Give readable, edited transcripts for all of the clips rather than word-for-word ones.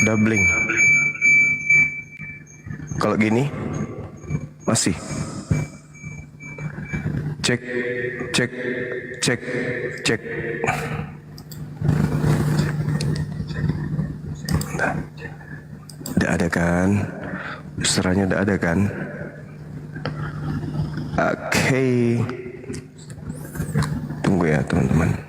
Doubling. Kalau gini masih. Cek, cek, cek, cek. Nah, tidak ada kan? Suaranya tidak ada kan? Oke. Tunggu ya teman-teman.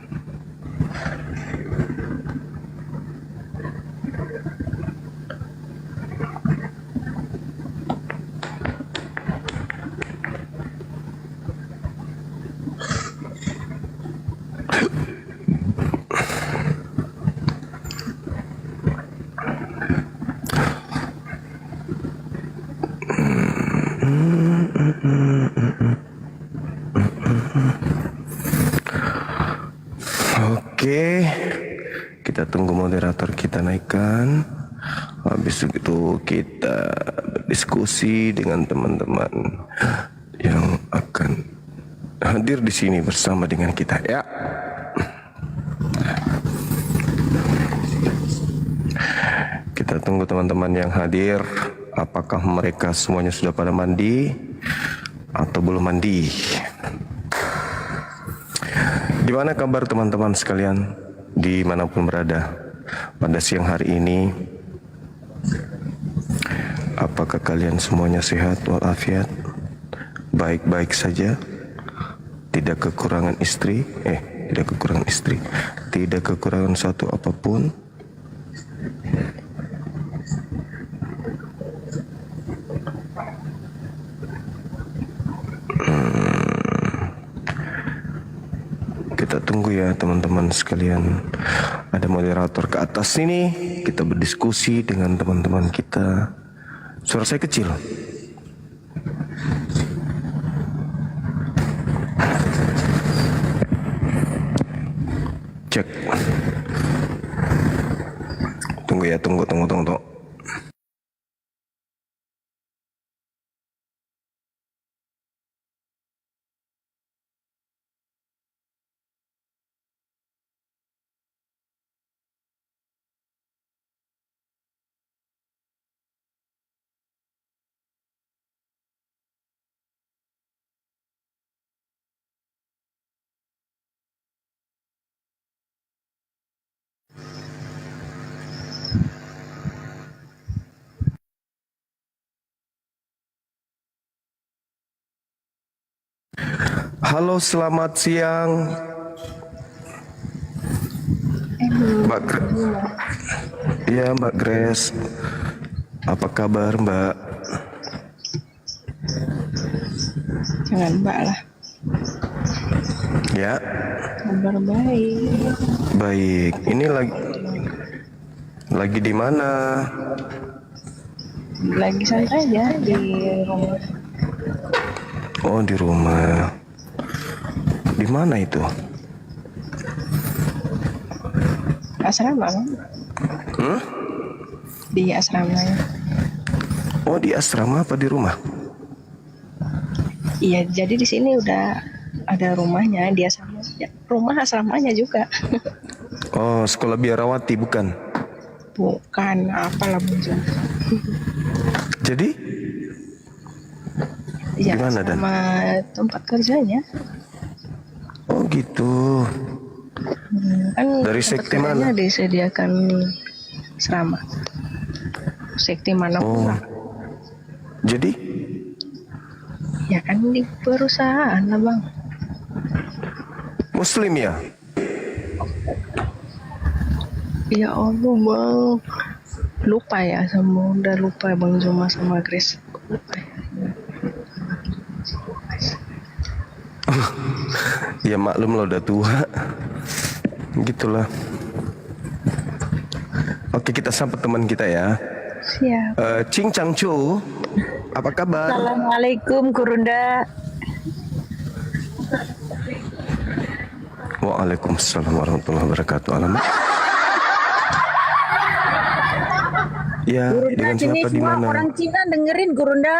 Oke, kita tunggu moderator kita naikkan. Habis itu kita berdiskusi dengan teman-teman yang akan hadir di sini bersama dengan kita ya. Kita tunggu teman-teman yang hadir. Apakah mereka semuanya sudah pada mandi atau belum mandi? Gimana kabar teman-teman sekalian dimanapun berada pada siang hari ini? Apakah kalian semuanya sehat walafiat? Baik-baik saja? Tidak kekurangan istri? Tidak kekurangan istri. Tidak kekurangan satu apapun? Kita tunggu ya teman-teman sekalian. Ada moderator ke atas sini. Kita berdiskusi dengan teman-teman kita. Suara saya kecil. Cek. Tunggu ya, tunggu. Halo, selamat siang. Mbak Iya, Mbak Grace. Apa kabar, Mbak? Jangan Mbak lah. Ya. Kabar baik. Baik. Ini lagi di mana? Lagi santai aja di rumah. Oh, di rumah. Di mana itu? Asrama kan? Di asramanya. Oh, di asrama apa di rumah? Iya, jadi di sini udah ada rumahnya, dia sama rumah asramanya juga. Oh, sekolah biarawati bukan? Bukan, apalah muncul. Jadi? Iya, gimana Dan? sama tempat kerjanya. Oh gitu. Kan Dari tempat sekte mana? kerjanya disediakan asrama. Sekte mana pula. Jadi? Ya kan di perusahaan lah Bang. Muslim ya? Ya Allah Bang. Lupa ya, udah lupa Bang Zuma sama Grace. Lupa ya. Ya maklum lo udah tua. Gitulah. Oke, kita sambut teman kita ya. Siap. Cing Chang Chu, apa kabar? Assalamualaikum Gurunda. Waalaikumsalam warahmatullahi wabarakatuh. Alamak. Ya, Gurunda dengan sini siapa di semua mana? orang Cina dengerin Gurunda.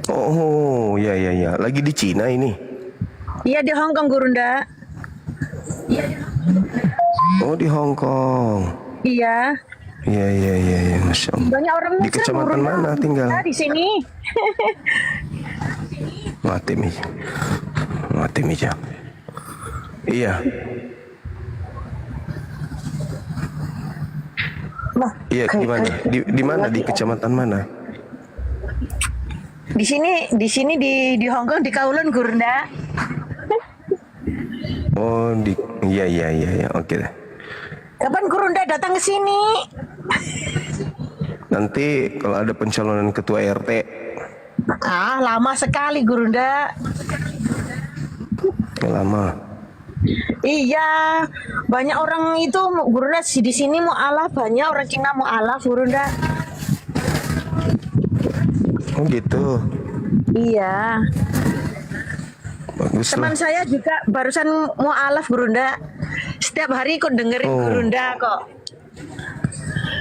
Oh, ya. Lagi di Cina ini. Iya di Hong Kong Gurunda. Oh di Hong Kong. Iya. Iya, Masya Allah. Banyak orang Di Muslim kecamatan Gurunda. mana tinggal? Di sini. Mati Mija. Iya. Nah, Iya, gimana? Di mana? Di kecamatan mana? di sini di Hong Kong di Kowloon Gurunda. Oh, iya. Oke deh. Kapan Gurunda datang ke sini? Nanti kalau ada pencalonan ketua RT, Ah, lama sekali Gurunda. lama. Iya, banyak orang itu Gurunda di sini mau Allah, banyak orang Cina mau Allah Gurunda. Oh gitu. Iya. Bagus Teman lah. saya juga barusan mau alaf Gurunda. Setiap hari kok dengerin Oh. Gurunda kok.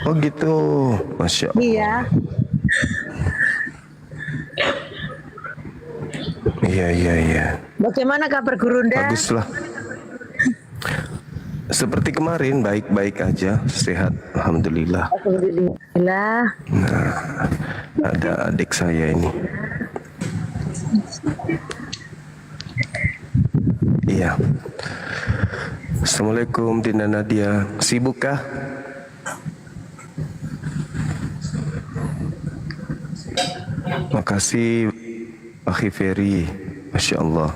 Oh gitu. Masya Allah. Iya. Iya. Bagaimana kabar Gurunda? Bagus lah. Seperti kemarin, baik-baik aja, sehat, alhamdulillah. Alhamdulillah. Nah, ada adik saya ini. Iya. Assalamualaikum Dinda Nadia. Sibuk kah? Makasih Akhi Ferry. Masya Allah.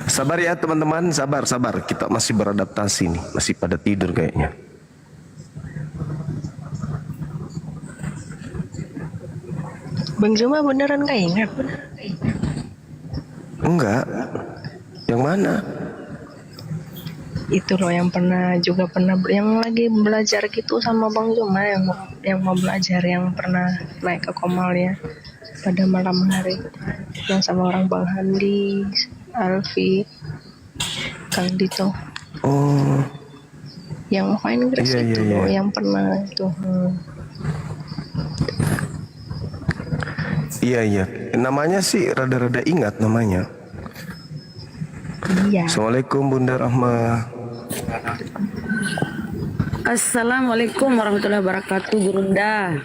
Sabar ya teman-teman, sabar. Kita masih beradaptasi nih, masih pada tidur kayaknya. Bang Zuma beneran gak ingat? Enggak. Yang mana? Itu loh yang yang lagi belajar gitu sama Bang Zuma, yang mau belajar, yang pernah naik ke Komalnya pada malam hari, yang sama orang Bang Handi, Alfi, Kang Dito, Oh, yang main Grace Iya, itu iya, loh, iya. yang pernah itu. iya. Namanya sih rada-rada ingat namanya. Iya. Assalamualaikum Bunda Rahma. Assalamualaikum warahmatullahi wabarakatuh, Gurunda.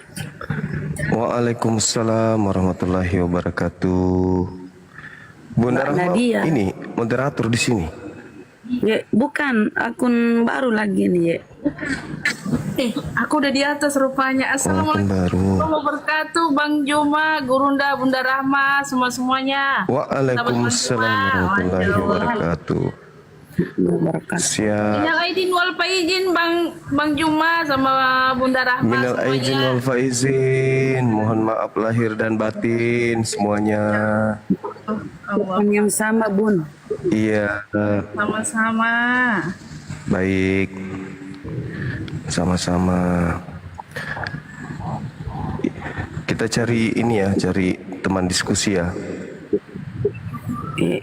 Waalaikumsalam warahmatullahi wabarakatuh. Bunda Mbak Rahma Nadia. ini moderator di sini. Ya, bukan akun baru lagi nih, ya. Aku udah di atas rupanya. Akun Assalamualaikum baru. warahmatullahi wabarakatuh, Bang Juma, Gurunda, Bunda Rahma, semuanya. Waalaikumsalam warahmatullahi wabarakatuh. Wabarakatuh. Siap. Minal aidin wal faizin, Bang Juma sama Bunda Rahma Minal aidin semuanya. wal faizin. Mohon maaf lahir dan batin semuanya. Bukan yang sama, Bun. Iya, Sama-sama. baik. Sama-sama. Kita cari ini ya, cari teman diskusi ya.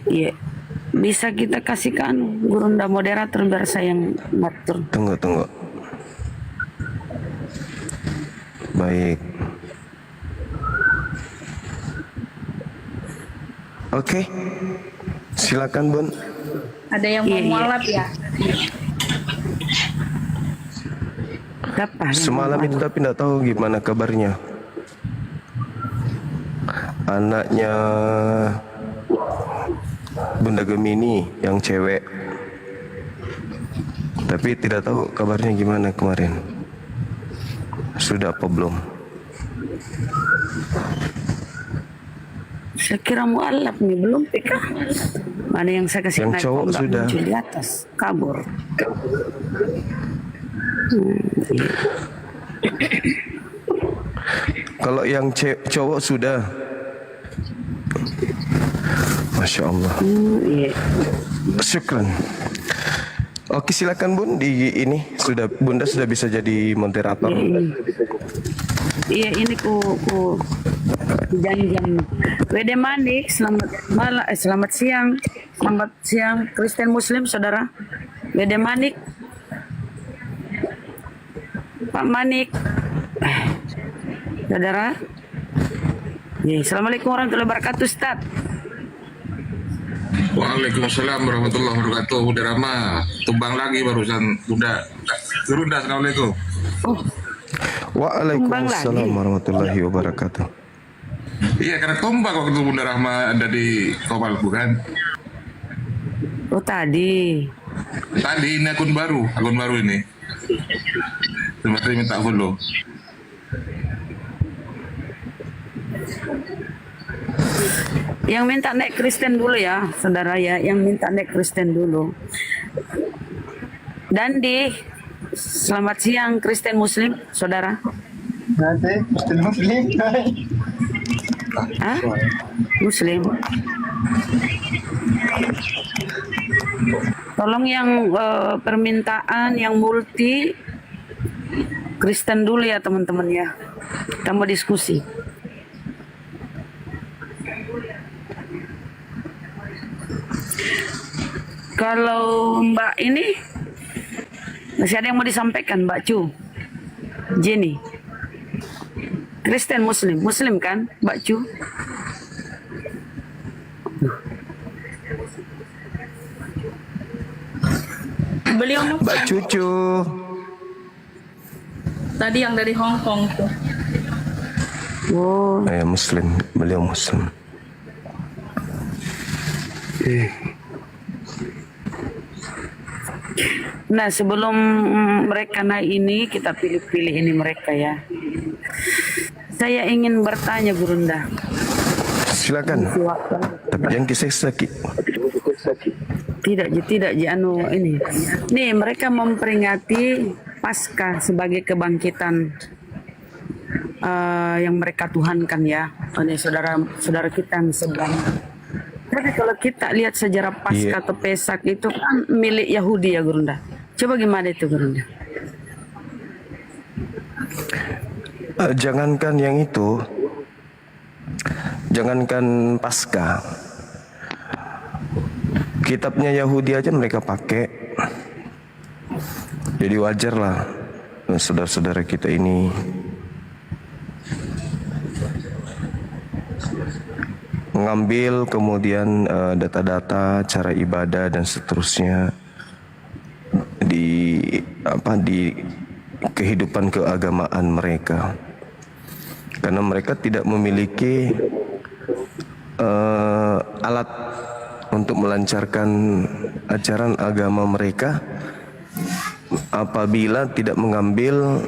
Iya. Bisa kita kasihkan Gurunda moderator biar saya yang ngatur. Tunggu. Baik. Oke. Silakan, Bun. Ada yang mau Iya. mualaf ya? Apa? Semalam itu tapi tidak tahu gimana kabarnya. Anaknya Bunda Gemini yang cewek. Tapi tidak tahu kabarnya gimana kemarin. Sudah apa belum? Saya kira mualaf nih, belum pikah. Mana yang saya kasih Yang naik cowok kok nggak sudah. muncul di atas, kabur. Iya. Kalau yang cowok sudah. Masya Allah. Iya. Syukran. Oke silakan Bun, di ini sudah Bunda sudah bisa jadi moderator. Iya, ini ku janjian. Wede Manik, selamat siang Kristen Muslim saudara. Wede Manik, Pak Manik, saudara. Ya, Assalamualaikum warahmatullahi wabarakatuh, Ustaz. Waalaikumsalam warahmatullahi wabarakatuh. Bunda Rama, tumbang lagi barusan Bunda. Gurunda, assalamualaikum. Waalaikumsalam warahmatullahi wabarakatuh. Iya, karena tumbang waktu Bunda Rahma ada di Komal, bukan? Oh tadi. Tadi ini akun baru ini. Sebenarnya minta follow. Yang minta naik Kristen dulu ya, saudara ya. Yang minta naik Kristen dulu. Dandi, selamat siang Kristen Muslim, saudara. Nanti Kristen Muslim. Hah? Muslim. Tolong yang permintaan yang multi Kristen dulu ya teman-teman ya. Kita mau diskusi. Kalau Mbak ini masih ada yang mau disampaikan, Mbak Cu, Jenny. Kristen Muslim kan, Mbak Cu? Beliau Mbak Cucu. tadi yang dari Hong Kong tuh. Oh, Muslim, beliau Muslim. nah sebelum mereka naik ini kita pilih-pilih ini mereka ya. Saya ingin bertanya Gurunda. Silakan. Tapi jangan kisah sakit. Tidak anu ini. Nih mereka memperingati Paskah sebagai kebangkitan yang mereka tuhankan ya. Ini saudara kita yang sebelah. Tapi kalau kita lihat sejarah Paskah atau Pesak itu kan milik Yahudi ya Gurunda. Coba gimana itu Gurunda? Jangankan yang itu, jangankan Paskah, kitabnya Yahudi aja mereka pakai. Jadi wajar lah saudara-saudara kita ini mengambil kemudian data-data cara ibadah dan seterusnya di kehidupan keagamaan mereka, karena mereka tidak memiliki alat untuk melancarkan ajaran agama mereka apabila tidak mengambil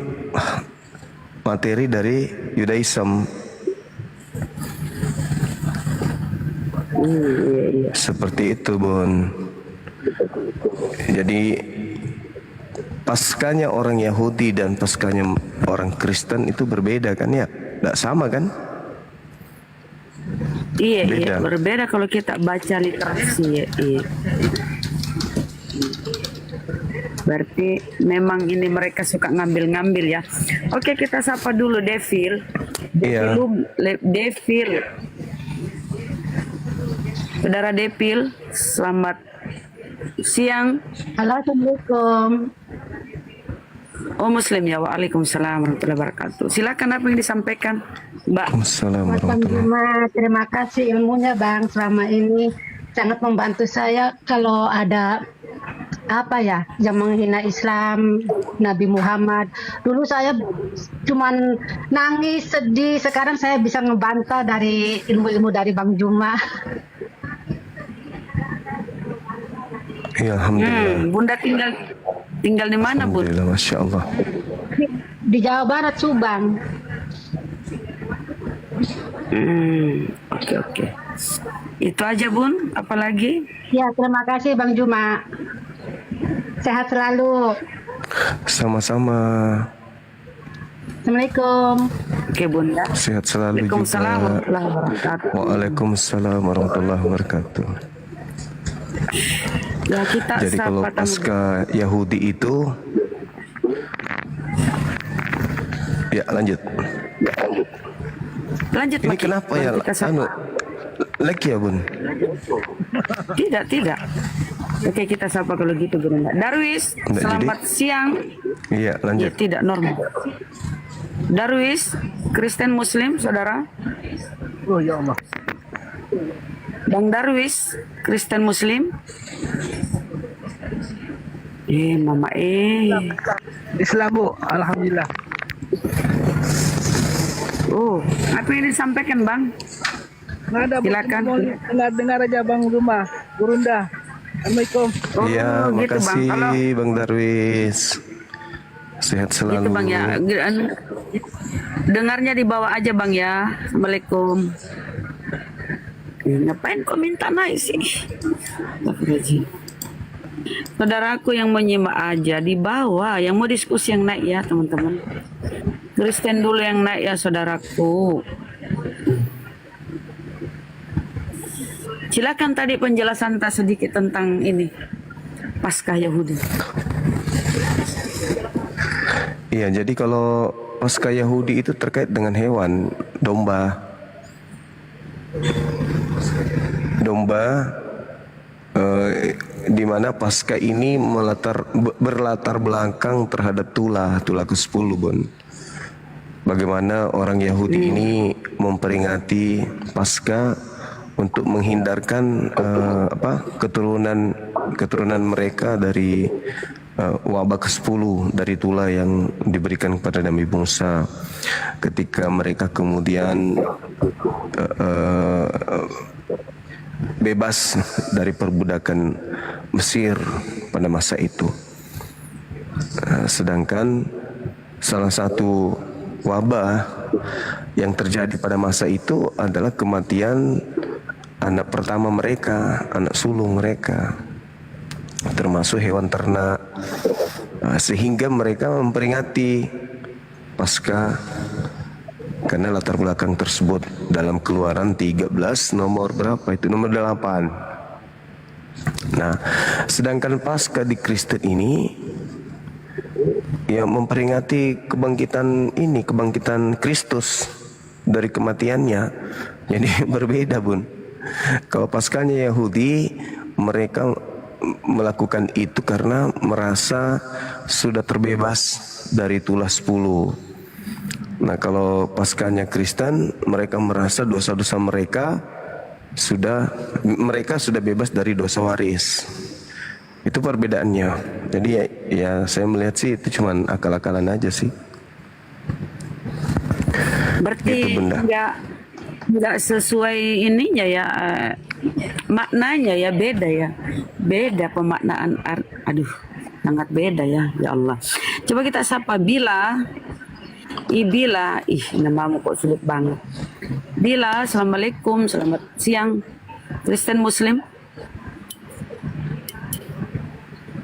materi dari Yudaism. Seperti itu Bun. Jadi Paskahnya orang Yahudi dan Paskahnya orang Kristen itu berbeda kan ya? Tidak sama kan? Iya, berbeda kalau kita baca literasi ya. Iya. Berarti memang ini mereka suka ngambil-ngambil ya. Oke, kita sapa dulu Devil. Iya. Devil. Saudara Devil, selamat siang. Halo, Assalamualaikum. Oh Muslim ya, waalaikumsalam warahmatullahi wabarakatuh. Silakan apa yang disampaikan, Mbak. Waalaikumsalam. Terima kasih ilmunya Bang, selama ini sangat membantu saya kalau ada yang menghina Islam, Nabi Muhammad. Dulu saya cuman nangis, sedih, sekarang saya bisa ngebantah dari ilmu-ilmu dari Bang Juma. Ya, alhamdulillah. Bunda tinggal di mana, Bun? Alhamdulillah, Masya Allah. Di Jawa Barat, Subang. Oke. Itu aja, Bun. Apalagi? Ya, terima kasih Bang Juma. Sehat selalu. Sama-sama. Assalamualaikum. Oke, Bunda. Sehat selalu juga. Waalaikumsalam warahmatullahi wabarakatuh. Waalaikumsalam warahmatullahi wabarakatuh. Ya, kita jadi kalau Paskah Yahudi itu, ya lanjut. Ini Maki. kenapa ya? Lagi ya Bun? Tidak. Oke, kita sapa kalau gitu Bunda. Darwis, selamat siang. Iya, lanjut. Ya, tidak normal. Darwis, Kristen Muslim, saudara. Oh ya Allah. Bang Darwis, Kristen Muslim. Mama Islam Bu, alhamdulillah. Oh, apa yang disampaikan Bang? Nggak ada Bu, Silakan. cuma mau dengar aja Bang Rumah, Gurunda. Assalamualaikum. Iya, gitu, makasih Bang. Kalau Bang Darwis. Sehat selalu. gitu Bang ya. Dengarnya dibawa aja Bang ya. Assalamualaikum. Ngapain kok minta naik sih? Saudaraku yang menyimak aja di bawah, yang mau diskusi yang naik ya teman-teman. Kristen dulu yang naik ya saudaraku. Silakan tadi penjelasan tak sedikit tentang ini Paskah Yahudi. Iya, jadi kalau Paskah Yahudi itu terkait dengan hewan, domba. Di mana Paskah ini berlatar belakang terhadap Tulah ke-10, Bon. Bagaimana orang Yahudi ini memperingati Paskah untuk menghindarkan keturunan mereka dari wabah ke-10 dari Tulah yang diberikan kepada Nabi Musa ketika mereka kemudian bebas dari perbudakan Mesir pada masa itu. Sedangkan salah satu wabah yang terjadi pada masa itu adalah kematian anak pertama mereka, anak sulung mereka, termasuk hewan ternak. Sehingga mereka memperingati Paskah karena latar belakang tersebut dalam Keluaran 13 nomor berapa itu? Nomor 8. Nah, sedangkan Paskah di Kristen ini ya memperingati kebangkitan Kristus dari kematiannya. Jadi berbeda, Bun. Kalau Paskahnya Yahudi, mereka melakukan itu karena merasa sudah terbebas dari Tulah 10. Nah, kalau Paskahnya Kristen, mereka merasa dosa-dosa mereka sudah bebas dari dosa waris. Itu perbedaannya. Jadi ya saya melihat sih itu cuman akal-akalan aja sih. Berarti Gitu, Bunda. nggak sesuai ininya ya, maknanya ya beda pemaknaan aduh sangat beda ya Allah. Coba kita sapa Bila, namamu kok sulit banget. Bila, assalamualaikum, selamat siang, Kristen Muslim.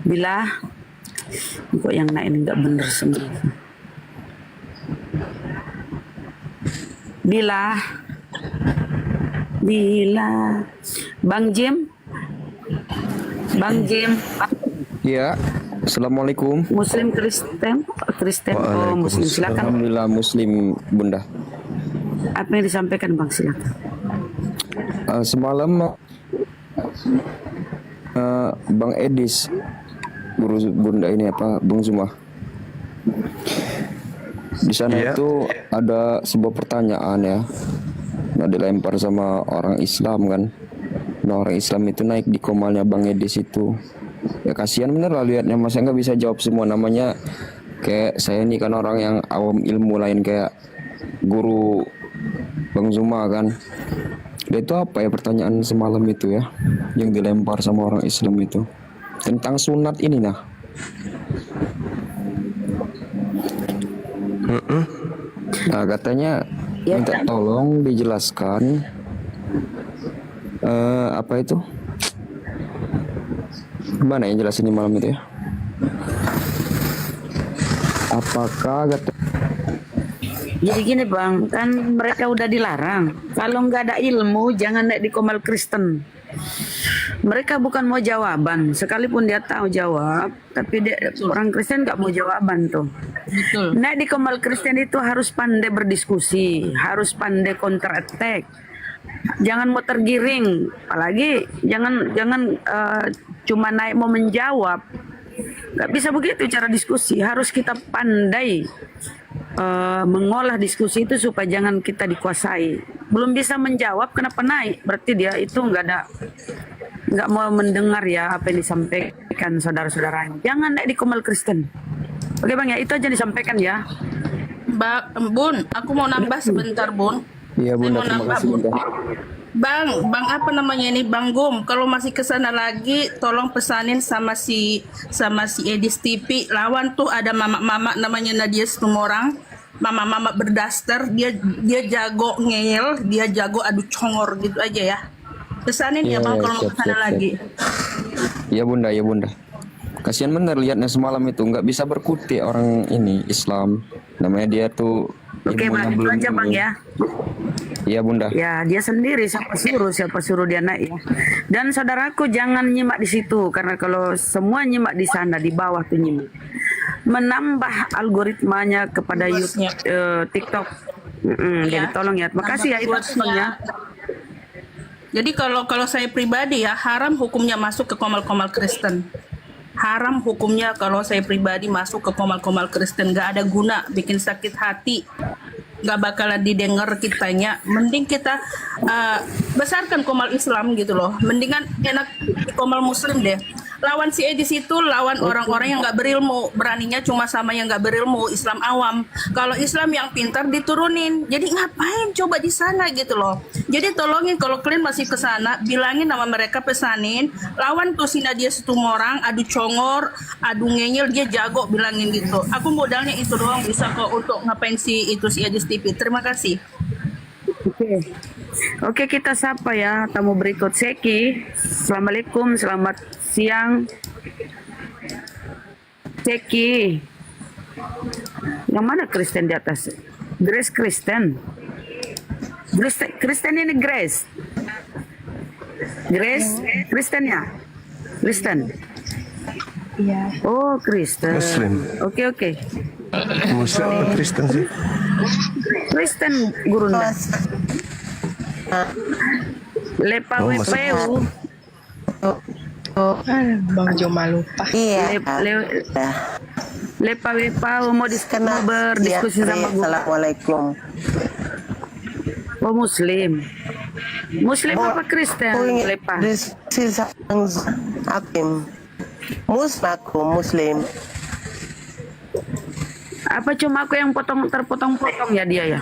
Bila, kok yang naik ini nggak bener semua. Bila, Bang Jim, Ya, assalamualaikum. Muslim Kristen, Muslim, silakan. Alhamdulillah Muslim, Bunda. Apa yang disampaikan Bang, silakan. Semalam Bang Edis, guru Bunda ini Bung Zuma. Di sana itu ada sebuah pertanyaan ya. Nah, dilempar sama orang Islam kan. Nah, orang Islam itu naik di komalnya Bang Edis itu. Ya kasihan bener lah liatnya, masa nggak bisa jawab semua. Namanya kayak saya ini kan orang yang awam ilmu lain kayak guru Bang Zuma kan. Dia itu apa ya pertanyaan semalam itu ya, yang dilempar sama orang Islam itu tentang sunat ini nah. Nah katanya minta tolong dijelaskan apa itu? Gimana yang jelasin malam itu ya? Apakah Jadi gini Bang, kan mereka udah dilarang. Kalau nggak ada ilmu, jangan naik di komal Kristen. Mereka bukan mau jawaban, sekalipun dia tahu jawab, tapi orang Kristen nggak mau jawaban tuh. Naik di komal Kristen itu harus pandai berdiskusi, harus pandai counter attack. Jangan mau tergiring, apalagi jangan cuma naik mau menjawab. Nggak bisa begitu cara diskusi. Harus kita pandai mengolah diskusi itu supaya jangan kita dikuasai. belum bisa menjawab kenapa naik. Berarti dia itu nggak mau mendengar ya apa yang disampaikan saudara-saudaranya. Jangan naik di Komal Kristen. Oke Bang ya, itu aja disampaikan ya. Bun, aku mau nambah sebentar Bun. Iya Saya Bunda, mau terima nambah kasih Bun. Bunda. Bang apa namanya ini Bang Gum, kalau masih ke sana lagi tolong pesanin sama si Edis TV. Lawan tuh ada mama namanya Nadia Situmorang. Mama berdaster, dia jago ngeyel, dia jago adu congor gitu aja ya. Pesanin ya Iya, Bang iya, kalau mau siap, ke sana siap, siap. lagi. Iya Bunda, ya Bunda. Kasihan bener liatnya semalam itu nggak bisa berkutik orang ini Islam. Namanya dia tuh Oke ilmunya Bang, itu belum aja Bang ini. ya. Iya Bunda. Ya dia sendiri siapa suruh dia naik ya. Dan saudaraku jangan nyimak di situ karena kalau semua nyimak di sana di bawah tuh nyimak, menambah algoritmanya kepada YouTube, TikTok. Jadi tolong ya. Makasih ya itu Bang ya. Jadi kalau saya pribadi ya haram hukumnya masuk ke komal-komal Kristen. Haram hukumnya kalau saya pribadi masuk ke komal-komal Kristen, nggak ada guna, bikin sakit hati, nggak bakalan didengar kitanya. Mending kita besarkan komal Islam gitu loh. Mendingan enak di komal Muslim deh. Lawan si Edis itu lawan orang-orang yang nggak berilmu, beraninya cuma sama yang nggak berilmu, Islam awam. Kalau Islam yang pintar diturunin. Jadi ngapain coba di sana gitu loh. Jadi tolongin kalau kalian masih ke sana, bilangin nama mereka, pesanin, lawan tuh si Nadia Situmorang, adu congor, adu ngeyel, dia jago, bilangin gitu. Aku modalnya itu doang bisa kok untuk ngapain si Edis TV. Terima kasih. Oke, kita sapa ya tamu berikut. Seki. Assalamualaikum, selamat siang. Seki. Yang mana Kristen di atas? Grace Kristen. Kristen ini Grace. Grace Kristen ya? Kristen. Iya. Oh, Kristen. Muslim. Oke. Muslim apa Kristen sih? Kristen Gurunda. Lepa Oh, WPU. Bang Joma lupa. Iya. Lepa WPU mau berdiskusi sama gue. Assalamualaikum. Oh Muslim. Muslim apa Kristen? Lepa. Hakim. Muslim. Apa cuma aku yang terpotong-potong ya dia ya?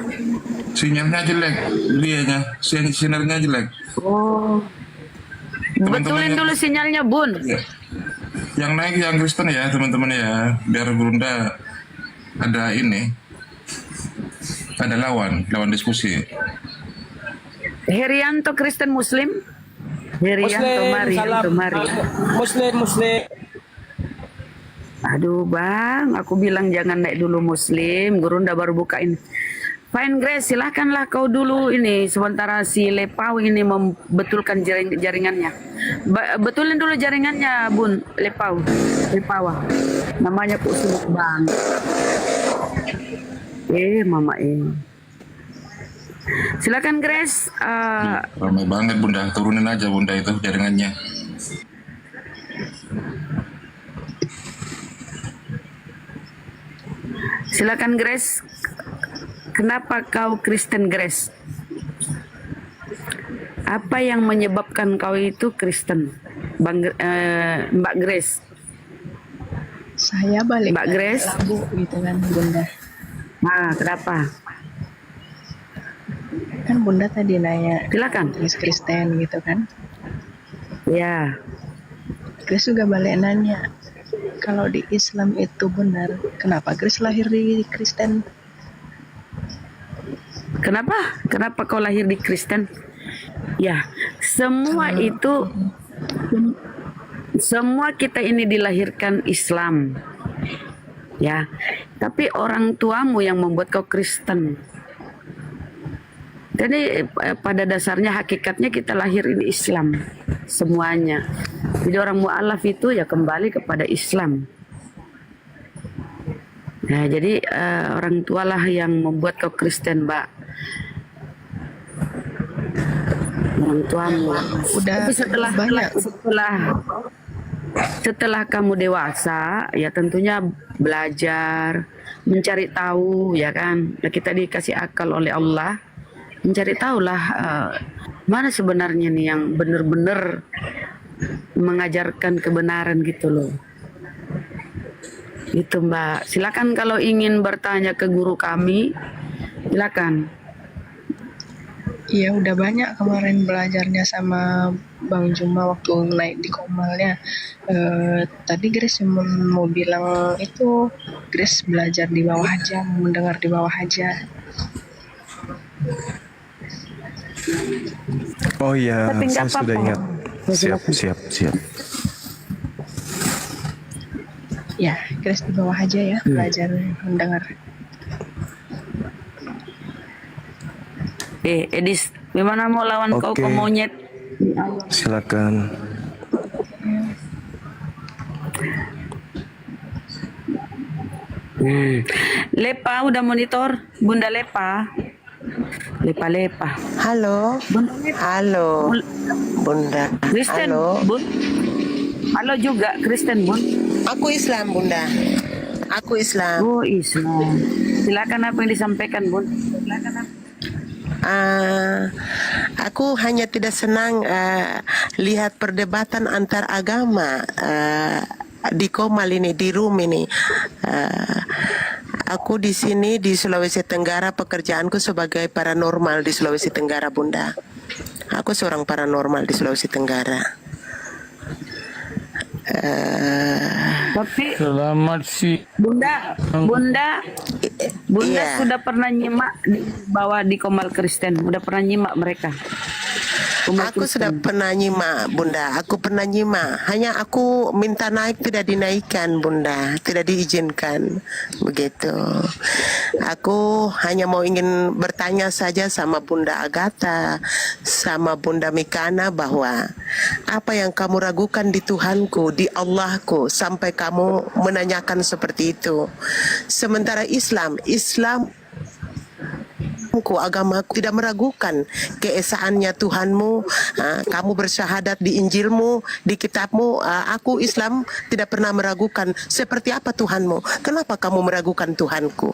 Sinyalnya jelek, dianya, sinyalnya jelek. Oh. Betulin dulu sinyalnya Bun. Ya. Yang naik yang Kristen ya teman-teman ya, biar Bunda ada ini, ada lawan diskusi. Herianto Kristen Muslim. Herianto mari. Muslim. Aduh Bang, aku bilang jangan naik dulu Muslim. Gurunda baru bukain. Fine Grace, silahkanlah kau dulu ini sementara si Lepau ini membetulkan jaringannya. Betulin dulu jaringannya Bun Lepau. Namanya kok sibuk Bang. Mama ini. Silakan Grace. Ramai banget Bunda, turunin aja Bunda itu jaringannya. Silakan Grace. Kenapa kau Kristen Grace? Apa yang menyebabkan kau itu Kristen, Mbak Grace? Saya balik Mbak Grace? labu gitu kan Bunda. Kenapa? Kan Bunda tadi nanya Silakan. Grace Kristen gitu kan. Ya. Grace juga balik nanya, kalau di Islam itu benar, kenapa Grace lahir di Kristen? Kenapa kau lahir di Kristen? Ya, semua kita ini dilahirkan Islam. Ya. Tapi orang tuamu yang membuat kau Kristen. Jadi pada dasarnya hakikatnya kita lahir di Islam semuanya. Jadi orang mu'alaf itu ya kembali kepada Islam. Nah, jadi orang tualah yang membuat kau Kristen, Mbak. Orang tuamu. Tapi setelah kamu dewasa, ya tentunya belajar, mencari tahu, ya kan. Nah, kita dikasih akal oleh Allah mencari tahulah mana sebenarnya nih yang benar-benar mengajarkan kebenaran gitu loh. Itu Mbak. Silakan kalau ingin bertanya ke guru kami, silakan. Iya udah banyak kemarin belajarnya sama Bang Juma waktu naik di Komalnya. Tadi Grace mau bilang itu Grace belajar di bawah aja, mendengar di bawah aja. Oh iya, Tapi nggak saya sudah apa-apa. ingat. Siap. Ya, Grace di bawah aja ya, belajar mendengar. Edis, gimana mau lawan kau Oke. ke monyet? Silakan. Lepa udah monitor, Bunda Lepa. Lepa. Halo, Bunda Lepa. halo, Bunda. Kristen, Halo, Bun. Halo juga Kristen, Bun. aku Islam, Bunda. Aku Islam. Oh, Islam. Silakan apa yang disampaikan, Bun. Aku hanya tidak senang lihat perdebatan antar agama di Komal ini, di room ini. Aku di sini di Sulawesi Tenggara, pekerjaanku sebagai paranormal di Sulawesi Tenggara, Bunda. Aku seorang paranormal di Sulawesi Tenggara. Tapi Selamat sih. Bunda Iya. sudah pernah nyimak di bawah di Komal Kristen, udah pernah nyimak mereka. Komal Aku sudah Kristen. pernah nyimak, Bunda. Aku pernah nyimak. Hanya aku minta naik tidak dinaikkan, Bunda. Tidak diizinkan. Begitu. Aku hanya mau ingin bertanya saja sama Bunda Agatha, sama Bunda Mikana bahwa apa yang kamu ragukan di Tuhanku, di Allahku, sampai kamu menanyakan seperti itu. Sementara agamaku tidak meragukan keesaannya Tuhanmu. Kamu bersyahadat di Injilmu, di kitabmu. Aku Islam tidak pernah meragukan seperti apa Tuhanmu. Kenapa kamu meragukan Tuhanku?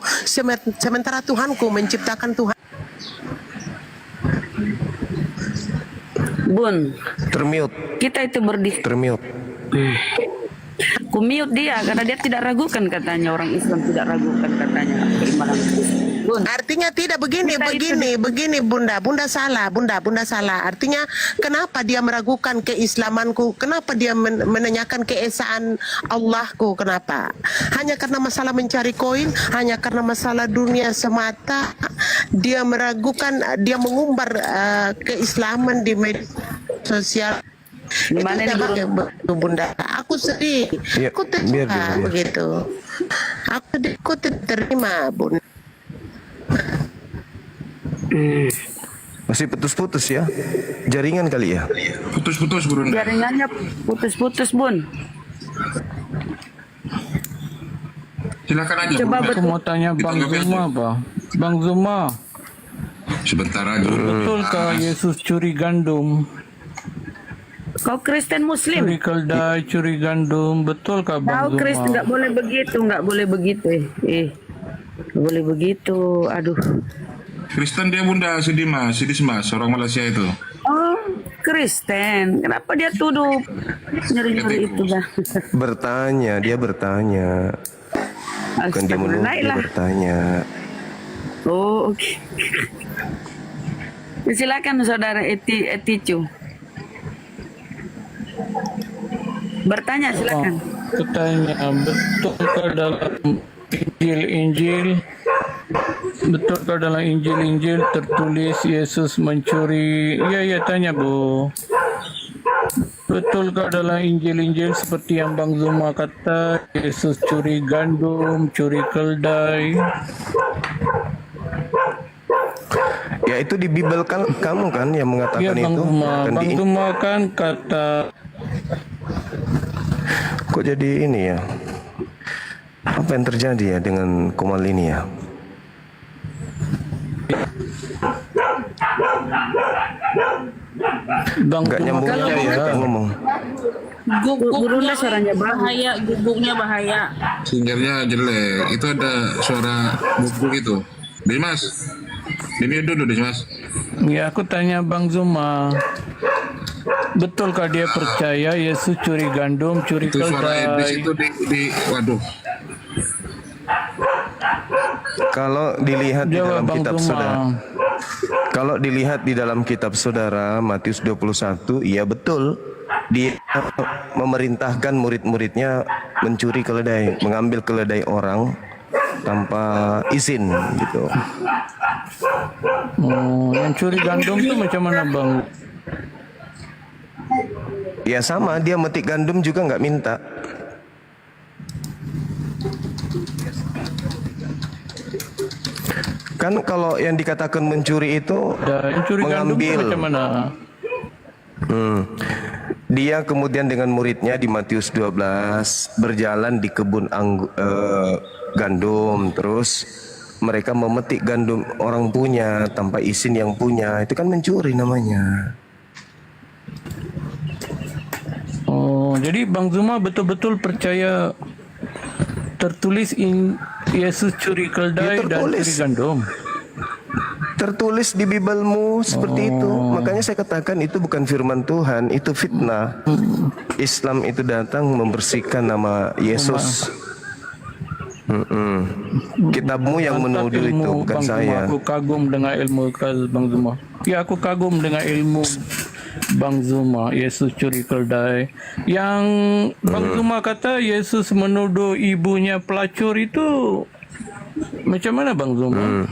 Sementara Tuhanku menciptakan Tuhan. Bun, Termute. kita itu Termute. Ku mute dia karena dia tidak ragukan katanya, orang Islam tidak ragukan katanya keimanan Kristen. Bun, Artinya tidak begini, Kita itu begini Bunda. Bunda salah. Artinya kenapa dia meragukan keislamanku? Kenapa dia menanyakan keesaan Allahku? Kenapa? Hanya karena masalah mencari koin, hanya karena masalah dunia semata, dia meragukan, dia mengumbar keislaman di media sosial. Gimana Itu nih, tidak pakai, Bunda. Aku sedih. Iya, Aku biar terima dia. begitu. Aku tidak terima, Bunda. Masih putus-putus ya? Jaringan kali ya? Putus-putus, Bunda. jaringannya putus-putus, Bun. Silakan aja, Coba Bunda. Aku mau tanya Bang Ditanggapi Zuma, aja. Bang. Bang Zuma, Sebentar aja. betulkah Yesus curi gandum? Kau Kristen Muslim? Curi keldai, curi gandum, betulkah Bang Kau Kristen, Zuma? nggak boleh begitu, nggak boleh begitu. Nggak boleh begitu. Aduh. Kristen dia, Bunda, Sidismas, orang Malaysia itu. Oh, Kristen. Kenapa dia tuduh nyuri-nyuri itu, Bang? Dia bertanya. Bukan dia menuduh, dia Astagfirullahaladzim. bertanya. Oh, oke. Silakan Saudara Eticu. Bertanya silakan. Katanya, betulkah dalam Injil tertulis Yesus mencuri? Ya, tanya Bu. Betulkah dalam Injil seperti yang Bang Zuma kata, Yesus curi gandum, curi keldai? Ya itu di Bible kan kamu kan yang Ya mengatakan Bang itu. Zuma, Dan Bang Zuma kan kata kok jadi ini ya? Apa yang terjadi ya dengan Komal ini ya? Bang Nggak Zuma nyambung kan aja ya kata, ngomong. Guguknya suaranya Guguknya bahaya. Singernya jelek. Itu ada suara guguk itu. Dimas, Dimute dulu deh Mas. Ya, aku tanya Bang Zuma. Betulkah dia percaya Yesus curi gandum, curi Itu suara iblis keldai? itu waduh. Kalau dilihat di Jawab dalam Bang kitab Zuma. saudara, kalau dilihat di dalam kitab saudara Matius 21, iya betul. Dia memerintahkan murid-muridnya mencuri keledai, mengambil keledai orang tanpa izin gitu. Oh, yang curi gandum itu macam mana Bang? Ya sama, dia metik gandum juga nggak minta. Kan kalau yang dikatakan mencuri itu Yang curi gandum itu mengambil. macam mana? Dia kemudian dengan muridnya di Matius 12 berjalan di kebun gandum, terus mereka memetik gandum orang punya tanpa izin yang punya. Itu kan mencuri namanya. Oh, jadi Bang Zuma betul-betul percaya tertulis Yesus curi keldai Ya, dan tertulis. curi gandum. Tertulis di Bibelmu seperti itu. Makanya saya katakan itu bukan firman Tuhan, itu fitnah. Islam itu datang membersihkan nama Yesus. Kitabmu yang Mantap menuduh itu, ilmu bukan Bang Zuma. saya. Aku kagum dengan ilmu Bang Zuma. Ya, aku kagum dengan ilmu Bang Zuma. Yesus curi keldai. Yang Bang Zuma kata Yesus menuduh ibunya pelacur itu macam mana Bang Zuma?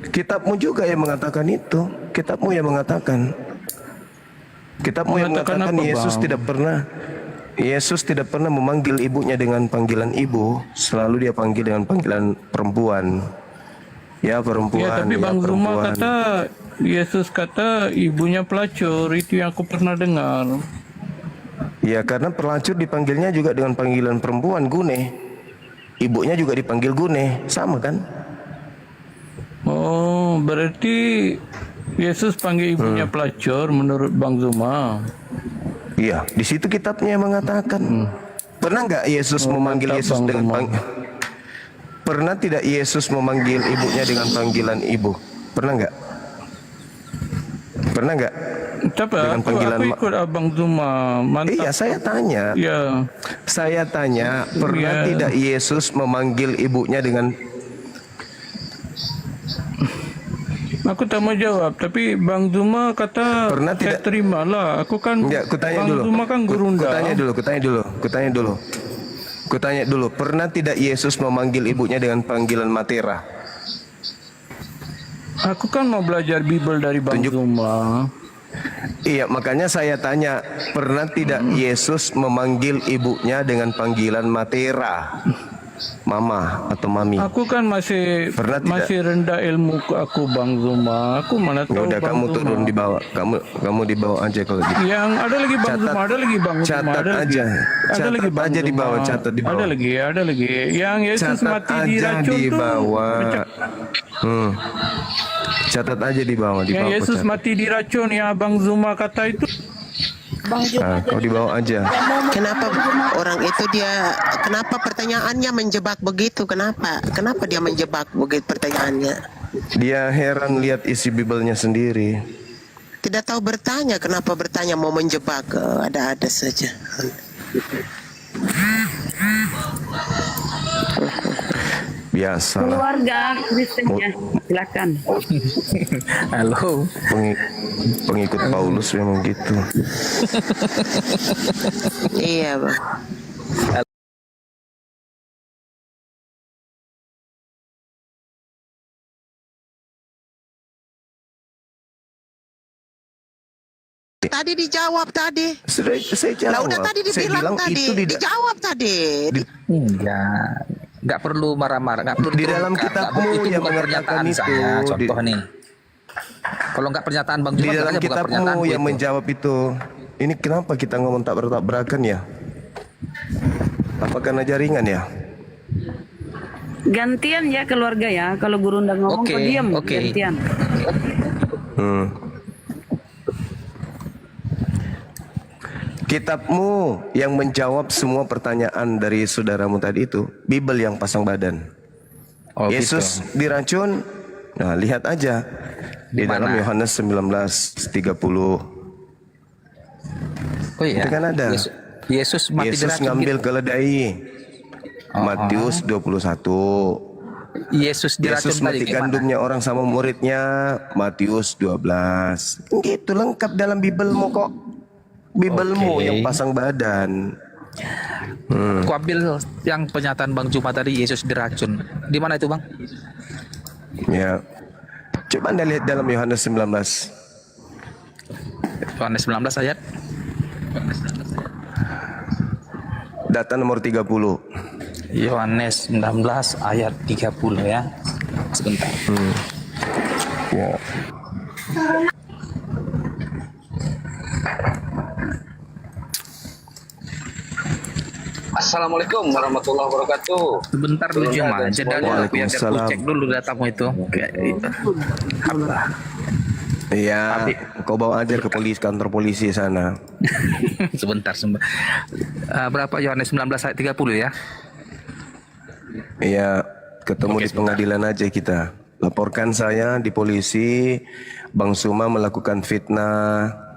Kitabmu juga yang mengatakan itu. Kitabmu yang mengatakan. Kitabmu yang Mengatakan mengatakan apa, Yesus Bang? Yesus tidak pernah memanggil ibunya dengan panggilan ibu, selalu dia panggil dengan panggilan perempuan. Ya perempuan. Ya, tapi Bang Zuma perempuan. kata Yesus kata ibunya pelacur, itu yang aku pernah dengar. Ya karena pelacur dipanggilnya juga dengan panggilan perempuan, Gune. Ibunya juga dipanggil Gune, sama kan? Oh, berarti Yesus panggil ibunya pelacur menurut Bang Zuma. Iya, di situ kitabnya yang mengatakan. Pernah nggak Yesus memanggil mantap, Yesus Bang dengan Zuma. Pernah tidak Yesus memanggil ibunya dengan panggilan ibu? Pernah nggak? Pernah nggak? Tapi Dengan aku panggilan ikut Abang Zuma. Mantap. Iya, saya tanya. Ya. Saya tanya, pernah Iya. tidak Yesus memanggil ibunya dengan Aku tak mau jawab, tapi Bang Zuma kata Pernah saya tidak? terimalah. Aku kan Enggak, kutanya Bang dulu. Zuma kan gurunda. Kutanya dulu. Pernah tidak Yesus memanggil ibunya dengan panggilan Matera? Aku kan mau belajar Bible dari Bang Zuma. Iya, makanya saya tanya, pernah tidak Yesus memanggil ibunya dengan panggilan Matera? Mama atau Mami? Aku kan masih Pernah tidak? masih rendah ilmu aku Bang Zuma. Aku mana Ya tahu udah, Bang kamu Zuma. turun di bawah. Kamu di bawah aja kalau gitu. Yang ada lagi Bang Zuma, ada lagi Bang Zuma, Catat ada lagi. aja. Ada Catat lagi Bang aja di Zuma. bawah, catat di bawah. Ada lagi. Yang Yesus Catat mati aja diracun di tuh. bawah. macam- Catat aja di bawah, di Yang bawah. Yesus catat. mati diracun yang Abang Zuma kata itu. Kau di bawah aja. Kenapa orang itu kenapa pertanyaannya menjebak begitu? Kenapa dia menjebak begitu pertanyaannya? Dia heran lihat isi Bibelnya sendiri. Tidak tahu bertanya, kenapa bertanya mau menjebak? Ada-ada saja. Biasa. Keluarga Kristen ya, silakan. Halo. Pengikut Paulus memang gitu. Iya, Bang. Tadi dijawab tadi. Saya Lah jawab. udah tadi Saya dibilang bilang tadi. itu Dijawab tadi. Nggak perlu marah-marah, nggak perlu Di dalam terluka. kitabmu Itu yang bukan mengatakan pernyataan itu. saya, contoh nih. Kalau nggak pernyataan Bang Di Zuma, dalam katanya bukan kitabmu pernyataan yang menjawab itu. Ini kenapa kita ngomong tak bertabrakan ya? Apa karena jaringan ya? Gantian ya keluarga ya. Kalau gurunda ngomong Oke, kau diam, oke. gantian. Kitabmu yang menjawab semua pertanyaan dari saudaramu tadi itu, Bible yang pasang badan. Oh, Yesus gitu. diracun, Nah, lihat aja di dalam mana? Yohanes 19:30. Oh iya. Itu kan ada. Yesus mati Yesus diracun ngambil gitu. keledai. Matius 21. Yesus diracun Yesus tadi mati gimana? gandumnya orang sama muridnya. Matius 12. Gitu lengkap dalam Bibelmu kok. Bibelmu Oke. yang pasang badan. Aku ambil yang pernyataan Bang Juma tadi, Yesus diracun. Di mana itu, Bang? Ya. Coba Anda lihat dalam Yohanes 19. Yohanes 19 ayat. Data nomor 30. Yohanes 19 ayat 30 ya. Sebentar. Ya. Assalamualaikum warahmatullahi wabarakatuh. Sebentar dulu Juma. Jeda dulu aku ya, aku Waalaikumsalam. cek dulu datamu itu. Iya, kau bawa aja ke kantor polisi sana. Sebentar. Berapa Yohanes 19 ayat 30 ya? Iya, ketemu Oke, di pengadilan aja kita. Laporkan saya di polisi, Bang Suma melakukan fitnah.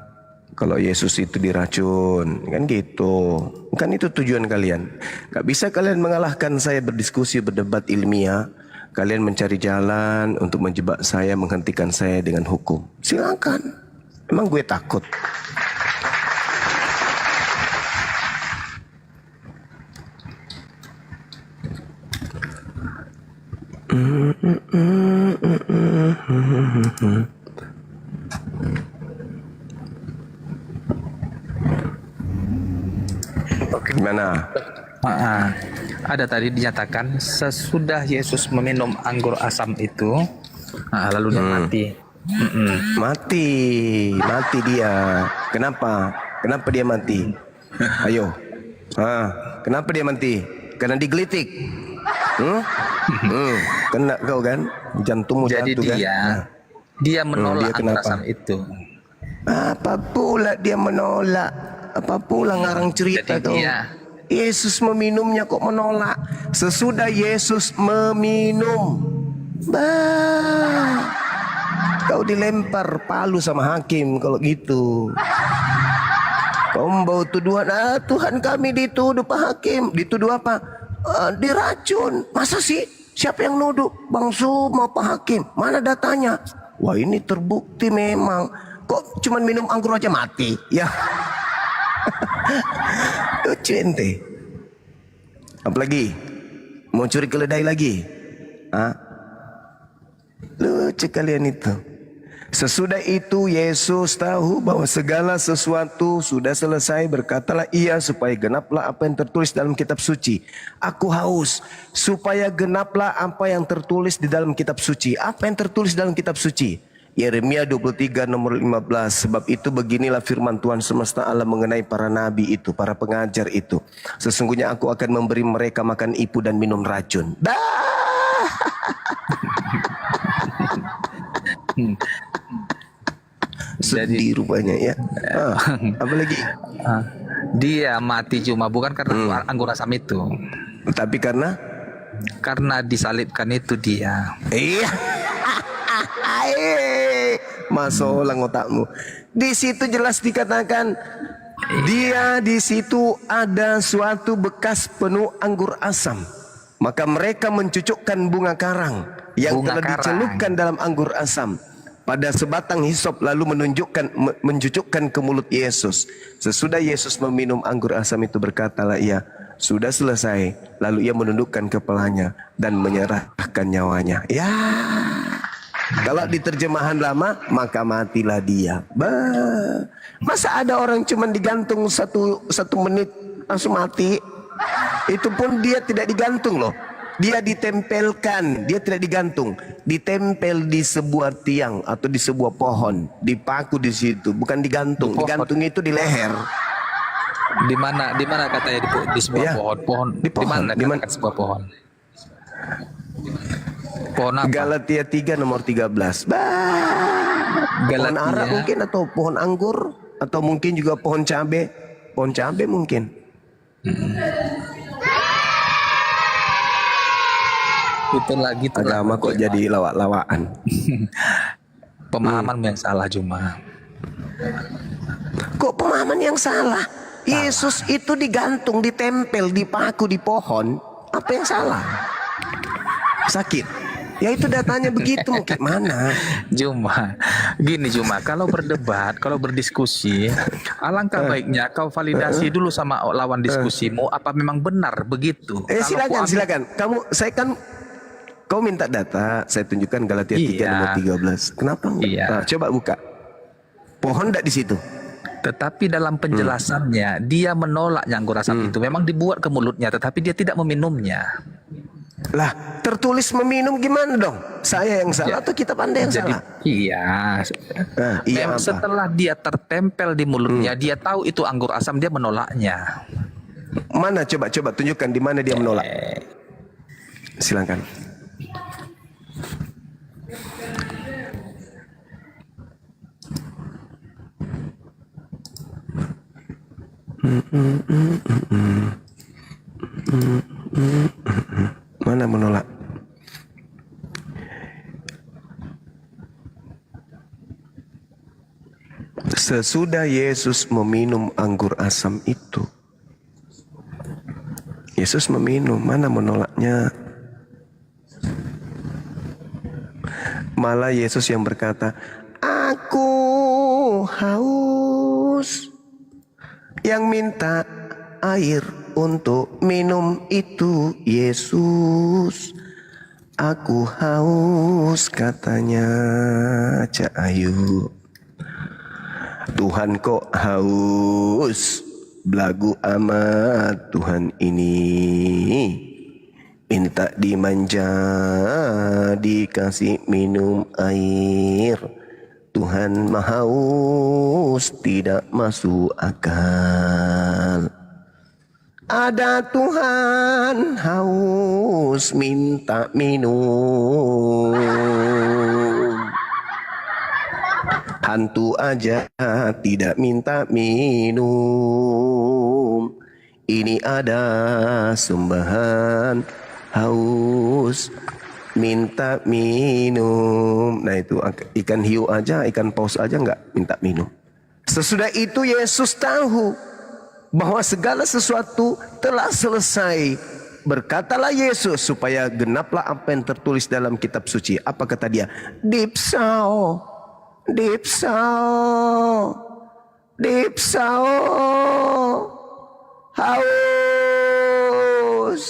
Kalau Yesus itu diracun, kan gitu. Kan itu tujuan kalian. Gak bisa kalian mengalahkan saya berdiskusi, berdebat ilmiah. Kalian mencari jalan untuk menjebak saya, menghentikan saya dengan hukum. Silakan. Emang gue takut? Gimana? Ada tadi dinyatakan sesudah Yesus meminum anggur asam itu, lalu dia mati. Mati dia. Kenapa? Kenapa dia mati? Ayo. Kenapa dia mati? Karena digelitik. Kena kau kan? Jantungmu Jadi jatuh kan? dia menolak dia anggur kenapa? asam itu. Apa pula dia menolak? Apa pula ngarang cerita Jadi kau? Yesus meminumnya kok menolak? Sesudah Yesus meminum, kau dilempar palu sama hakim kalau gitu. Kau membawa tuduhan, Tuhan kami dituduh Pak Hakim. Dituduh apa? Diracun. Masa sih? Siapa yang nuduh? Bang Suma Pak Hakim. Mana datanya? Wah, ini terbukti memang. Kok cuman minum anggur aja mati? Ya. Lucu ente. Apalagi? Mau curi keledai lagi? Lucu kalian itu. Sesudah itu Yesus tahu bahwa segala sesuatu sudah selesai. Berkatalah ia supaya genaplah apa yang tertulis dalam kitab suci. Aku haus supaya genaplah apa yang tertulis di dalam kitab suci. Apa yang tertulis dalam kitab suci? Yeremia 23 nomor 15. Sebab itu beginilah firman Tuhan semesta alam mengenai para nabi itu, para pengajar itu. Sesungguhnya aku akan memberi mereka makan ipu dan minum racun. Sedih rupanya ya. Apa lagi? Dia mati cuma bukan karena anggur asam itu, tapi karena disalibkan itu dia. Iya. Masolang otakmu. Di situ jelas dikatakan dia di situ ada suatu bekas penuh anggur asam. Maka mereka mencucukkan bunga karang yang telah dicelupkan dalam anggur asam pada sebatang hisop lalu mencucukkan ke mulut Yesus. Sesudah Yesus meminum anggur asam itu berkatalah ia, sudah selesai. Lalu ia menundukkan kepalanya dan menyerahkan nyawanya. Ya. Kalau di terjemahan lama maka matilah dia. Masa ada orang cuma digantung satu menit langsung mati? Itu pun dia tidak digantung loh. Dia ditempelkan, dia tidak digantung, ditempel di sebuah tiang atau di sebuah pohon, dipaku di situ, bukan digantung. Digantung itu di leher. Di mana katanya di sebuah pohon? Di mana katakan sebuah pohon? Pohon apa? Galatia 3 nomor 13. Pohon ara mungkin, atau pohon anggur, atau mungkin juga pohon cabe. Pohon cabe mungkin. Itu lagi tuh Agama kok jadi lawak-lawakan. pemahaman yang salah Juma. Kok pemahaman yang salah? Yesus itu digantung, ditempel, dipaku di pohon. Apa yang salah? Sakit. Ya itu datanya begitu, mau gimana? Juma, gini Juma, kalau berdebat, kalau berdiskusi, alangkah baiknya kau validasi dulu sama lawan diskusimu, apa memang benar begitu. Kalau Silakan, kau ambil- silakan. Kau minta data, saya tunjukkan Galatia 3 nomor 13. Kenapa enggak? Iya. Nah, coba buka. Pohon enggak di situ? Tetapi dalam penjelasannya, dia menolak anggur asam itu. Memang dibuat ke mulutnya, tetapi dia tidak meminumnya. Lah, tertulis meminum gimana dong? Saya yang salah atau kita pandai yang Jadi salah? iya, Iya memang apa? setelah dia tertempel di mulutnya, dia tahu itu anggur asam, dia menolaknya. Mana coba tunjukkan di mana dia menolak. Silakan. Mana menolak? Sesudah Yesus meminum anggur asam itu, Yesus meminum, mana menolaknya? Malah Yesus yang berkata, "Aku haus." Yang minta air untuk minum itu Yesus. "Aku haus," katanya Cak Ayu. Tuhan kok haus, belagu amat Tuhan ini. Minta dimanja, dikasih minum air. Tuhan mah haus, tidak masuk akal. Ada Tuhan haus, minta minum. Hantu aja tidak minta minum. Ini ada sembahan haus, minta minum. Nah itu ikan hiu aja, ikan paus aja nggak minta minum. Sesudah itu Yesus tahu bahwa segala sesuatu telah selesai. Berkatalah Yesus supaya genaplah apa yang tertulis dalam kitab suci. Apa kata dia? Dipsao, dipsao, dipsao, haus,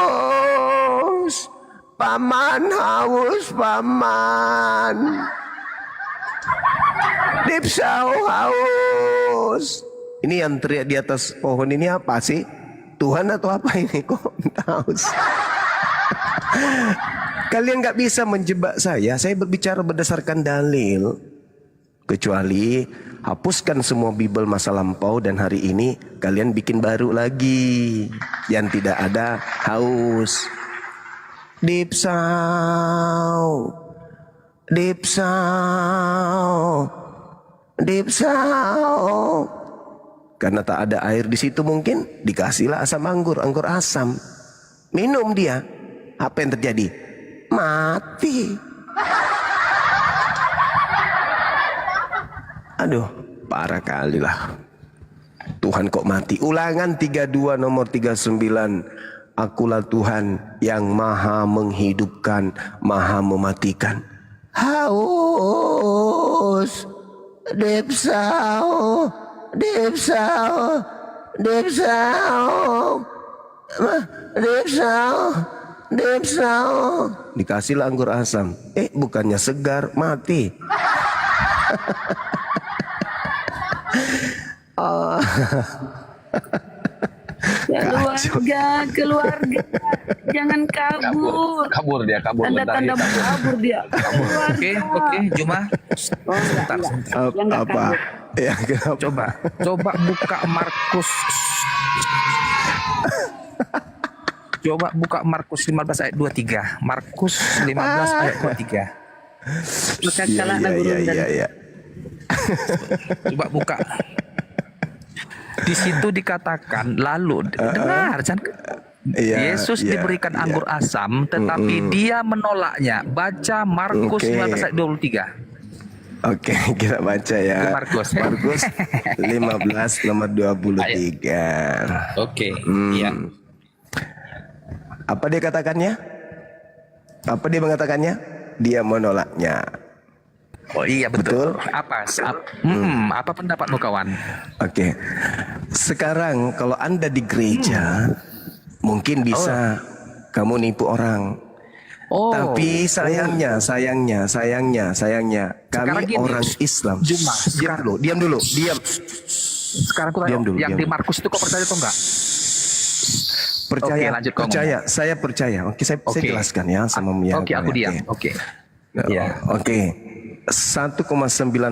haus, paman haus, paman. Dipsau haus. Ini yang teriak di atas pohon ini apa sih? Tuhan atau apa ini? Kok haus? Kalian nggak bisa menjebak saya. Saya berbicara berdasarkan dalil. Kecuali hapuskan semua Bible masa lampau dan hari ini kalian bikin baru lagi yang tidak ada haus. Dipsau, dipsau, dipsau. Karena tak ada air di situ mungkin dikasihlah asam anggur, anggur asam. Minum dia. Apa yang terjadi? Mati. Aduh, parah kali lah. Tuhan kok mati. Ulangan 32 nomor 39. Akulah Tuhan yang maha menghidupkan, maha mematikan. Haus, dipsau, dipsau, dipsau, dipsau, dipsau. Dikasihlah anggur asam. Bukannya segar, mati. Oh. Keluarga, jangan kabur. Kabur dia, kabur. Tanda-tanda kabur dia. Oke, Juma. Sebentar. Apa? Ya, kenapa? Coba buka Markus. Coba buka Markus 15 ayat 23. Markus 15 ayat 23. Maka kalah lagu Iya. Coba buka. Di situ dikatakan lalu dengar, Iya, Yesus iya, diberikan iya. anggur asam, tetapi dia menolaknya. Baca Markus Oke. 15 ayat 23. Oke, kita baca ya. Markus. Markus 15 nomor 23. Oke, Hmm. iya. Apa dia katakannya? Apa dia mengatakannya? Dia menolaknya. Oh iya betul. Betul? Apa pendapatmu kawan? Oke. Sekarang kalau Anda di gereja, mungkin bisa kamu nipu orang. Oh. Tapi sayangnya, Sekarang kami gini, orang Islam. Juma, Diam dulu. Sekarang aku tanya, Diam dulu, yang diam di Markus itu kau percaya atau enggak? Percaya, Oke, lanjut kau percaya. Saya percaya. Oke, saya Oke. jelaskan ya sama Mia. Oke, aku diam. Oke. Ya. Oke. 1,9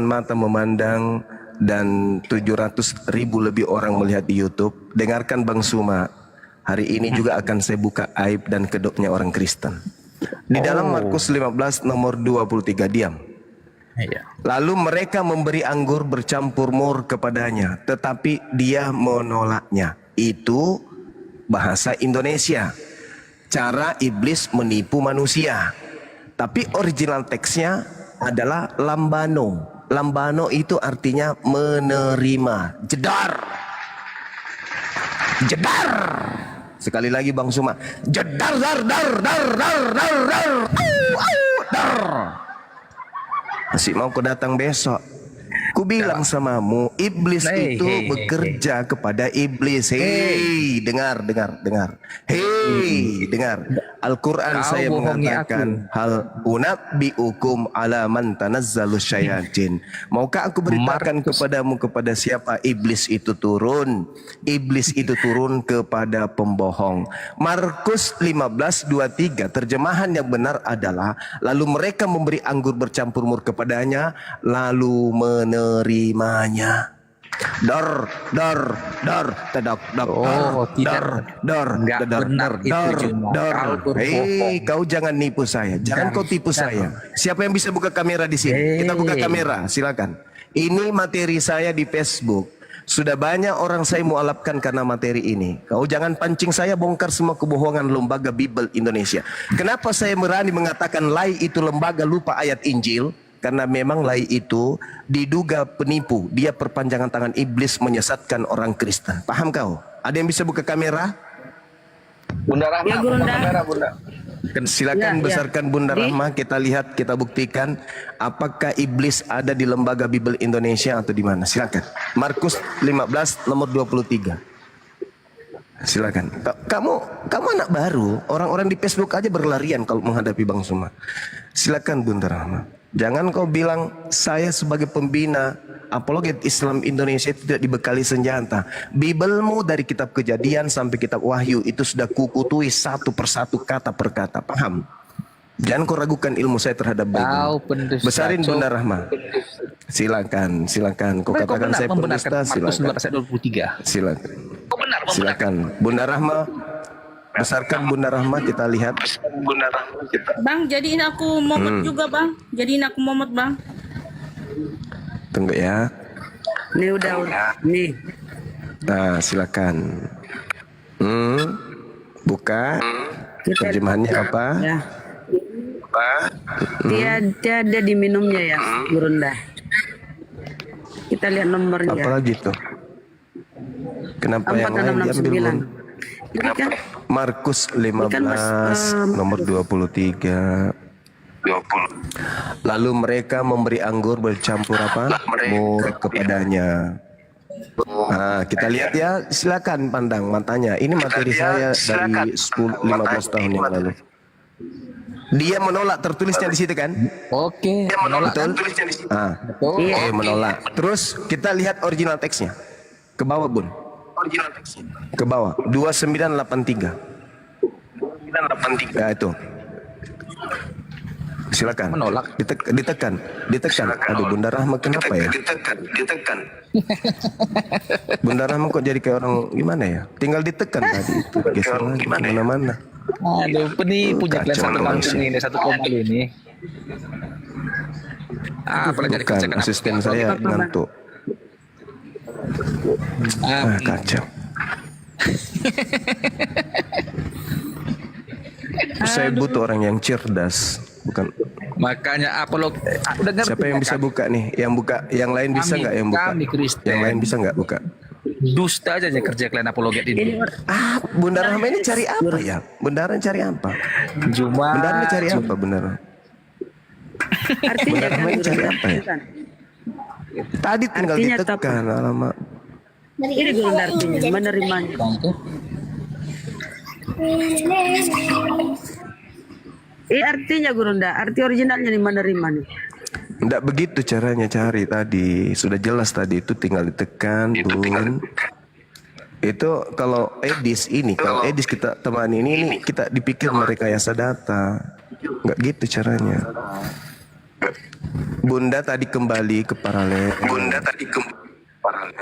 mata memandang dan 700.000 lebih orang melihat di YouTube. Dengarkan Bang Suma. Hari ini juga akan saya buka aib dan kedoknya orang Kristen. Di dalam Markus 15 nomor 23, diam. Iya. Lalu mereka memberi anggur bercampur mur kepadanya, tetapi dia menolaknya. Itu bahasa Indonesia. Cara iblis menipu manusia. Tapi original teksnya adalah lambano. Lambano itu artinya menerima. Jedar. Jedar. Sekali lagi Bang Suma. Jedar dar dar dar dar dar dar. Dar. Masih mau kau datang besok? Ku bilang samamu, iblis itu bekerja kepada iblis. Hei, dengar. Hei, dengar. Al-Quran Kau saya bohongi mengatakan hal unabbiukum ala man tanazzalus syayatin. Maukah aku beritakan kepadamu kepada siapa iblis itu turun? Iblis itu turun kepada pembohong. Markus 15:23 terjemahan yang benar adalah lalu mereka memberi anggur bercampur mur kepadanya lalu menerimanya. Dar, tedak, Enggak benar itu Juma. Kau berbohong. Kau jangan nipu saya. Jangan kau tipu saya. Siapa yang bisa buka kamera di sini? Kita buka kamera, silakan. Ini materi saya di Facebook. Sudah banyak orang saya mualafkan karena materi ini. Kau jangan pancing saya bongkar semua kebohongan lembaga Bible Indonesia. Kenapa saya berani mengatakan Lai itu lembaga lupa ayat Injil? Karena memang Lai itu diduga penipu. Dia perpanjangan tangan iblis menyesatkan orang Kristen. Paham kau? Ada yang bisa buka kamera? Bunda Rahma, Ya, Guru buka Nda. kamera Bunda. Silakan besarkan Bunda Rahma. Kita lihat, kita buktikan apakah iblis ada di lembaga Bible Indonesia atau di mana. Silakan. Markus 15 nomor 23. Silakan. Kamu anak baru. Orang-orang di Facebook aja berlarian kalau menghadapi Bang Suma. Silakan Bunda Rahma. Jangan kau bilang saya sebagai pembina apologet Islam Indonesia tidak dibekali senjata. Bibelmu dari kitab Kejadian sampai kitab Wahyu itu sudah kukutui satu persatu kata per kata. Paham? Jangan kau ragukan ilmu saya terhadap Bible. Besarin Bunda Rahma. Silakan. Kau katakan saya pendusta. Silakan. Silakan. Bunda Rahma. Besarkan Bunda Rahma, kita lihat. Bang, jadiin aku momot juga bang. Jadiin aku momot bang. Tunggu ya. Nih udah. Nih. Nah, silakan. Buka. Terjemahannya apa? Ya. Dia ada di minumnya ya, Guru Nda. Kita lihat nomornya. Apa lagi tuh? Kenapa yang lain diambil? 4669. Ini kan Markus 15 nomor 23. Lalu mereka memberi anggur bercampur apa? Mur kepadanya. Nah, kita lihat ya, silakan pandang matanya. Ini materi saya dari 15 tahun yang lalu. Dia menolak, tertulisnya di situ kan? Oke, menolak. Betul? Menolak. Terus kita lihat original teksnya. Ke bawah, Bun. Ke bawah 2983. Ya itu. Silakan. Menolak. Ditekan. Aduh Bunda Rahma kenapa ya? Ditekan. Bunda Rahma kok jadi kayak orang gimana ya? Tinggal ditekan tadi itu geser lagi kemana-mana. Aduh, penipu punya satu kampung ini, satu komando ini. Apalagi Bukan, asisten saya ngantuk. Kacau. Saya butuh orang yang cerdas, bukan. Makanya apolog udah ngerti Siapa yang ya, bisa kami? buka nih? Yang buka, yang lain bisa Kami- nggak yang buka? kami Kristen. Yang lain bisa nggak buka? Dusta aja kerja kalian apologet ini. Bunda Rahma ini cari apa ya? Bunda Rahma cari apa? Cuma Bunda Rahma cari apa, Bunda Rahma? Artinya Bunda Rahma kan ini cari apa ya? Tadi tinggal Artinya ditekan, alamak. ini guru artinya menerimanya. Artinya Gurunda, arti originalnya nih menerima nih. Enggak begitu caranya cari tadi. Sudah jelas tadi itu tinggal ditekan, Bun. Itu kalau Edis ini, kalau Edis kita temani ini kita dipikir merekayasa data. Enggak gitu caranya. Bunda tadi kembali ke paralel. Bunda tadi paralel.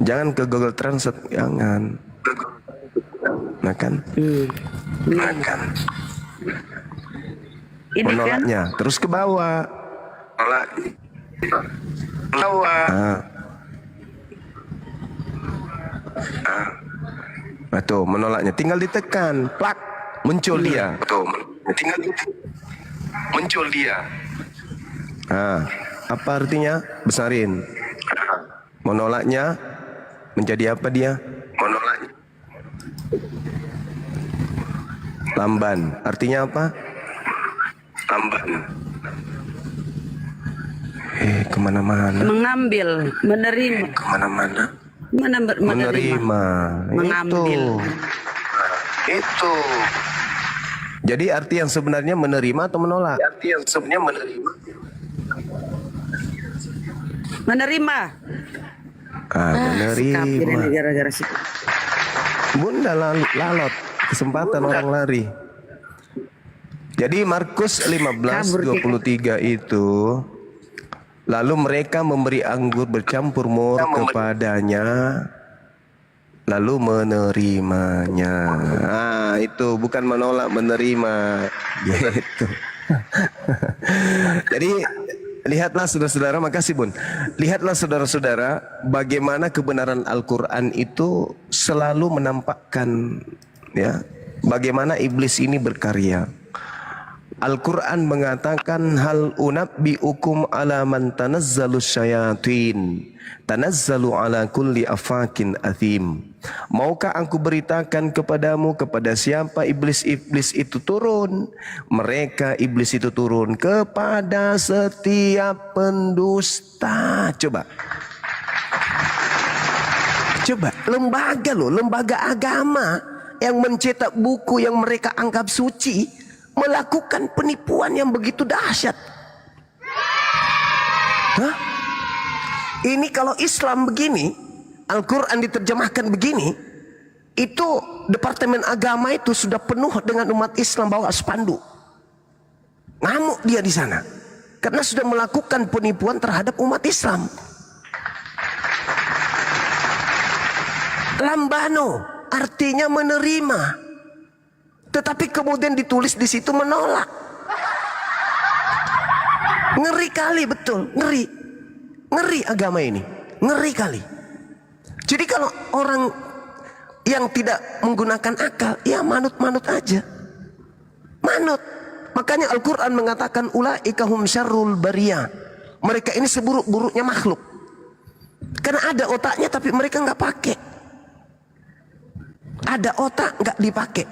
Jangan ke Google Translate, jangan. Nah kan? Nah kan? Ini kan Menolaknya terus ke bawah. Bawah. Nah tuh menolaknya tinggal ditekan, plak, muncul dia. Betul. Tinggal muncul dia. Apa artinya? Besarin. Menolaknya menjadi apa dia? Menolaknya lamban. Artinya apa? Lamban. Kemana-mana. mengambil, menerima, Kemana-mana. menerima. Mengambil. Itu. Jadi arti yang sebenarnya menerima atau menolak? Arti yang sebenarnya menerima. Menerima. Sikap ini Menerima. gara-gara sikap. Bunda lalot kesempatan orang lari. Jadi Markus 15:23 itu, lalu mereka memberi anggur bercampur mur kepadanya, lalu menerimanya. Itu bukan menolak, menerima. Gitu. Jadi lihatlah saudara-saudara, makasih Bun. Lihatlah saudara-saudara bagaimana kebenaran Al-Quran itu selalu menampakkan ya bagaimana iblis ini berkarya. Al-Quran mengatakan hal unabbiukum ala man tanazzalu syayatin tanazzalu ala kulli afakin athim. Maukah aku beritakan kepadamu kepada siapa iblis-iblis itu turun? Mereka iblis itu turun kepada setiap pendusta. Coba lembaga loh, lembaga agama yang mencetak buku yang mereka anggap suci melakukan penipuan yang begitu dahsyat. Ini kalau Islam begini, Al-Quran diterjemahkan begini, itu Departemen Agama itu sudah penuh dengan umat Islam bawa spanduk. Ngamuk dia di sana karena sudah melakukan penipuan terhadap umat Islam. Lambano artinya menerima. Tetapi kemudian ditulis di situ menolak. Ngeri kali, betul, ngeri. Ngeri agama ini, ngeri kali. Jadi kalau orang yang tidak menggunakan akal, ya manut-manut aja. Manut. Makanya Al-Quran mengatakan ulaika hum syarrul bariyah. Mereka ini seburuk-buruknya makhluk. Karena ada otaknya tapi mereka nggak pakai. Ada otak nggak dipakai.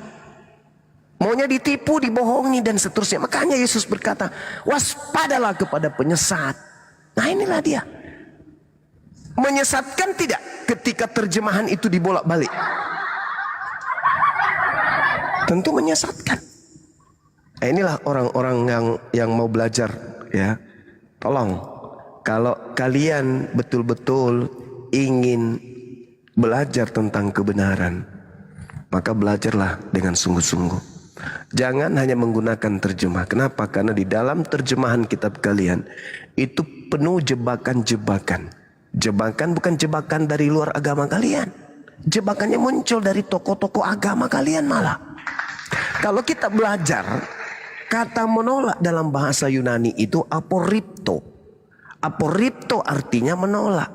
Maunya ditipu, dibohongi dan seterusnya. Makanya Yesus berkata, waspadalah kepada penyesat. Nah inilah dia. Menyesatkan tidak ketika terjemahan itu dibolak-balik? Tentu menyesatkan. Nah, inilah orang-orang yang mau belajar ya. Tolong, kalau kalian betul-betul ingin belajar tentang kebenaran, maka belajarlah dengan sungguh-sungguh. Jangan hanya menggunakan terjemah. Kenapa? Karena di dalam terjemahan kitab kalian itu penuh jebakan-jebakan. Jebakan bukan jebakan dari luar agama kalian. Jebakannya muncul dari tokoh-tokoh agama kalian malah. Kalau kita belajar, kata menolak dalam bahasa Yunani itu aporipto. Aporipto artinya menolak.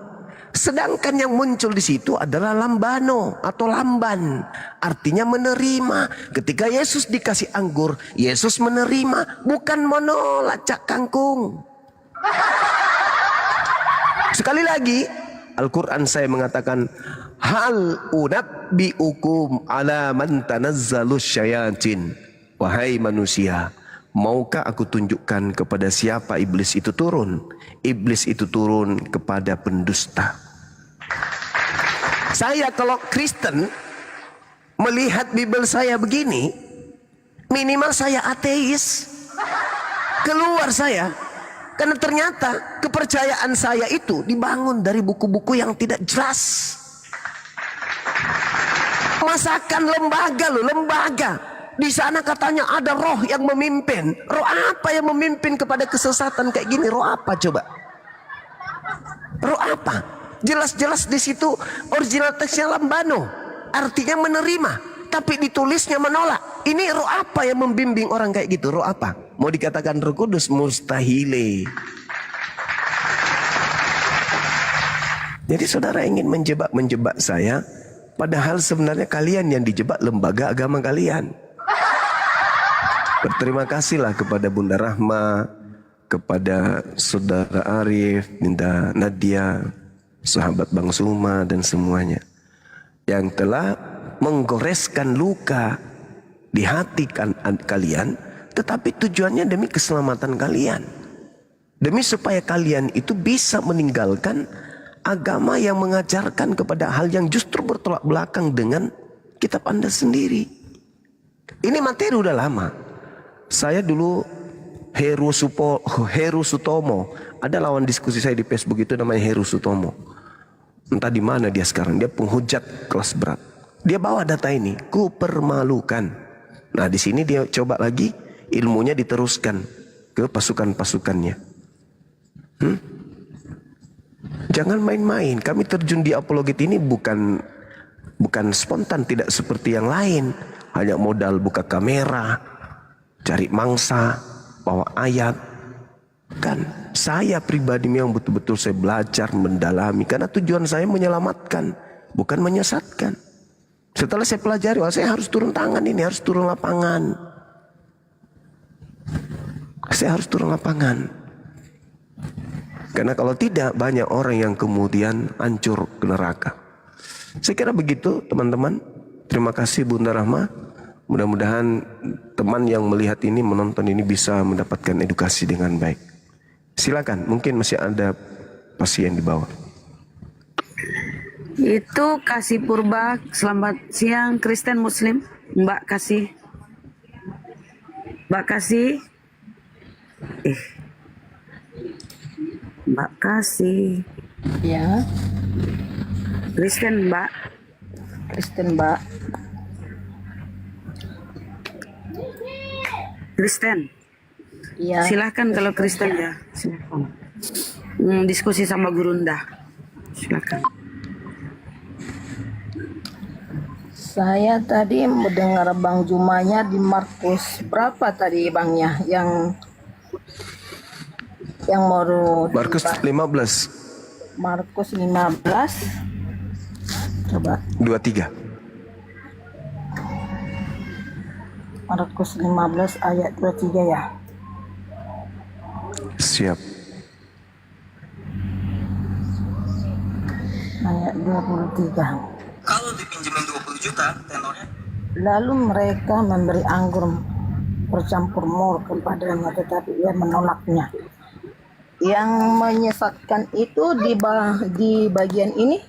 Sedangkan yang muncul di situ adalah lambano atau lamban, artinya menerima. Ketika Yesus dikasih anggur, Yesus menerima, bukan menolak cak kangkung. Sekali lagi, Al-Quran saya mengatakan, hal unabbiukum ala man tanazzalus syayatin. Wahai manusia, maukah aku tunjukkan kepada siapa iblis itu turun? Iblis itu turun kepada pendusta. Saya kalau Kristen melihat Bible saya begini, minimal saya ateis. Keluar saya. Karena ternyata kepercayaan saya itu dibangun dari buku-buku yang tidak jelas. Masakan lembaga loh, lembaga. Di sana katanya ada roh yang memimpin. Roh apa yang memimpin kepada kesesatan kayak gini? Roh apa coba? Roh apa? Jelas-jelas di situ original teksnya lambano, artinya menerima, tapi ditulisnya menolak. Ini roh apa yang membimbing orang kayak gitu? Roh apa? Mau dikatakan Roh Kudus? Mustahile. Jadi saudara ingin menjebak saya, padahal sebenarnya kalian yang dijebak lembaga agama kalian. Berterima kasihlah kepada Bunda Rahma, kepada Saudara Arif, Bunda Nadia, sahabat Bang Suma dan semuanya yang telah menggoreskan luka di hati kalian, tetapi tujuannya demi keselamatan kalian, demi supaya kalian itu bisa meninggalkan agama yang mengajarkan kepada hal yang justru bertolak belakang dengan kitab Anda sendiri. Ini materi udah lama. Saya dulu Heru Sutomo, ada lawan diskusi saya di Facebook itu namanya Heru Sutomo. Entah di mana dia sekarang, dia penghujat kelas berat. Dia bawa data ini, kupermalukan. Nah di sini dia coba lagi ilmunya diteruskan ke pasukan-pasukannya. Jangan main-main. Kami terjun di apologet ini bukan spontan, tidak seperti yang lain. Hanya modal buka kamera, cari mangsa, bawa ayat. Kan saya pribadi yang betul-betul saya belajar mendalami, karena tujuan saya menyelamatkan, bukan menyesatkan. Setelah saya pelajari, saya harus turun tangan, ini harus turun lapangan. Saya harus turun lapangan. Karena kalau tidak, banyak orang yang kemudian hancur ke neraka. Saya kira begitu teman-teman. Terima kasih Bunda Rahma. Mudah-mudahan teman yang melihat ini, menonton ini bisa mendapatkan edukasi dengan baik. Silakan, mungkin masih ada pasien di bawah. Itu Kasih Purba, selamat siang Kristen Muslim, Mbak Kasih. Mbak Kasih. Mbak Kasih. Ya, Kristen Mbak. Kristen Mbak. Kristen. Iya. Silakan kalau Kristen ya. Silakan. Diskusi sama Gurunda. Silakan. Saya tadi mendengar Bang Jumanya di Markus berapa tadi Bangnya yang mau Markus 15. Markus 15. Coba 23. Markus 15 ayat 23 ya. Siap. Ayat 23. Kalau dipinjemin 20 juta tenornya. Lalu mereka memberi anggur bercampur mur kepadanya, tetapi ia menolaknya. Yang menyesatkan itu di bagian ini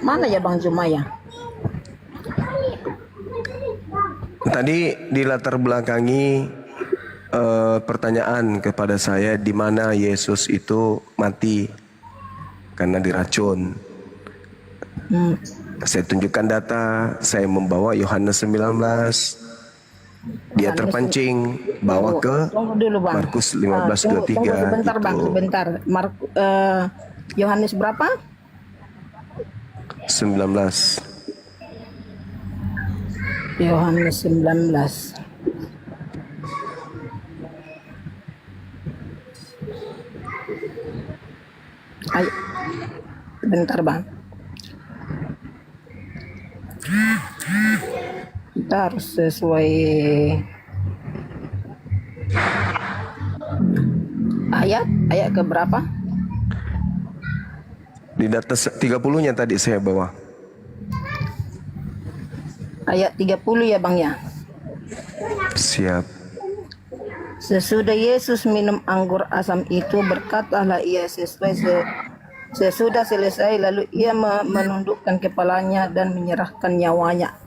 mana ya Bang Jumaya? Tadi di latar belakangi pertanyaan kepada saya, di mana Yesus itu mati karena diracun. Saya tunjukkan data, saya membawa Yohanes 19. Dia terpancing bawa ke Markus 15:23. Sebentar gitu. Bang, sebentar. Yohanes berapa? 19. Yohanes 19. Bentar bang. Kita harus sesuai ayat ke berapa? Di data 30-nya tadi saya bawa. Ayat 30 ya bang ya. Siap. Sesudah Yesus minum anggur asam itu, berkatalah ia sesudah selesai, lalu ia menundukkan kepalanya dan menyerahkan nyawanya.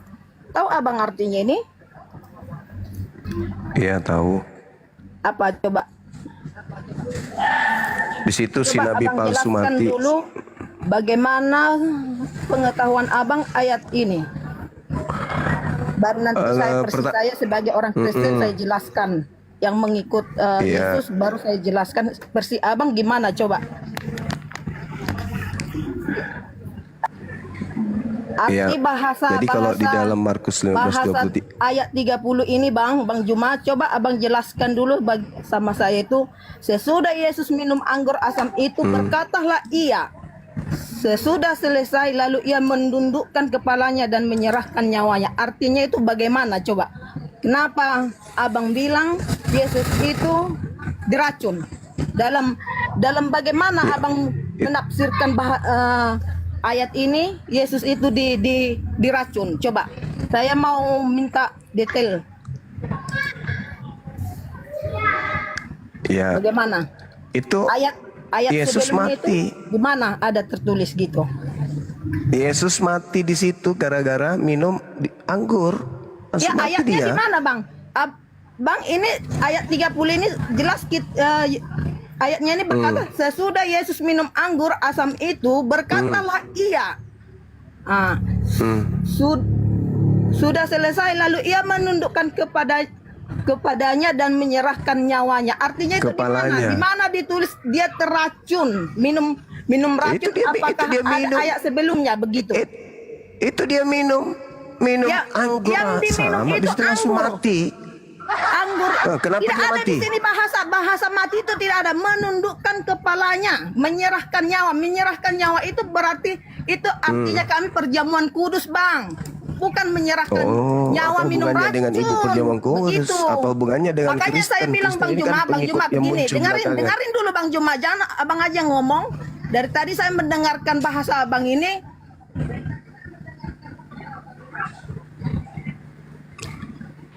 Tahu abang artinya ini? Iya tahu. Apa coba? Di situ si Coba Nabi abang palsu jelaskan mati. dulu bagaimana pengetahuan abang ayat ini. Baru nanti saya sebagai orang Kristen saya jelaskan. Yang mengikut Yesus baru saya jelaskan. Versi abang gimana coba? Arti bahasa Jadi kalau di dalam Markus 15:23 ayat 30 ini Bang Juma, coba abang jelaskan dulu sama saya itu. Sesudah Yesus minum anggur asam itu, berkatalah ia, sesudah selesai, lalu ia menundukkan kepalanya dan menyerahkan nyawanya. Artinya itu bagaimana coba? Kenapa abang bilang Yesus itu diracun? Dalam bagaimana abang menafsirkan ayat ini Yesus itu diracun? Coba saya mau minta detail. Ya. Bagaimana? Itu Ayat Yesus sebelumnya mati. itu di mana ada tertulis gitu? Yesus mati di situ gara-gara minum anggur. Ya Langsung mati ayatnya dia. di mana bang? Bang ini ayat 30 ini jelas ayatnya ini berkata sesudah Yesus minum anggur asam itu, berkatalah ia. Sudah selesai, lalu ia menundukkan kepadanya dan menyerahkan nyawanya. Artinya itu di mana ditulis dia terracun, minum racun? Apakah ada ayat sebelumnya begitu? Itu dia minum anggur yang diminum asam, itu habis itu langsung anggur. mati. Anggur. Kenapa Tidak dia ada mati? di sini bahasa mati itu tidak ada. Menundukkan kepalanya, menyerahkan nyawa itu berarti itu artinya kami perjamuan kudus bang, bukan menyerahkan nyawa apa minum hubungannya racun. dengan ibu perjamuan kudus? Begitu. Apa hubungannya dengan Makanya Kristen? saya bilang Kristen Bang ini kan Juma, Bang pengikut Juma yang begini, muncul belakangan. dengarin dulu Bang Juma, jangan abang aja ngomong. Dari tadi saya mendengarkan bahasa abang ini.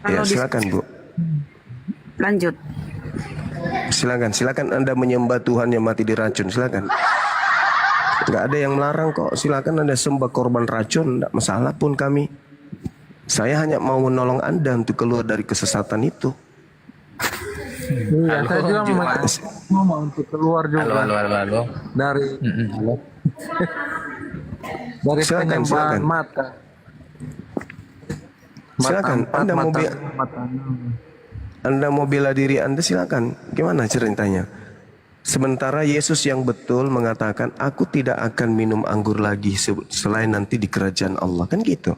Ya silakan Bu. Lanjut. Silakan Anda menyembah Tuhan yang mati diracun, silakan. Nggak ada yang melarang kok, silakan Anda sembah korban racun, nggak masalah pun kami. Saya hanya mau menolong Anda untuk keluar dari kesesatan itu. Iya, saya juga mau untuk keluar juga. Halo. Dari dari Silakan. penyembahan mata. Silakan, Anda mau bela diri Anda, silakan. Gimana ceritanya? Sementara Yesus yang betul mengatakan, aku tidak akan minum anggur lagi selain nanti di kerajaan Allah. Kan gitu.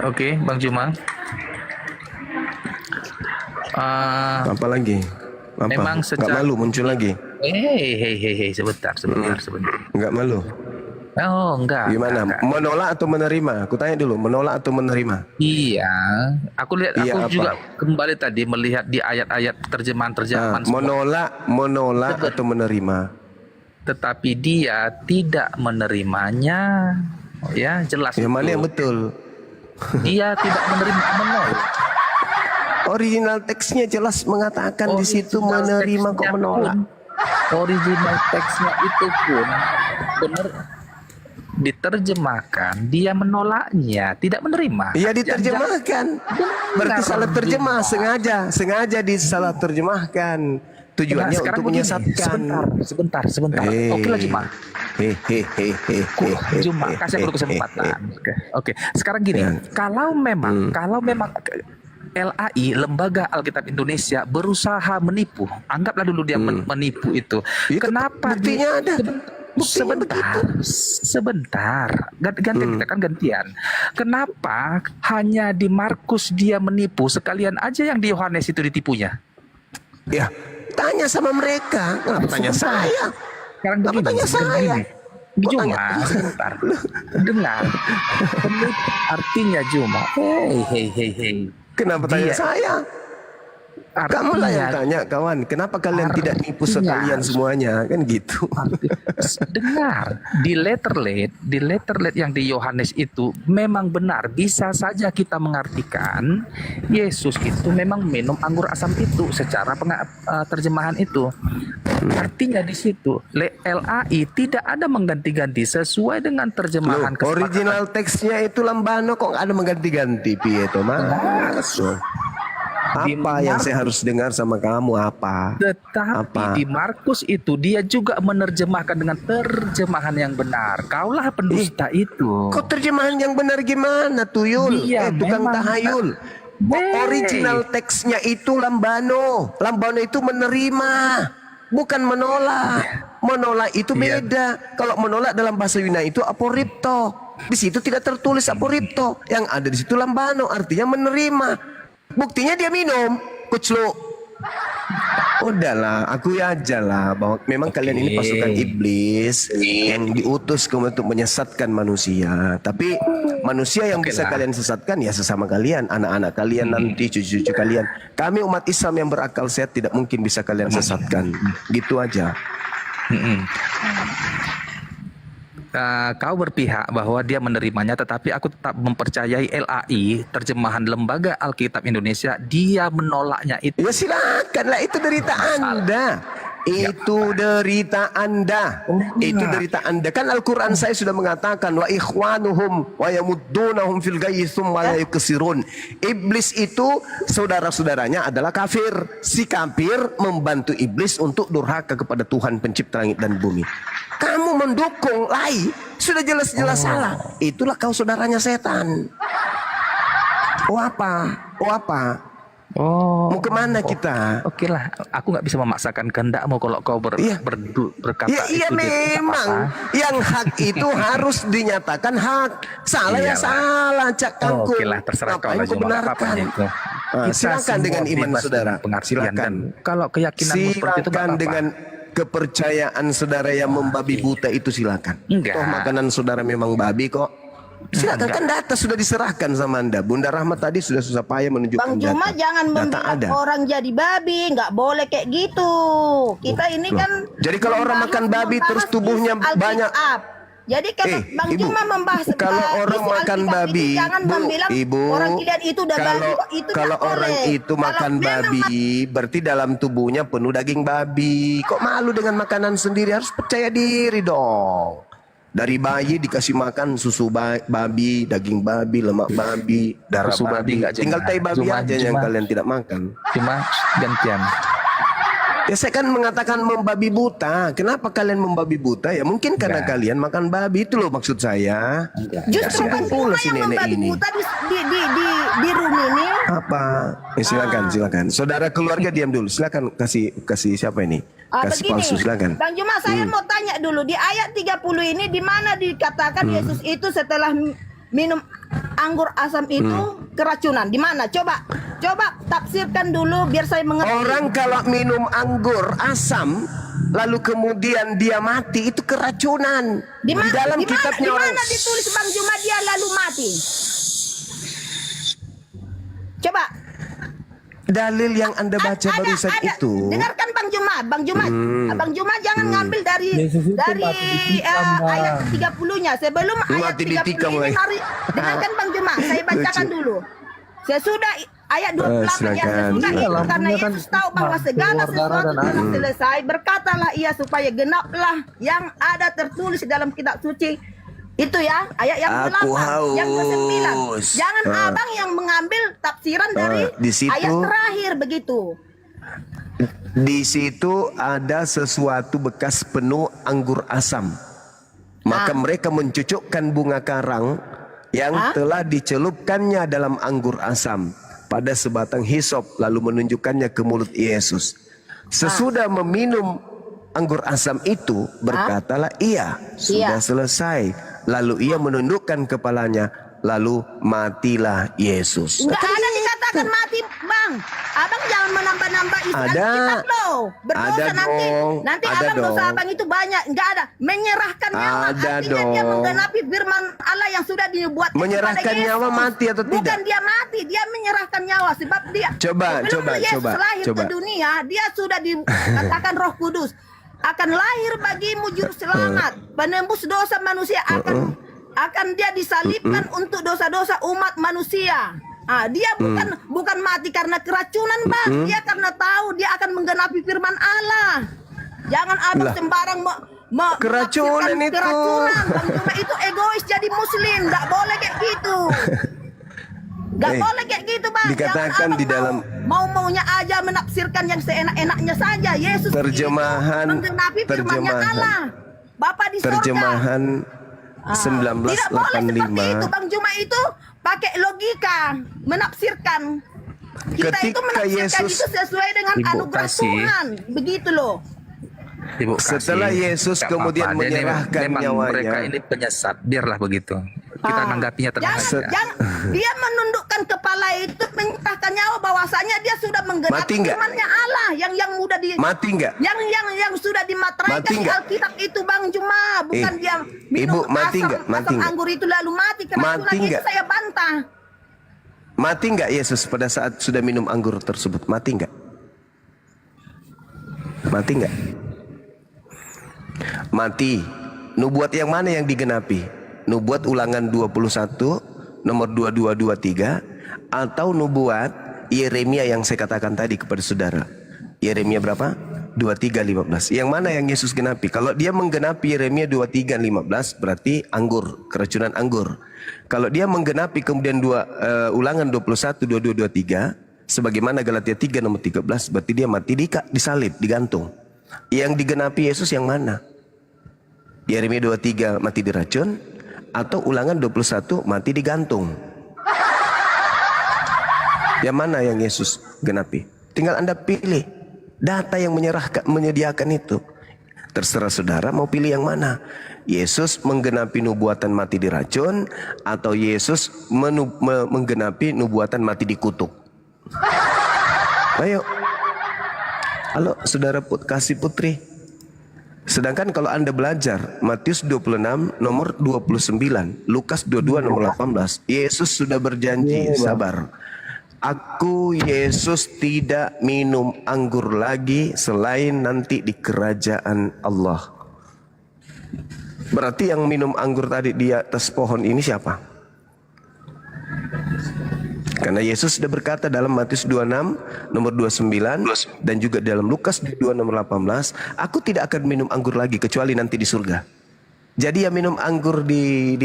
Oke, Bang Juma. Apa lagi? Apa? Memang Nggak malu muncul lagi? Sebentar. Nggak malu? Oh, enggak. Gimana? Enggak. Menolak atau menerima? Aku tanya dulu, menolak atau menerima? Iya, aku Iya, juga apa? kembali tadi melihat di ayat-ayat terjemahan semua. Menolak atau menerima? Tetapi dia tidak menerimanya. Ya, jelas. Yang mana itu. yang betul? Dia tidak menolak. Original teksnya jelas mengatakan di situ menerima kok menolak. Original teksnya itu pun benar diterjemahkan, dia menolaknya, tidak menerima. Iya diterjemahkan. Berarti salah terjemah, sengaja disalah terjemahkan. Tujuannya untuk menyesatkan. Sebentar. Oke lah Juma. Juma, kasih aku kesempatan. Oke. Sekarang gini, kalau memang LAI, Lembaga Alkitab Indonesia, berusaha menipu, anggaplah dulu dia menipu itu. Kenapa buktinya ada? Sebentar. Gantian kita kan gantian. Kenapa hanya di Markus dia menipu, sekalian aja yang di Yohanes itu ditipunya? Ya, tanya sama mereka. Kenapa tanya saya? Sekarang Kenapa begini, tanya saya? Juma, sebentar. Dengar. Artinya Juma. Hei. Kenapa tanya Dia- saya? Kamu lah yang Artinya- tanya, kawan. Kenapa kalian tidak nipu Artinya- sekalian semuanya? Kan gitu. Dengar, di letterlet yang di Yohanes itu memang benar, bisa saja kita mengartikan Yesus itu memang minum anggur asam itu secara terjemahan itu. Artinya di situ LAI tidak ada mengganti-ganti sesuai dengan terjemahan Loh, original teksnya itu lambano kok nggak ada mengganti-ganti piye to, Mas? Apa yang saya harus dengar sama kamu apa? Tetapi Apa? di Markus itu dia juga menerjemahkan dengan terjemahan yang benar. Kaulah pendusta itu. Kok terjemahan yang benar gimana, Tuyul? Iya, Tukang memang. tahayul. Original teksnya itu lambano. Lambano itu menerima, bukan menolak. Menolak itu Iya. beda. Kalau menolak dalam bahasa Yunani itu aporipto. Di situ tidak tertulis aporipto. Yang ada di situ lambano, artinya menerima. Buktinya dia minum, kuclu. Udahlah, akui aja lah bahwa memang kalian ini pasukan iblis yang diutus untuk menyesatkan manusia. Tapi manusia yang bisa kalian sesatkan ya sesama kalian, anak-anak kalian nanti, cucu-cucu kalian. Kami umat Islam yang berakal sehat tidak mungkin bisa kalian sesatkan. Gitu aja. Kau berpihak bahwa dia menerimanya, tetapi aku tetap mempercayai LAI, terjemahan Lembaga Alkitab Indonesia, dia menolaknya itu. Ya silakanlah, itu derita Anda. Itu derita Anda. Itu derita Anda. Kan Al-Quran saya sudah mengatakan wa ikhwanuhum wa yamuddunahum fil ghayyi tsumma la yuksirun. Iblis itu saudara-saudaranya adalah kafir. Si kafir membantu iblis untuk durhaka kepada Tuhan pencipta langit dan bumi. Kamu mendukung lai, sudah jelas-jelas salah. Itulah kau saudaranya setan. Oh apa? Mau kemana kita? Oke lah, aku nggak bisa memaksakan kehendakmu kalau kau berkata Iya itu memang yang hak itu harus dinyatakan hak. Salah ya Iyalah. salah, Cak Kangkung. Oke lah, terserah kau Ngapain lah, kau Juma, benarkan? apa-apanya itu. Kita Silakan semua dengan iman bebas saudara. dengan pengertian Silakan. dan kalau keyakinanmu seperti itu nggak Silakan apa-apa. dengan kepercayaan saudara yang membabi buta itu silakan. Enggak. Toh makanan saudara memang babi kok. Silakan, kan data sudah diserahkan sama Anda. Bunda Rahmat tadi sudah susah payah menunjukkan Bang Juma data. jangan Data membilang ada. orang jadi babi, nggak boleh kayak gitu. Kita ini Loh. kan Jadi kalau orang makan babi terus tubuhnya banyak. Jadi kalau Bang Ibu, Juma membahas kalau orang isi makan Alkitab babi, itu jangan membilang Ibu, orang kalian itu udah babi kok, itu kalau nggak orang boleh. itu Kalau makan memang babi, berarti dalam tubuhnya penuh daging babi. Kok malu dengan makanan sendiri? Harus percaya diri dong. Dari bayi dikasih makan susu babi, daging babi, lemak babi, darah Susu babi babi. nggak, Juma. Tinggal tai babi Juma, aja yang Juma. kalian tidak makan. Cuma gantian. Ya saya kan mengatakan membabi buta. Kenapa kalian membabi buta? Ya mungkin karena kalian makan babi, itu loh maksud saya. Justru Bang Juma si yang nenek membabi ini. buta di room ini. Apa? Silakan. Saudara keluarga diam dulu. Silakan kasih siapa ini? Kasih Begini, palsu, silakan. Bang Juma, saya mau tanya dulu di ayat 30 ini di mana dikatakan Yesus itu setelah minum anggur asam itu keracunan? Di mana? Coba tafsirkan dulu biar saya mengerti. Orang kalau minum anggur asam lalu kemudian dia mati itu keracunan. Di dalam kitabnya di orang. mana ditulis Bang Juma dia lalu mati? Coba. Dalil yang Anda baca barusan itu. Dengarkan Bang Juma. Bang Juma jangan ngambil dari ayat 30-nya. Sebelum ayat 30 ini dengarkan Bang Juma, saya bacakan dulu. Sesudah ayat 28 yang sesudah itu karena Yesus tahu bahwa segala sesuatu telah selesai, berkatalah ia supaya genaplah yang ada tertulis dalam kitab suci. Itu ya, ayat yang Aku ke-8, yang ke-9. haus. Jangan abang yang mengambil tafsiran dari di situ- ayat terakhir begitu. Di situ ada sesuatu bekas penuh anggur asam. Maka mereka mencucukkan bunga karang yang telah dicelupkannya dalam anggur asam pada sebatang hisop lalu menunjukkannya ke mulut Yesus. Sesudah meminum anggur asam itu berkatalah ia sudah selesai. Lalu ia menundukkan kepalanya lalu matilah Yesus. Enggak ada dikatakan mati, Bang. Abang jangan menambah-nambah Alkitab loh. Berdosa Ada nanti. dong. Nanti Ada abang dosa dong. abang itu banyak. Enggak ada. Menyerahkan nyawa. Ada Artinya dia dong. menggenapi firman Allah yang sudah dibuat Menyerahkan nyawa mati atau Bukan tidak? dia mati, dia menyerahkan nyawa sebab dia Coba, sebelum coba, Yesus coba, lahir coba. ke dunia, dia sudah dikatakan Roh Kudus akan lahir bagimu juru selamat, penembus dosa manusia, akan dia disalibkan untuk dosa-dosa umat manusia. Dia bukan mati karena keracunan, Bang. Dia karena tahu dia akan menggenapi firman Allah. Jangan abang Lah. sembarang Keracunan menafsirkan itu. keracunan. Bang Juma itu egois jadi muslim, nggak boleh kayak gitu. Nggak boleh kayak gitu, Bang. Dikatakan Jangan abang di dalam maunya aja menafsirkan yang seenak-enaknya saja. Yesus Terjemahan- itu menggenapi firman-Nya terjemahan. Allah. Bapa di sorga. Terjemahan Tidak boleh seperti itu, 1985. Bang Juma itu pakai logika menafsirkan. Kita itu Ketika menafsirkan Yesus- itu sesuai dengan Ibu anugerah kasih. Tuhan. Begitu loh. Ibu Setelah kasih. Yesus Nggak kemudian apa-apa. Dia ini menyerahkan memang nyawanya. mereka ini penyesat, biarlah begitu. Kita nanggapinya tenang Jangan, aja. jangan dia menundukkan kepala itu menyerahkan nyawa bahwasanya dia sudah Mati menggenapi nggak? firman-Nya Allah yang mudah di Mati nggak? yang sudah dimateraikan Mati di nggak? Alkitab itu, Bang Juma, bukan dia minum Ibu, mati asam, nggak? Mati asam nggak? anggur itu lalu mati keracunan Mati itu nggak? saya bantah. Mati nggak Yesus pada saat sudah minum anggur tersebut? Mati nggak? Mati nggak? Mati. Nubuat yang mana yang digenapi? Nubuat Ulangan 21 nomor 2223 atau nubuat Yeremia yang saya katakan tadi kepada saudara? Yeremia berapa? 23:15. Yang mana yang Yesus genapi? Kalau dia menggenapi Yeremia 23:15 berarti anggur, keracunan anggur. Kalau dia menggenapi kemudian Ulangan 21 2223 sebagaimana Galatia 3 nomor 13 berarti dia mati disalib, digantung. Yang digenapi Yesus yang mana? Yeremia 23 mati diracun atau Ulangan 21 mati digantung? Yang mana yang Yesus genapi? Tinggal Anda pilih. Data yang menyediakan itu. Terserah saudara mau pilih yang mana. Yesus menggenapi nubuatan mati diracun atau Yesus menggenapi nubuatan mati dikutuk. Ayo. Halo saudara kasih putri. Sedangkan kalau Anda belajar Matius 26 nomor 29, Lukas 22 nomor 18, Yesus sudah berjanji, sabar. Aku Yesus tidak minum anggur lagi selain nanti di kerajaan Allah. Berarti yang minum anggur tadi di atas pohon ini siapa? Karena Yesus sudah berkata dalam Matius 26 nomor 29 dan juga dalam Lukas 22 nomor 18, aku tidak akan minum anggur lagi kecuali nanti di surga. Jadi yang minum anggur di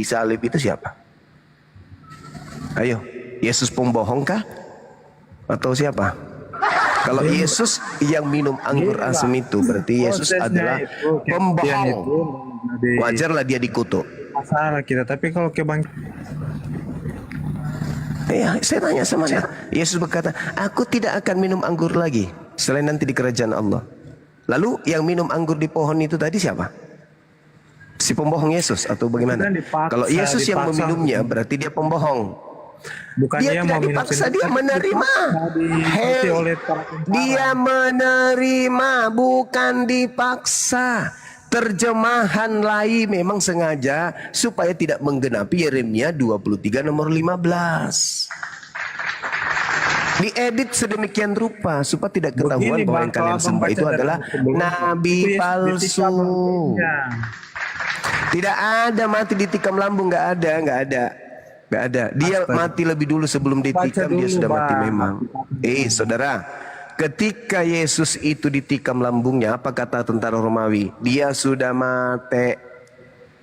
salib itu siapa? Ayo, Yesus pembohong kah? Atau siapa? Kalau Yesus yang minum anggur asam itu berarti Yesus adalah pembohong. Wajarlah dia dikutuk. Masalah kita, tapi kalau Ya, saya tanya sama Anda. Yesus berkata, aku tidak akan minum anggur lagi selain nanti di kerajaan Allah. Lalu yang minum anggur di pohon itu tadi siapa? Si pembohong Yesus atau bagaimana? Kalau Yesus yang meminumnya berarti dia pembohong. Dia tidak dipaksa, dia menerima. Hei, dia menerima, bukan dipaksa. Terjemahan lain memang sengaja supaya tidak menggenapi Yeremia 23 nomor 15. Diedit sedemikian rupa supaya tidak ketahuan bahwa yang kalian sembah itu adalah nabi palsu. Tidak ada mati ditikam lambung, nggak ada. Dia mati lebih dulu sebelum ditikam, dia sudah mati memang. Saudara, ketika Yesus itu ditikam lambungnya, apa kata tentara Romawi? Dia sudah mati.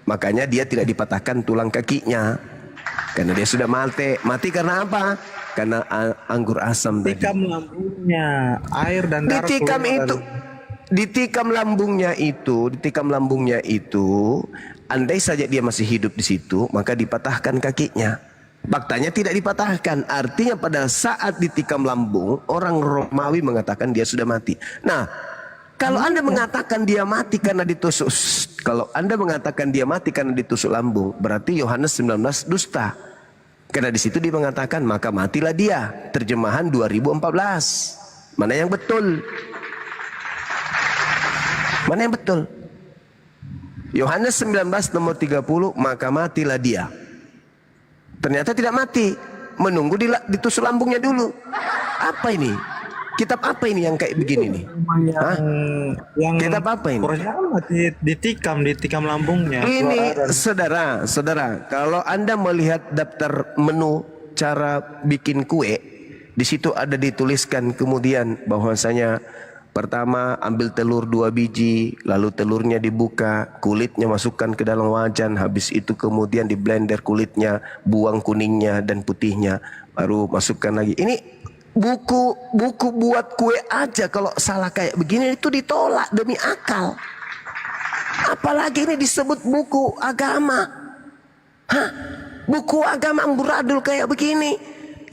Makanya dia tidak dipatahkan tulang kakinya. Karena dia sudah mati. Mati karena apa? Karena anggur asam tadi. ditikam lambungnya, air dan darah Ditikam keluar itu. Ditikam lambungnya itu, andai saja dia masih hidup di situ, maka dipatahkan kakinya. Faktanya tidak dipatahkan. Artinya pada saat ditikam lambung, orang Romawi mengatakan dia sudah mati. Nah, kalau Anda mengatakan dia mati karena ditusuk, berarti Yohanes 19 dusta. Karena di situ dia mengatakan maka matilah dia. Terjemahan 2014. Mana yang betul? Mana yang betul? Yohanes 19 nomor 30, maka matilah dia. Ternyata tidak mati, menunggu ditusuk lambungnya dulu. Apa ini? Kitab apa ini yang kayak begini nih? Yang kitab apa ini? Ditikam lambungnya. Ini saudara, kalau Anda melihat daftar menu cara bikin kue, di situ ada dituliskan kemudian bahwasanya pertama ambil telur 2 biji, lalu telurnya dibuka, kulitnya masukkan ke dalam wajan, habis itu kemudian di blender kulitnya, buang kuningnya dan putihnya, baru masukkan lagi. Ini buku buat kue aja kalau salah kayak begini itu ditolak demi akal. Apalagi ini disebut buku agama. Hah? Buku agama amburadul kayak begini.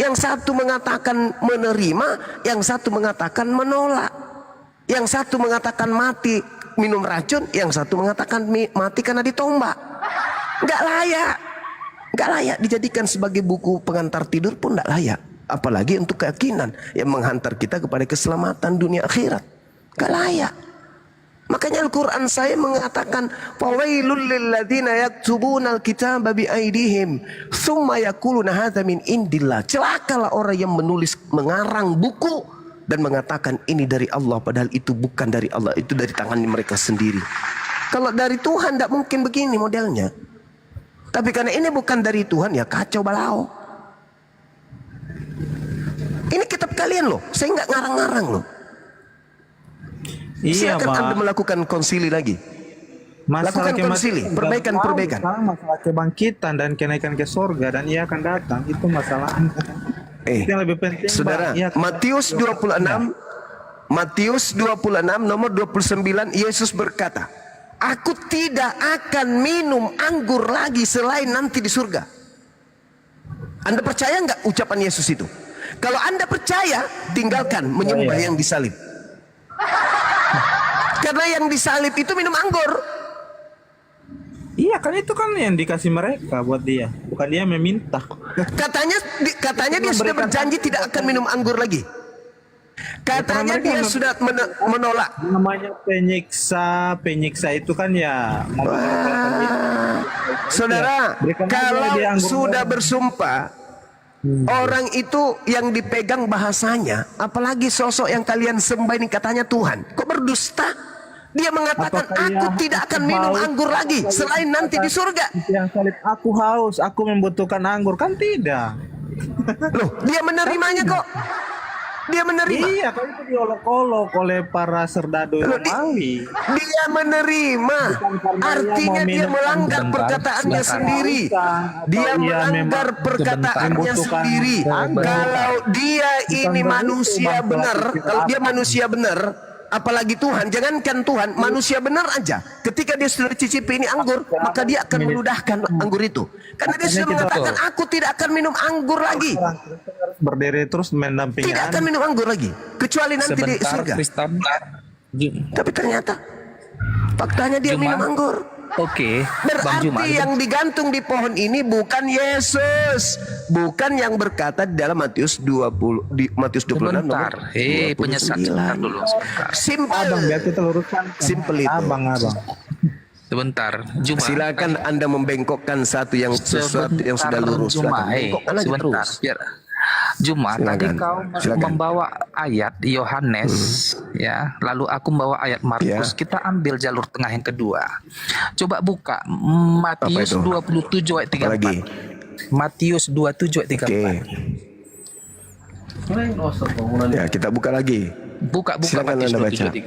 Yang satu mengatakan menerima, yang satu mengatakan menolak. Yang satu mengatakan mati minum racun, yang satu mengatakan mati karena ditombak. Nggak layak dijadikan sebagai buku pengantar tidur pun nggak layak. Apalagi untuk keyakinan yang menghantar kita kepada keselamatan dunia akhirat. Nggak layak. Makanya Al-Quran saya mengatakan fawailul lilladzina yaktubuna al-kitaba biaidihim tsumma yaquluna hadza min indillah. Celakalah orang yang menulis, mengarang buku dan mengatakan ini dari Allah padahal itu bukan dari Allah, itu dari tangan mereka sendiri. Kalau dari Tuhan tidak mungkin begini modelnya. Tapi karena ini bukan dari Tuhan, ya kacau balau. Ini kitab kalian loh, saya nggak ngarang-ngarang loh. Iya, silakan Anda melakukan konsili lagi. Lakukan konsili, perbaikan. Masalah kebangkitan dan kenaikan ke surga dan ia akan datang, itu masalahnya. Yang lebih penting, saudara, Matius 26 nomor 29, Yesus berkata, aku tidak akan minum anggur lagi selain nanti di surga. Anda percaya nggak ucapan Yesus itu? Kalau Anda percaya, tinggalkan menyembah yang disalib. Karena yang disalib itu minum anggur. Iya kan, itu kan yang dikasih mereka buat dia, bukan dia meminta. Katanya dia sudah berjanji tidak akan minum anggur lagi. Katanya dia sudah menolak. Namanya penyiksa itu kan ya. Saudara, kalau sudah bersumpah, orang itu yang dipegang bahasanya, apalagi sosok yang kalian sembah ini katanya Tuhan, kok berdusta? Dia mengatakan aku tidak akan minum anggur lagi selain nanti di surga. Yang salib, aku haus, aku membutuhkan anggur, kan tidak? Loh, dia menerimanya kok. Dia menerima. Iya, kalau itu diolok-olok oleh para serdadu Romawi. Dia menerima. Artinya dia melanggar perkataannya sendiri. Dia melanggar perkataannya sendiri. Kalau dia ini manusia benar, kalau dia manusia benar, apalagi Tuhan, jangankan Tuhan, manusia benar aja. Ketika dia sudah cicipi ini anggur, maka dia akan meludahkan anggur itu. Karena dia sudah mengatakan, aku tidak akan minum anggur lagi. Berdiri terus mendampingi. Tidak akan minum anggur lagi, kecuali nanti di surga. Tapi ternyata faktanya dia minum anggur. Oke, berarti yang digantung di pohon ini bukan Yesus, bukan yang berkata di dalam Matius 20 di Matius 26 nomor 29. Penyesat dulu sebentar. Simple itu. Abang. Sebentar, Juma. Silakan Anda membengkokkan sesuatu yang sudah lurus. Juma, sebentar. Biar Juma, tadi kau membawa ayat Yohanes, ya, lalu aku membawa ayat Markus. Kita ambil jalur tengah yang kedua. Coba buka Matius 27 ayat 34. Matius 27 ayat 34. Ya, kita buka lagi. Buka silakan Matius Anda baca. 27.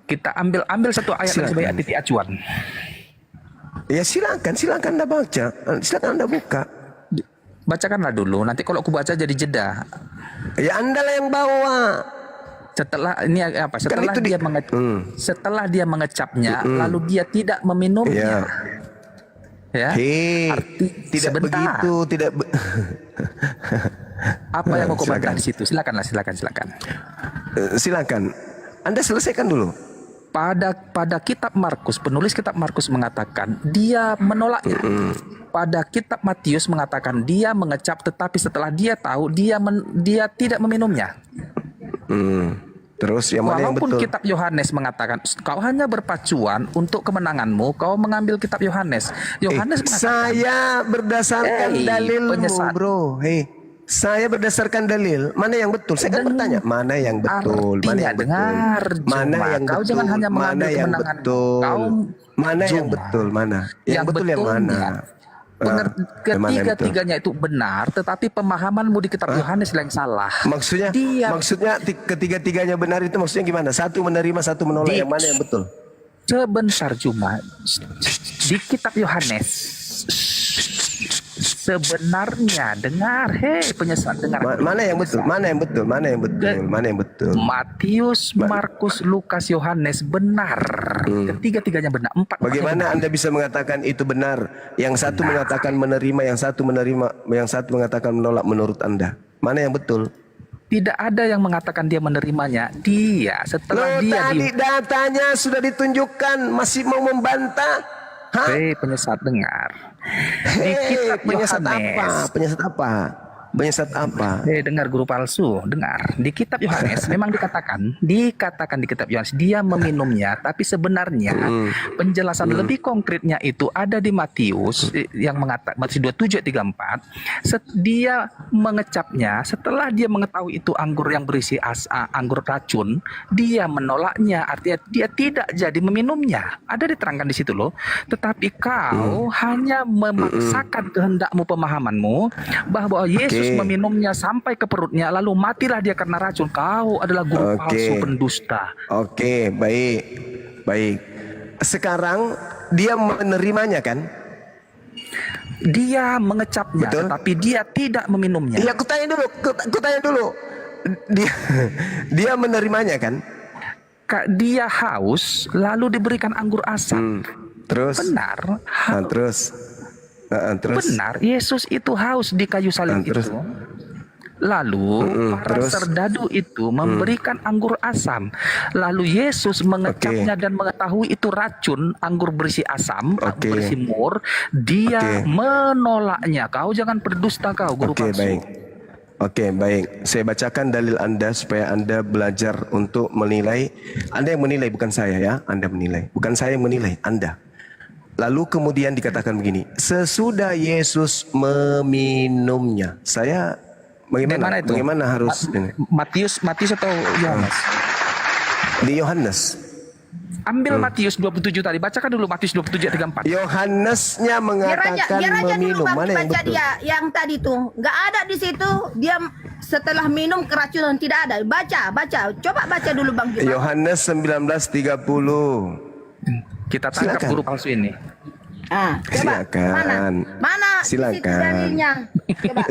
Kita ambil satu ayat sebagai titik acuan. Ya, silakan Anda baca. Silakan Anda buka. Bacakanlah dulu, nanti kalau aku baca jadi jeda. Ya, Anda lah yang bawa. Setelah ini apa? Setelah setelah dia mengecapnya, lalu dia tidak meminumnya. Ya. Tidak sebentar. begitu, tidak. Apa yang mau komentar di situ? Silakan. Silakan. Anda selesaikan dulu. pada kitab Markus, penulis kitab Markus mengatakan dia menolaknya. Pada kitab Matius mengatakan dia mengecap, tetapi setelah dia tahu dia tidak meminumnya. Terus yang mana yang Walaupun betul? kitab Yohanes mengatakan kau hanya berpacuan untuk kemenanganmu, kau mengambil kitab Yohanes. Yohanes mengatakan, Saya berdasarkan dalilmu, penyesat. bro. Saya berdasarkan dalil. Mana yang betul? Saya kan bertanya, mana yang betul? Mana yang betul? dengar, Mana Juma. yang Kau betul? jangan hanya mengambil Mana yang kemenangan. betul? Kau, Mana yang Juma. betul? Mana? Yang betul yang betulnya, mana? Yang mana yang betul? ketiga-tiganya itu benar, tetapi pemahamanmu di kitab Yohanes yang salah. Maksudnya, ketiga-tiganya benar itu maksudnya gimana? Satu menerima, satu menolak. Yang mana yang betul? Sebentar Juma, di kitab Yohanes sebenarnya dengar, penyesat dengar. Mana yang betul? Mana yang betul? Mana yang betul? Mana yang betul? Matius, Markus, Lukas, Yohanes benar. Ketiga-tiganya benar. Bagaimana Anda bisa mengatakan itu benar? Yang satu mengatakan menerima, yang satu menerima, yang satu mengatakan menolak menurut Anda. Mana yang betul? Tidak ada yang mengatakan dia menerimanya. Dia setelah tadi datanya sudah ditunjukkan, masih mau membantah? Penyesat dengar. Di kitab penyesat Yohanes. apa? Penyesat apa? Penyesat apa? Dengar guru palsu, dengar. Di kitab Yohanes memang dikatakan di kitab Yohanes dia meminumnya, tapi sebenarnya penjelasan lebih konkretnya itu ada di Matius yang mengatakan Matius 27:34. Dia mengecapnya setelah dia mengetahui itu anggur yang berisi anggur racun, dia menolaknya, artinya dia tidak jadi meminumnya. Ada diterangkan di situ loh. Tetapi kau hanya memaksakan kehendakmu, pemahamanmu bahwa Yesus meminumnya sampai ke perutnya, lalu matilah dia karena racun. Kau adalah guru palsu, pendusta. Oke, baik. Sekarang dia menerimanya kan? Dia mengecapnya, tetapi dia tidak meminumnya. Iya, aku tanya dulu. Dia menerimanya kan? Dia haus, lalu diberikan anggur asam. Terus? Benar. Terus? Benar, Yesus itu haus di kayu salib itu. Lalu para serdadu itu memberikan anggur asam. Lalu Yesus mengecapnya dan mengetahui itu racun, anggur berisi asam, berisi mur. Dia menolaknya. Kau jangan berdusta kau, guru palsu. Baik. Saya bacakan dalil Anda supaya Anda belajar untuk menilai. Anda yang menilai, bukan saya ya. Anda menilai. Bukan saya yang menilai, Anda. Lalu kemudian dikatakan begini, sesudah Yesus meminumnya. Saya bagaimana? Bagaimana harus ini? Matius atau Yohanes? Di Yohanes. Ambil Matius 27 tadi. Bacakan dulu Matius 27:34. Yohanesnya mengatakan biar aja meminum. dulu Bang, Mana yang baca betul? dia yang tadi tuh. Nggak ada di situ. Dia setelah minum keracunan, tidak ada. Baca. Coba baca dulu Bang Juma. Yohanes 19:30. Kita tangkap guru palsu ini. Coba. Silakan. Mana Silakan. di situ dalilnya? Coba.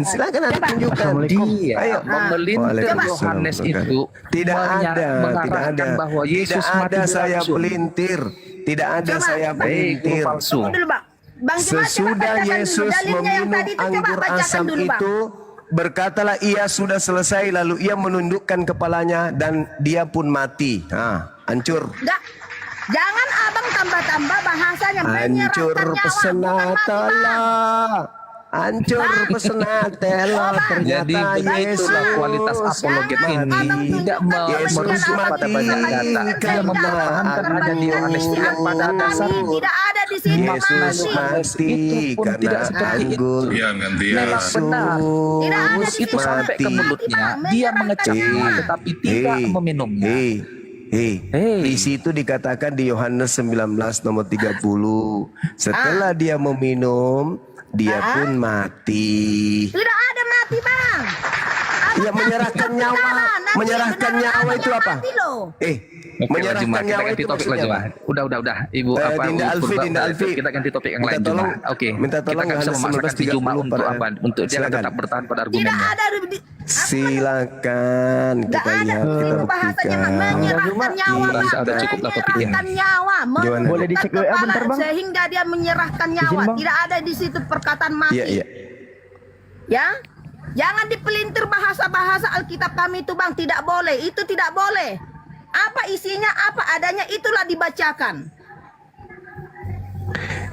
Silakan Anda tunjukkan. Dia Ayo. memelintir Yohanes itu Tidak ada bahwa Yesus mati saya pelintir. Tidak ada saya pelintir. palsu. Dulu Bang. Bang Juma, coba Sesudah bacakan dulu Yesus dalilnya yang meminum tadi itu. Coba anggur bacakan asam dulu Bang. itu, berkatalah ia sudah selesai, lalu ia menundukkan kepalanya dan dia pun mati. Hancur. Enggak. Jangan abang tambah-tambah bahasanya. Hancur pesenatela. Hancur pesenatela. Jadi Ternyata itulah Yesus kualitas apologet ini tidak merujuk pada banyak data. Dia mempertahankan ada di Yohanes yang pada dasarnya tidak ada di sini. Yesus mati karena anggur. memang benar. Itu sampai ke mulutnya, dia mengecapnya tetapi tidak meminumnya. Di situ dikatakan di Yohanes 19 nomor 30. Setelah dia meminum, dia pun mati. Tidak ada mati Bang. Ya, menyerahkan nyawa. Menyerahkan nyawa itu apa? Menyerahkan nyawa itu topik lagi, Udah. Ibu Dinda Alfi. Kita ganti topik yang lain tolong. Oke. Minta tolong kita bisa memaksakan si Juma untuk apa? Untuk dia tetap bertahan pada argumennya. Tidak ada. Silakan kita lihat, kita bahasanya buktikan. menyerahkan nyawa Bang. Udah cukup lah topiknya. Menyerahkan nyawa. Boleh dicek bentar Bang? Sehingga dia menyerahkan nyawa. Tidak ada di situ perkataan mati. Iya. Ya. Jangan dipelintir bahasa-bahasa Alkitab kami itu Bang. Tidak boleh. Itu tidak boleh. Apa isinya, apa adanya, itulah dibacakan.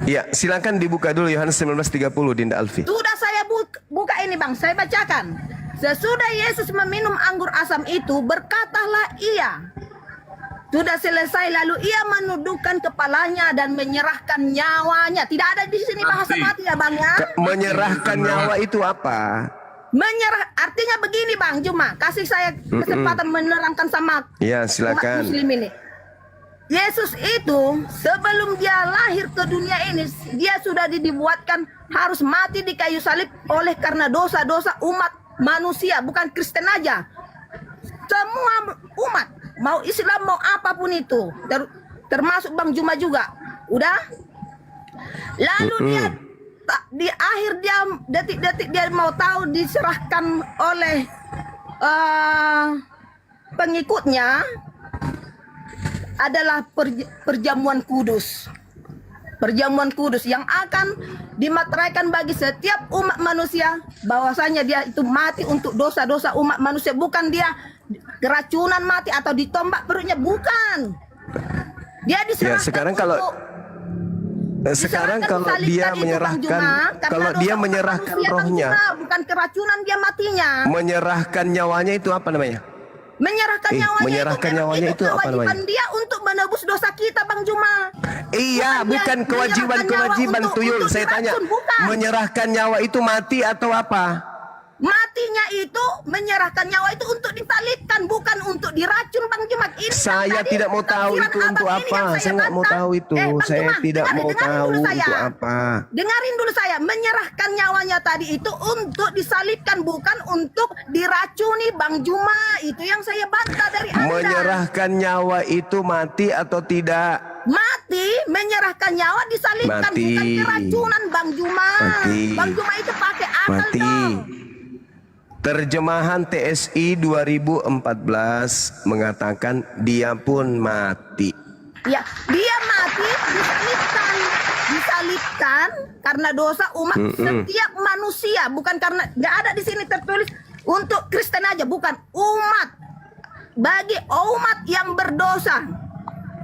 Ya, silakan dibuka dulu Yohanes 19:30 Dinda Alfi. Sudah saya buka ini bang, saya bacakan. Sesudah Yesus meminum anggur asam itu, berkatalah ia, sudah selesai, lalu ia menundukkan kepalanya dan menyerahkan nyawanya. Tidak ada di sini bahasa mati ya bang ya. Menyerahkan nyawa itu apa? Menyerah artinya begini bang, cuma kasih saya kesempatan menerangkan sama Ya, umat silakan. muslim ini. Yesus itu sebelum dia lahir ke dunia ini, dia sudah dibuatkan harus mati di kayu salib oleh karena dosa-dosa umat manusia, bukan Kristen aja. Semua umat, mau Islam mau apapun itu, termasuk Bang Juma juga. Udah? Lalu dia di akhir dia detik-detik dia mau tahu diserahkan oleh pengikutnya adalah perjamuan kudus. Perjamuan kudus yang akan dimateraikan bagi setiap umat manusia, bahwasanya dia itu mati untuk dosa-dosa umat manusia, bukan dia keracunan mati atau ditombak perutnya, bukan. Dia diserahkan. Ya, sekarang kalau dia menyerahkan, kalau dia menyerahkan rohnya, bukan keracunan dia matinya. menyerahkan nyawanya itu apa namanya? Menyerahkan nyawanya itu apa namanya? kewajiban dia untuk menebus dosa kita Bang Juma. Iya, bukan kewajiban tuyul. Saya tanya, menyerahkan nyawa itu mati atau apa? Matinya itu, menyerahkan nyawa itu untuk disalibkan, bukan untuk diracun Bang Juma. Ini Saya tidak mau tahu itu untuk apa. Saya nggak mau tahu itu. Saya tidak mau tahu itu apa. Dengarin dulu saya, menyerahkan nyawanya tadi itu untuk disalibkan, bukan untuk diracuni Bang Juma. Itu yang saya bantah dari Anda. Menyerahkan nyawa itu mati atau tidak? Mati, menyerahkan nyawa disalibkan, bukan keracunan Bang Juma. Bang Juma itu pakai akal dong. Terjemahan TSI 2014 mengatakan dia pun mati. Ya, dia mati disalibkan karena dosa umat setiap manusia, bukan karena, nggak ada di sini tertulis untuk Kristen aja, bukan, umat, bagi umat yang berdosa.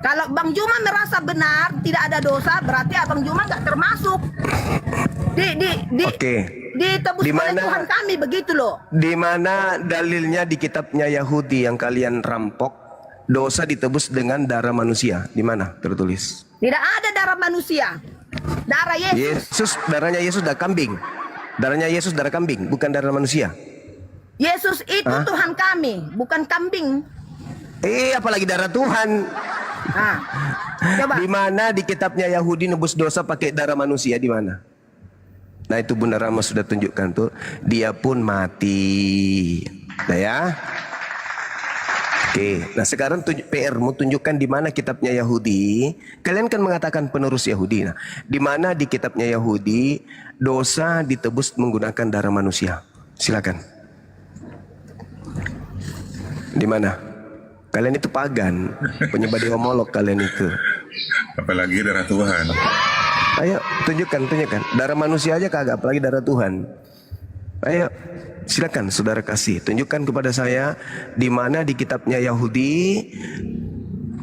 Kalau Bang Juma merasa benar tidak ada dosa, berarti Abang Juma nggak termasuk ditebus oleh Tuhan kami, begitu loh. Di mana dalilnya di kitabnya Yahudi yang kalian rampok, dosa ditebus dengan darah manusia? Di mana tertulis? Tidak ada darah manusia. Darah Yesus. Darahnya Yesus darah kambing. Darahnya Yesus darah kambing, bukan darah manusia. Yesus itu Tuhan kami, bukan kambing. Apalagi darah Tuhan. Coba. Di mana di kitabnya Yahudi nebus dosa pakai darah manusia, di mana? Nah, itu Bunda Rama sudah tunjukkan tuh, dia pun mati. Nah ya. Oke, nah sekarang PR mau tunjukkan di mana kitabnya Yahudi. Kalian kan mengatakan penerus Yahudi. Nah, di mana di kitabnya Yahudi dosa ditebus menggunakan darah manusia? Silakan. Di mana? Kalian itu pagan, penyembah homolog kalian itu. Apalagi darah Tuhan. Ayo, tunjukkan. Darah manusia aja kagak, apalagi darah Tuhan. Ayo, silakan saudara kasih. Tunjukkan kepada saya di mana di kitabnya Yahudi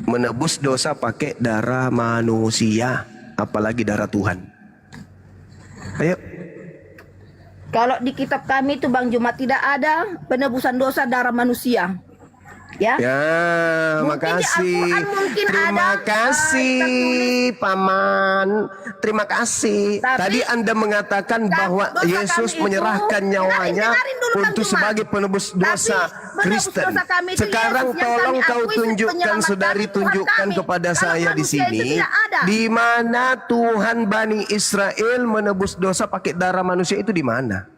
menebus dosa pakai darah manusia, apalagi darah Tuhan. Ayo. Kalau di kitab kami itu Bang Juma tidak ada penebusan dosa darah manusia. Ya, makasih. Terima kasih, Paman. Terima kasih. Tadi Anda mengatakan bahwa Yesus menyerahkan nyawanya untuk sebagai penebus dosa Kristen. Sekarang tolong kau tunjukkan, saudari, tunjukkan kepada saya di sini, di mana Tuhan Bani Israel menebus dosa pakai darah manusia itu di mana?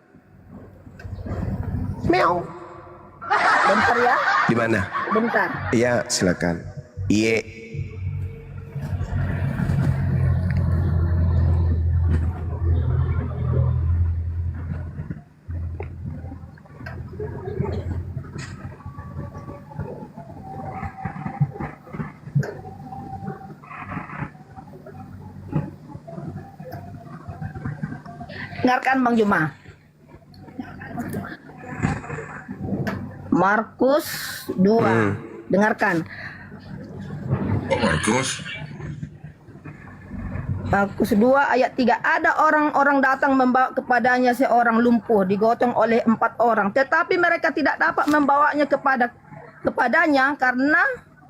Meow. Bentar ya. Di mana? Bentar. Iya, silakan. Iya. Dengarkan Bang Juma. Markus 2. Dengarkan. Oh, Markus. Markus 2 ayat 3. Ada orang-orang datang membawa kepadanya seorang lumpuh digotong oleh 4 orang. Tetapi mereka tidak dapat membawanya kepadanya karena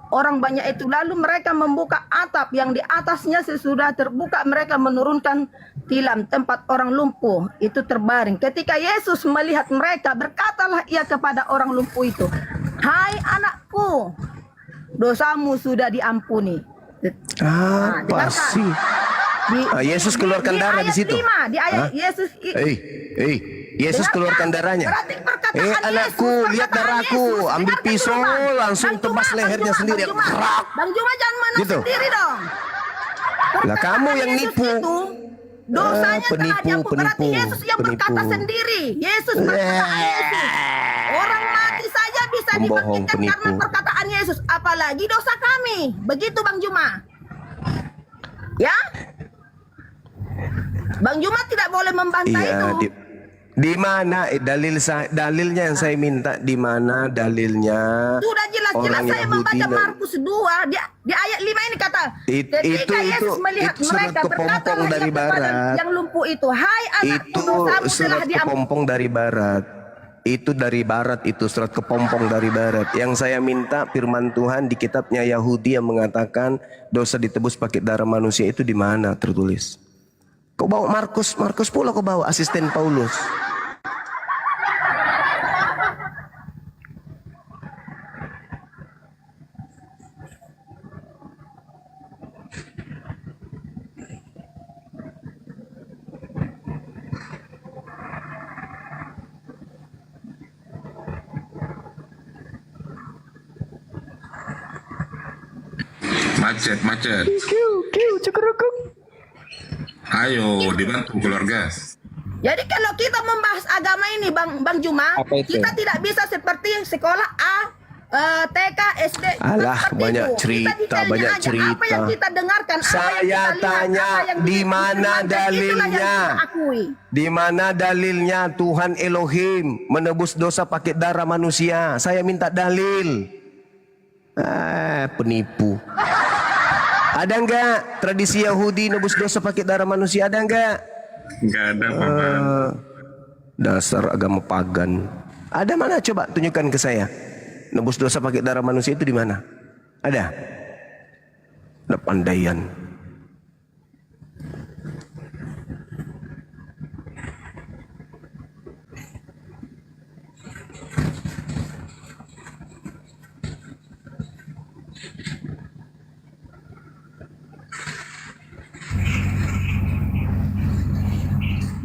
orang banyak itu. Lalu mereka membuka atap yang di atasnya sesudah terbuka mereka menurunkan tilam tempat orang lumpuh itu terbaring. Ketika Yesus melihat mereka, berkatalah ia kepada orang lumpuh itu, "Hai anakku, dosamu sudah diampuni." Apa dengarkan. sih? Yesus keluarkan darah di situ. 5, di ayat Hah? Yesus Yesus dengarkan. keluarkan darahnya. Berarti perkataan Anakku, Yesus, lihat perkataan darahku. Yesus. Ambil Dengarkan pisau, dulu, Bang. langsung Bang tebas Juma, lehernya Bang sendiri. Juma. Kerak. Bang Juma jangan menang Gitu. sendiri dong. Lah kamu yang Yesus nipu. itu, dosanya telah Penipu, diampuni. Berarti penipu, Yesus yang berkata penipu. sendiri. Yesus perkataan Yesus. Orang mati saja bisa Pembohong, dibangkitkan karena penipu. perkataan Yesus. Apalagi dosa kami. Begitu Bang Juma. Ya? Bang Juma tidak boleh membantah itu. Di mana dalilnya yang saya minta, di mana dalilnya? Sudah jelas-jelas orang saya Yahudi membaca Markus 2 di ayat 5 ini kata ketika Yesus melihat itu surat mereka kepompong berkatalah dari ia kepada barat. yang lumpuh itu, "Hai anakku, Itu dosamu telah surat diampuni." kepompong dari barat. Itu dari barat, itu surat kepompong dari barat. Yang saya minta firman Tuhan di kitabnya Yahudi yang mengatakan dosa ditebus pakai darah manusia itu di mana tertulis? Kau bawa Markus pula kau bawa asisten Paulus. Macet. Ayo dibantu keluarga. Jadi kalau kita membahas agama ini Bang Juma, Apa itu? kita tidak bisa seperti sekolah TK, SD. Alah, seperti banyak itu. Kita cerita, detailnya banyak aja. cerita. Apa yang kita dengarkan, apa yang Saya kita lihat, tanya, apa yang di mana difirmankan, itulah yang dalilnya? kita akui. Di mana dalilnya Tuhan Elohim menebus dosa pakai darah manusia? Saya minta dalil. Penipu. Ada enggak tradisi Yahudi nebus dosa pakai darah manusia? Ada enggak? Enggak ada, Paman. Dasar agama pagan. Ada mana? Coba tunjukkan ke saya. Nebus dosa pakai darah manusia itu di mana? Ada? Ada pandaian.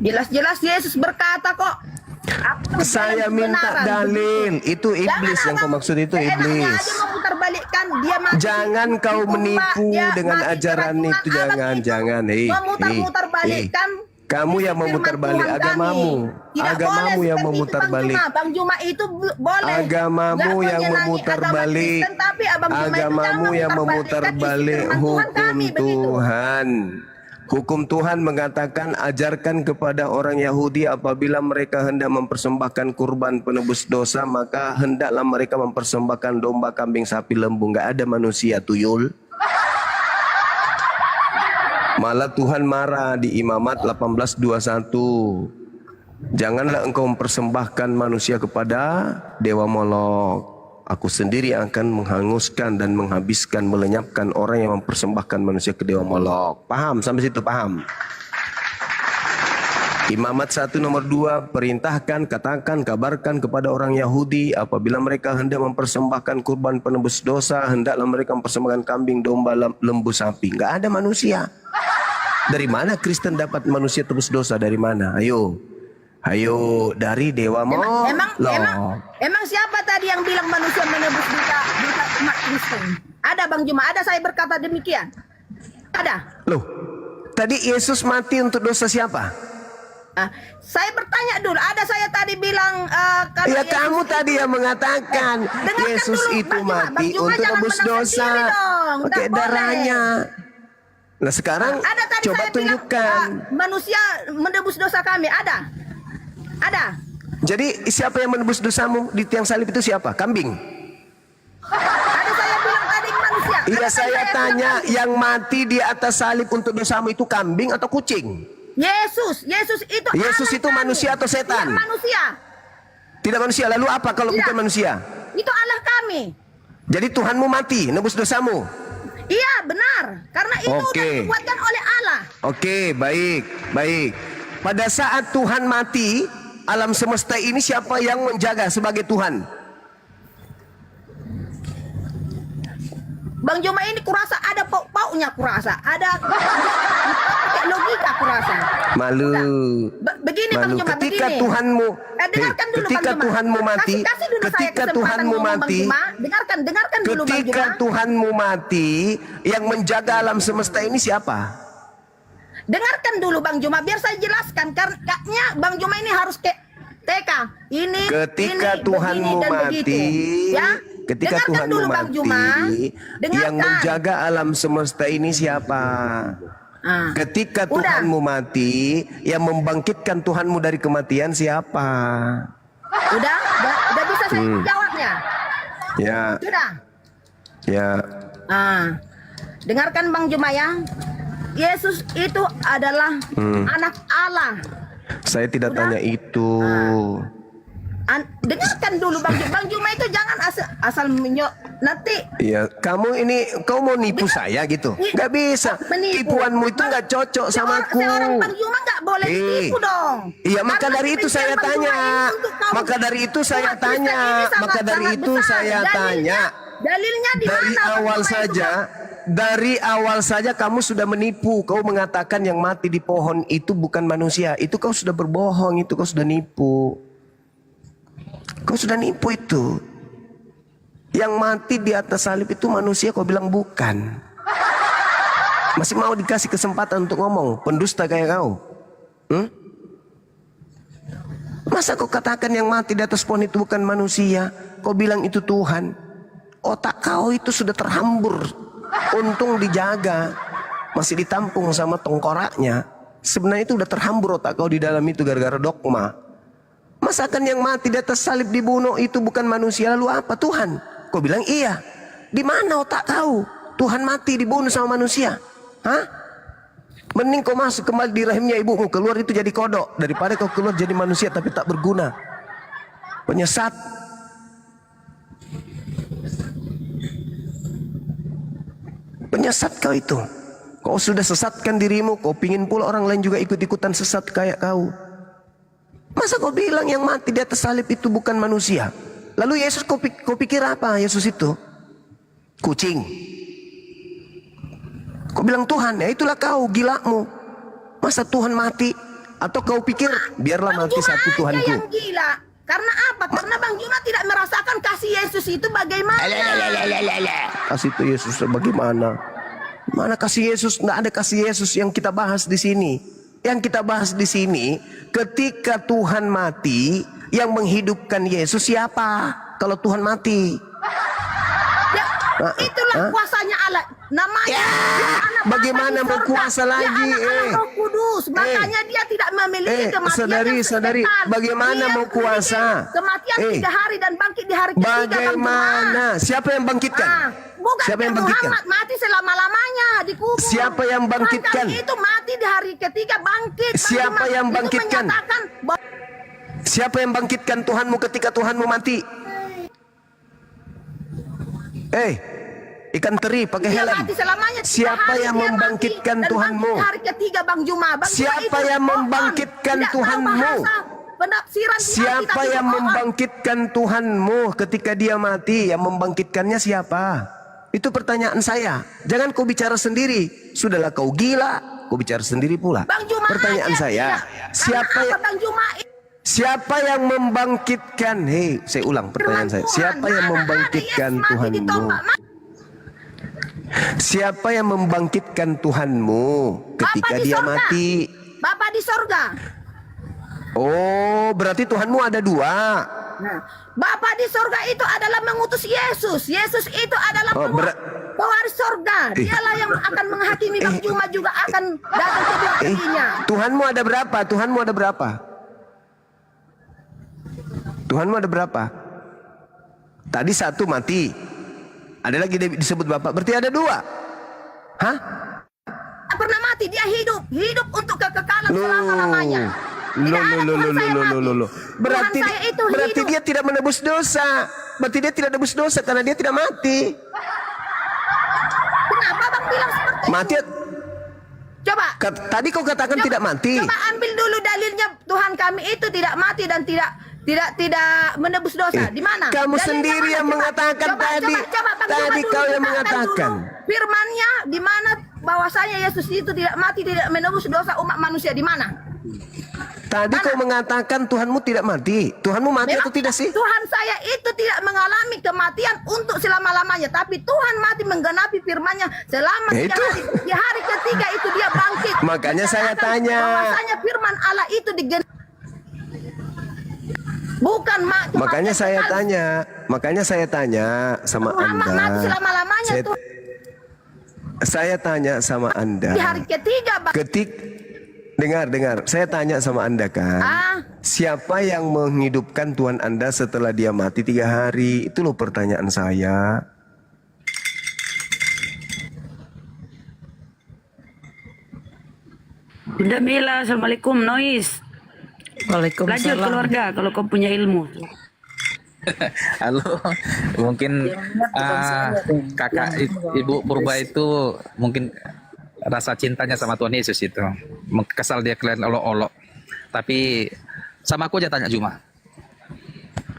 Jelas-jelas Yesus berkata kok. Aku Saya dalam minta kebenaran. dalil. Itu iblis Jangan yang kau abang maksud itu seenaknya iblis. aja memutarbalikkan dia mati Jangan di kau kubur, menipu dia dengan mati ajaran keracunan. itu. Abang itu Jangan. memutar-mutarbalikkan Kamu yang firman memutar-balik Tuhan agamamu. kami. Tidak Agamamu boleh yang seperti itu, memutar-balik. Bang Juma itu boleh. Agamamu Nggak yang menyenangi memutar-balik. agama Kristen, tapi Abang Juma itu Agamamu jangan yang memutar-balikkan memutar-balik isi firman Tuhan hukum kami, begitu. Tuhan. Hukum Tuhan mengatakan ajarkan kepada orang Yahudi apabila mereka hendak mempersembahkan kurban penebus dosa, maka hendaklah mereka mempersembahkan domba, kambing, sapi, lembu. Enggak ada manusia, tuyul. Malah Tuhan marah di Imamat 18:21. Janganlah engkau mempersembahkan manusia kepada dewa Molok. Aku sendiri akan menghanguskan dan menghabiskan, melenyapkan orang yang mempersembahkan manusia ke dewa Molok. Paham? Sampai situ paham? Imamat 1 nomor 2, perintahkan, katakan, kabarkan kepada orang Yahudi apabila mereka hendak mempersembahkan kurban penebus dosa, hendaklah mereka mempersembahkan kambing, domba, lembu, sapi. Enggak ada manusia. Dari mana Kristen dapat manusia tebus dosa? Dari mana? Ayo, dari dewa Molok. Emang siapa tadi yang bilang manusia menebus dosa umat Kristen? Ada Bang Juma, ada saya berkata demikian. Ada. Loh, tadi Yesus mati untuk dosa siapa? Saya bertanya dulu, ada saya tadi bilang kalau Ya Yesus kamu itu- tadi yang mengatakan dengarkan Yesus dulu, itu Bang Juma. mati Bang Juma untuk jangan tebus menang dosa sendiri dong. pakai Nggak boleh. darahnya. Nah sekarang Ada tadi coba saya tunjukkan. bilang manusia menebus dosa kami. Ada. Jadi siapa yang menebus dosamu di tiang salib itu siapa? Kambing. Ada saya bilang tadi manusia. Iya, saya tanya, yang mati di atas salib untuk dosamu itu kambing atau kucing? Yesus itu Yesus Allah itu kami. manusia atau setan? Tidak manusia. Tidak manusia. Lalu apa kalau Tidak. bukan manusia? Itu Allah kami. Jadi Tuhanmu mati, nebus dosamu. Iya, benar. Karena itu Oke. udah dibuatkan oleh Allah. Oke, baik, baik. Pada saat Tuhan mati, alam semesta ini siapa yang menjaga sebagai Tuhan? Bang Juma ini kurasa ada pauk-pauknya, kurasa ada pakai logika, kurasa. Malu. Begini Bang Malu. Juma, Ketika begini. Tuhanmu, Dengarkan dulu ketika Bang Juma. Tuhanmu mati, Kasih dulu saya ketika kesempatan Tuhanmu ngomong, Bang mati, Juma. Dengarkan dulu Bang ketika Juma. Tuhanmu mati, yang menjaga alam semesta ini siapa? Dengarkan dulu Bang Juma, biar saya jelaskan. Karena Bang Juma ini harus ke TK. Ini, Ketika ini, Tuhanmu begini, dan mati, begitu. Ya? ketika Dengarkan Tuhanmu dulu Bang mati, Juma. Dengarkan. yang menjaga alam semesta ini siapa? Ketika Udah. Tuhanmu mati, yang membangkitkan Tuhanmu dari kematian siapa? Udah bisa saya jawabnya. Ya, Sudah. ya. Dengarkan Bang Juma ya. Yesus itu adalah anak Allah. Saya tidak tanya itu. Dengarkan dulu Bang Juma. Bang Juma itu jangan asal nanti. Iya, kau mau nipu saya gitu? Gak bisa. Menipu. Tipuanmu itu gak cocok sama aku. Seorang Bang Juma gak boleh ditipu dong. Iya, maka Karena dari itu saya Bang Juma tanya. ini untuk kaum Maka dari itu saya umat Kristen tanya. ini sangat- Maka dari sangat itu besar. saya tanya. Dalilnya di Dari mana Bang awal Juma itu, saja, dari awal saja kamu sudah menipu. Kau mengatakan yang mati di pohon itu bukan manusia. Itu kau sudah berbohong, itu kau sudah nipu. Kau sudah nipu itu. Yang mati di atas salib itu manusia, kau bilang bukan. Masih mau dikasih kesempatan untuk ngomong, pendusta kayak kau. Masa kau katakan yang mati di atas pohon itu bukan manusia? Kau bilang itu Tuhan. Otak kau itu sudah terhambur. Untung dijaga. Masih ditampung sama tengkoraknya. Sebenarnya itu udah terhambur otak kau di dalam itu gara-gara dogma. Masakan yang mati di atas salib dibunuh itu bukan manusia, lalu apa? Tuhan. Kau bilang iya. Di mana otak kau? Tuhan mati dibunuh sama manusia. Hah? Mending kau masuk kembali di rahimnya ibumu, keluar itu jadi kodok, daripada kau keluar jadi manusia tapi tak berguna. Penyesat. Penyesat kau itu. Kau sudah sesatkan dirimu, kau pingin pula orang lain juga ikut-ikutan sesat kayak kau. Masa kau bilang yang mati di atas salib itu bukan manusia? Lalu Yesus kau pikir apa Yesus itu? Kucing. Kau bilang Tuhan, ya itulah kau gilamu. Masa Tuhan mati? Atau kau pikir biarlah Bang mati Juma satu aja Tuhanku? yang gila. Karena apa? Karena Bang Juma tidak merasakan kasih Yesus itu bagaimana. Kasih itu Yesus bagaimana? Mana kasih Yesus? Tidak ada kasih Yesus yang kita bahas di sini. Yang kita bahas di sini, ketika Tuhan mati, yang menghidupkan Yesus siapa? Kalau Tuhan mati, Ya, itulah kuasanya Allah. Namanya anak bagaimana Bapa di mau sorga. kuasa Dia lagi? anak-anak Roh Kudus. Makanya dia tidak memiliki kematian saudari, yang saudari, sebentar. bagaimana Dia mau kuasa? memiliki Kematian 3 hari dan bangkit di hari ketiga. Bang Juma. Bagaimana? Siapa yang bangkitkan? Bukan Siapa yang bangkitkan? Muhammad mati selama-lamanya dikubur. Siapa yang bangkitkan? Tuhan itu mati di hari ketiga bangkit. Bang Siapa Juma. yang Itu bangkitkan? menyatakan Siapa yang bangkitkan Tuhanmu ketika Tuhanmu mati? Ikan teri pakai dia helm. mati selamanya 3 Siapa hari yang dia membangkitkan mati, dan Tuhanmu? bangkit di hari ketiga Bang Juma. Bang Juma Siapa itu yang bohong. membangkitkan Tidak tahu Tuhanmu? bahasa penafsiran di Siapa Alkitab itu yang bohong. membangkitkan Tuhanmu ketika dia mati? Yang membangkitkannya siapa? Itu pertanyaan saya. Jangan kau bicara sendiri. Sudahlah kau gila, kau bicara sendiri pula. Bang Juma Pertanyaan aja, saya, tidak. siapa Karena yang apa Bang Juma siapa yang membangkitkan? Saya ulang pertanyaan saya. Siapa yang membangkitkan Tuhanmu? Siapa yang membangkitkan Tuhanmu ketika Bapa di dia sorga. mati? Bapa di sorga. Oh, berarti Tuhanmu ada 2. Nah, Bapa di sorga itu adalah mengutus Yesus. Yesus itu adalah pewaris sorga. Dialah yang akan menghakimi. Bang Juma juga akan datang kedua kalinya. Tuhanmu ada berapa? Tuhanmu ada berapa? Tuhanmu ada berapa? Tadi 1 mati. Ada lagi disebut Bapa. Berarti ada 2. Hah? Pernah mati, dia hidup untuk kekekalan selama-lamanya. Berarti Tuhan saya itu hidup. dia tidak menebus dosa. Berarti dia tidak menebus dosa karena dia tidak mati. Kenapa Bang bilang seperti Mati. itu? Coba. Tadi kau katakan tidak mati. Coba ambil dulu dalilnya Tuhan kami itu tidak mati dan tidak menebus dosa. Di mana? Kamu Dalilnya sendiri mana? yang mengatakan tadi. Bang, Tadi coba kau dulu yang bukakan mengatakan. dulu firman-Nya di mana bahwasanya Yesus itu tidak mati, tidak menebus dosa umat manusia, di mana? Tadi kau mengatakan Tuhanmu tidak mati. Tuhanmu mati atau tidak sih? Tuhan saya itu tidak mengalami kematian untuk selama-lamanya, tapi Tuhan mati menggenapi firman-Nya selama 3 hari. Di hari ketiga itu dia bangkit. Makanya saya tanya. Bahwasanya firman Allah itu bukan mati. Makanya saya tanya sama Muhammad Anda. mati selama-lamanya tuh. Saya tanya sama Anda. Di hari ketiga, Bang. Dengar. Saya tanya sama Anda kan. Siapa yang menghidupkan Tuhan Anda setelah dia mati 3 hari? Itu loh pertanyaan saya. Bunda Mila, Assalamualaikum, Nois. Lanjut keluarga kalau kau punya ilmu. Halo, mungkin kakak Ibu Purba itu mungkin rasa cintanya sama Tuhan Yesus itu kesal dia kalian olok-olok, tapi sama aku aja tanya Juma.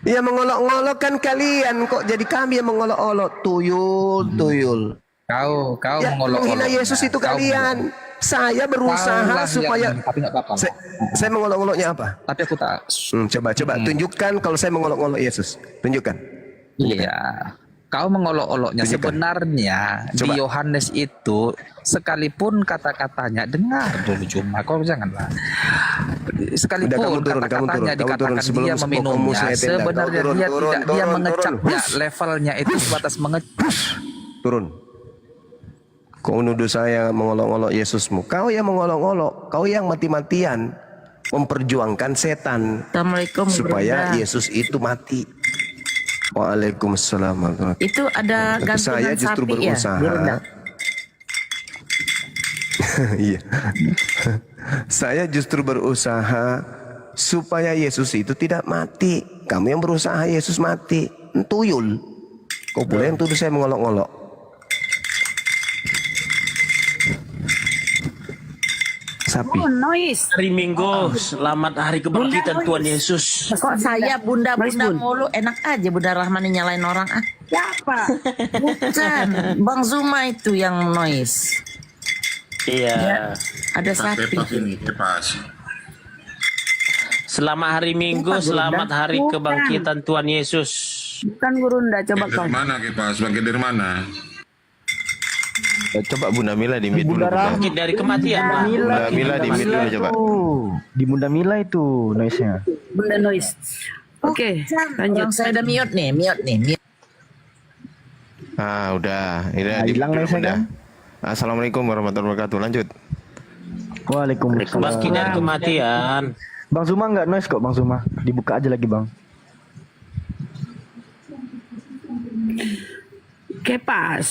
Ya mengolok-olok kan kalian, kok jadi kami yang mengolok-olok. Tuyul. Kau ya, mengolok-olok. menghina Yesus itu kalian. Saya berusaha supaya tapi nggak apa-apa. Saya mengolok-oloknya apa? Tapi aku tak. Coba tunjukkan kalau saya mengolok-olok Yesus. Tunjukkan. Iya. Kau mengolok-oloknya sebenarnya di Yohanes itu sekalipun kata-katanya dengar dulu Juma, kau janganlah. Sekalipun kata-katanya dikatakan dia meminumnya, sebenarnya dia mengecapnya levelnya itu sebatas mengecap. Turun. Kau nuduh saya mengolok-olok Yesusmu. Kau yang mengolok-olok. Kau yang mati-matian memperjuangkan setan supaya Yesus itu mati. Waalaikumsalam. Itu ada gantungan saya justru sapi berusaha. Ya? Iya. Saya justru berusaha supaya Yesus itu tidak mati. Kamu yang berusaha Yesus mati. Tuyul. Kau pula yang tuduh saya mengolok-olok. Sapi. Nois. Hari Minggu, selamat hari kebangkitan Tuhan Yesus. Kok saya bunda mulu, enak aja Bunda Rahmani nyalain orang. Siapa? Bukan, Bang Zuma itu yang noise. Iya. Ya, ada sapi. Selamat hari Minggu, selamat hari kebangkitan Tuhan Yesus. Bukan Gurunda, coba kau. Dari mana Kepas? Bangkit dari mana? Coba Bunda Mila di mute dulu. Bangkit dari kematian, Pak. Bunda Mila di mute dulu coba. Di Bunda Mila itu noise-nya. Bunda noise. Oke, lanjut. Saya ada mute nih. Ah, udah. Ini hilang noise-nya kan? Assalamualaikum warahmatullahi wabarakatuh. Lanjut. Waalaikumsalam. Bangkit dari kematian. Bang Zuma nggak noise kok Bang Zuma. Dibuka aja lagi Bang. Kepas.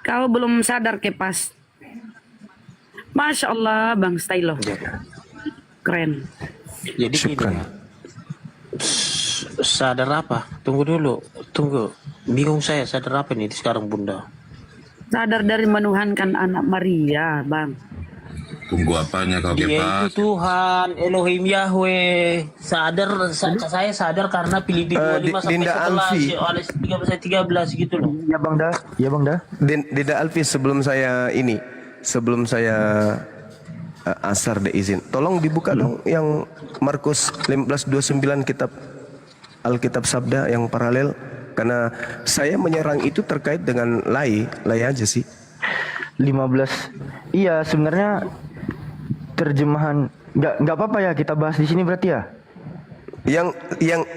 Kau belum sadar Kepas. Masya Allah Bang Stylo. Keren. Jadi gini. Sadar apa? Tunggu dulu. Bingung saya sadar apa nih sekarang Bunda? Sadar dari menuhankan anak Maria, Bang. Tunggu apanya kau Dia Kepas? itu Tuhan, Elohim Yahweh. Saya sadar karena Filipi 25 sampai 11, 13 gitu loh. Ya Bang dah. Dinda Alfi sebelum saya asar deh izin. Tolong dibuka dong yang Markus 15:29 kitab Alkitab Sabda yang paralel. Karena saya menyerang itu terkait dengan lay aja sih. 15. Iya, sebenarnya terjemahan nggak apa-apa ya kita bahas di sini berarti ya. Yang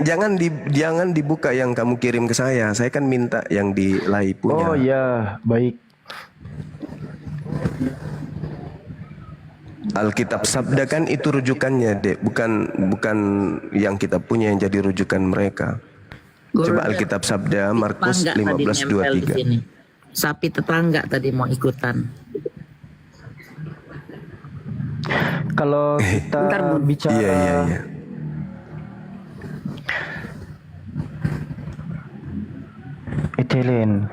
jangan dibuka yang kamu kirim ke saya. Saya kan minta yang di lay punya. Oh iya, baik. Alkitab Sabda kan itu rujukannya, Dek. Bukan yang kita punya yang jadi rujukan mereka. Coba Alkitab Sabda Markus Tetangga tadi nempel di 15:23. sini. Sapi tetangga tadi mau ikutan. Kalau kita bicara Iya. ethylene,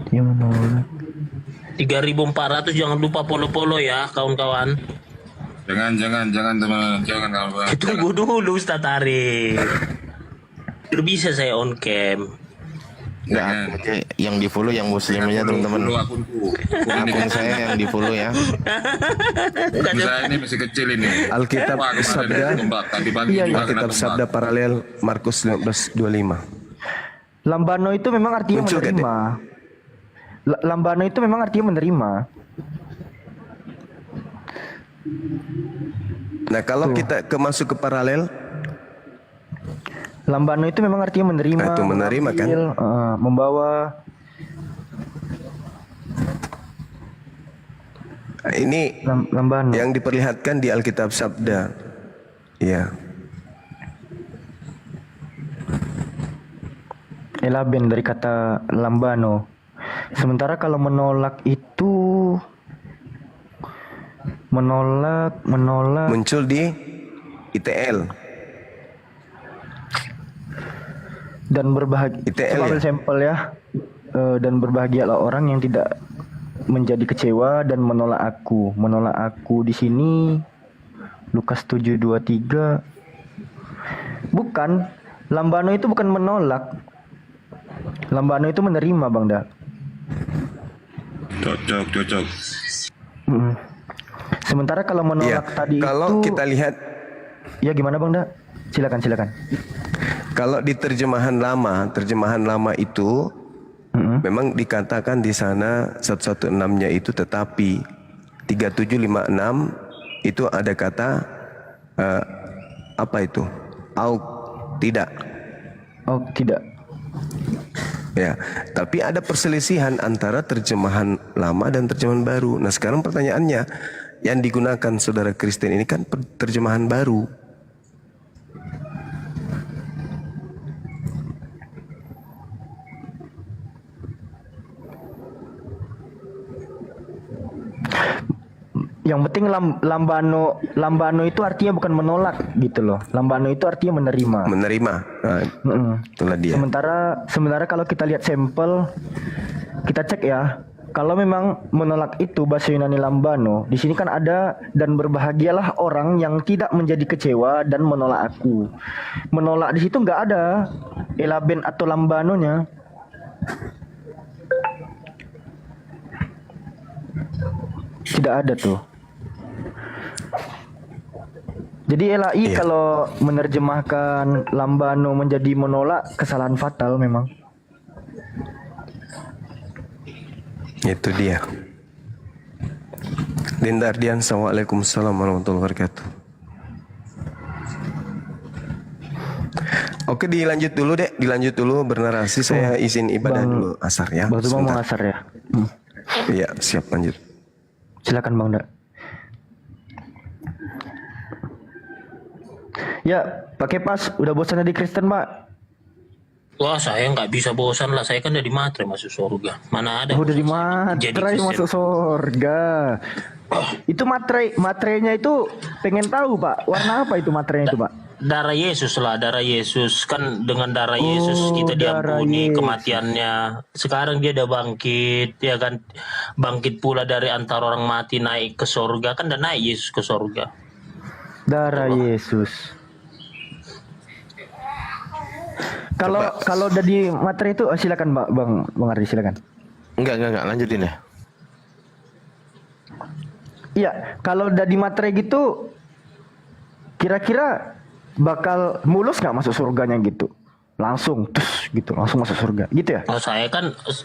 dia menolak. 3.400 jangan lupa polo-polo ya kawan-kawan. Jangan teman, jangan kawan. Tunggu dulu Ustaz Arif. Tidak bisa saya on cam. Enggak, yang di follow yang muslimnya teman-teman. Akun saya yang di follow ya. Saya ini masih kecil ini. Alkitab Wah, kemarin Sabda. tadi pagi juga Alkitab kena Sabda paralel Markus 15:25. Lambano itu memang artinya Muncul gak, menerima. Lambano itu memang artinya menerima. Nah, kalau kita masuk ke paralel, Lambano itu memang artinya menerima. Itu menerima, kan? Membawa. Ini Lambano yang diperlihatkan di Alkitab Sabda. Iya. Elaben dari kata lambano. Sementara kalau menolak itu menolak muncul di ITL. Dan berbahagia. ITL Coba ya? ambil sampel ya. Dan berbahagialah orang yang tidak menjadi kecewa dan menolak aku. Menolak aku di sini Lukas 7:23. Bukan, lambano itu bukan menolak. Lambano itu menerima, Bang Da. Cocok. Sementara kalau menolak tadi Kalau itu kita lihat, ya gimana Bang Da? Silakan. kalau di terjemahan lama itu memang dikatakan di sana 116-nya itu, tetapi 3756 itu ada kata apa itu? Tidak. Ya, tapi ada perselisihan antara terjemahan lama dan terjemahan baru. Nah, sekarang pertanyaannya, yang digunakan saudara Kristen ini kan terjemahan baru. Yang penting lambano itu artinya bukan menolak gitu loh. Lambano itu artinya menerima. Nah, itulah dia. Sementara kalau kita lihat sampel, kita cek ya. Kalau memang menolak itu bahasa Yunani lambano, di sini kan ada dan berbahagialah orang yang tidak menjadi kecewa dan menolak aku. Menolak di situ nggak ada elaben atau lambanonya. Tidak ada tuh. Jadi LAI kalau menerjemahkan lambano menjadi menolak, kesalahan fatal memang. Itu dia. Linda Ardian, Assalamualaikum warahmatullahi wabarakatuh. Oke, dilanjut dulu bernarasi. Saya izin ibadah dulu asar ya. Bang Zuma mau asar ya? Iya, siap, lanjut. Silakan Bang Da. Ya, pakai pas. Udah bosan di Kristen, Pak? Wah, saya nggak bisa bosan lah. Saya kan dari matre masuk surga. Mana ada? Udah di matre masuk surga. Itu matrenya itu pengen tahu, Pak. Warna apa itu matrenya itu, Pak? Darah Yesus lah, darah Yesus. Kan dengan darah Yesus kita diampuni kematiannya. Sekarang dia udah bangkit, ya kan? Bangkit pula dari antara orang mati naik ke surga. Kan udah naik Yesus ke surga. Darah Yesus. Kalau udah di materi itu silakan Bang Ardi, silakan. Enggak, lanjutin ya. Iya, kalau udah di materi gitu kira-kira bakal mulus nggak masuk surganya gitu? Langsung masuk surga gitu ya?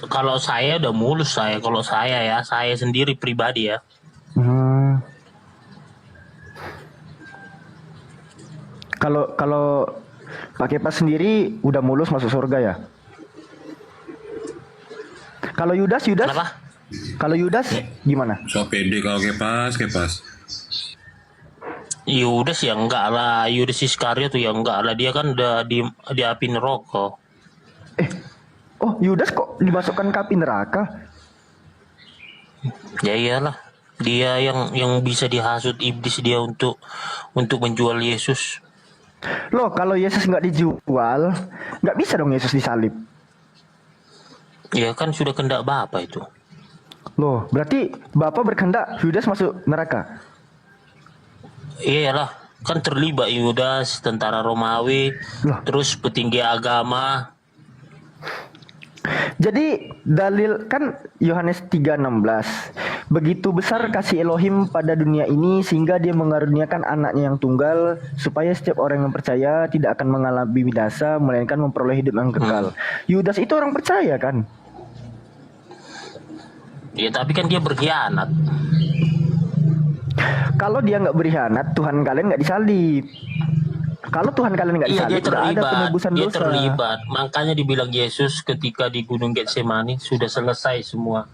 Kalau saya udah mulus kalau saya sendiri pribadi ya. Kalau pakai pas sendiri udah mulus masuk surga ya? Kalau Yudas? Kenapa? Kalau Yudas gimana? So pede kalau kepas. Yudas ya enggak lah, Yudas Iskariot tuh ya enggak lah, dia kan udah di api neraka. Oh, Yudas kok dimasukkan ke api neraka? Ya iyalah, dia yang bisa dihasut iblis dia untuk menjual Yesus. Loh, kalau Yesus nggak dijual, nggak bisa dong Yesus disalib. Ya kan sudah kehendak Bapa itu. Loh, berarti Bapak berkehendak Yudas masuk neraka? Iyalah, kan terlibat Yudas, tentara Romawi, terus petinggi agama. Jadi dalil kan Yohanes 3:16. Begitu besar kasih Elohim pada dunia ini sehingga dia mengaruniakan anaknya yang tunggal supaya setiap orang yang percaya tidak akan mengalami binasa melainkan memperoleh hidup yang kekal. Yudas itu orang percaya kan? Ya tapi kan dia berkhianat. Kalau dia nggak berkhianat, Tuhan kalian nggak disalib. Kalau Tuhan kalian nggak Iya, disalib, dia nggak ada terlibat. penebusan Dia dosa. terlibat. Makanya dibilang Yesus ketika di Gunung Getsemani sudah selesai semua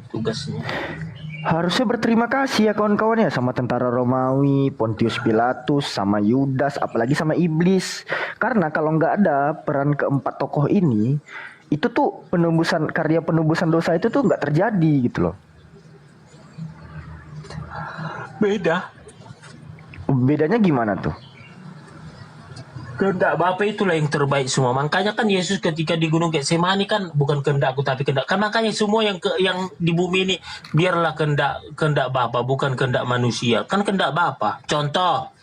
tugasnya. Harusnya berterima kasih ya kawan-kawan ya sama tentara Romawi, Pontius Pilatus, sama Yudas, apalagi sama iblis. Karena kalau nggak ada peran keempat tokoh ini, itu tuh karya penebusan dosa itu tuh nggak terjadi gitu loh. Bedanya gimana tuh? Kehendak Bapa itulah yang terbaik semua. Makanya kan Yesus ketika di Gunung Getsemani kan bukan kehendakku tapi kehendak. Kan makanya semua yang di bumi ini biarlah kehendak Bapa bukan kehendak manusia. Kan kehendak Bapa. Contoh,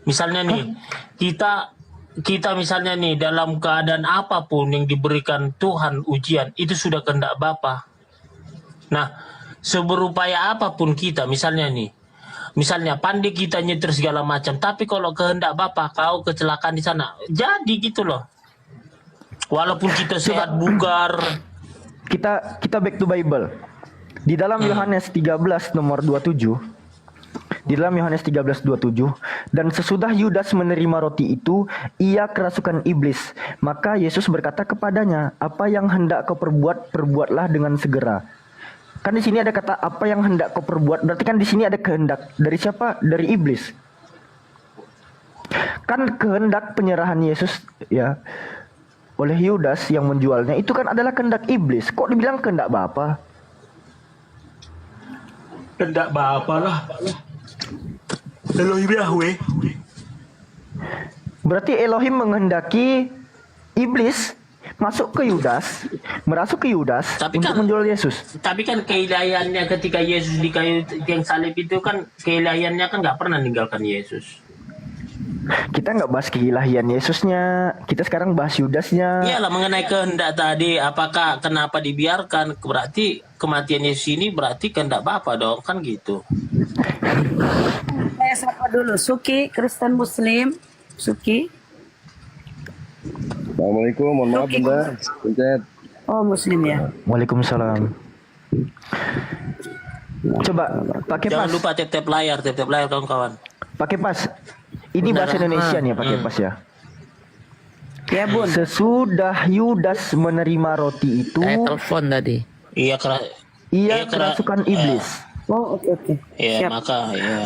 misalnya nih kita misalnya nih dalam keadaan apapun yang diberikan Tuhan ujian itu sudah kehendak Bapa. Nah, seberupaya apapun kita misalnya pandai kita nyetir segala macam, tapi kalau kehendak Bapa kau kecelakaan di sana, jadi gitu loh. Walaupun kita sehat bugar. Kita back to Bible. Di dalam Yohanes 13 nomor 27. Di dalam Yohanes 13:27, dan sesudah Yudas menerima roti itu, ia kerasukan iblis. Maka Yesus berkata kepadanya, apa yang hendak kau perbuat, perbuatlah dengan segera. Kan di sini ada kata apa yang hendak kau perbuat, berarti kan di sini ada kehendak dari siapa? Dari iblis. Kan kehendak penyerahan Yesus ya oleh Yudas yang menjualnya itu kan adalah kehendak iblis. Kok dibilang kehendak Bapa? Kehendak Bapa lah. Elohim Yahweh. Berarti Elohim menghendaki iblis masuk ke Yudas, merasuk ke Yudas untuk menjual Yesus. Tapi kan keilahiannya ketika Yesus di kayu yang salib itu kan keilahiannya kan nggak pernah meninggalkan Yesus. Kita nggak bahas keilahian Yesusnya, kita sekarang bahas Yudasnya. Iyalah mengenai kehendak tadi, apakah kenapa dibiarkan? Berarti kematian Yesus ini berarti kehendak Bapa dong, kan gitu. Saya sapa dulu, Suki, Kristen Muslim, Suki. Assalamualaikum, mohon maaf Bunda. Pencet. Oh Muslim ya. Waalaikumsalam. Coba pakai Jangan pas. lupa tap layar kawan-kawan. Pakai pas. Ini bahasa Indonesia nih pakai pas ya. Ya Bun. Sesudah Yudas menerima roti itu, telepon tadi. Ia kerasukan iblis. Oh oke. Iya, Siap.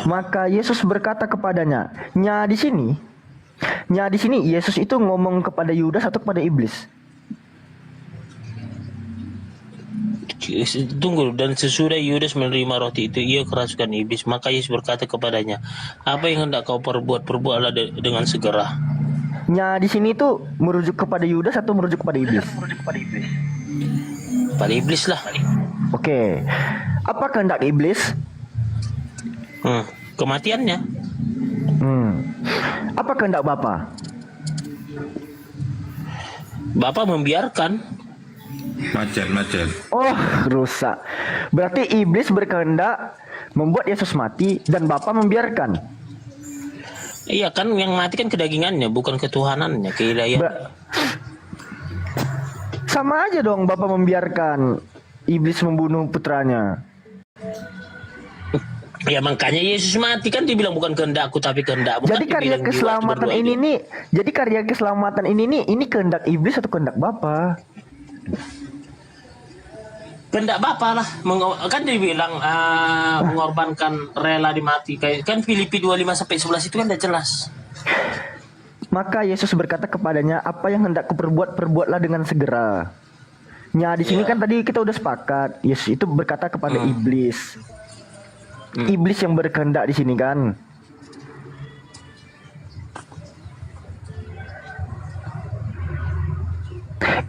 Maka Yesus berkata kepadanya, nya di sini Yesus itu ngomong kepada Yudas atau kepada iblis? Tunggu, dan sesudah Yudas menerima roti itu ia kerasukan iblis. Maka Yesus berkata kepadanya, apa yang hendak kau perbuatlah dengan segera. Nya di sini itu merujuk kepada Yudas atau merujuk kepada iblis? Pada iblis lah. Oke. Apa kehendak iblis? Kematiannya. Apa kehendak Bapa? Bapa membiarkan. Macet. Oh, rusak. Berarti iblis berkehendak membuat Yesus mati dan Bapa membiarkan. Iya kan, yang mati kan kedagingannya, bukan ketuhanannya, keilahian. Sama aja dong, Bapa membiarkan iblis membunuh putranya. Ya makanya Yesus mati kan dibilang bukan kehendakku tapi kehendakmu. Jadi karya keselamatan ini kehendak iblis atau kehendak Bapa? Kehendak Bapa lah, kan dibilang mengorbankan rela dimati. Kayak kan Filipi 25-11 itu kan udah jelas. Maka Yesus berkata kepadanya, apa yang hendak kuperbuat, perbuatlah dengan segera. Nah di sini kan tadi kita udah sepakat, Yesus itu berkata kepada iblis. Iblis yang berkehendak di sini kan.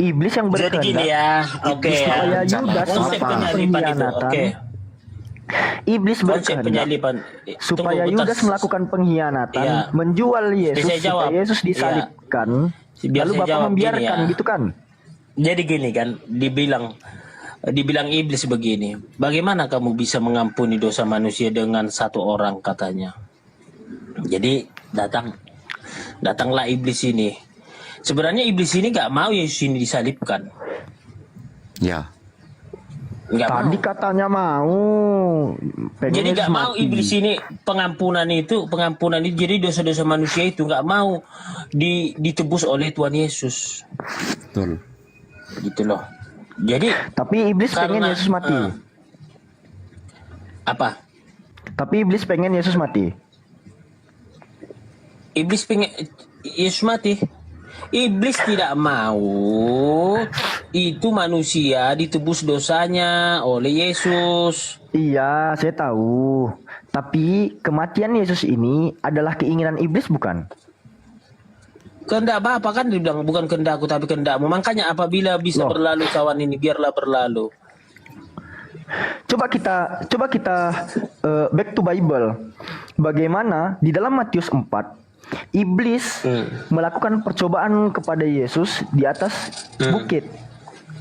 Iblis yang berkehendak. Jadi gini ya, oke ya. Supaya Yudas Konsep penyalipan itu, oke. Iblis berkehendak supaya Yudas melakukan pengkhianatan, menjual Yesus supaya Yesus disalibkan, lalu Bapa membiarkan gitu kan. Jadi gini kan, dibilang iblis begini, bagaimana kamu bisa mengampuni dosa manusia dengan satu orang katanya. Jadi datanglah iblis ini. Sebenarnya iblis ini nggak mau Yesus ini disalibkan. Ya. Tadi katanya mau. Jadi nggak mau iblis ini pengampunan itu jadi dosa-dosa manusia itu nggak mau ditebus oleh Tuhan Yesus. Betul. Gitu loh. Jadi tapi iblis pengen Yesus mati. Apa? Tapi iblis pengen Yesus mati. Iblis pengen Yesus mati. Iblis tidak mau itu manusia ditebus dosanya oleh Yesus. Iya, saya tahu. Tapi kematian Yesus ini adalah keinginan iblis bukan? Kehendak Bapa kan dibilang bukan kehendakku tapi kehendakmu. Makanya apabila bisa berlalu kawan ini biarlah berlalu. Coba kita back to Bible. Bagaimana di dalam Matius 4 iblis melakukan percobaan kepada Yesus di atas bukit.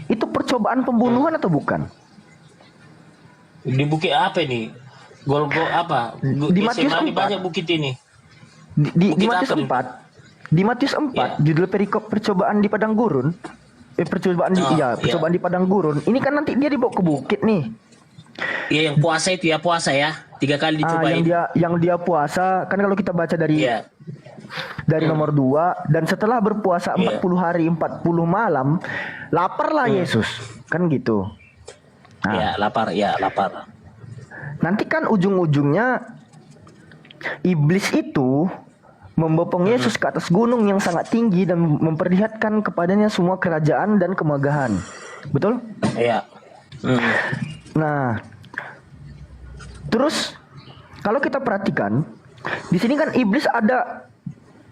Itu percobaan pembunuhan atau bukan? Di bukit apa ini? Apa? Di Matius 4. Banyak bukit ini. Di Matius 4. Di Matius 4 judul perikop percobaan di padang gurun. Percobaan di padang gurun. Ini kan nanti dia dibawa ke bukit nih. Iya yang puasa itu ya, puasa ya. 3 kali dicobain. Yang dia puasa kan kalau kita baca dari nomor 2, dan setelah berpuasa 40 hari 40 malam laparlah Yesus kan gitu. Nah, lapar. Nanti kan ujung-ujungnya iblis itu membopong Yesus ke atas gunung yang sangat tinggi dan memperlihatkan kepadanya semua kerajaan dan kemegahan. Betul? Iya. Nah, terus kalau kita perhatikan di sini kan iblis ada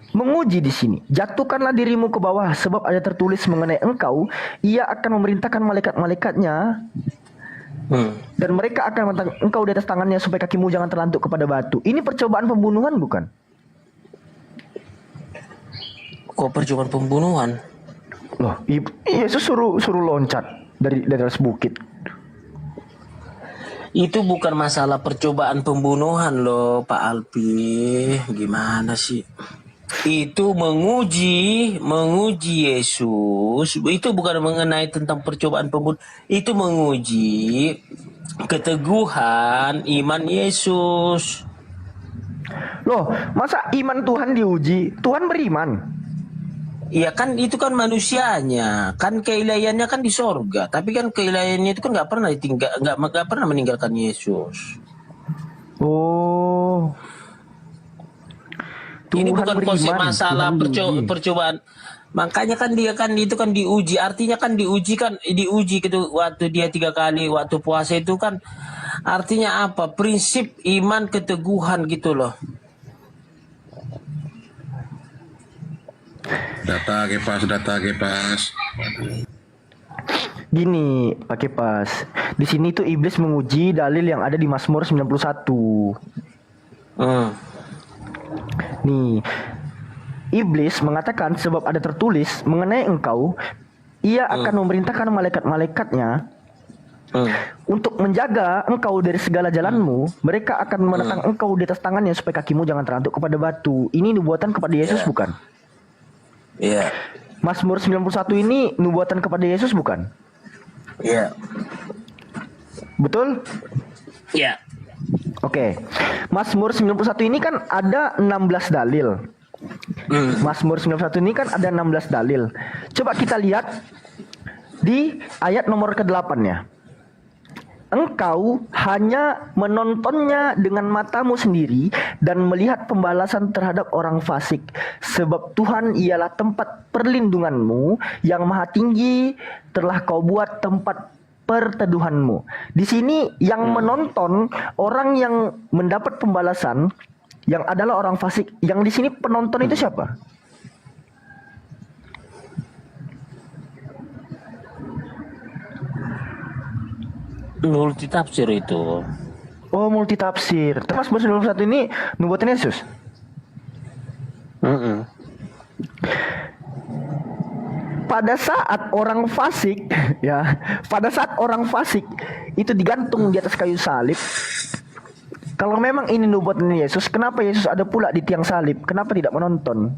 menguji di sini. Jatuhkanlah dirimu ke bawah sebab ada tertulis mengenai engkau, ia akan memerintahkan malaikat-malaikatnya dan mereka akan meletakkan engkau di atas tangannya supaya kakimu jangan terlantuk kepada batu. Ini percobaan pembunuhan bukan? Kok percobaan pembunuhan? Loh, Yesus suruh loncat dari atas bukit. Itu bukan masalah percobaan pembunuhan loh Pak Alpi. Gimana sih? Itu menguji Yesus. Itu bukan mengenai tentang percobaan pembunuhan. Itu menguji keteguhan iman Yesus. Loh, masa iman Tuhan diuji? Tuhan beriman. Iya kan itu kan manusianya, kan keilahiannya kan di sorga, tapi kan keilahiannya itu kan nggak pernah meninggalkan Yesus. Oh, ini bukan konsep beriman, masalah percobaan. Makanya kan dia kan itu kan diuji, artinya kan diuji gitu waktu dia 3 kali waktu puasa itu kan artinya apa? Prinsip iman keteguhan gitu loh. Data kepas. Gini, pakai pas. Di sini tuh iblis menguji dalil yang ada di Mazmur 91. Nih, iblis mengatakan sebab ada tertulis mengenai engkau, ia akan memerintahkan malaikat-malaikatnya untuk menjaga engkau dari segala jalanmu. Mereka akan menatang engkau di atas tangannya supaya kakimu jangan terlantuk kepada batu. Ini nubuatan kepada Yesus bukan? Iya. Mazmur 91 ini nubuatan kepada Yesus bukan? Iya. Betul? Iya. Oke. Mazmur 91 ini kan ada 16 dalil. Mazmur 91 ini kan ada 16 dalil. Coba kita lihat di ayat nomor ke-8 ya. engkau hanya menontonnya dengan matamu sendiri dan melihat pembalasan terhadap orang fasik. Sebab Tuhan ialah tempat perlindunganmu, yang maha tinggi telah kau buat tempat perteduhanmu. Di sini yang menonton, orang yang mendapat pembalasan, yang adalah orang fasik. Yang di sini penonton itu siapa? Multi tafsir itu. Oh, multi tafsir. Terus Mazmur 91 ini nubuatan Yesus. Pada saat orang fasik, ya, pada saat orang fasik itu digantung di atas kayu salib. Kalau memang ini nubuatan Yesus, kenapa Yesus ada pula di tiang salib? Kenapa tidak menonton?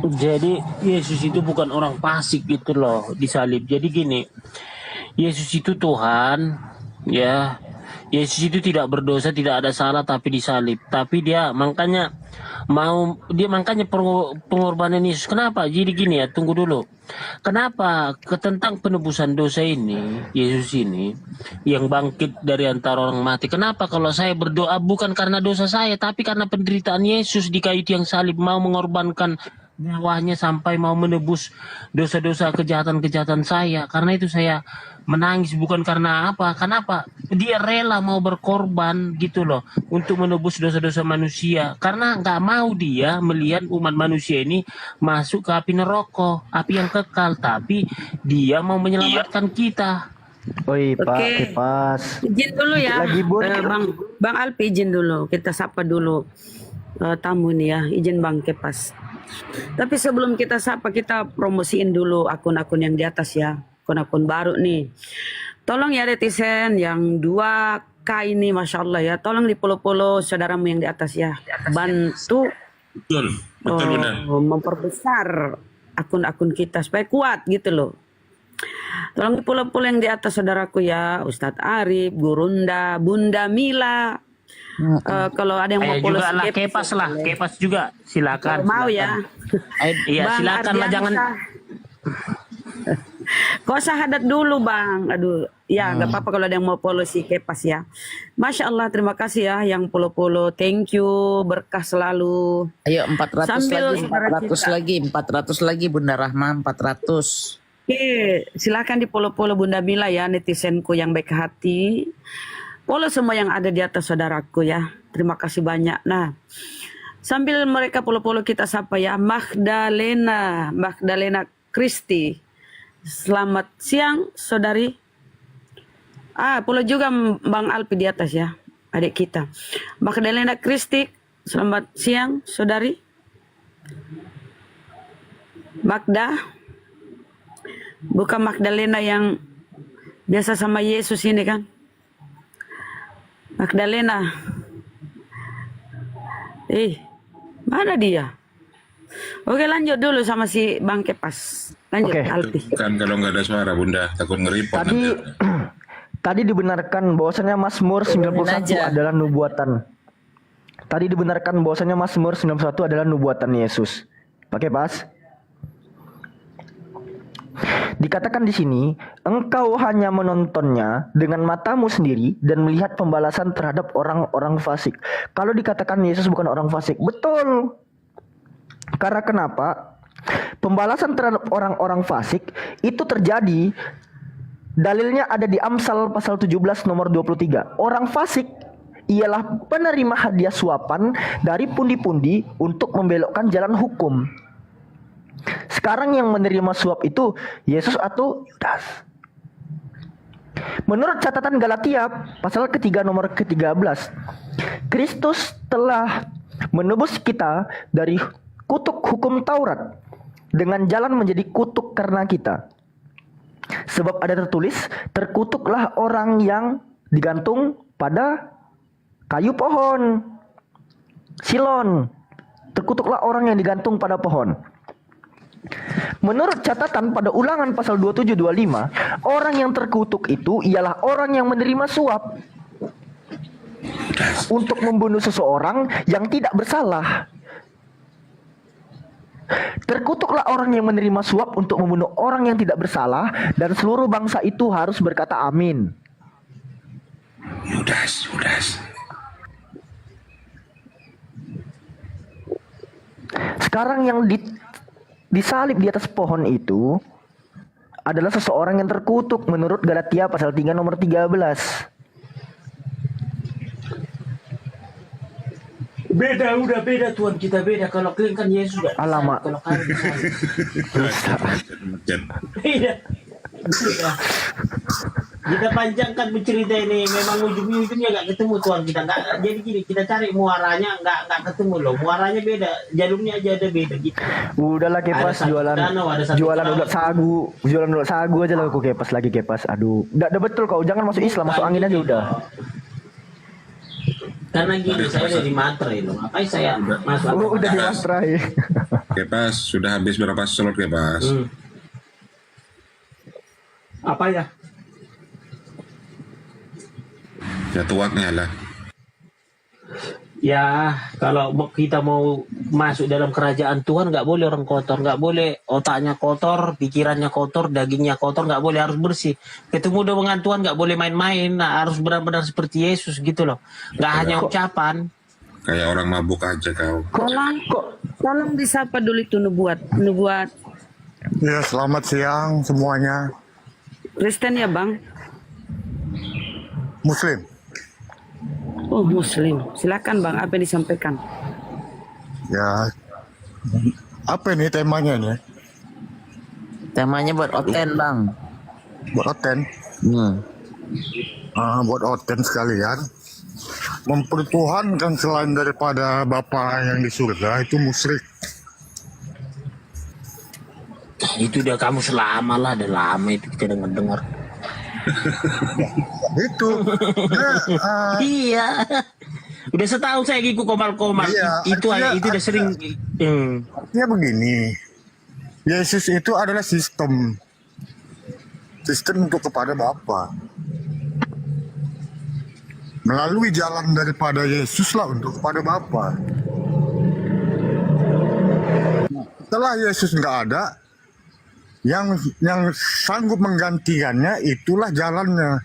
Jadi Yesus itu bukan orang fasik gitu loh di salib. Jadi gini, Yesus itu Tuhan, ya. Yesus itu tidak berdosa, tidak ada salah, tapi disalib. Tapi dia makanya pengorbanan Yesus. Kenapa? Jadi gini ya, tunggu dulu. Kenapa tentang penebusan dosa ini, Yesus ini yang bangkit dari antara orang mati? Kenapa kalau saya berdoa bukan karena dosa saya, tapi karena penderitaan Yesus di kayu tiang salib, mau mengorbankan nyawanya sampai mau menebus dosa-dosa kejahatan-kejahatan saya. Karena itu saya menangis, bukan karena apa. Kenapa? Dia rela mau berkorban gitu loh untuk menebus dosa-dosa manusia. Karena nggak mau dia melihat umat manusia ini masuk ke api neraka, api yang kekal. Tapi dia mau menyelamatkan kita. Oi, Pak, Oke. pas. Izin dulu ya, Lagi, Bun. Bang Alpi, izin dulu. Kita sapa dulu tamu nih ya. Izin Bang Kepas. Tapi sebelum kita sapa, kita promosiin dulu akun-akun yang di atas ya. Akun-akun baru nih. Tolong ya netizen yang 2K ini, Masya Allah ya. Tolong di follow saudaramu yang di atas ya. Bantu memperbesar akun-akun kita supaya kuat gitu loh. Tolong di follow yang di atas saudaraku ya. Ustadz Arif, Gurunda, Bunda Mila. Kalau ada yang mau follow juga lah, Kepas lah, Kepas juga silakan. Mau silakan. ya. Iya, Bang silakan lah, jangan. Kau syahadat dulu Bang. Aduh, ya nggak apa-apa kalau ada yang mau follow si Kepas ya. Masya Allah, terima kasih ya yang follow. Thank you, berkah selalu. Ayo 400 Sambil lagi, saudara 400 kita. lagi, 400 lagi Bunda Rahma, 400. Oke, silakan di follow Bunda Mila ya, netizenku yang baik hati. Follow semua yang ada di atas saudaraku ya. Terima kasih banyak. Nah, sambil mereka follow kita sapa ya. Magdalena Kristi. Selamat siang saudari. Follow juga Bang Alpi di atas ya, adik kita. Magdalena Kristi. Selamat siang saudari. Magda. Bukan Magdalena yang biasa sama Yesus ini kan? Magdalena. Mana dia? Oke, lanjut dulu sama si Bang Kepas. Lanjut, Oke. Alpi. Kan kalau nggak ada suara Bunda, takut ngeripon nanti. Tadi dibenarkan bahwasanya Mazmur 91 adalah nubuatan. Tadi dibenarkan bahwasanya Mazmur 91 adalah nubuatan Yesus. Pakai pas. Dikatakan di sini, engkau hanya menontonnya dengan matamu sendiri dan melihat pembalasan terhadap orang-orang fasik. Kalau dikatakan Yesus bukan orang fasik, betul. Karena kenapa? Pembalasan terhadap orang-orang fasik itu terjadi, dalilnya ada di Amsal pasal 17 nomor 23. Orang fasik ialah penerima hadiah suapan dari pundi-pundi untuk membelokkan jalan hukum. Sekarang yang menerima suap itu Yesus atau Yudas? Menurut catatan Galatia pasal ketiga nomor ke-13, Kristus telah menebus kita dari kutuk hukum Taurat dengan jalan menjadi kutuk karena kita. Sebab ada tertulis, terkutuklah orang yang digantung pada kayu pohon. Silon. Terkutuklah orang yang digantung pada pohon. Menurut catatan pada Ulangan pasal 27-25, orang yang terkutuk itu ialah orang yang menerima suap untuk membunuh seseorang yang tidak bersalah. Terkutuklah orang yang menerima suap untuk membunuh orang yang tidak bersalah, dan seluruh bangsa itu harus berkata amin. Yudas. Sekarang yang disalib di atas pohon itu adalah seseorang yang terkutuk menurut Galatia pasal 3 nomor 13. Beda, udah beda Tuhan, kita beda. Kalau kalian kan Yesus gak Alamak. kalau kalian beda. Kita panjangkan bercerita ini, memang ujung-ujungnya gak ketemu Tuhan kita. Nggak, jadi gini, kita cari muaranya nggak ketemu loh. Muaranya beda, jalurnya aja ada beda gitu. Udahlah Kepas, jualan ulat sagu aja lah aku Kepas lagi Kepas. Aduh, udah betul kau, jangan masuk Islam, masuk angin aja udah. Karena gini, saya dari Matre loh. Ngapain saya masuk? Udah di Matre. Kepas, sudah habis berapa slot Kepas? Apa ya? Ya tuaknya lah. Ya, kalau kita mau masuk dalam kerajaan Tuhan nggak boleh orang kotor, nggak boleh otaknya kotor, pikirannya kotor, dagingnya kotor, nggak boleh, harus bersih. Ketemu dengan Tuhan nggak boleh main-main, nah, harus benar-benar seperti Yesus gitu loh, nggak hanya ucapan. Kayak orang mabuk aja kau. Tolong disapa dulu itu nubuat. Ya, selamat siang semuanya. Kristen ya Bang? Muslim. Oh Muslim, silakan Bang, apa yang disampaikan? Ya, apa ini temanya nih? Temanya buat oten Bang. Buat oten? Buat oten sekalian. Mempertuhankan selain daripada Bapa yang di surga itu musyrik. Itu udah kamu selama lah, udah lama itu kita dengar. Itu iya, udah setahun saya ikut komal-komal. Itu udah sering. Artinya begini, Yesus itu adalah sistem untuk kepada Bapa. Melalui jalan daripada Yesus lah untuk kepada Bapa. Setelah Yesus nggak ada, yang sanggup menggantikannya itulah jalannya.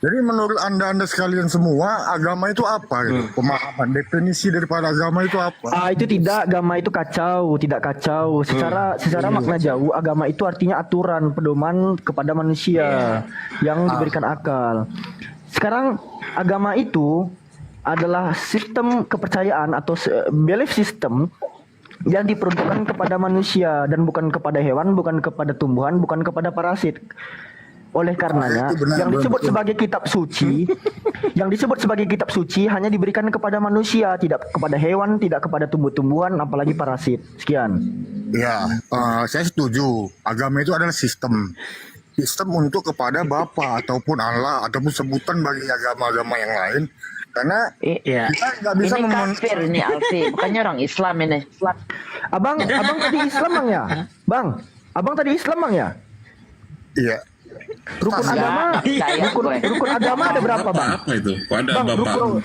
Jadi menurut anda sekalian semua, agama itu apa? Pemahaman definisi daripada agama itu apa? Itu tidak, agama itu tidak kacau. Secara makna jauh, agama itu artinya aturan, pedoman kepada manusia yang diberikan akal. Sekarang agama itu adalah sistem kepercayaan atau belief system yang diperuntukkan kepada manusia dan bukan kepada hewan, bukan kepada tumbuhan, bukan kepada parasit. Oleh karenanya, yang disebut sebagai kitab suci, hanya diberikan kepada manusia, tidak kepada hewan, tidak kepada tumbuh-tumbuhan, apalagi parasit. Sekian. Ya, saya setuju. Agama itu adalah sistem untuk kepada Bapa ataupun Allah ataupun sebutan bagi agama-agama yang lain. Karena kita nggak bisa ini kafir ini Alfi, bukannya orang Islam ini. Abang tadi Islam Bang ya? Abang tadi Islam Bang ya? Iya. Rukun agama ada berapa Bang? Apa itu? Ada Bang, Bapak.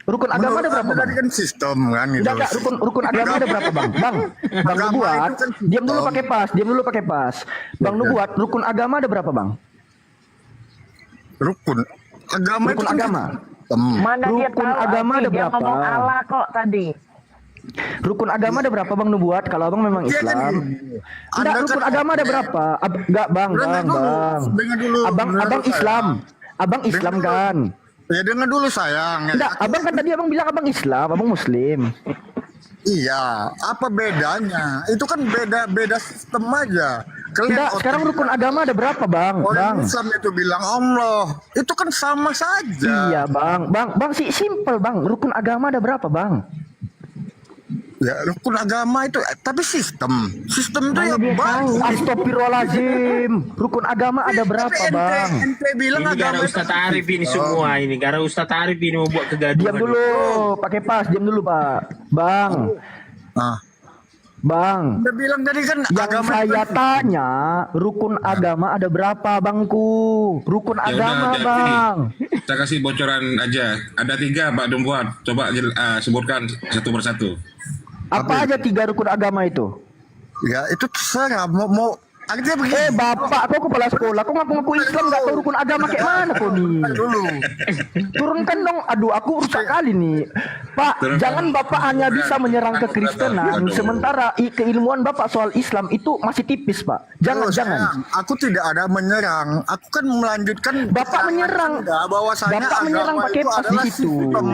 Rukun agama ada berapa Bang? Kan sistem kan itu. Rukun agama ada berapa Bang? Bang Nubuat, diam dulu pakai pas. Bang Nubuat, rukun agama ada berapa Bang? Rukun agama. Mana dia tahu agama ada dia berapa? ngomong Allah kok tadi. Rukun agama ada berapa Bang Nubuat? Kalau Abang memang Islam. Enggak, rukun agama ada berapa? Enggak Bang. Abang Islam. Abang Islam kan? Ya dengar dulu sayang. Enggak, Abang kan tadi Abang bilang Abang Islam, Abang Muslim. Iya, apa bedanya? Itu kan beda sistem aja. Enggak, sekarang rukun agama ada berapa Bang? Orang Islam itu bilang Allah, itu kan sama saja. Iya Bang, simple Bang. Rukun agama ada berapa Bang? Ya rukun agama itu, tapi sistem itu ya Bang. Astagfirullahaladzim. Rukun agama ada berapa Bang? Ente bilang ini agama gara Ustadz Arif ini semua ini, gara Ustadz Arif ini membuat kegaduhan. Diam dulu, pakai pas, diam dulu Pak. Bang. Bang, Udah bilang tadi kan yang agama saya itu- tanya rukun agama ada berapa bangku? Rukun Ya udah, agama jadi bang. saya kasih bocoran aja. Ada 3 Pak Dumbuat. Coba sebutkan satu persatu. Apa aja 3 rukun agama itu? Ya itu terserah mau artinya begini. Bapak, kau kepala sekolah, kau ngaku-ngaku Islam gak tahu rukun agama kayak mana kau nih? Dulu. Turunkan dong, aduh aku rusak kali nih. Pak, Turunkan. jangan Bapak hanya bisa menyerang kekristenan, Aduh. sementara keilmuan Bapak soal Islam itu masih tipis, Pak. Jangan, Loh, jangan. sayang, aku tidak ada menyerang. Aku kan melanjutkan. Bapak menyerang. Bahwasanya Bapak menyerang agama pakai itu pas di adalah situ. sistem.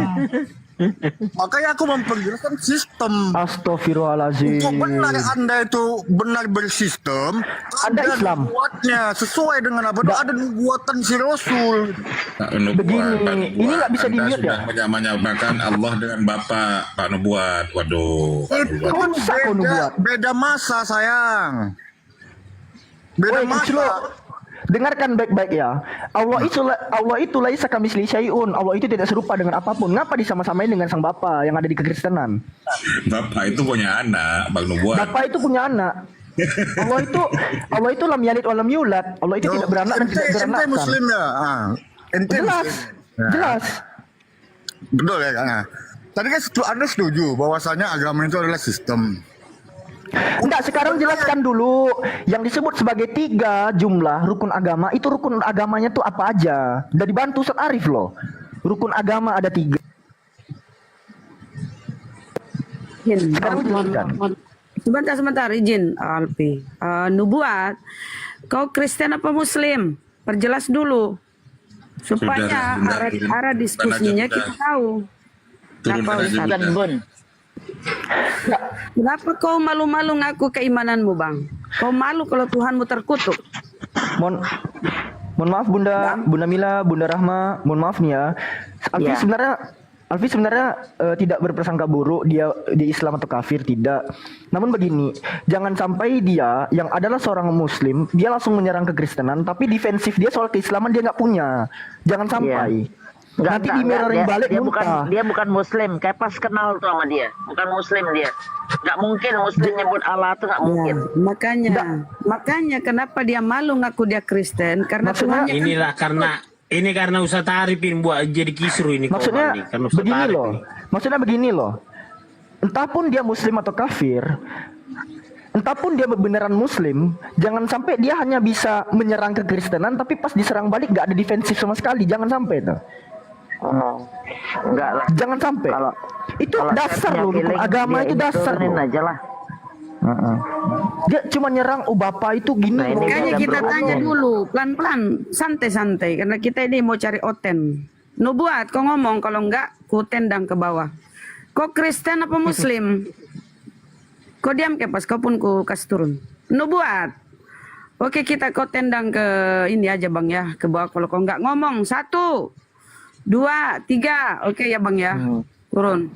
Makanya aku memperjelaskan sistem. Astagfirullahaladzim. Untuk benar Anda itu benar bersistem, Anda ada Islam. nubuatnya sesuai dengan apa? Ada nubuatan si Rasul. Pak Nubuat, Begini, Pak Nubuat. ini nggak bisa Anda di-mute sudah menyamakan Allah dengan Bapak Pak Nubuat. Waduh. Pak Itu Nubuat. Kau rusak kau nubuat. beda masa sayang. Beda Woi, masa. Kecilo, dengarkan baik-baik ya. Allah itu laisa kamislihi syai'un. Allah itu tidak serupa dengan apapun. Ngapa disama-samain dengan sang Bapa yang ada di kekristenan? Bapak itu punya anak, Bang Nubuat. Bapak itu punya anak. Allah itu lam yalid wa lam yulad. Allah itu tidak beranak dan tidak Ente beranak. Muslim ya? Ente Jelas, Muslim. Ya. jelas. Betul ya kan? Tadi kan Anda setuju bahwasanya agama itu adalah sistem. Enggak, sekarang jelaskan dulu yang disebut sebagai 3 jumlah rukun agama itu rukun agamanya tuh apa aja. Udah dibantu Ustaz Arif loh. Rukun agama ada 3. Sekarang jelaskan. Sebentar, izin Alpi. Nubuat, kau Kristen apa Muslim? Perjelas dulu supaya arah diskusinya kita tahu. Kenapa Ustaz? Kenapa kau malu-malu ngaku keimananmu, Bang? Kau malu kalau Tuhanmu terkutuk. Mohon maaf Bunda Mila, Bunda Rahma, mohon maaf nih ya. Alfi sebenarnya tidak berprasangka buruk dia Islam atau kafir, tidak. Namun begini, jangan sampai dia yang adalah seorang muslim, dia langsung menyerang kekristenan, tapi defensif dia soal keislaman dia nggak punya. Jangan sampai. Nanti di mirroring balik muntah. Dia bukan muslim, kayak pas kenal tuh sama dia. Bukan muslim dia. Nggak mungkin muslim nyebut Allah tuh nggak mungkin. Makanya kenapa dia malu ngaku dia Kristen? Karena Tuhannya Inilah karena Ustaz Arifin buat jadi kisru ini. Maksudnya Karena Ustaz begini Arif loh. ini. Maksudnya begini loh. Entah pun dia muslim atau kafir, entah pun dia beneran muslim, jangan sampai dia hanya bisa menyerang kekristenan tapi pas diserang balik nggak ada defensif sama sekali. Jangan sampai tuh. Enggak lah. Jangan sampai. Itu kalau dasar saya loh, punya rukun feeling, agama dia itu dasar turunin loh. aja lah. Dia cuma nyerang Bapak itu gini. Nah, ini Makanya dia kita berbohong. tanya dulu, pelan-pelan, santai-santai, karena kita ini mau cari oten. Nubuat, kau ngomong, kalau enggak, ku tendang ke bawah. Kau Kristen apa Muslim? Kau diam ke pas, kau pun ku kasih turun. Nubuat. Oke, kau tendang ke ini aja Bang ya, ke bawah. Kalau kau enggak ngomong, 1, 2, 3. Oke ya Bang ya, turun.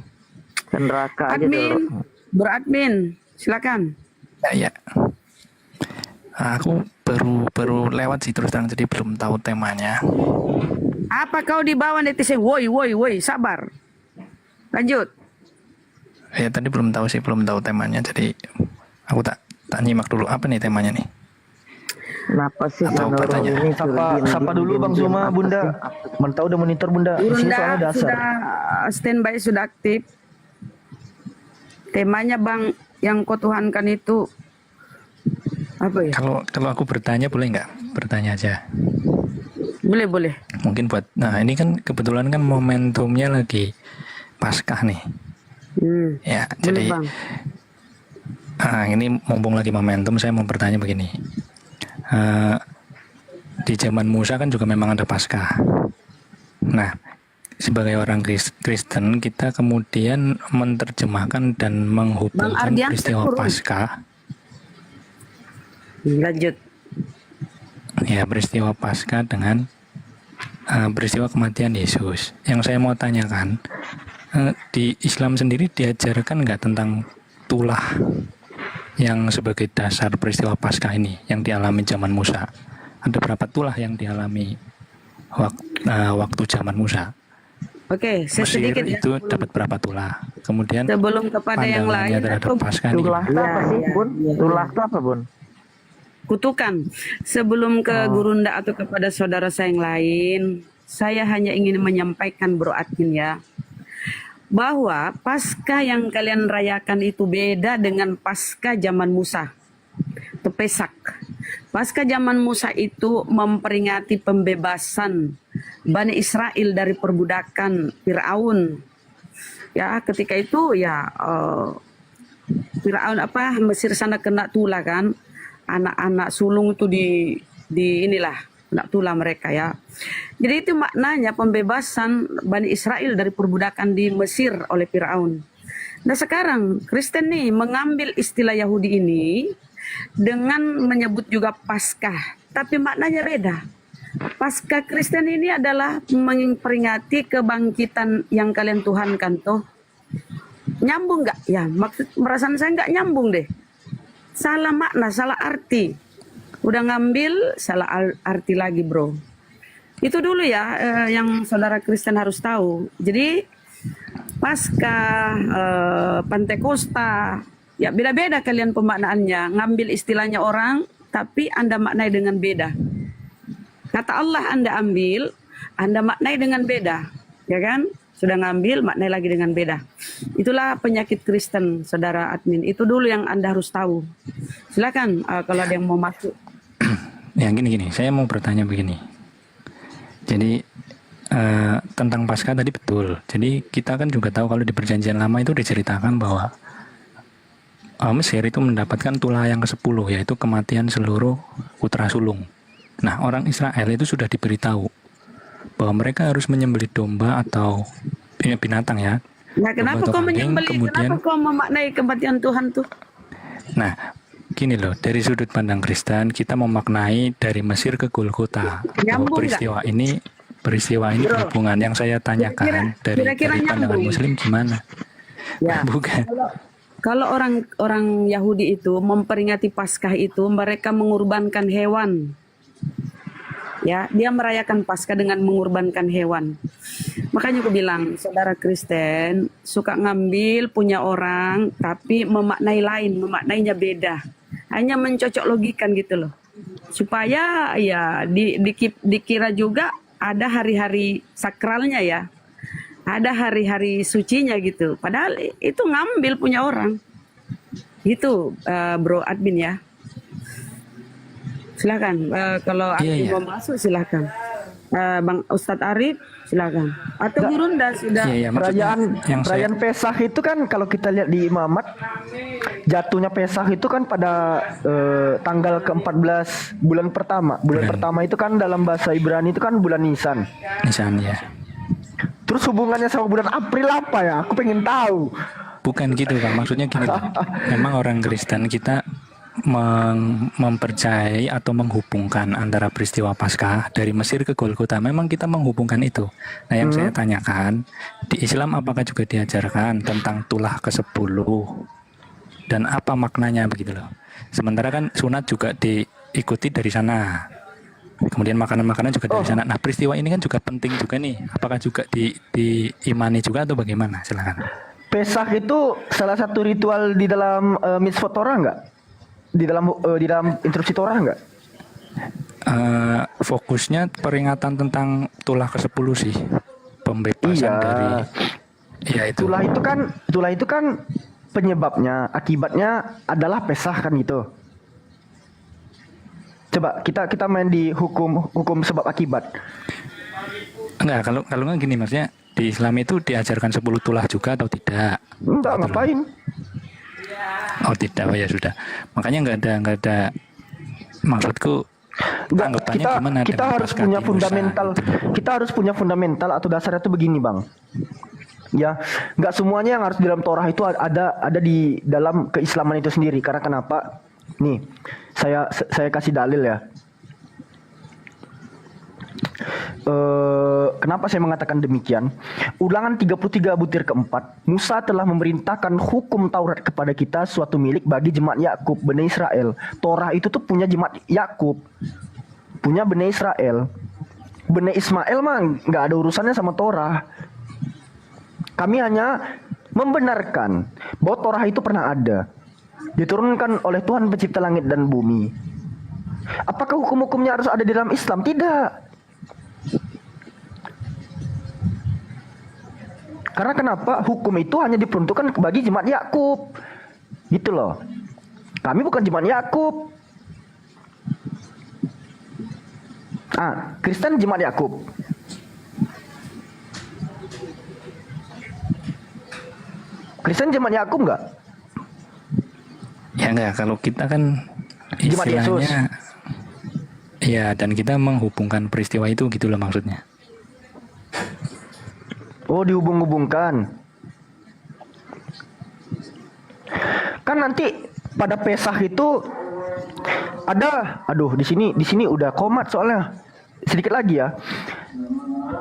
Ke neraka aja Admin, dulu. beradmin, silakan. Ya. Aku baru lewat sih terus terang, jadi belum tahu temanya. Apa kau di bawah netizen? Woi, sabar. Lanjut. Ya tadi belum tahu temanya, jadi aku tak nyimak dulu apa nih temanya nih. Kenapa sih Atau bertanya. ini Sapa dulu Bang Zuma, Bunda. Mentau udah monitor Bunda. Di sini soalnya Bunda dasar. sudah standby, sudah aktif. Temanya Bang yang kau tuhankan itu apa ya? Kalau aku bertanya boleh nggak? Bertanya aja. Boleh. Mungkin nah ini kan kebetulan kan momentumnya lagi Paskah nih. Ya, boleh, jadi Bang. ini mumpung lagi momentum, saya mau bertanya begini. Di zaman Musa kan juga memang ada Paskah. Nah, sebagai orang Kristen, kita kemudian menerjemahkan dan menghubungkan Ardian, peristiwa turun. Paskah. Lanjut. Ya, peristiwa Paskah dengan peristiwa kematian Yesus. Yang saya mau tanyakan, di Islam sendiri diajarkan nggak tentang tulah yang sebagai dasar peristiwa Paskah ini yang dialami zaman Musa? Ada berapa tulah yang dialami waktu zaman Musa? Oke, Mesir sedikit ya. itu dapat berapa tulah. Kemudian Sebelum kepada yang pandangannya lain terhadap atau Paskah ini Tulah itu gimana? apa sih, Bun? Tulah itu apa, Bun? kutukan. Sebelum ke Gurunda atau kepada saudara saya yang lain, saya hanya ingin menyampaikan Bro Admin ya, bahwa Paskah yang kalian rayakan itu beda dengan Paskah zaman Musa. Itu Pesak. Paskah zaman Musa itu memperingati pembebasan Bani Israel dari perbudakan Firaun. Ya, ketika itu ya Firaun Mesir sana kena tulah kan. Anak-anak sulung itu di inilah kena tulah mereka ya. Jadi itu maknanya pembebasan Bani Israel dari perbudakan di Mesir oleh Firaun. Nah sekarang Kristen nih mengambil istilah Yahudi ini dengan menyebut juga Paskah, tapi maknanya beda. Paskah Kristen ini adalah memperingati kebangkitan yang kalian tuhankan toh. Nyambung nggak? Ya maksud perasaan saya nggak nyambung deh. Salah makna, salah arti. Udah ngambil salah arti lagi bro. Itu dulu ya yang saudara Kristen harus tahu. Jadi Paskah, Pantekosta, ya beda-beda kalian pemaknaannya. Ngambil istilahnya orang, tapi Anda maknai dengan beda. Kata Allah Anda ambil, Anda maknai dengan beda. Ya kan? Sudah ngambil, maknai lagi dengan beda. Itulah penyakit Kristen, saudara admin. Itu dulu yang Anda harus tahu. Silakan kalau ada yang mau masuk. Ya gini, saya mau bertanya begini. Jadi tentang Paskah tadi betul. Jadi kita kan juga tahu kalau di Perjanjian Lama itu diceritakan bahwa Mesir itu mendapatkan tulah yang ke-10, yaitu kematian seluruh putra sulung. Nah, orang Israel itu sudah diberitahu bahwa mereka harus menyembelih domba atau binatang ya. Nah, kenapa kau menyembelih? Kemudian, kenapa kau memaknai kematian Tuhan tuh? Nah, gini loh, dari sudut pandang Kristen kita memaknai dari Mesir ke Golgota. Peristiwa ini berhubungan. Yang saya tanyakan dari pandangan Muslim gimana? Ya. Bukan. Kalau orang Yahudi itu memperingati Paskah itu mereka mengorbankan hewan. Ya, dia merayakan Paskah dengan mengorbankan hewan. Makanya aku bilang, saudara Kristen suka ngambil punya orang tapi memaknai lain, memaknainya beda. Hanya mencocok logikan gitu loh. Supaya ya dikira juga ada hari-hari sakralnya ya. Ada hari-hari sucinya gitu. Padahal itu ngambil punya orang. Itu Bro Admin ya. Silakan kalau Admin mau masuk silakan. Bang Ustadz Arif silakan. Atau Gurunda sudah. Perayaan Pesah itu kan kalau kita lihat di Imamat jatuhnya Pesah itu kan pada tanggal ke-14 bulan pertama. Bulan pertama itu kan dalam bahasa Ibrani itu kan bulan Nisan. Nisan ya. Terus hubungannya sama bulan April apa ya? Aku pengen tahu. Bukan gitu Kang, maksudnya gini loh. Memang orang Kristen kita mempercayai atau menghubungkan antara peristiwa Paskah dari Mesir ke Golgota. Memang kita menghubungkan itu. Nah yang saya tanyakan, di Islam apakah juga diajarkan tentang tulah ke-10 dan apa maknanya begitu loh. Sementara kan sunat juga diikuti dari sana. Kemudian makanan-makanan juga dari sana. Nah peristiwa ini kan juga penting juga nih. Apakah juga diimani juga atau bagaimana? Silakan. Pesah itu salah satu ritual di dalam mitzvot Torah nggak? Di dalam instruksi Torah nggak? Fokusnya peringatan tentang tulah ke-10 sih. Pembebasan dari itu. Tulah itu kan penyebabnya, akibatnya adalah Pesah kan gitu. Coba kita main di hukum sebab akibat. Enggak, kalau nggak gini maksudnya di Islam itu diajarkan 10 tulah juga atau tidak? Enggak, ngapain? Oh tidak, ya sudah. Makanya nggak ada maksudku. Kita harus punya fundamental. Kita harus punya fundamental atau dasarnya itu begini bang. Ya, nggak semuanya yang harus di dalam Torah itu ada di dalam keislaman itu sendiri. Karena kenapa? Nih, saya kasih dalil ya. Kenapa saya mengatakan demikian? Ulangan 33 butir keempat, Musa telah memerintahkan hukum Taurat kepada kita suatu milik bagi jemaat Yakub, Bani Israel. Torah itu tuh punya jemaat Yakub, punya Bani Israel. Bani Ismail mah nggak ada urusannya sama Torah. Kami hanya membenarkan bahwa Torah itu pernah ada, diturunkan oleh Tuhan pencipta langit dan bumi. Apakah hukum-hukumnya harus ada di dalam Islam? Tidak. Karena kenapa? Hukum itu hanya diperuntukkan bagi jemaat Yakub. Gitu loh. Kami bukan jemaat Yakub. Kristen jemaat Yakub. Kristen jemaat Yakub enggak? Ya enggak, kalau kita kan Jemaat Yesus. istilahnya ya, dan kita menghubungkan peristiwa itu gitu loh maksudnya. Oh, dihubung-hubungkan. Kan nanti pada Pesah itu ada, di sini udah komat soalnya. Sedikit lagi ya.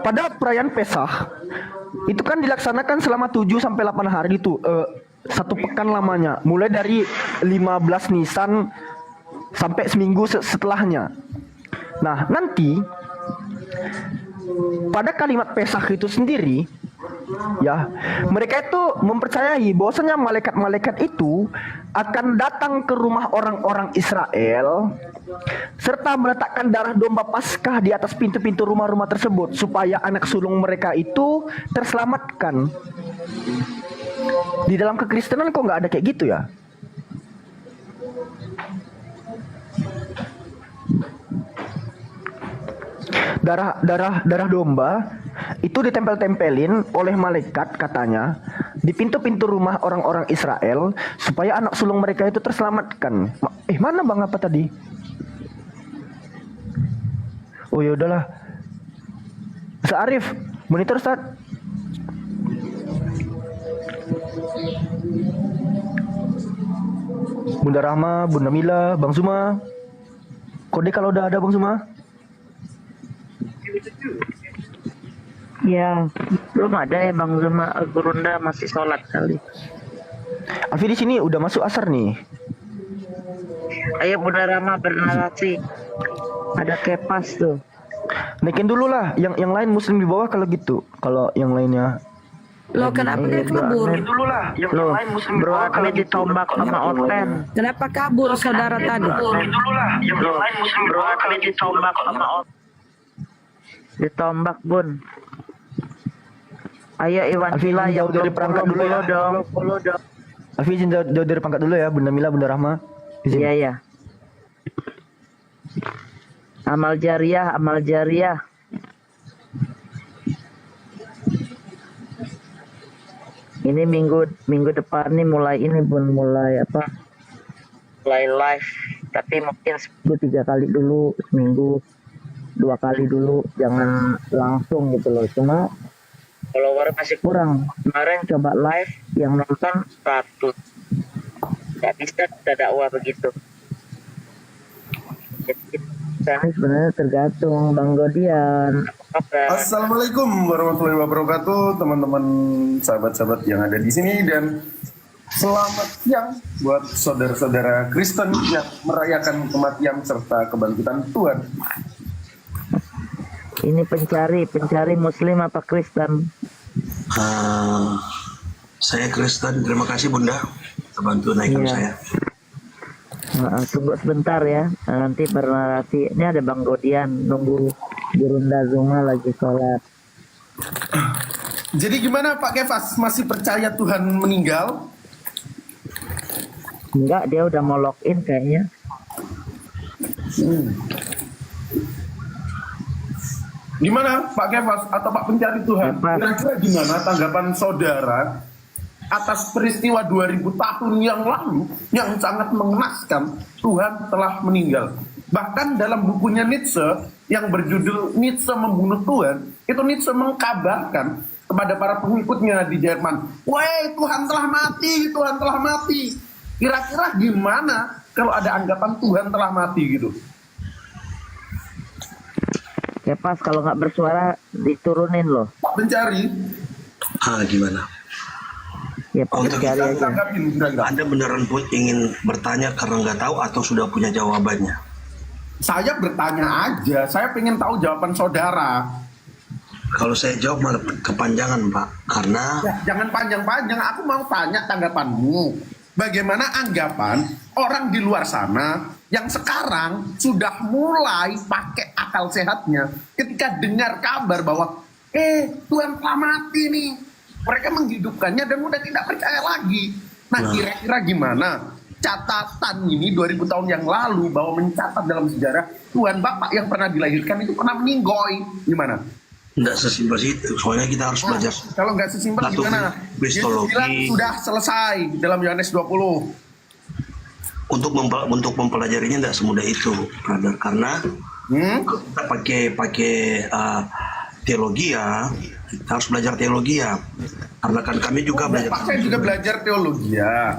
Pada perayaan Pesah itu kan dilaksanakan selama 7 sampai 8 hari itu, 1 pekan lamanya. Mulai dari 15 Nisan sampai seminggu setelahnya. Nah, nanti pada kalimat Pesah itu sendiri, ya, mereka itu mempercayai bahwasanya malaikat-malaikat itu akan datang ke rumah orang-orang Israel serta meletakkan darah domba Paskah di atas pintu-pintu rumah-rumah tersebut supaya anak sulung mereka itu terselamatkan. Di dalam kekristenan kok nggak ada kayak gitu ya? Darah domba itu ditempel-tempelin oleh malaikat katanya di pintu-pintu rumah orang-orang Israel supaya anak sulung mereka itu terselamatkan. Mana Bang apa tadi? Oh ya udahlah. Ustaz Arif, monitor Ustaz. Bunda Rahma, Bunda Mila, Bang Zuma. Kode kalau udah ada Bang Zuma. Ya, belum ada ya Bang Zuma. Gurunda masih sholat kali. Alfi di sini udah masuk asar nih. Ayo Bunda Rama bernarasi. Ada kepas tuh. Naikin dulu lah. Yang lain muslim di bawah kalau gitu. Kalau yang lainnya. Loh, kenapa dia kabur? Dulu lah. Yang lain muslim di Bro bawah kalau Ahmed ditombak sama Oten. Kenapa kabur saudara tadi? Dulu lah. Yang lain muslim di Bro bawah kalau Ahmed ditombak sama Oten. Ditombak Bun. Ayo Iwan Vila yang jauh dari perangkat dulu ya. Follow dong. Alfi izin jauh dari pangkat dulu ya. Bunda Mila, Bunda Rahma. Izin. Iya. Amal jariah. Ini minggu depan nih mulai Bun, mulai live. Tapi mungkin 3 kali dulu, seminggu 2 kali dulu, jangan langsung gitu loh. Cuma follower masih kurang. Kemarin coba live yang nonton 100. Gak bisa kita dakwah begitu. Jadi ini sebenarnya tergantung Bang Godian. Assalamualaikum warahmatullahi wabarakatuh, teman-teman sahabat-sahabat yang ada di sini, dan selamat siang buat saudara-saudara Kristen yang merayakan kematian serta kebangkitan Tuhan. Ini pencari Muslim apa Kristen? Saya Kristen. Terima kasih Bunda, bantu naikkan saya. Tunggu sebentar ya, nanti bernarasi. Ini ada Bang Godian nunggu Gurunda Zuma lagi sholat. Jadi gimana Pak Kefas, masih percaya Tuhan meninggal? Enggak, dia udah mau login kayaknya. Gimana Pak Kefas atau Pak Pencari Tuhan? Kira-kira gimana tanggapan saudara atas peristiwa 2000 tahun yang lalu yang sangat mengenaskan, Tuhan telah meninggal? Bahkan dalam bukunya Nietzsche yang berjudul Nietzsche Membunuh Tuhan, itu Nietzsche mengkabarkan kepada para pengikutnya di Jerman, "Woi, Tuhan telah mati, Tuhan telah mati." Kira-kira gimana kalau ada anggapan Tuhan telah mati gitu? Ya pas, kalau nggak bersuara diturunin loh. Pak Pencari. Gimana? Ya Pak Pencari aja. Anda beneran ingin bertanya karena nggak tahu atau sudah punya jawabannya? Saya bertanya aja, saya pengen tahu jawaban saudara. Kalau saya jawab malah kepanjangan, Pak. Karena Ya, jangan panjang-panjang. Aku mau tanya tanggapanmu. Bagaimana anggapan orang di luar sana yang sekarang sudah mulai pakai akal sehatnya ketika dengar kabar bahwa Tuhan telah mati nih. Mereka menghidupkannya dan udah tidak percaya lagi. Nah, kira-kira gimana catatan ini 2000 tahun yang lalu bahwa mencatat dalam sejarah Tuhan Bapak yang pernah dilahirkan itu pernah meninggoy. Gimana? tidak sesimpel itu. Soalnya kita harus belajar. Kalau nggak sesimpel gimana? Yesus bilang sudah selesai dalam Yohanes 20. Untuk mempelajarinya tidak semudah itu, brother. Karena kalau kita pakai teologi ya, kita harus belajar teologi ya. Karena kan kami juga belajar. Saya juga belajar teologi ya.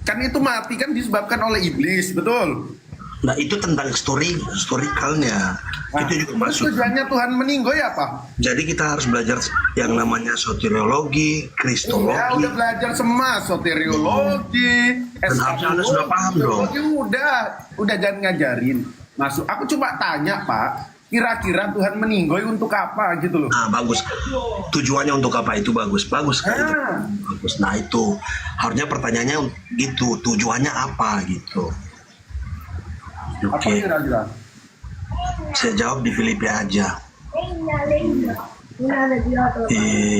Kan itu mati kan disebabkan oleh iblis, betul? Nah itu tentang historicalnya. Itu juga masuk. Tujuannya Tuhan meninggoy apa? Jadi kita harus belajar yang namanya soteriologi, kristologi. Ya udah belajar semua soteriologi. Dan harusnya Anda sudah paham dong. Udah jangan ngajarin. Masuk. Aku cuma tanya Pak, kira-kira Tuhan meninggoy untuk apa gitu loh? Nah bagus. Tujuannya untuk apa itu bagus sekali. Bagus. Nah itu harusnya pertanyaannya gitu. Tujuannya apa gitu? Oke. Saya jawab di Filipi aja.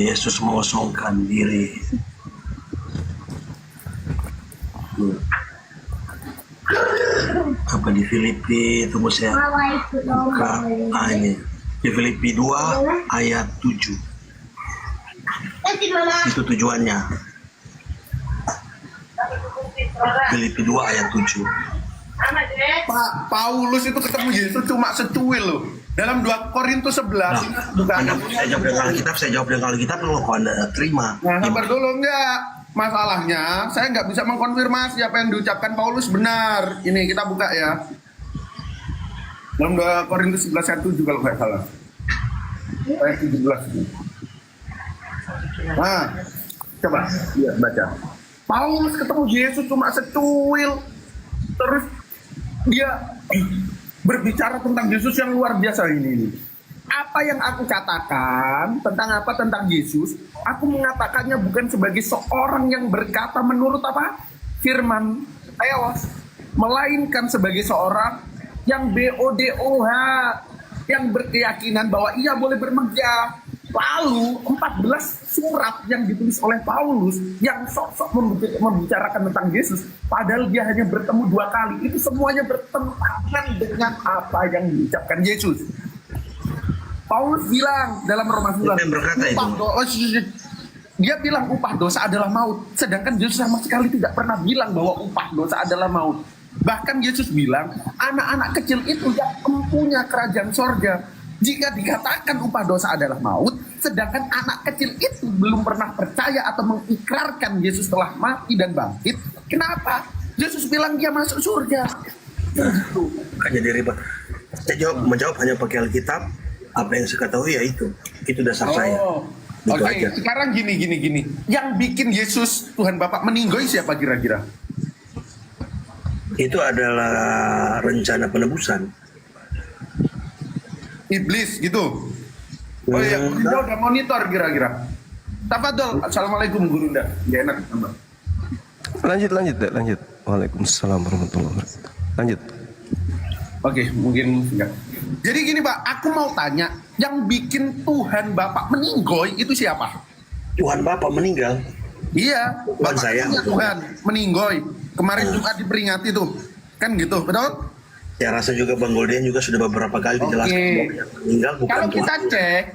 Yesus mengosongkan diri. Apa di Filipi? Tunggu saya buka. Ini di Filipi 2 ayat 7. Itu tujuannya. Filipi 2 ayat 7. Pak Paulus itu ketemu Yesus cuma secuil loh. Dalam 2 Korintus 11 saya jawab dengan Alkitab, kalau Anda terima. Nah, sabar dulu enggak. Masalahnya saya nggak bisa mengkonfirmasi apa yang diucapkan Paulus benar. Ini kita buka ya. Dalam 2 Korintus 11 ayat 7 kalau nggak salah. Ayat 17. Nah, coba lihat baca. Paulus ketemu Yesus cuma secuil. Terus dia berbicara tentang Yesus yang luar biasa ini. Apa yang aku katakan tentang Yesus, aku mengatakannya bukan sebagai seorang yang berkata menurut apa? Firman Theos, melainkan sebagai seorang yang BODOH, yang berkeyakinan bahwa ia boleh bermegah. Lalu 14 surat yang ditulis oleh Paulus yang sok-sok membicarakan tentang Yesus, padahal dia hanya bertemu 2 kali, itu semuanya bertentangan dengan apa yang diucapkan Yesus. Paulus bilang dalam Roma 9, dia bilang upah dosa adalah maut, sedangkan Yesus sama sekali tidak pernah bilang bahwa upah dosa adalah maut. Bahkan Yesus bilang anak-anak kecil itu yang mempunyai kerajaan sorga. Jika dikatakan upah dosa adalah maut, sedangkan anak kecil itu belum pernah percaya atau mengikrarkan Yesus telah mati dan bangkit, kenapa Yesus bilang dia masuk surga? Hanya ribet. Saya menjawab hanya pakai Alkitab. Apa yang saya ketahui ya itu dasar saya. Oke. Sekarang gini. Yang bikin Yesus Tuhan Bapak meninggoy siapa kira-kira? Itu adalah rencana penebusan. Iblis gitu. Oh iya, Gurunda udah monitor kira-kira. Tafadhol. Assalamualaikum Gurunda. Gak enak tambah. Lanjut. Waalaikumsalam warahmatullahi wabarakatuh. Lanjut. Oke, mungkin enggak. Jadi gini Pak, aku mau tanya, yang bikin Tuhan Bapak meninggoy itu siapa? Tuhan Bapak meninggal? Iya, Tuhan saya. Tuhan meninggoy. Kemarin Jumat diperingati tuh. Kan gitu, betul? Ya rasa juga Bang Golden juga sudah beberapa kali dijelaskan bahwa yang meninggal bukan Tuhan.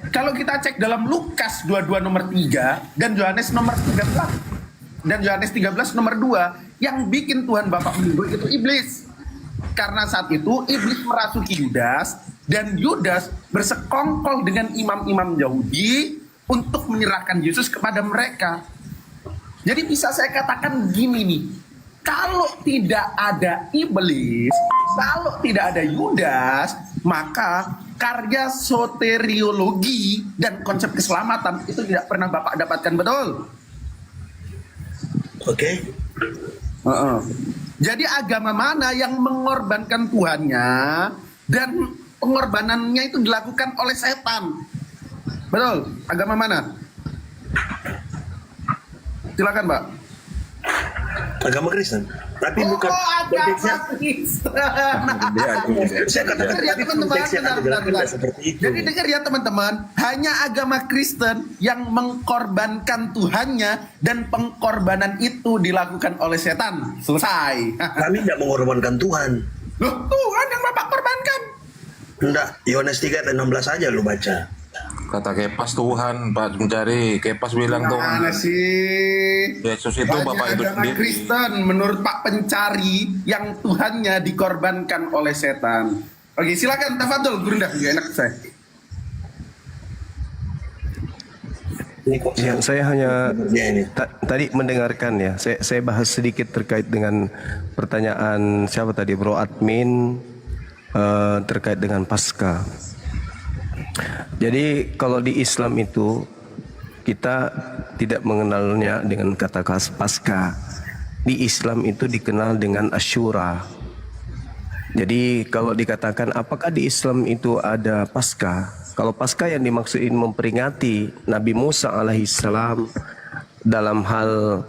Kalau kita cek dalam Lukas 22 nomor 3 dan Yohanes nomor 13 dan Yohanes 13 nomor 2, yang bikin Tuhan Bapak meninggoy itu iblis. Karena saat itu iblis merasuki Yudas dan Yudas bersekongkol dengan imam-imam Yahudi untuk menyerahkan Yesus kepada mereka. Jadi bisa saya katakan gini nih, kalau tidak ada iblis, kalau tidak ada Yudas, maka karya soteriologi dan konsep keselamatan itu tidak pernah Bapak dapatkan, betul? Oke. Jadi agama mana yang mengorbankan Tuhannya dan pengorbanannya itu dilakukan oleh setan? Betul. Agama mana? Silakan, Pak. Agama Kristen. Tapi bukan konteksnya. Saya katakan Dengar ya teman-teman, bentar. seperti itu. Jadi dengar ya teman-teman, hanya agama Kristen yang mengkorbankan Tuhannya dan pengkorbanan itu dilakukan oleh setan. Selesai. Kami tidak mengorbankan Tuhan. Loh, Tuhan yang Bapak korbankan. Enggak, Yohanes 3 ayat 16 aja lu baca. Kata Kepas Tuhan, Pak Mencari. Kepas bilang Tuhan. Mana sih? Yesus itu Banyak Bapak itu agama sendiri. Kristen menurut Pak Pencari yang Tuhannya dikorbankan oleh setan. Oke, silakan tafadhol Gurunda, nggak enak saya. Ya, saya hanya tadi mendengarkan ya. Saya bahas sedikit terkait dengan pertanyaan siapa tadi, Bro Admin, terkait dengan Paskah. Jadi kalau di Islam itu kita tidak mengenalnya dengan kata Paskah. Di Islam itu dikenal dengan Asyura. Jadi kalau dikatakan apakah di Islam itu ada Paskah? Kalau Paskah yang dimaksudin memperingati Nabi Musa alaihissalam dalam hal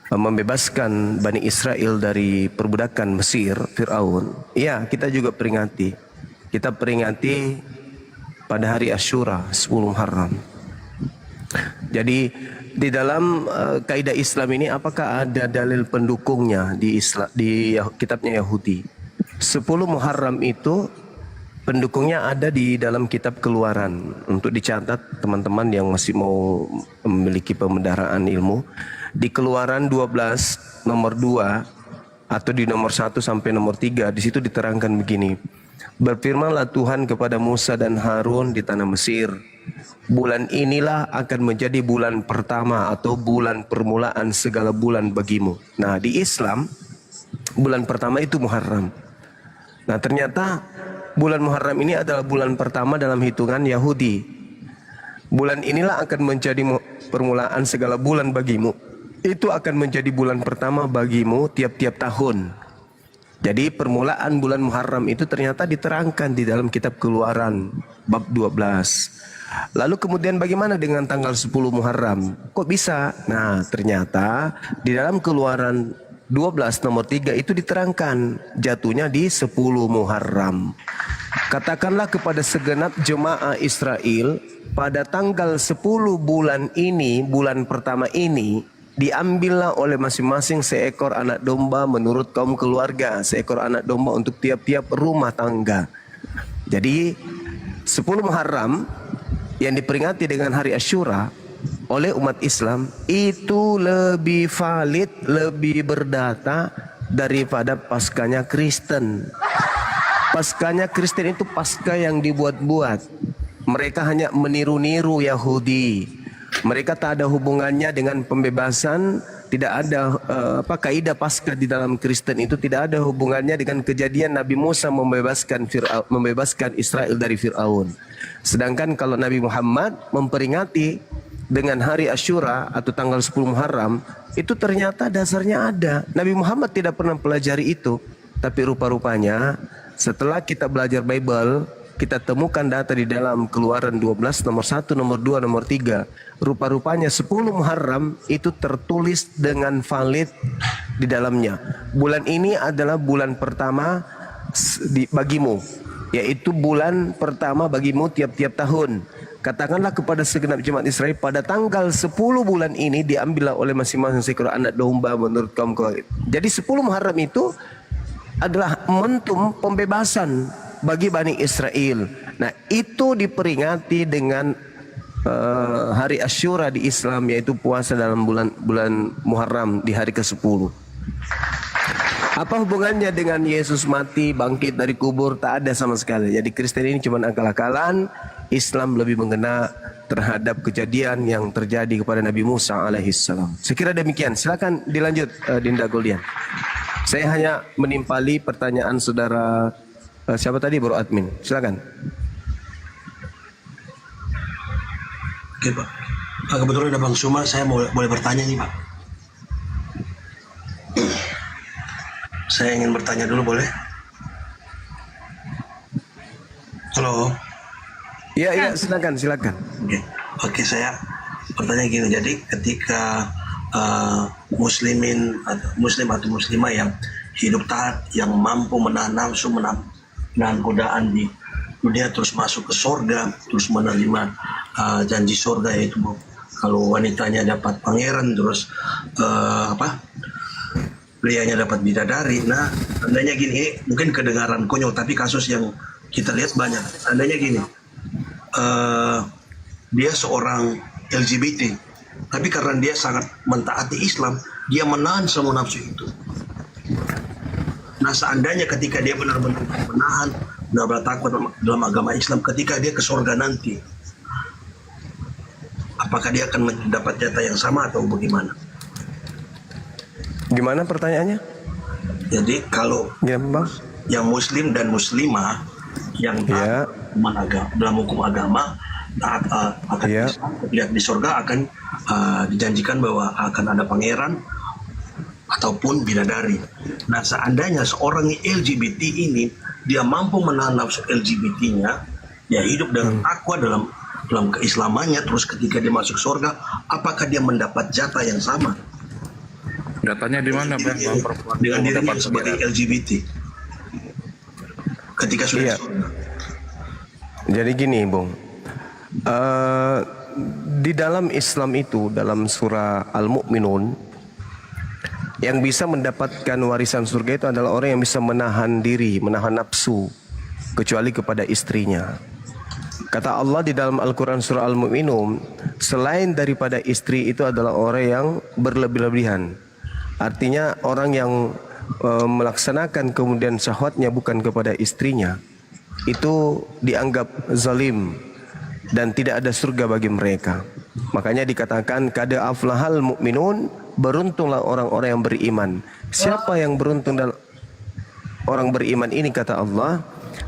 membebaskan Bani Israel dari perbudakan Mesir, Fir'aun. Ya, kita juga peringati. Kita peringati pada hari Asyura 10 Muharram. Jadi di dalam kaidah Islam ini apakah ada dalil pendukungnya di kitabnya Yahudi? 10 Muharram itu pendukungnya ada di dalam kitab Keluaran. Untuk dicatat teman-teman yang masih mau memiliki pembendaharaan ilmu, di Keluaran 12 nomor 2 atau di nomor 1 sampai nomor 3 di situ diterangkan begini. Berfirmanlah Tuhan kepada Musa dan Harun di tanah Mesir, bulan inilah akan menjadi bulan pertama atau bulan permulaan segala bulan bagimu. Nah, di Islam bulan pertama itu Muharram. Nah, ternyata bulan Muharram ini adalah bulan pertama dalam hitungan Yahudi. Bulan inilah akan menjadi permulaan segala bulan bagimu. Itu akan menjadi bulan pertama bagimu tiap-tiap tahun. Jadi permulaan bulan Muharram itu ternyata diterangkan di dalam kitab Keluaran bab 12. Lalu kemudian bagaimana dengan tanggal 10 Muharram? Kok bisa? Nah, ternyata di dalam Keluaran 12 nomor 3 itu diterangkan jatuhnya di 10 Muharram. Katakanlah kepada segenap jemaah Israel, pada tanggal 10 bulan ini, bulan pertama ini, diambillah oleh masing-masing seekor anak domba menurut kaum keluarga, seekor anak domba untuk tiap-tiap rumah tangga. Jadi 10 Muharram yang diperingati dengan hari Asyura oleh umat Islam itu lebih valid, lebih berdata daripada Paskahnya Kristen. Paskahnya Kristen itu Paskah yang dibuat-buat. Mereka hanya meniru-niru Yahudi. Mereka tak ada hubungannya dengan pembebasan, tidak ada kaidah Paskah di dalam Kristen itu tidak ada hubungannya dengan kejadian Nabi Musa membebaskan Israel dari Fir'aun. Sedangkan kalau Nabi Muhammad memperingati dengan hari Asyura atau tanggal 10 Muharram, itu ternyata dasarnya ada. Nabi Muhammad tidak pernah pelajari itu, tapi rupa-rupanya setelah kita belajar Bible, kita temukan data di dalam Keluaran 12 nomor 1, nomor 2, nomor 3. Rupa-rupanya 10 Muharram itu tertulis dengan valid di dalamnya. Bulan ini adalah bulan pertama bagimu, yaitu bulan pertama bagimu tiap-tiap tahun. Katakanlah kepada segenap jemaat Israel, pada tanggal 10 bulan ini diambillah oleh masing-masing seekor anak domba menurut kaum keluarga. Jadi 10 Muharram itu adalah momentum pembebasan bagi Bani Israel. Nah, itu diperingati dengan hari Asyura di Islam, yaitu puasa dalam bulan Muharram di hari ke-10. Apa hubungannya dengan Yesus mati bangkit dari kubur? Tak ada sama sekali. Jadi Kristen ini cuma akal-akalan. Islam lebih mengena terhadap kejadian yang terjadi kepada Nabi Musa alaihissalam. Sekira demikian. Silakan dilanjut, Dinda Goldian. Saya hanya menimpali pertanyaan saudara siapa tadi, Bro Admin. Silakan. Oke, Pak. Kebetulan ada Bang Suma, saya boleh bertanya nih, Pak. Saya ingin bertanya dulu, boleh? Halo. Iya, silakan. Oke, saya pertanyaan gini. Jadi ketika muslim atau muslimah yang hidup taat, yang mampu menahan nafsu, menahan godaan di dunia, terus masuk ke surga, terus menerima janji surga, yaitu kalau wanitanya dapat pangeran, terus prianya dapat bidadari. Nah, andainya gini, ini mungkin kedengaran konyol, tapi kasus yang kita lihat banyak. Andainya gini, dia seorang LGBT, tapi karena dia sangat mentaati Islam, dia menahan semua nafsu itu. Nah, seandainya ketika dia benar-benar menahan, benar-benar takut dalam agama Islam, ketika dia ke surga nanti, apakah dia akan mendapat jatah yang sama atau bagaimana? Gimana pertanyaannya? Jadi kalau yang muslim dan muslimah yang taat dalam hukum agama, akan lihat di surga, akan dijanjikan bahwa akan ada pangeran ataupun bidadari. Nah, seandainya seorang LGBT ini dia mampu menahan nafsu LGBT-nya, dia hidup dengan takwa dalam keislamannya, terus ketika dia masuk surga, apakah dia mendapat jatah yang sama? Datanya di mana, Bang? Dengan dirinya sebagai LGBT ketika sudah di surga. Jadi gini, Bung. Di dalam Islam itu, dalam surah Al-Mu'minun, yang bisa mendapatkan warisan surga itu adalah orang yang bisa menahan diri, menahan nafsu, kecuali kepada istrinya. Kata Allah di dalam Al-Quran surah Al-Mu'minun, selain daripada istri itu adalah orang yang berlebih-lebihan. Artinya orang yang melaksanakan kemudian syahwatnya bukan kepada istrinya, itu dianggap zalim dan tidak ada surga bagi mereka. Makanya dikatakan qad aflahal mu'minun, beruntunglah orang-orang yang beriman. Siapa yang beruntung dalam orang beriman ini, kata Allah,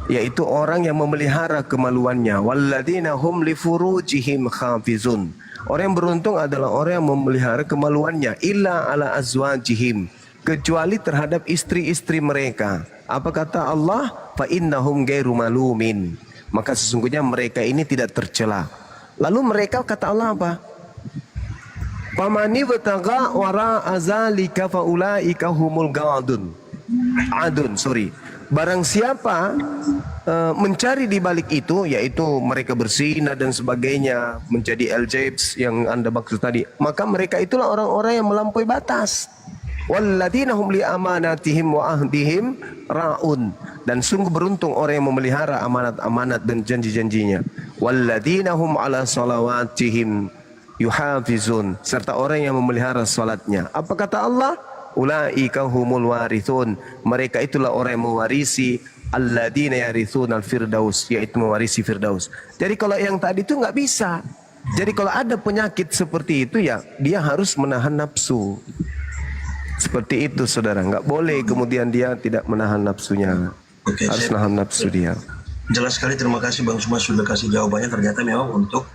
yaitu orang yang memelihara kemaluannya. Walladzina hum li furujihim hafizun. Orang yang beruntung adalah orang yang memelihara kemaluannya, illa ala azwajihim, kecuali terhadap istri-istri mereka. Apa kata Allah? Fa innahum ghairu malumin. Maka sesungguhnya mereka ini tidak tercela. Lalu mereka kata Allah apa? Famani bataga wara azalika faulaika humul gadun. Barang siapa mencari di balik itu, yaitu mereka berzina dan sebagainya, menjadi LJBs yang Anda maksud tadi, maka mereka itulah orang-orang yang melampaui batas. Walladzina hum li amanatihim wa ahdihim raun. Dan sungguh beruntung orang yang memelihara amanat-amanat dan janji-janjinya. Walladzina hum ala salawatihim yuhafizun. Serta orang yang memelihara salatnya. Apa kata Allah? Ulaika humul warithun. Mereka itulah orang yang mewarisi alladzina yarithunal firdaus, yaitu mewarisi firdaus. Jadi kalau yang tadi itu nggak bisa. Jadi kalau ada penyakit seperti itu, ya dia harus menahan nafsu. Seperti itu, saudara. Nggak boleh kemudian dia tidak menahan nafsunya. Harus menahan nafsu dia. Jelas sekali, terima kasih Bang Suma sudah kasih jawabannya. Ternyata memang untuk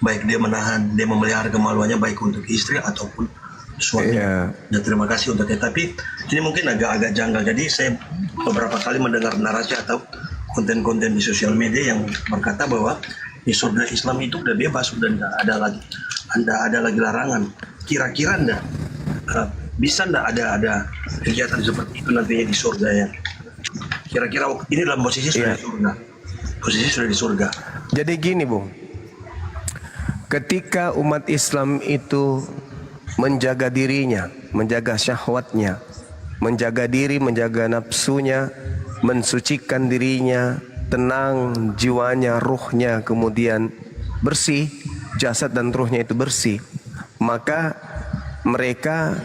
baik dia menahan, dia memelihara kemaluannya, baik untuk istri ataupun suami. Ya, terima kasih untuk itu. Tapi ini mungkin agak janggal. Jadi saya beberapa kali mendengar narasi atau konten-konten di sosial media yang berkata bahwa di surga Islam itu udah bebas, udah nggak ada lagi larangan. Kira-kira bisa nggak ada kegiatan seperti itu nantinya di surga ya? Kira-kira ini dalam posisi sudah di surga. Posisi sudah di surga. Jadi gini, Bung. Ketika umat Islam itu menjaga dirinya, menjaga syahwatnya, menjaga diri, menjaga nafsunya, mensucikan dirinya, tenang jiwanya, ruhnya, kemudian bersih, jasad dan ruhnya itu bersih, maka mereka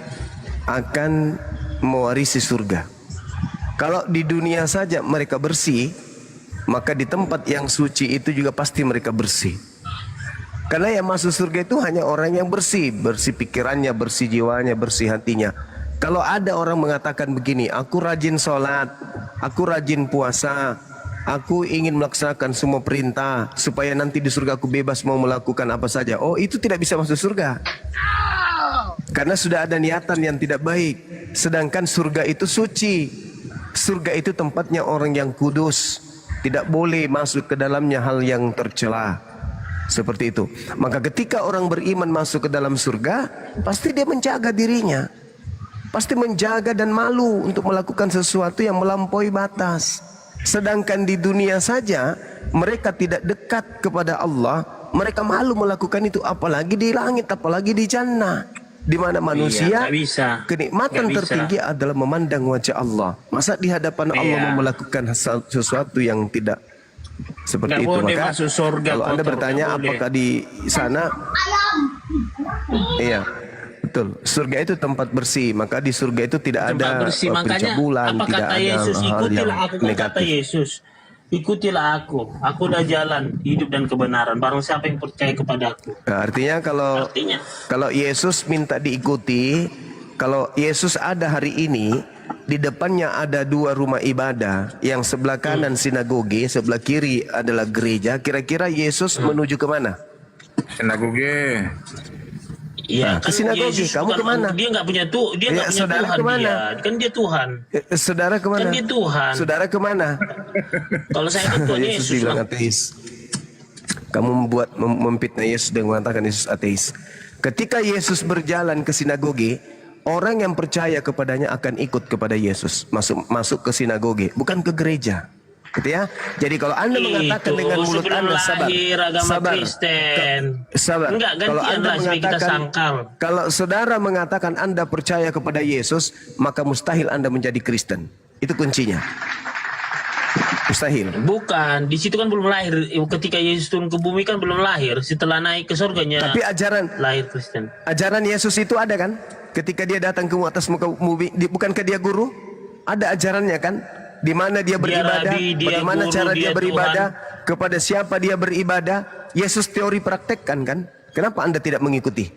akan mewarisi surga. Kalau di dunia saja mereka bersih, maka di tempat yang suci itu juga pasti mereka bersih. Karena yang masuk surga itu hanya orang yang bersih, bersih pikirannya, bersih jiwanya, bersih hatinya. Kalau ada orang mengatakan begini, aku rajin sholat, aku rajin puasa, aku ingin melaksanakan semua perintah supaya nanti di surga aku bebas mau melakukan apa saja. Oh, itu tidak bisa masuk surga. Karena sudah ada niatan yang tidak baik. Sedangkan surga itu suci. Surga itu tempatnya orang yang kudus, tidak boleh masuk ke dalamnya hal yang tercela. Seperti itu. Maka ketika orang beriman masuk ke dalam surga, pasti dia menjaga dirinya. Pasti menjaga dan malu untuk melakukan sesuatu yang melampaui batas. Sedangkan di dunia saja mereka tidak dekat kepada Allah, mereka malu melakukan itu, apalagi di langit, apalagi di jannah, di mana manusia kenikmatan tertinggi adalah memandang wajah Allah. Masa di hadapan Allah mau melakukan sesuatu yang tidak seperti itu? Maka kalau Anda bertanya apakah di sana, iya betul, surga itu tempat bersih, maka di surga itu tidak ada pencabulan, tidak ada hal yang negatif. Yesus, ikutilah aku dah jalan hidup dan kebenaran, barang siapa yang percaya kepada aku. Nah, artinya kalau Yesus minta diikuti, kalau Yesus ada hari ini, di depannya ada 2 rumah ibadah, yang sebelah kanan sinagoge, sebelah kiri adalah gereja, kira-kira Yesus menuju kemana? Sinagoge. Iya, ke sinagoge. Kamu kemana? Dia nggak punya dia nggak punya saudara Tuhan. kemana? Dia. Kan dia Tuhan. Saudara kemana? Kan dia Tuhan. Saudara kemana? Kalau saya kan Tuhan Yesus Yesus bilang lah. ateis. Kamu memfitnah Yesus dan mengatakan Yesus ateis. Ketika Yesus berjalan ke sinagoge, orang yang percaya kepadanya akan ikut kepada Yesus, masuk ke sinagoge, bukan ke gereja. Gitu ya. Jadi kalau Anda mengatakan dengan mulut Anda sabar, Enggak, kalau Anda kita mengatakan, sangkal. kalau saudara mengatakan Anda percaya kepada Yesus, maka mustahil Anda menjadi Kristen. Itu kuncinya. Mustahil. Bukan, di situ kan belum lahir. Ketika Yesus turun ke bumi kan belum lahir. Setelah naik ke surganya. Tapi ajaran lahir Kristen. Ajaran Yesus itu ada kan? Ketika dia datang ke atas muka bumi, bukankah dia guru? Ada ajarannya kan? Di mana dia beribadah, bagaimana cara dia beribadah, kepada siapa dia beribadah. Yesus teori praktekkan kan? Kenapa Anda tidak mengikuti?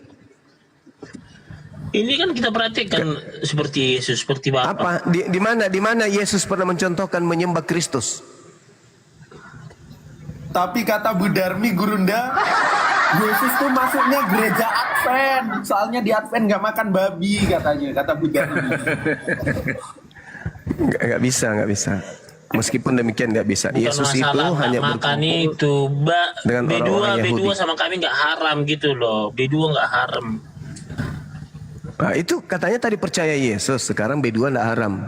Ini kan kita praktekkan seperti Yesus, seperti Bapa. Apa? Di mana Yesus pernah mencontohkan menyembah Kristus? Tapi kata Bu Darmi Gurunda, Yesus tuh masuknya gereja Advent. Soalnya di Advent nggak makan babi katanya, kata Bu Darmi. Nggak bisa. Meskipun demikian nggak bisa. Bukan Yesus itu hanya makan berkumpul itu, dengan orang-orang Yahudi. B2 sama kami nggak haram gitu loh. B2 nggak haram. Nah, itu katanya tadi percaya Yesus, sekarang B2 nggak haram.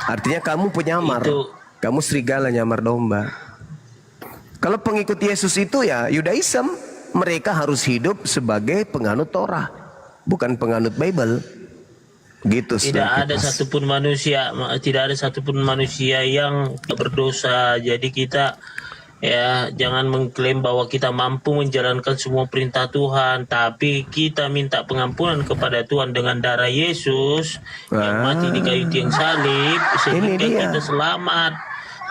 Artinya kamu penyamar, kamu serigala nyamar domba. Kalau pengikut Yesus itu ya Yudaism, mereka harus hidup sebagai penganut Torah, bukan penganut Bible. Gitu. Tidak ada satupun manusia yang berdosa. Jadi kita ya jangan mengklaim bahwa kita mampu menjalankan semua perintah Tuhan, tapi kita minta pengampunan kepada Tuhan dengan darah Yesus yang mati di kayu tiang salib sehingga kita selamat.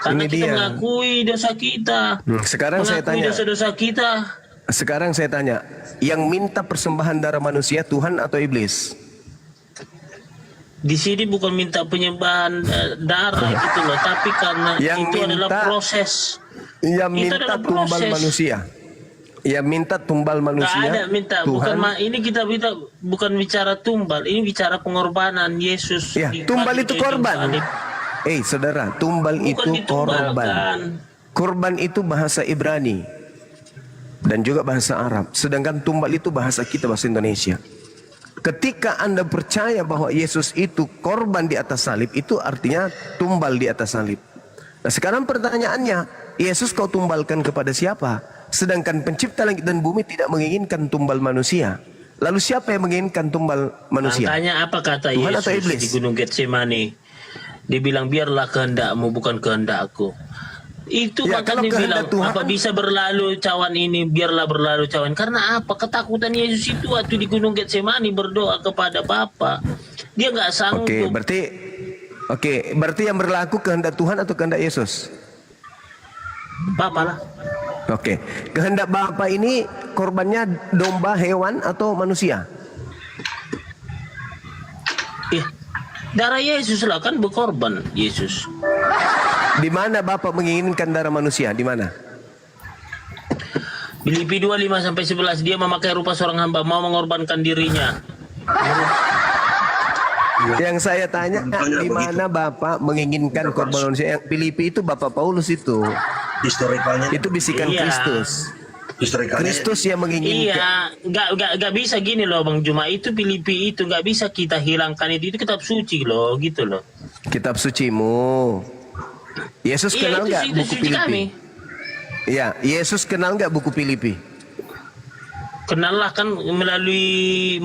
Karena kita mengakui dosa kita. Sekarang saya tanya, dosa-dosa kita. Sekarang saya tanya, yang minta persembahan darah manusia Tuhan atau iblis? Di sini bukan minta penyembahan darah gitu loh, tapi karena yang itu adalah proses. Yang minta tumbal manusia. Yang minta tumbal manusia. Nggak ada minta, Tuhan. ini kita minta bukan bicara tumbal, ini bicara pengorbanan Yesus. Ya, tumbal itu korban. Saudara, tumbal itu korban. Korban itu bahasa Ibrani dan juga bahasa Arab. Sedangkan tumbal itu bahasa kita, bahasa Indonesia. Ketika Anda percaya bahwa Yesus itu korban di atas salib, itu artinya tumbal di atas salib. Nah, sekarang pertanyaannya, Yesus kau tumbalkan kepada siapa? Sedangkan pencipta langit dan bumi tidak menginginkan tumbal manusia. Lalu siapa yang menginginkan tumbal manusia? Makanya apa kata Tuhan Yesus atau iblis? di Gunung Getsemani? Dibilang biarlah kehendakmu bukan kehendakku. Itu Ya, makanya dibilang Tuhan, apa bisa berlalu cawan ini, biarlah berlalu cawan. Karena apa? Ketakutan Yesus itu waktu di Gunung Getsemani berdoa kepada Bapa. Dia nggak sanggup. Berarti yang berlaku kehendak Tuhan atau kehendak Yesus? Bapa lah. Kehendak Bapa ini korbannya domba, hewan atau manusia? Darah Yesus lah kan berkorban Yesus. Di mana Bapak menginginkan darah manusia? Di mana? Filipi 2:5-11, dia memakai rupa seorang hamba, mau mengorbankan dirinya. Yang saya tanya, di mana Bapak menginginkan korban manusia? Yang Filipi itu Bapak Paulus itu. Historikalnya itu bisikan Iya. Kristus. Historikalnya Kristus yang menginginkan. Iya, nggak bisa gini loh Bang Juma, itu Filipi itu nggak bisa kita hilangkan, itu kitab suci loh, gitu loh. Kitab sucimu. Yesus Iya, kenal itu nggak situ buku suci Filipi? kami. Iya, Yesus kenal nggak buku Filipi? Kenal lah kan melalui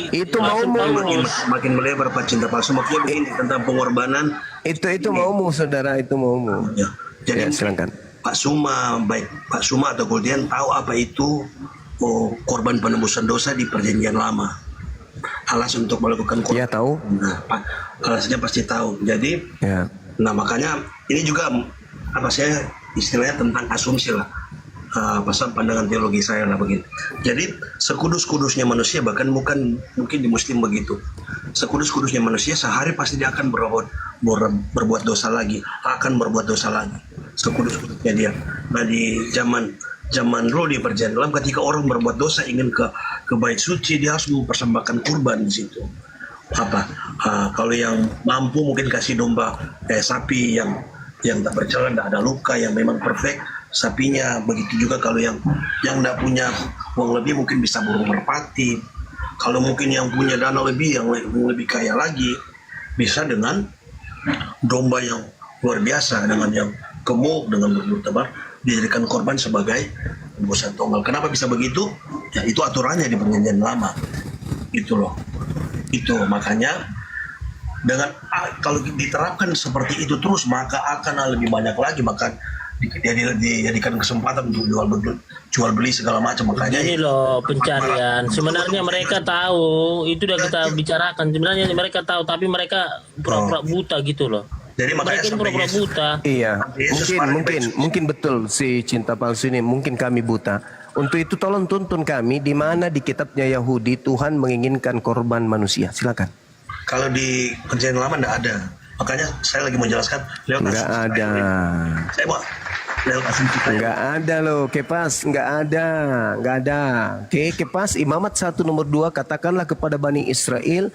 itu Rasul maumu. Paulus. makin melebar Pak, cinta palsu. Maksudnya begini tentang pengorbanan. Itu maumu saudara, itu maumu. Ya. Jadi Ya, silakan. Pak Suma, baik Pak Suma atau Kultian tahu apa itu korban penebusan dosa di Perjanjian Lama. Alas untuk melakukan korban. Iya tahu. Nah, alasnya pasti tahu. Jadi, Ya. nah makanya ini juga apa saya istilahnya tentang asumsi lah. Pasal pandangan teologi saya lah begini. Jadi sekudus-kudusnya manusia, bahkan mungkin di Muslim begitu. Sekudus-kudusnya manusia sehari pasti dia akan berbuat dosa lagi, sekudus-kudusnya dia. Nah di zaman dulu di Perjanjian Lama, ketika orang berbuat dosa ingin ke bait suci, dia harus mempersembahkan kurban di situ. Kalau yang mampu mungkin kasih domba sapi yang tak bercela, tidak ada luka, yang memang perfect sapinya. Begitu juga kalau yang tidak punya uang lebih mungkin bisa burung merpati. Kalau mungkin yang punya dana lebih, yang lebih kaya lagi, bisa dengan domba yang luar biasa, dengan yang gemuk, dengan berbulu tebal, dijadikan korban sebagai tebusan tonggal. Kenapa bisa begitu? Ya itu aturannya di Perjanjian Lama. Itu loh. Itu makanya dengan kalau diterapkan seperti itu terus, maka akan lebih banyak lagi, maka dijadikan kesempatan untuk jual beli segala macam. Makanya Ini loh pencarian. Sebenarnya mereka tahu, itu udah kita bicarakan. Sebenarnya mereka tahu, tapi mereka pura-pura buta gitu loh. Jadi mereka ini pura-pura buta. Iya, mungkin betul si cinta palsu ini, mungkin kami buta. Untuk itu tolong tuntun kami di mana di kitabnya Yahudi Tuhan menginginkan korban manusia. Silakan. kalau di Perjanjian Lama tidak ada. Makanya saya lagi menjelaskan lewat Nggak ada. Saya mau lewat asumsi saya. Nggak ada loh, Kepas, nggak ada. Oke, Kepas, Imamat 1 nomor 2, katakanlah kepada Bani Israel,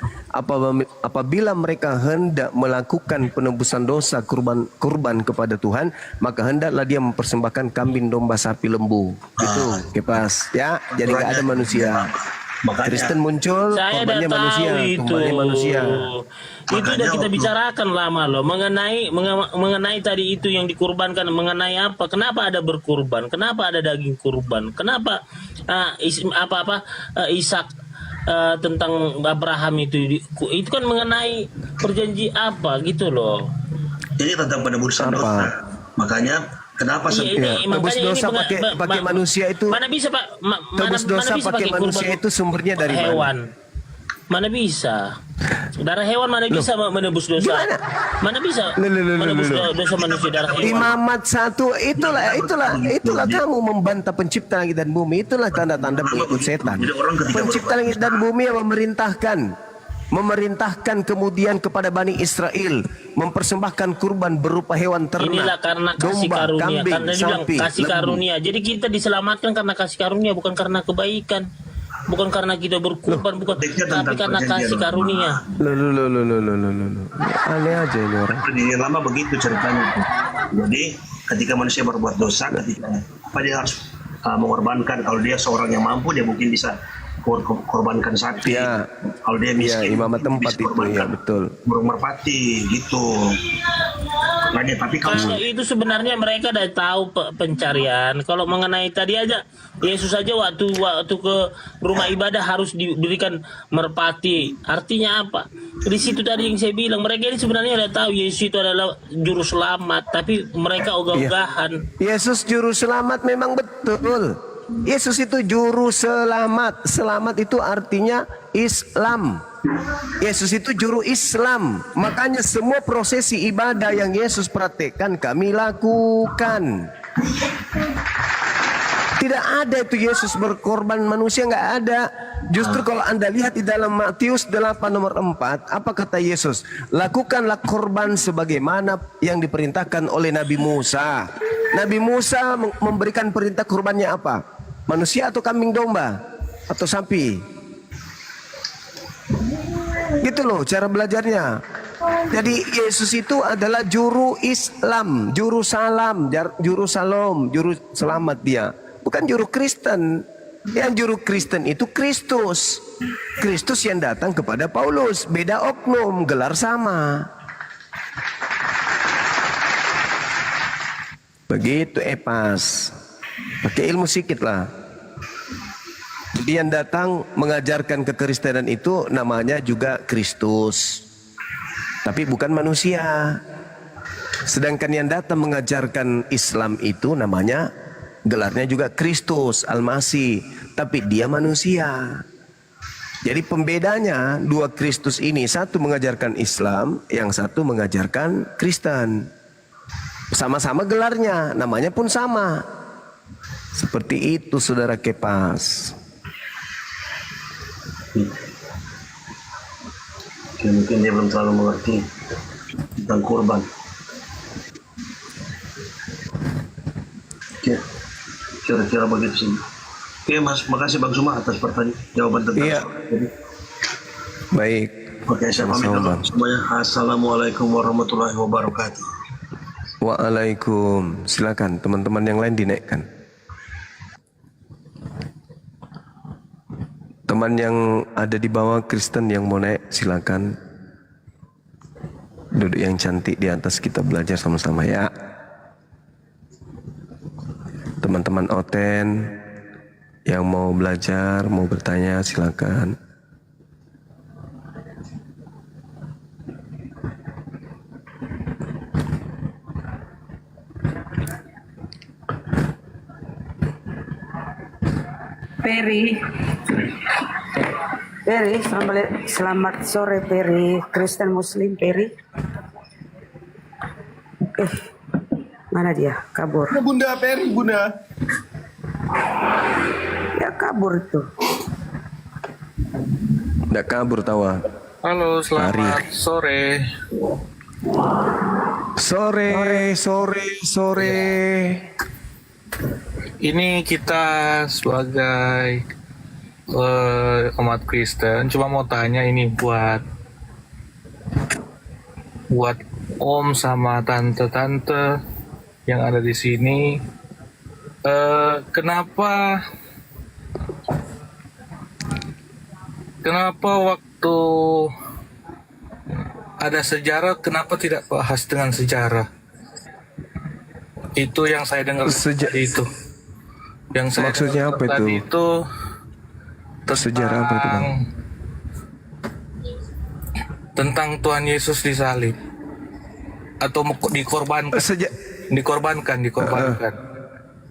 apabila mereka hendak melakukan penebusan dosa kurban kepada Tuhan, maka hendaklah dia mempersembahkan kambing, domba, sapi, lembu. Itu, Kepas, ya. Jadi nggak ada manusia. Makanya, Kristen muncul, Saya udah korbannya tahu manusia, itu. korbannya manusia. Itu udah kita bicarakan lama loh, mengenai tadi itu yang dikurbankan, mengenai apa? Kenapa ada berkurban? Kenapa ada daging kurban? Kenapa Ishak tentang Abraham itu kan mengenai perjanji apa gitu loh. ini tentang penebusan dosa. Makanya kenapa tebus dosa pakai manusia itu? Mana bisa Pak? Tebus dosa pakai manusia itu sumbernya dari hewan. Mana bisa? Darah hewan mana bisa menebus dosa? Mana bisa menebus dosa manusia darah hewan? Imamat 1 itulah kamu membantah pencipta langit dan bumi. Itulah tanda-tanda pengikut setan. Pencipta langit dan bumi yang memerintahkan kemudian kepada Bani Israel mempersembahkan kurban berupa hewan ternak, inilah karena kasih domba, karunia, kambing, karena dia bilang sapi, kasih lembu. karunia. Jadi kita diselamatkan karena kasih karunia, bukan karena kebaikan, bukan karena kita berkorban, bukan, tapi karena kasih karunia. Loh. Aneh aja ini orang. Perjanjian Lama begitu ceritanya. Jadi ketika manusia berbuat dosa, dia harus mengorbankan. Kalau dia seorang yang mampu, dia mungkin bisa korbankan sapi. Ya. Kalau dia miskin, Imamat 4 itu ya betul. burung merpati gitu. Makanya tapi kalau itu sebenarnya mereka udah tahu pencarian. Kalau mengenai tadi aja Yesus aja waktu ke rumah ibadah harus diberikan merpati. Artinya apa? Di situ tadi yang saya bilang, mereka ini sebenarnya udah tahu Yesus itu adalah juru selamat, tapi mereka ogah-ogahan. Yesus juru selamat memang betul. Yesus itu juru selamat. Selamat itu artinya Islam. Yesus itu juru Islam. Makanya semua prosesi ibadah yang Yesus praktekkan kami lakukan. Tidak ada itu Yesus berkorban manusia, nggak ada. Justru kalau Anda lihat di dalam Matius 8 nomor 4, apa kata Yesus? Lakukanlah korban sebagaimana yang diperintahkan oleh Nabi Musa. Nabi Musa memberikan perintah kurbannya apa? Manusia atau kambing domba? Atau sapi? Gitu loh cara belajarnya. Jadi Yesus itu adalah juru Islam, juru salam, juru salom, juru selamat dia. Bukan juru Kristen. Yang juru Kristen itu Kristus. Kristus yang datang kepada Paulus. Beda oknum, gelar sama. Begitu Epas. Pakai ilmu sedikit lah. Jadi yang datang mengajarkan kekristenan itu namanya juga Kristus. Tapi bukan manusia. Sedangkan yang datang mengajarkan Islam itu namanya, gelarnya juga Kristus, Al-Masih. Tapi dia manusia. Jadi pembedanya dua Kristus ini, satu mengajarkan Islam, yang satu mengajarkan Kristen. Sama-sama gelarnya, namanya pun sama. Seperti itu saudara Kepas. Mungkin dia belum terlalu mengerti tentang kurban. Oke, kira-kira begitu sih. Oke Mas, makasih Bang Zuma atas jawaban tentang ini. Baik. Oke, saya pamit dulu semuanya. Assalamualaikum warahmatullahi wabarakatuh. Waalaikum. Silakan teman-teman yang lain dinaikkan. Teman yang ada di bawah Kristen yang mau naik silakan. Duduk yang cantik di atas, kita belajar sama-sama ya. Teman-teman Oten yang mau belajar, mau bertanya silakan. Peri, selamat sore Peri, Kristen Muslim Peri. Mana dia? Kabur. Bunda Peri, Bunda. Ya kabur itu. Nggak kabur tawa. Halo, selamat sore. Sore. Ini kita sebagai umat Kristen cuma mau tanya ini buat om sama tante-tante yang ada di sini. Kenapa waktu ada sejarah, kenapa tidak bahas dengan sejarah? Itu yang saya dengar itu. Yang saya maksudnya apa tadi itu sejarah apa itu, Bang? Tentang Tuhan Yesus disalib atau dikorbankan. Dikorbankan.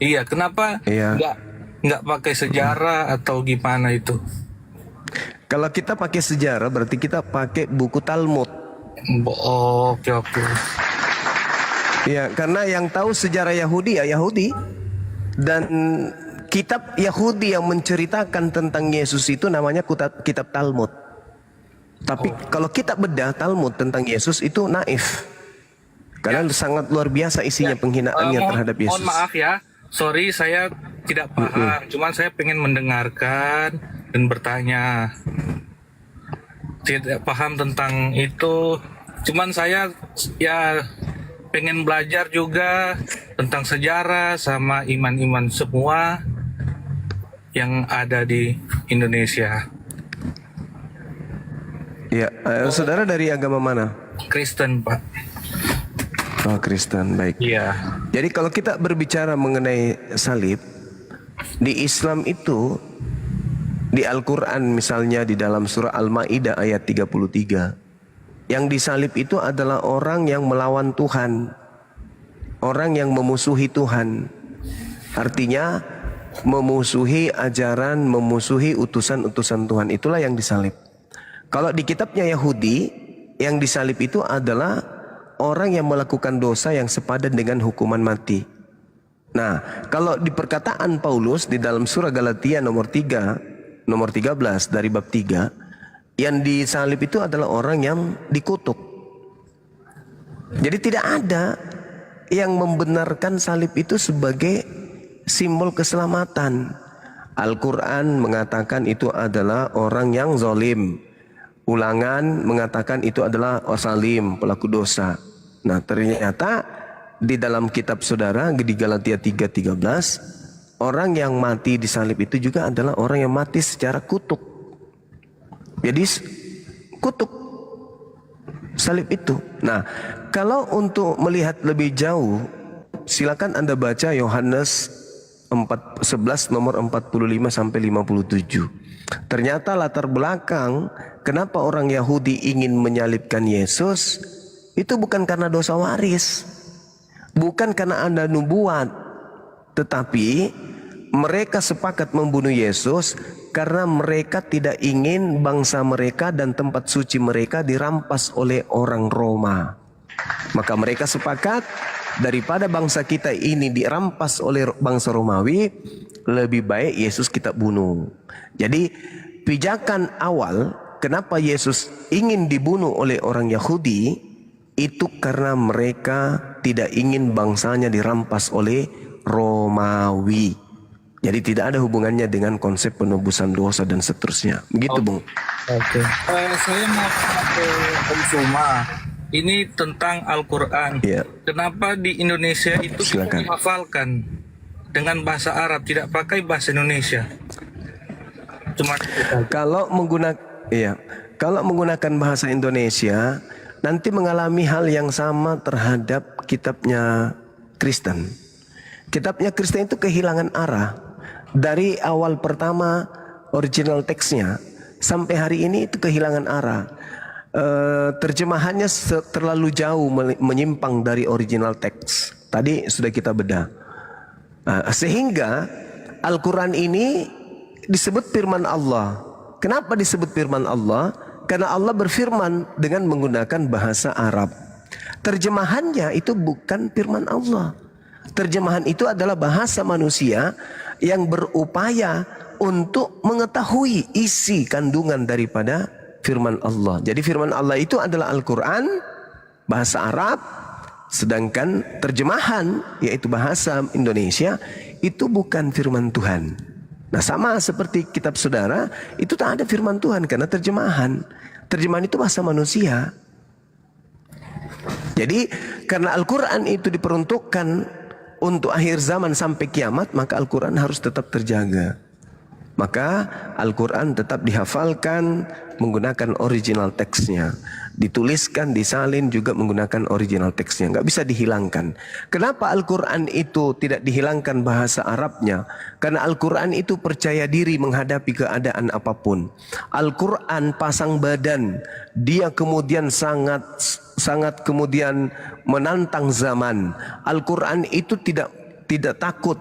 Iya, kenapa nggak pakai sejarah atau gimana itu? Kalau kita pakai sejarah berarti kita pakai buku Talmud. Oke. Ya, karena yang tahu sejarah Yahudi ya Yahudi, dan kitab Yahudi yang menceritakan tentang Yesus itu namanya kitab Talmud. Tapi kalau kita bedah Talmud tentang Yesus itu naif. Karena sangat luar biasa isinya penghinaannya terhadap Yesus. Mohon maaf ya, sorry saya tidak paham. Cuman saya pengen mendengarkan dan bertanya. Tidak paham tentang itu. Cuman saya ya pengen belajar juga tentang sejarah sama iman-iman semua yang ada di Indonesia. Ya, saudara dari agama mana? Kristen, Pak. Oh, Kristen, baik. Iya. Jadi kalau kita berbicara mengenai salib, di Islam itu, di Al-Quran misalnya di dalam surah Al-Ma'idah ayat 33, yang disalib itu adalah orang yang melawan Tuhan, orang yang memusuhi Tuhan. Artinya memusuhi ajaran, memusuhi utusan-utusan Tuhan, itulah yang disalib. Kalau di kitabnya Yahudi, yang disalib itu adalah orang yang melakukan dosa yang sepadan dengan hukuman mati. Nah, kalau di perkataan Paulus di dalam surah Galatia nomor 13 dari bab 3, yang disalib itu adalah orang yang dikutuk. Jadi tidak ada yang membenarkan salib itu sebagai simbol keselamatan. Al-Quran mengatakan itu adalah orang yang zalim, Ulangan mengatakan itu adalah Salim, pelaku dosa. Nah, ternyata di dalam kitab saudara di Galatia 3:13, orang yang mati di salib itu juga adalah orang yang mati secara kutuk. Jadi kutuk salib itu. Nah, kalau untuk melihat lebih jauh, silakan Anda baca Yohanes 11 nomor 45 sampai 57. Ternyata latar belakang kenapa orang Yahudi ingin menyalibkan Yesus itu bukan karena dosa waris, bukan karena Anda nubuat, tetapi mereka sepakat membunuh Yesus karena mereka tidak ingin bangsa mereka dan tempat suci mereka dirampas oleh orang Roma. Maka mereka sepakat, daripada bangsa kita ini dirampas oleh bangsa Romawi, lebih baik Yesus kita bunuh. Jadi pijakan awal kenapa Yesus ingin dibunuh oleh orang Yahudi itu karena mereka tidak ingin bangsanya dirampas oleh Romawi. Jadi tidak ada hubungannya dengan konsep penebusan dosa dan seterusnya. Begitu, Bung. Oke. Saya mau tanya ke Om Suma. Ini tentang Al-Quran. Iya. Kenapa di Indonesia itu kita menghafalkan dengan bahasa Arab, tidak pakai bahasa Indonesia? Cuma kalau menggunakan bahasa Indonesia nanti mengalami hal yang sama terhadap kitabnya Kristen. Kitabnya Kristen itu kehilangan arah. Dari awal pertama original teksnya sampai hari ini itu kehilangan arah. Terjemahannya terlalu jauh menyimpang dari original teks. Tadi sudah kita bedah. Sehingga Al-Quran ini disebut firman Allah. Kenapa disebut firman Allah? Karena Allah berfirman dengan menggunakan bahasa Arab. Terjemahannya itu bukan firman Allah. Terjemahan itu adalah bahasa manusia yang berupaya untuk mengetahui isi kandungan daripada firman Allah. Jadi firman Allah itu adalah Al-Quran, bahasa Arab, sedangkan terjemahan yaitu bahasa Indonesia itu bukan firman Tuhan. Nah, sama seperti kitab saudara, itu tak ada firman Tuhan karena terjemahan. Terjemahan itu bahasa manusia. Jadi karena Al-Quran itu diperuntukkan untuk akhir zaman sampai kiamat, maka Al-Quran harus tetap terjaga. Maka Al-Quran tetap dihafalkan menggunakan original teksnya. Dituliskan, disalin juga menggunakan original teksnya. Nggak bisa dihilangkan. Kenapa Al-Quran itu tidak dihilangkan bahasa Arabnya? Karena Al-Quran itu percaya diri menghadapi keadaan apapun. Al-Quran pasang badan. Dia kemudian sangat kemudian menantang zaman. Al-Quran itu tidak takut,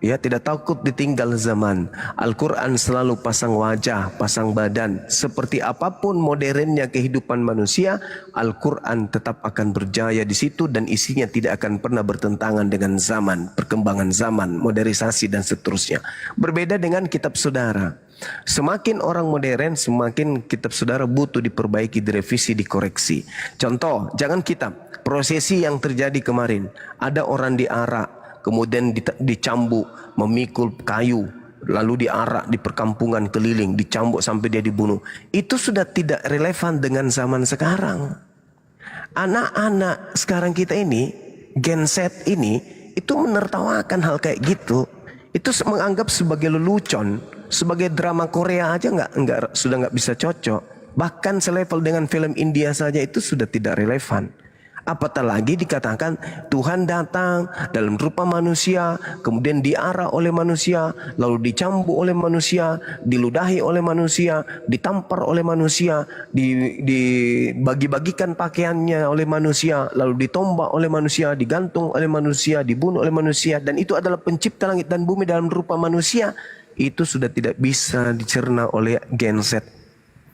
ya, tidak takut ditinggal zaman. Al-Quran selalu pasang wajah, pasang badan. Seperti apapun modernnya kehidupan manusia, Al-Quran tetap akan berjaya di situ dan isinya tidak akan pernah bertentangan dengan zaman, perkembangan zaman, modernisasi dan seterusnya. Berbeda dengan kitab saudara. Semakin orang modern, semakin kitab saudara butuh diperbaiki, direvisi, dikoreksi. Contoh, jangan kitab. Prosesi yang terjadi kemarin, ada orang diarak, kemudian dicambuk, memikul kayu, lalu diarak di perkampungan keliling, dicambuk sampai dia dibunuh. Itu sudah tidak relevan dengan zaman sekarang. Anak-anak sekarang kita ini, Gen Z ini, itu menertawakan hal kayak gitu. Itu menganggap sebagai lelucon, sebagai drama Korea aja sudah nggak bisa cocok. Bahkan selevel dengan film India saja itu sudah tidak relevan. Apatah lagi dikatakan Tuhan datang dalam rupa manusia, kemudian diarak oleh manusia, lalu dicambuk oleh manusia, diludahi oleh manusia, ditampar oleh manusia, dibagi-bagikan pakaiannya oleh manusia, lalu ditombak oleh manusia, digantung oleh manusia, dibunuh oleh manusia, dan itu adalah pencipta langit dan bumi dalam rupa manusia. Itu sudah tidak bisa dicerna oleh Gen Z,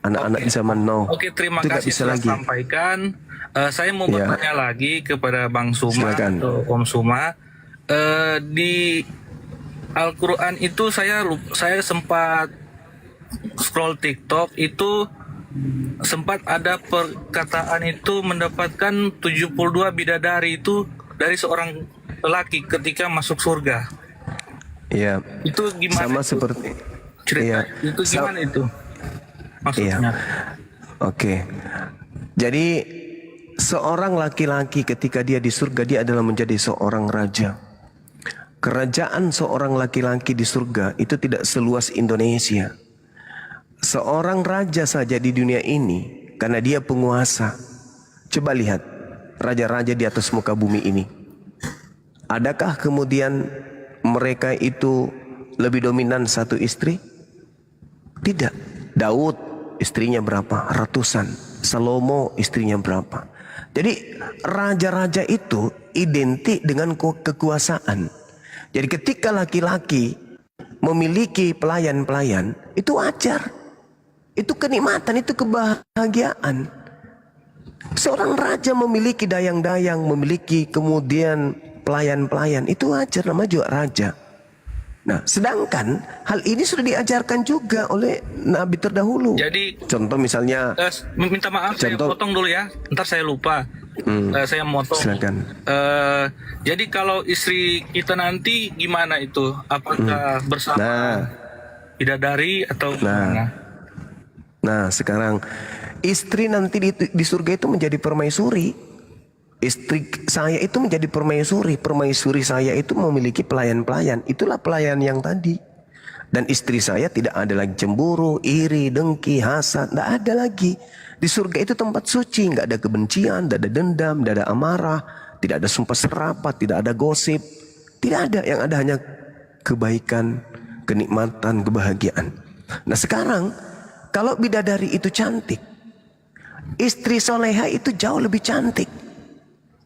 anak-anak zaman now. Oke, terima itu kasih sudah sampaikan. Saya mau bertanya lagi kepada Bang Suma atau Om Suma. Di Al-Quran itu saya sempat scroll TikTok, itu sempat ada perkataan itu mendapatkan 72 bidadari itu dari seorang lelaki ketika masuk surga. Iya. Itu gimana? Sama seperti cerita. Itu gimana itu? Maksudnya? Iya. Oke. Jadi seorang laki-laki ketika dia di surga, dia adalah menjadi seorang raja. Kerajaan seorang laki-laki di surga itu tidak seluas Indonesia. Seorang raja saja di dunia ini, karena dia penguasa. Coba lihat raja-raja di atas muka bumi ini. Adakah kemudian mereka itu lebih dominan satu istri? Tidak. Daud istrinya berapa? Ratusan. Salomo istrinya berapa? Jadi raja-raja itu identik dengan kekuasaan. Jadi ketika laki-laki memiliki pelayan-pelayan, itu wajar. Itu kenikmatan, itu kebahagiaan. Seorang raja memiliki dayang-dayang, memiliki kemudian pelayan-pelayan, itu wajar, namanya juga raja. Nah, sedangkan hal ini sudah diajarkan juga oleh nabi terdahulu. Jadi contoh misalnya, minta maaf saya potong dulu ya, ntar saya lupa. Saya motong. Silakan. Jadi kalau istri kita nanti gimana itu? Apakah bersama bidadari atau gimana? Nah, sekarang istri nanti di surga itu menjadi permaisuri. Istri saya itu menjadi permaisuri. Permaisuri saya itu memiliki pelayan-pelayan. Itulah pelayan yang tadi. Dan istri saya tidak ada lagi cemburu, iri, dengki, hasad. Tidak ada lagi. Di surga itu tempat suci. Tidak ada kebencian, tidak ada dendam, tidak ada amarah. Tidak ada sumpah serapah, tidak ada gosip. Tidak ada. Yang ada hanya kebaikan, kenikmatan, kebahagiaan. Nah sekarang, kalau bidadari itu cantik, istri soleha itu jauh lebih cantik.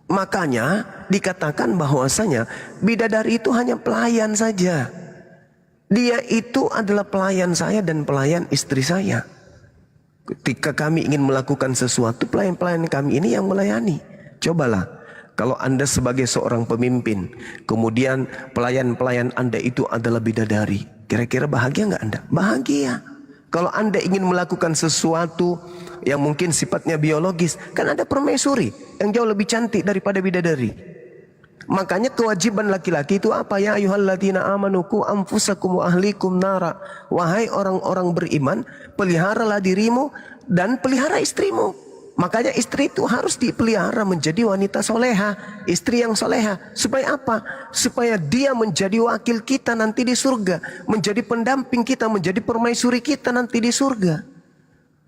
Makanya dikatakan bahwasanya bidadari itu hanya pelayan saja. Dia itu adalah pelayan saya dan pelayan istri saya. Ketika kami ingin melakukan sesuatu, pelayan-pelayan kami ini yang melayani. Cobalah, kalau Anda sebagai seorang pemimpin, kemudian pelayan-pelayan Anda itu adalah bidadari, kira-kira bahagia nggak Anda? Bahagia. Kalau Anda ingin melakukan sesuatu yang mungkin sifatnya biologis, kan ada permaisuri yang jauh lebih cantik daripada bidadari. Makanya kewajiban laki-laki itu apa? Ya ayyuhalladzina amanu qu anfusakum wa ahlikum nara. Wahai orang-orang beriman, peliharalah dirimu dan pelihara istrimu. Makanya istri itu harus dipelihara menjadi wanita soleha, istri yang soleha. Supaya apa? Supaya dia menjadi wakil kita nanti di surga, menjadi pendamping kita, menjadi permaisuri kita nanti di surga.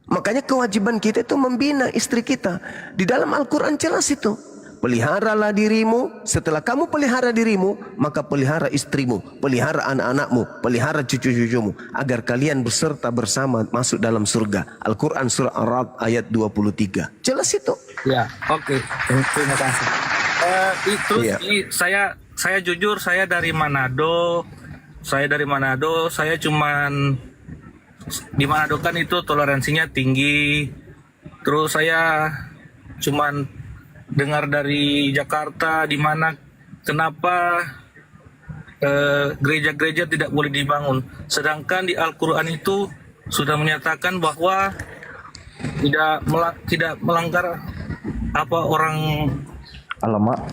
Makanya kewajiban kita itu membina istri kita. Di dalam Al-Quran jelas itu. Peliharalah dirimu, setelah kamu pelihara dirimu, maka pelihara istrimu, pelihara anak-anakmu, pelihara cucu-cucumu, agar kalian beserta bersama masuk dalam surga. Al-Quran surah Ar-Ra'd ayat 23. Jelas itu. Ya, oke. Terima kasih. Saya jujur, saya dari Manado. Saya cuman di Manado kan itu toleransinya tinggi. Terus saya cuman dengar dari Jakarta di mana kenapa gereja-gereja tidak boleh dibangun, sedangkan di Al-Quran itu sudah menyatakan bahwa tidak melanggar apa orang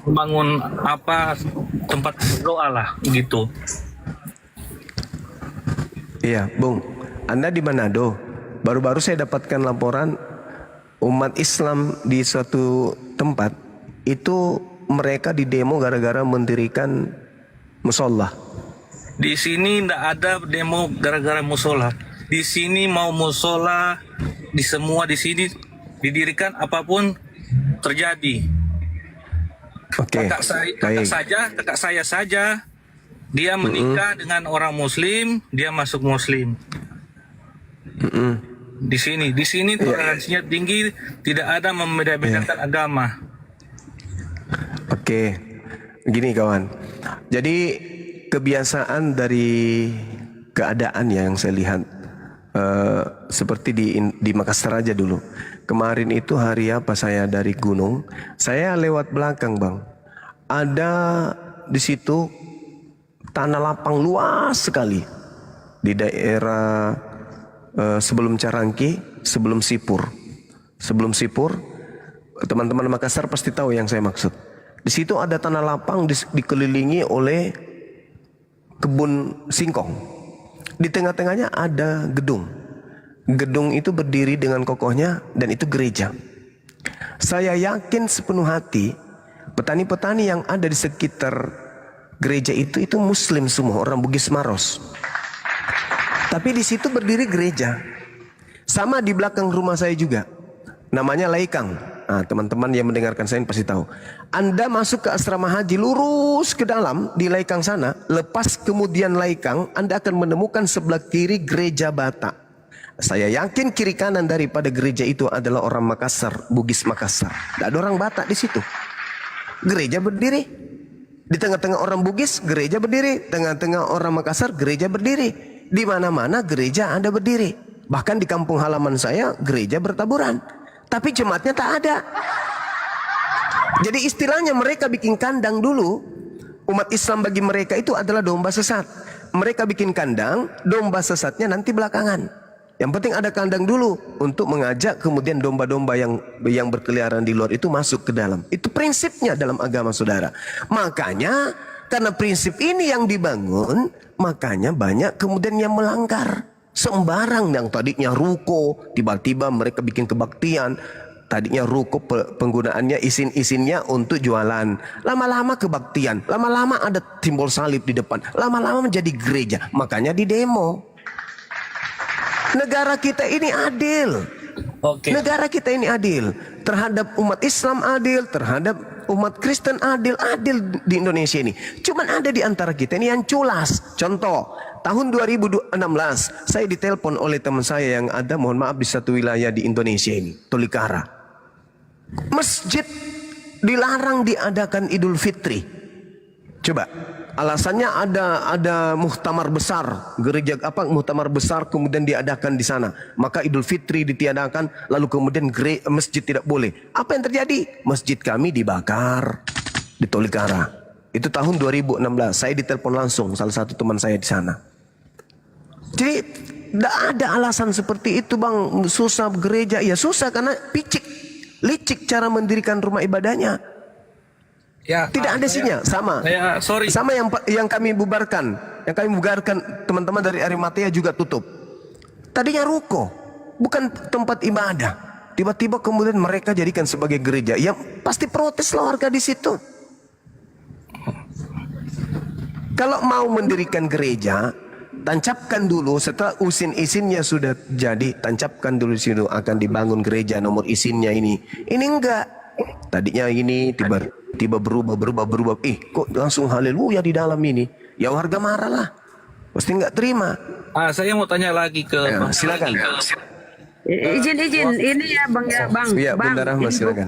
membangun apa tempat berdoa lah gitu. Iya, Bung. Anda di Manado. Baru-baru saya dapatkan laporan umat Islam di suatu tempat itu mereka didemo gara-gara mendirikan musola. Di sini tidak ada demo gara-gara musola. Di sini mau musola, di sini didirikan apapun terjadi. Oke. Kakak saya saja dia menikah dengan orang Muslim, dia masuk Muslim. Di sini toleransinya tinggi, tidak ada membeda-bedakan agama. Oke, gini kawan. Jadi kebiasaan dari keadaan yang saya lihat seperti di Makassar aja dulu. Kemarin itu hari apa saya dari gunung, saya lewat belakang bang. Ada di situ tanah lapang luas sekali di daerah sebelum Carangki, sebelum Sipur. Sebelum Sipur, teman-teman Makassar pasti tahu yang saya maksud. Di situ ada tanah lapang dikelilingi oleh kebun singkong. Di tengah-tengahnya ada gedung. gedung itu berdiri dengan kokohnya dan itu gereja. Saya yakin sepenuh hati petani-petani yang ada di sekitar gereja itu muslim semua, orang Bugis Maros. Tapi di situ berdiri gereja. Sama di belakang rumah saya juga. Namanya Laikang. Nah, teman-teman yang mendengarkan saya pasti tahu. Anda masuk ke asrama haji lurus ke dalam di Laikang sana, lepas kemudian Laikang, Anda akan menemukan sebelah kiri gereja Batak. Saya yakin kiri kanan daripada gereja itu adalah orang Makassar, Bugis Makassar. Tidak ada orang Batak di situ. Gereja berdiri. Di tengah-tengah orang Bugis, gereja berdiri. Tengah-tengah orang Makassar, gereja berdiri. Di mana-mana gereja ada berdiri. Bahkan di kampung halaman saya, gereja bertaburan. Tapi jemaatnya tak ada. Jadi istilahnya mereka bikin kandang dulu. Umat Islam bagi mereka itu adalah domba sesat. Mereka bikin kandang, domba sesatnya nanti belakangan. Yang penting ada kandang dulu untuk mengajak kemudian domba-domba yang berkeliaran di luar itu masuk ke dalam. Itu prinsipnya dalam agama saudara. Makanya karena prinsip ini yang dibangun, makanya banyak kemudian yang melanggar. Sembarang yang tadinya ruko, tiba-tiba mereka bikin kebaktian. Tadinya ruko penggunaannya isin-isinnya untuk jualan. Lama-lama kebaktian, lama-lama ada simbol salib di depan. Lama-lama menjadi gereja, makanya di demo. Negara kita ini adil. Negara kita ini adil. Terhadap umat Islam adil, terhadap umat Kristen adil. Adil di Indonesia ini. Cuman ada di antara kita ini yang culas. Contoh, tahun 2016 saya ditelepon oleh teman saya yang ada, mohon maaf, di satu wilayah di Indonesia ini, Tolikara. Masjid dilarang diadakan Idul Fitri. Coba, alasannya ada muhtamar besar, gereja muhtamar besar kemudian diadakan di sana. Maka Idul Fitri ditiadakan, lalu kemudian masjid tidak boleh. Apa yang terjadi? Masjid kami dibakar di Tolikara. Itu tahun 2016. Saya ditelepon langsung salah satu teman saya di sana. Jadi tidak ada alasan seperti itu, Bang. Susah gereja, ya susah karena licik cara mendirikan rumah ibadahnya. Ya, tidak ada sinya, sama. Sama yang kami bubarkan. Yang kami bubarkan, teman-teman dari Arimatea juga tutup. Tadinya ruko, bukan tempat ibadah. Tiba-tiba kemudian mereka jadikan sebagai gereja. Ya pasti protes lah warga di situ. Kalau mau mendirikan gereja, tancapkan dulu setelah isin-isinnya sudah jadi, tancapkan dulu di situ akan dibangun gereja, nomor isinnya ini. Ini enggak. Tadinya ini tiba berubah. Kok langsung haleluya di dalam ini? Ya warga marah lah. Pasti nggak terima. Saya mau tanya lagi ke Bang. Silakan. Izin. Ini ya Bang ya, Bang. Iya, Bang, Bunda Rahma, silakan.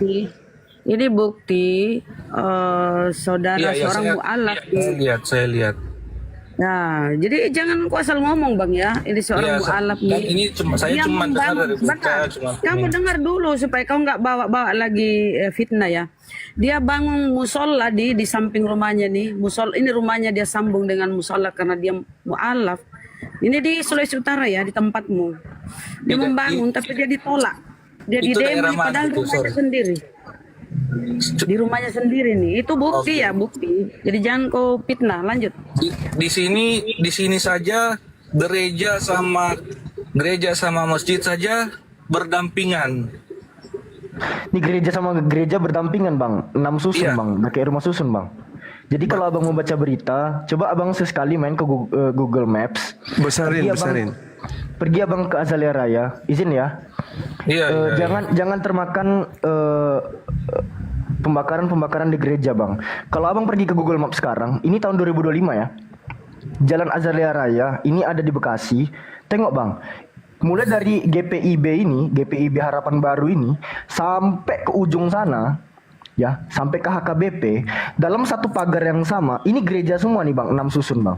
Ini bukti saudara seorang mu'alaf. Saya lihat. Nah, jadi jangan kau asal ngomong Bang ya. Ini seorang mu'alaf nih. Ini saya cuma dengar dari berita. Kamu dengar dulu supaya kau nggak bawa lagi fitnah ya. Dia bangun musola di samping rumahnya nih. Ini rumahnya dia sambung dengan musola karena dia mu'alaf. Ini di Sulawesi Utara ya, di tempatmu. Dia membangun tapi dia ditolak. Dia didemo padahal rumahnya sendiri. Di rumahnya sendiri nih. Itu bukti ya, bukti. Jadi jangan kau fitnah. Lanjut. Di sini saja gereja sama masjid saja berdampingan. Ini gereja sama gereja berdampingan, Bang. 6 susun, Bang. Udah kayak rumah susun, Bang. Jadi kalau abang mau baca berita, coba abang sesekali main ke Google Maps. Besarin. Pergi abang ke Azalea Raya, izin ya. Iya. Jangan termakan pembakaran di gereja, Bang. Kalau abang pergi ke Google Maps sekarang, ini tahun 2025 ya. Jalan Azalea Raya, ini ada di Bekasi. Tengok, Bang. Mulai dari GPIB Harapan Baru ini sampai ke ujung sana, ya, sampai ke HKBP, dalam satu pagar yang sama, ini gereja semua nih, Bang, 6 susun, Bang.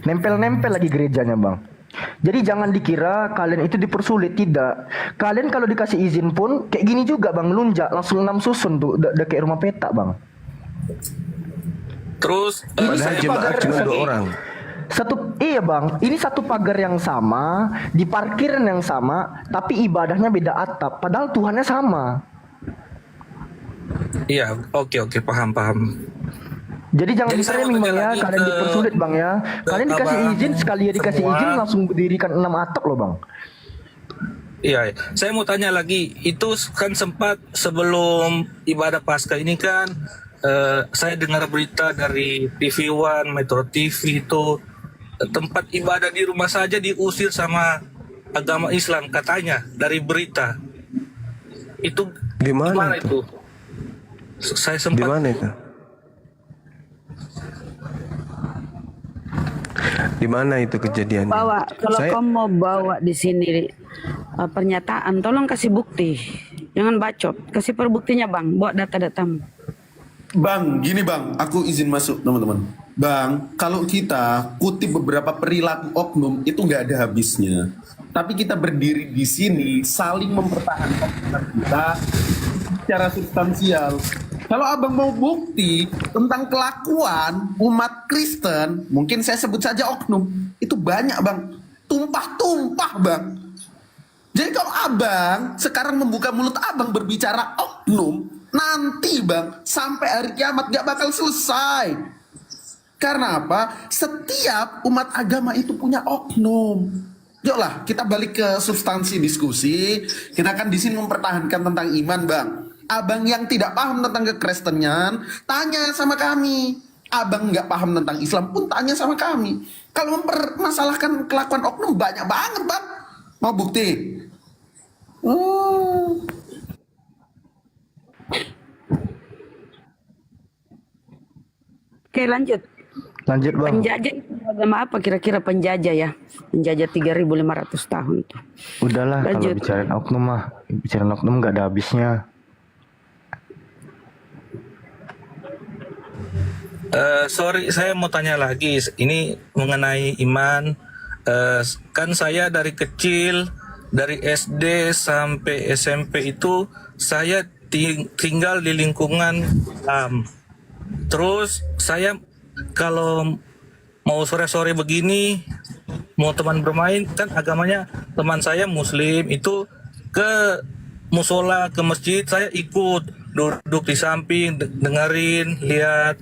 Nempel-nempel lagi gerejanya, Bang. Jadi jangan dikira kalian itu dipersulit, tidak. Kalian kalau dikasih izin pun kayak gini juga, Bang, lunjak langsung 6 susun tuh, udah kayak rumah peta, Bang. Terus ini satu pagar cuma 2 orang. Iya, Bang, ini satu pagar yang sama, di parkiran yang sama, tapi ibadahnya beda atap, padahal Tuhannya sama. Iya, oke, paham. Jadi jangan di-framing, Bang ya, kalian dipersulit, Bang ya. Kalian dikasih izin, sekali ya dikasih izin langsung berdirikan 6 atap loh, Bang. Iya, saya mau tanya lagi, itu kan sempat sebelum ibadah Paskah ini kan saya dengar berita dari TV One, Metro TV itu tempat ibadah di rumah saja diusir sama agama Islam katanya dari berita. Itu gimana itu? Saya sempat Gimana itu? Di mana itu kejadiannya? Bawa, kalau Saya- kamu mau bawa di sini pernyataan, tolong kasih bukti. Jangan bacot, kasih perbuktinya Bang, bawa data-datamu. Bang, gini Bang, aku izin masuk teman-teman. Bang, kalau kita kutip beberapa perilaku oknum itu nggak ada habisnya. Tapi kita berdiri di sini saling mempertahankan hubungan kita secara substansial. Kalau abang mau bukti tentang kelakuan umat Kristen, mungkin saya sebut saja oknum, itu banyak bang, tumpah-tumpah bang. Jadi kalau abang sekarang membuka mulut abang berbicara oknum, nanti bang sampai hari kiamat gak bakal selesai. Karena apa? Setiap umat agama itu punya oknum. Yuklah kita balik ke substansi diskusi. Kita kan di sini mempertahankan tentang iman bang. Abang yang tidak paham tentang kekristenan, tanya sama kami. Abang nggak paham tentang Islam pun tanya sama kami. Kalau mempermasalahkan kelakuan oknum banyak banget bang. Mau bukti? Oke lanjut. Lanjut bang. Penjajah itu agama apa kira-kira penjajah ya? Penjajah 3.500 tahun tuh. Udahlah kalau Lanjut. bicarain oknum mah, bicarain oknum nggak ada habisnya. Sorry, saya mau tanya lagi. Ini mengenai iman. Kan saya dari kecil, dari SD sampai SMP itu saya tinggal di lingkungan Islam. Terus saya kalau mau sore-sore begini, mau teman bermain, kan agamanya teman saya Muslim, itu ke musola, ke masjid, saya ikut duduk di samping, dengerin, lihat.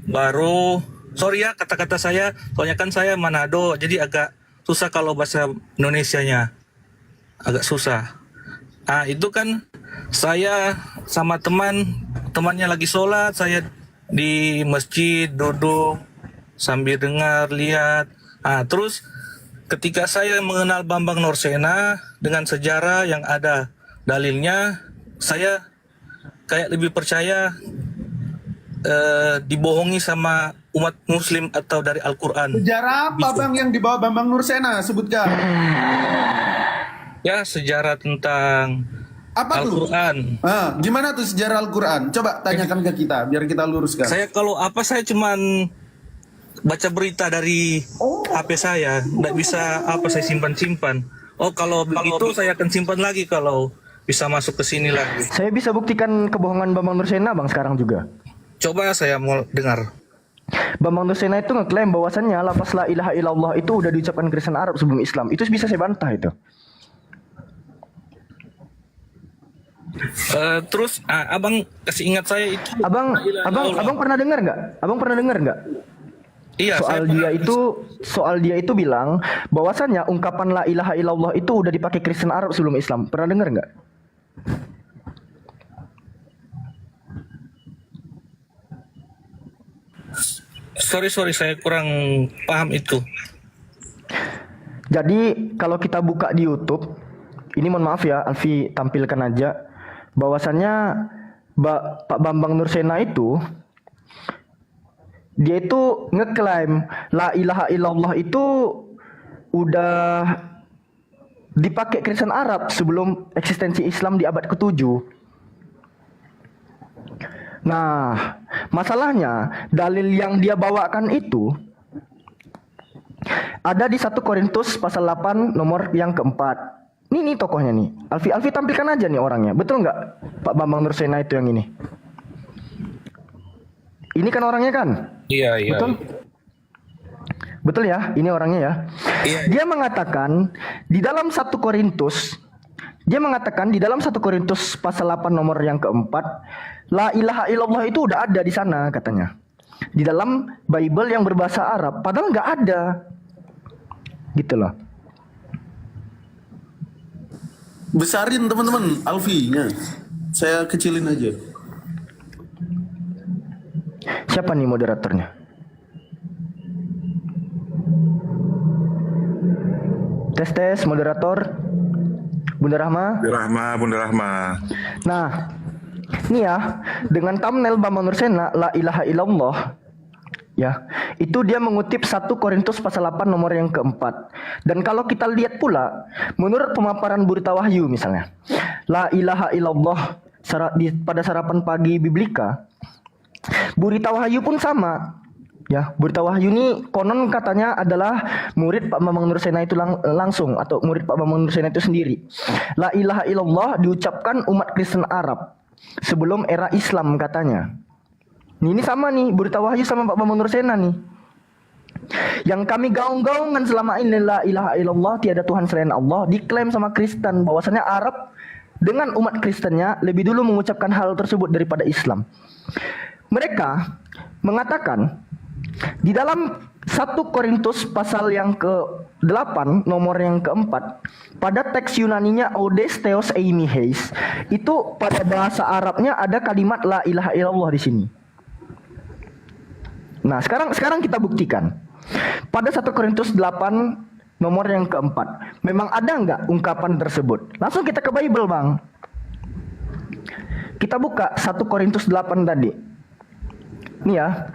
Baru, sorry ya kata-kata saya, soalnya kan saya Manado, jadi agak susah kalau bahasa Indonesianya, agak susah. Itu kan saya sama temannya lagi sholat, saya di masjid duduk sambil dengar, lihat. Terus ketika saya mengenal Bambang Nursena dengan sejarah yang ada dalilnya, saya kayak lebih percaya dibohongi sama umat Muslim atau dari Al-Quran. Sejarah apa bang yang dibawa Bambang Nursena? Sebutkan. Ya, sejarah tentang Apa tuh? Al-Quran. Gimana tuh sejarah Al-Quran? Coba tanyakan ke kita biar kita luruskan. Saya saya cuman baca berita dari HP saya, nggak bisa saya simpan-simpan. Kalau begitu saya akan simpan lagi kalau bisa masuk ke sini lagi. Saya bisa buktikan kebohongan Bambang Nursena bang sekarang juga. Coba saya mau dengar. Bambang Nursena itu ngeklaim bahwasannya lafaz la ilaha illallah itu udah diucapkan Kristen Arab sebelum Islam. Itu bisa saya bantah itu. Terus abang kasih ingat saya itu. Abang pernah dengar nggak? Abang pernah dengar nggak? Iya. Soal dia itu bilang bahwasannya ungkapan la ilaha illallah itu udah dipakai Kristen Arab sebelum Islam. Pernah dengar nggak? Sorry, saya kurang paham itu. Jadi kalau kita buka di YouTube, ini mohon maaf ya, Alfi tampilkan aja bahwasannya Pak Bambang Nursena itu dia itu ngeklaim la ilaha illallah itu udah dipakai Kristen Arab sebelum eksistensi Islam di abad ke-7. Nah, masalahnya dalil yang dia bawakan itu ada di 1 Korintus pasal 8 nomor yang keempat. Ini tokohnya nih. Alfi tampilkan aja nih orangnya. Betul nggak Pak Bambang Nursena itu yang ini? Ini kan orangnya kan? Iya. Betul? Betul ya? Ini orangnya ya. Iya. Dia mengatakan di dalam 1 Korintus, dia mengatakan di dalam 1 Korintus pasal 8 nomor yang keempat, la ilaha illallah itu udah ada di sana katanya. Di dalam Bible yang berbahasa Arab, padahal nggak ada. Gitu loh. besarin teman-teman Alfi-nya. Saya kecilin aja. Siapa nih moderatornya? Tes moderator. Bunda Rahma. Bunda Rahma. Nah, ini ya, dengan thumbnail Bambang Nursena, La ilaha illallah, ya, itu dia mengutip 1 Korintus pasal 8 nomor yang keempat. Dan kalau kita lihat pula, menurut pemaparan Burita Wahyu misalnya, La ilaha illallah pada sarapan pagi Biblika, Burita Wahyu pun sama. Ya, Burita Wahyu ini konon katanya adalah murid Pak Bambang Nursena itu langsung, atau murid Pak Bambang Nursena itu sendiri. La ilaha illallah diucapkan umat Kristen Arab sebelum era Islam katanya. Ini sama nih, Burita Wahyu sama Pak Bambang Nursena nih. Yang kami gaung-gaungkan selama ini, la ilaha illallah, tiada Tuhan selain Allah, diklaim sama Kristen bahwasanya Arab dengan umat Kristennya lebih dulu mengucapkan hal tersebut daripada Islam. Mereka mengatakan di dalam 1 Korintus pasal yang ke-8 nomor yang keempat, pada teks Yunaninya Odes Theos Eimi Heis, itu pada bahasa Arabnya ada kalimat la ilaha illallah di sini. Nah, sekarang kita buktikan. Pada 1 Korintus 8 nomor yang keempat, memang ada nggak ungkapan tersebut? Langsung kita ke Bible, Bang. Kita buka 1 Korintus 8 tadi. Nih ya,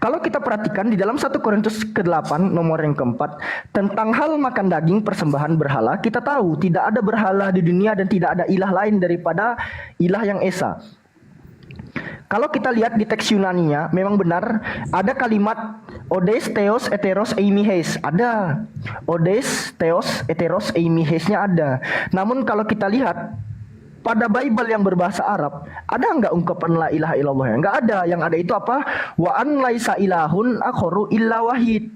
kalau kita perhatikan di dalam 1 Korintus ke-8 nomor yang keempat, tentang hal makan daging persembahan berhala, kita tahu tidak ada berhala di dunia dan tidak ada ilah lain daripada ilah yang esa. Kalau kita lihat di teks Yunaninya, memang benar ada kalimat Odes Theos Eteros Eimi Heis. Ada. Odes Theos Eteros Eimi Heisnya ada. Namun kalau kita lihat pada Bible yang berbahasa Arab, ada nggak ungkapan la ilaha illallah? Nggak ada. Yang ada itu apa? Wa an laisa ilahun akhoru illa wahid.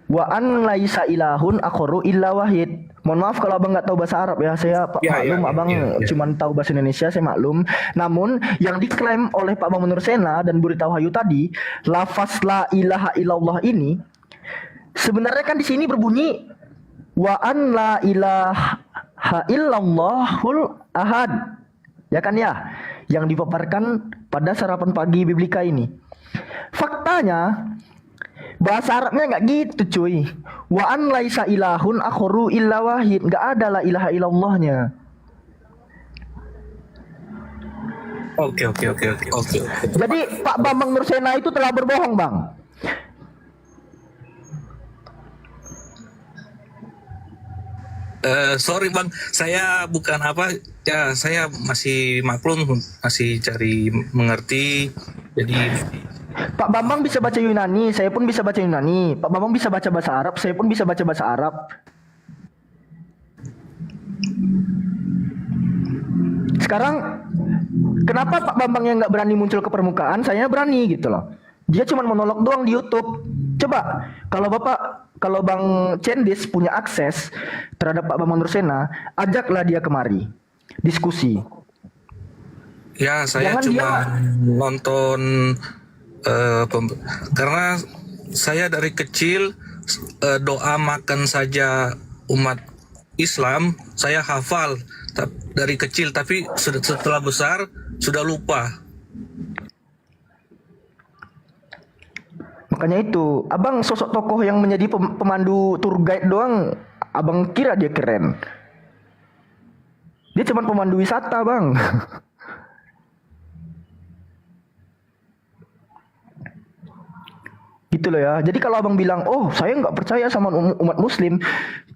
Wa an laisa ilahun akhoru illa wahid. Mohon maaf kalau abang nggak tahu bahasa Arab ya. Saya maklum, abang cuma tahu bahasa Indonesia, saya maklum. Namun yang diklaim oleh Pak Bambang Nursena dan Burita Wahyu tadi, lafaz la ilaha illallah ini sebenarnya kan di sini berbunyi wa an la ilaha illallahul ahad. Ya kan ya? Yang dipaparkan pada sarapan pagi Biblika ini. Faktanya bahasa Arabnya nggak gitu, cuy. Wa an laisa ilahun akhoru illa wahid. Nggak ada la ilaha illallahnya. Oke. Jadi Pak Bambang Nursena itu telah berbohong, Bang. Sorry Bang, saya bukan apa ya, saya masih maklum, masih cari mengerti. Jadi Pak Bambang bisa baca Yunani, saya pun bisa baca Yunani. Pak Bambang bisa baca bahasa Arab, saya pun bisa baca bahasa Arab. Sekarang kenapa Pak Bambang yang nggak berani muncul ke permukaan, saya berani gitu loh. Dia cuma monolog doang di YouTube. Coba kalau Bang Cendis punya akses terhadap Pak Bambang Nursena, ajaklah dia kemari diskusi. ya saya Jangan cuma dia nonton karena saya dari kecil doa makan saja umat Islam saya hafal dari kecil, tapi setelah besar sudah lupa. Makanya itu, abang sosok tokoh yang menjadi pemandu tour guide doang, abang kira dia keren. Dia cuma pemandu wisata, Bang. Gitu loh ya. Jadi kalau abang bilang, oh saya nggak percaya sama umat muslim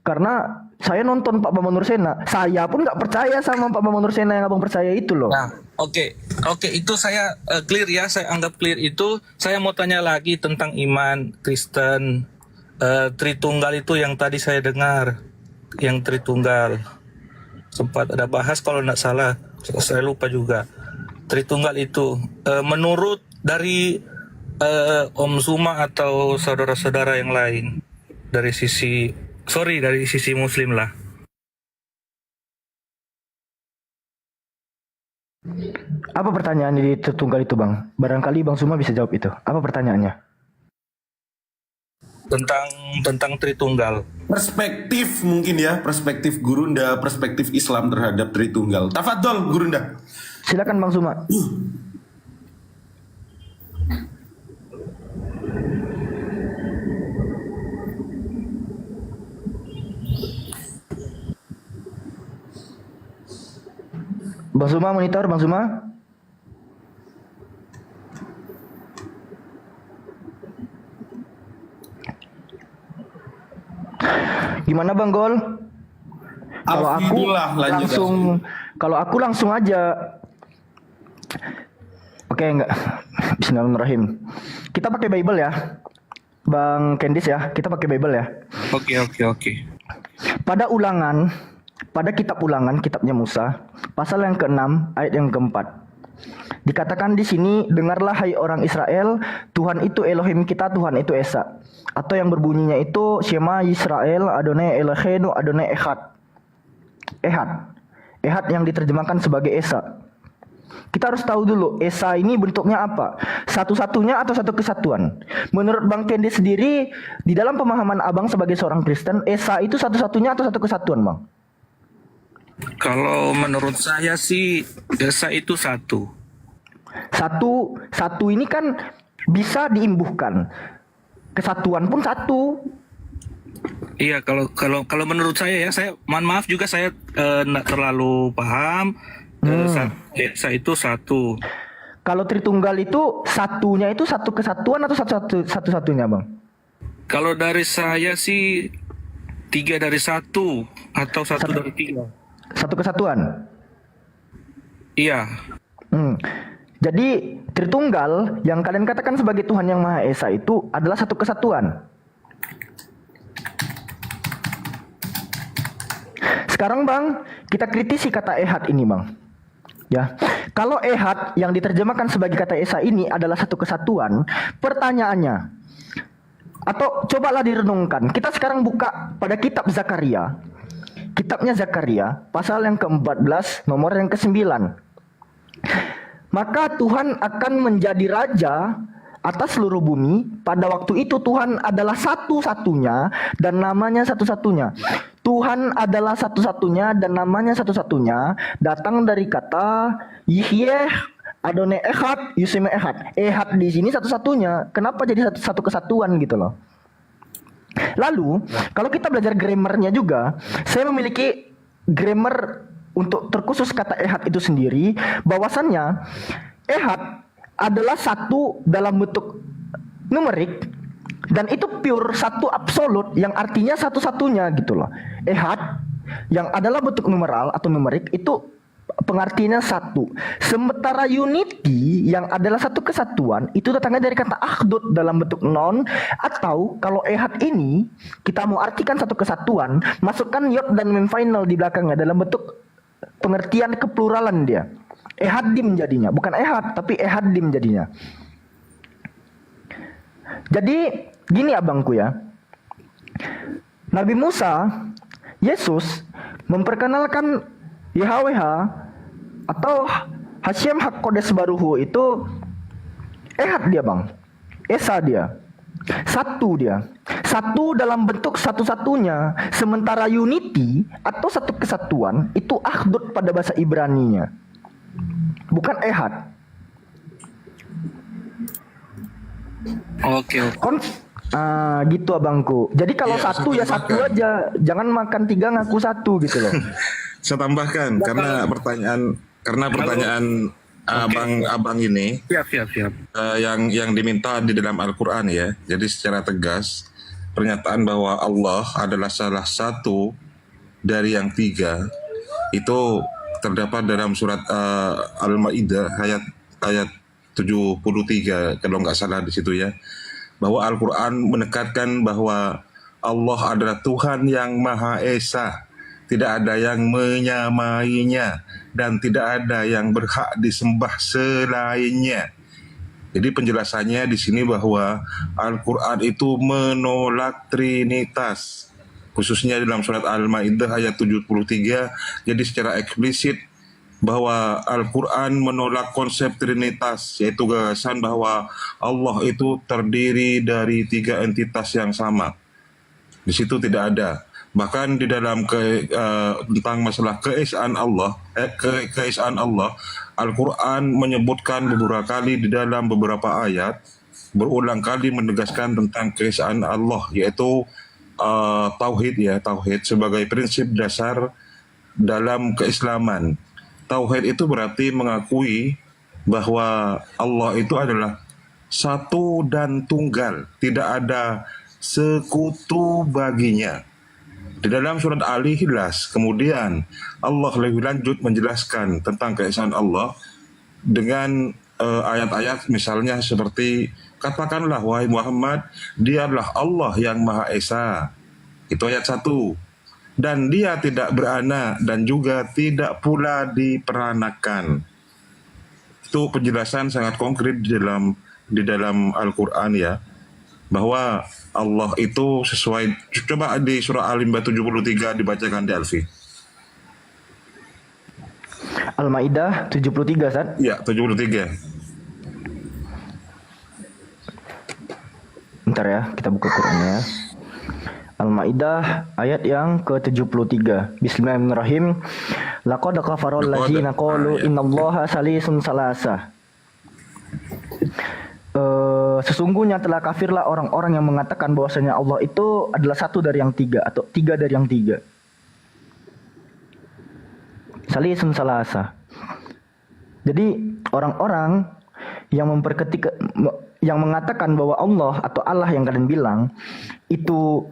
karena saya nonton Pak Bambang Nursena, saya pun nggak percaya sama Pak Bambang Nursena yang abang percaya itu loh. Nah, oke, itu saya clear ya, saya anggap clear itu. Saya mau tanya lagi tentang iman Kristen Tritunggal itu yang tadi saya dengar, yang Tritunggal sempat ada bahas kalau nggak salah, saya lupa juga. Tritunggal itu menurut dari Om Zuma atau saudara-saudara yang lain dari sisi Muslim lah. Apa pertanyaan di Tritunggal itu, Bang? Barangkali Bang Zuma bisa jawab itu. Apa pertanyaannya? tentang Tritunggal. Perspektif mungkin ya, perspektif Gurunda, perspektif Islam terhadap Tritunggal. Tafadhol Gurunda. Silakan Bang Suma. Bang Suma monitor, Bang Suma. Gimana Bang Gol? Kalau aku langsung aja. Oke, enggak. Bismillahirrahmanirrahim. Kita pakai Bible ya. Bang Kendis ya, kita pakai Bible ya. Oke. Pada kitab Ulangan, kitabnya Musa, pasal yang ke-6 ayat yang ke-4. Dikatakan di sini, dengarlah hai orang Israel, Tuhan itu Elohim kita, Tuhan itu Esa. Atau yang berbunyinya itu Shema Yisrael Adonai Eloheinu Adonai Echad. Ehad yang diterjemahkan sebagai Esa. Kita harus tahu dulu Esa ini bentuknya apa? Satu-satunya atau satu kesatuan? Menurut Bang Kendi sendiri, di dalam pemahaman Abang sebagai seorang Kristen, Esa itu satu-satunya atau satu kesatuan, Bang? Kalau menurut saya sih Esa itu satu. Satu ini kan bisa diimbuhkan. Kesatuan pun satu. Iya, kalau menurut saya ya, saya mohon maaf juga saya nggak terlalu paham. Esa itu satu. Kalau Tritunggal itu satunya itu satu kesatuan atau satu-satunya, Bang? Kalau dari saya sih 3 dari 1 atau 1 dari 3. Satu kesatuan. Iya. Jadi Tritunggal yang kalian katakan sebagai Tuhan yang Maha Esa itu adalah satu kesatuan. Sekarang Bang, kita kritisi kata Ehad ini Bang. Ya, kalau Ehad yang diterjemahkan sebagai kata Esa ini adalah satu kesatuan, pertanyaannya, atau cobalah direnungkan. Kita sekarang buka pada kitab Zakaria. Kitabnya Zakaria, pasal yang ke-14, nomor yang ke-9. Maka Tuhan akan menjadi raja atas seluruh bumi. Pada waktu itu Tuhan adalah satu-satunya dan namanya satu-satunya. Tuhan adalah satu-satunya dan namanya satu-satunya. Datang dari kata Yihyeh Adonai Echad Yusime Echad. Ehad di sini satu-satunya. Kenapa jadi satu kesatuan gitu loh? Lalu kalau kita belajar grammarnya juga, saya memiliki grammar untuk terkhusus kata Ehad itu sendiri, bahwasannya Ehad adalah satu dalam bentuk numerik dan itu pure satu absolut yang artinya satu-satunya gitu loh. Ehad yang adalah bentuk numeral atau numerik itu pengertiannya satu. Sementara unity yang adalah satu kesatuan itu datangnya dari kata akhdud dalam bentuk non, atau kalau ehad ini kita mau artikan satu kesatuan, masukkan yod dan mem final di belakangnya dalam bentuk pengertian kepluralan dia. Ehadim jadinya, bukan ehad tapi ehadim jadinya. Jadi gini abangku ya, Nabi Musa, Yesus memperkenalkan YHWH atau Hashem HaKodes Baruhu itu Ehad dia bang, Esa dia, satu dia, satu dalam bentuk satu-satunya. Sementara unity atau satu kesatuan itu akhdud pada bahasa Ibraninya, bukan Ehad. Oke. Gitu abangku. Jadi kalau satu ya satu aja, jangan makan 3 ngaku 1 gitu loh. Saya tambahkan karena pertanyaan abang ini siap. Yang diminta di dalam Al-Quran ya. Jadi secara tegas pernyataan bahwa Allah adalah salah satu dari yang 3 itu terdapat dalam surat Al-Maidah ayat 73 kalau nggak salah di situ ya. Bahwa Al-Quran menekatkan bahwa Allah adalah Tuhan yang Maha Esa, tidak ada yang menyamainya dan tidak ada yang berhak disembah selainnya. Jadi penjelasannya di sini bahwa Al-Quran itu menolak Trinitas, khususnya dalam surat Al-Maidah ayat 73. Jadi secara eksplisit bahwa Al-Quran menolak konsep Trinitas, yaitu gagasan bahwa Allah itu terdiri dari 3 entitas yang sama. Di situ tidak ada. Bahkan di dalam tentang masalah keesaan Allah, Al-Quran menyebutkan beberapa kali di dalam beberapa ayat, berulang kali menegaskan tentang keesaan Allah, yaitu tauhid sebagai prinsip dasar dalam keislaman. Tauhid itu berarti mengakui bahwa Allah itu adalah satu dan tunggal, tidak ada sekutu baginya. Di dalam surat Al-Ikhlas kemudian Allah lebih lanjut menjelaskan tentang keesaan Allah dengan ayat-ayat misalnya seperti, katakanlah wahai Muhammad, dia adalah Allah yang Maha Esa. Itu ayat 1. Dan dia tidak beranak dan juga tidak pula diperanakan. Itu penjelasan sangat konkret di dalam Al-Quran ya, bahwa Allah itu sesuai. Coba di surah Al-Imran 73 dibacakan di Alfi. Al-Maidah 73, Ustaz? Ya, 73. Bentar ya, kita buka Qurannya ya. Al-Maidah ayat yang ke-73. Bismillahirrahmanirrahim. Laqad kafara allazina qalu innallaha salisun salasa. Sesungguhnya telah kafirlah orang-orang yang mengatakan bahwasanya Allah itu adalah satu dari yang 3 atau 3 dari yang 3. Salisun salasa. Jadi orang-orang yang yang mengatakan bahwa Allah atau Allah yang kalian bilang itu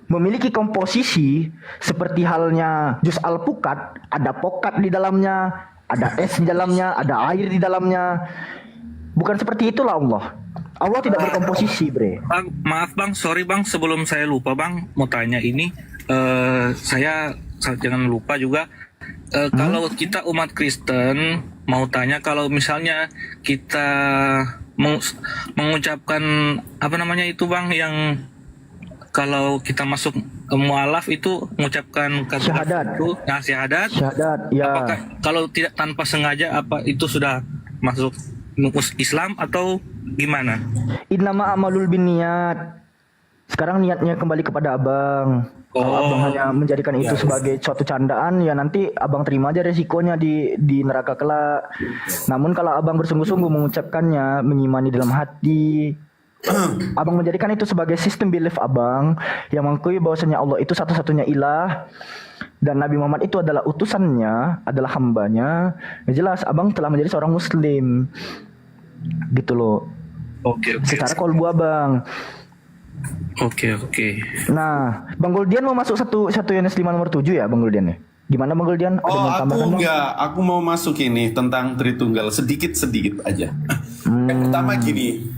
memiliki komposisi seperti halnya jus alpukat, ada pokat di dalamnya, ada es di dalamnya, ada air di dalamnya. Bukan seperti itulah Allah. Allah tidak berkomposisi, bre. Bang, maaf bang, sorry bang, sebelum saya lupa bang, mau tanya ini, saya jangan lupa juga, kalau kita umat Kristen mau tanya, kalau misalnya kita mengucapkan apa namanya itu bang, yang kalau kita masuk mualaf itu mengucapkan kata syahadat itu, nah syahadat, ya. Apakah kalau tidak tanpa sengaja apa itu sudah masuk Islam atau gimana? Innama amalul binniyat. Sekarang niatnya kembali kepada abang. Kalau abang hanya menjadikan itu sebagai suatu candaan, ya nanti abang terima aja resikonya di neraka kelak. Namun kalau abang bersungguh-sungguh mengucapkannya, mengimani dalam hati, abang menjadikan itu sebagai sistem belief abang yang mengakui bahwasanya Allah itu satu-satunya ilah dan Nabi Muhammad itu adalah utusannya, adalah hambanya. Ya jelas abang telah menjadi seorang muslim. Gitu loh. Oke. Secara kolbu abang. Oke. Nah, Bang Goldian mau masuk satu Yohanes 5 nomor 7 ya, Bang Goldian ya? Gimana Bang Goldian? Aku mau masuk ini tentang Tritunggal sedikit aja. Yang pertama gini,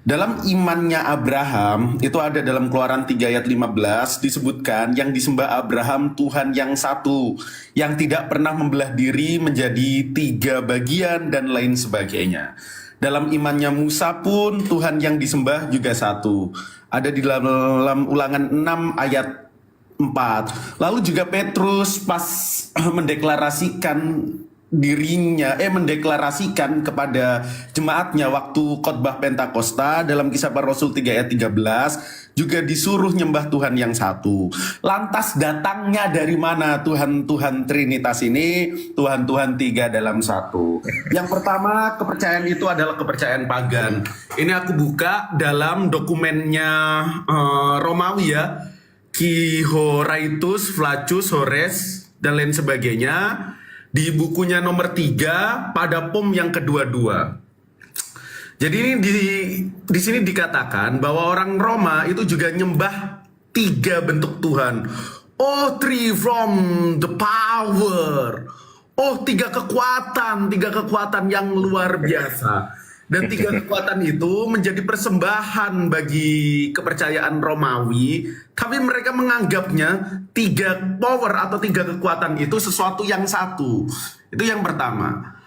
dalam imannya Abraham, itu ada dalam Keluaran 3 ayat 15 disebutkan yang disembah Abraham Tuhan yang satu, yang tidak pernah membelah diri menjadi 3 bagian dan lain sebagainya. Dalam imannya Musa pun Tuhan yang disembah juga satu. Ada di dalam Ulangan 6 ayat 4. Lalu juga Petrus pas mendeklarasikan kepada jemaatnya waktu khotbah Pentakosta dalam Kisah Para Rasul 3 ayat 13 juga disuruh nyembah Tuhan yang satu. Lantas datangnya dari mana Tuhan Trinitas ini? Tuhan 3 dalam satu. Yang pertama, kepercayaan itu adalah kepercayaan pagan. Ini aku buka dalam dokumennya Romawi ya, Horaitus, Flacius, Horace dan lain sebagainya. Di bukunya nomor 3 pada pom yang kedua-dua. Jadi ini di sini dikatakan bahwa orang Roma itu juga nyembah 3 bentuk Tuhan. Oh, 3 from the power. Oh, 3 kekuatan yang luar biasa. Dan 3 kekuatan itu menjadi persembahan bagi kepercayaan Romawi, tapi mereka menganggapnya 3 power atau 3 kekuatan itu sesuatu yang satu. Itu yang pertama.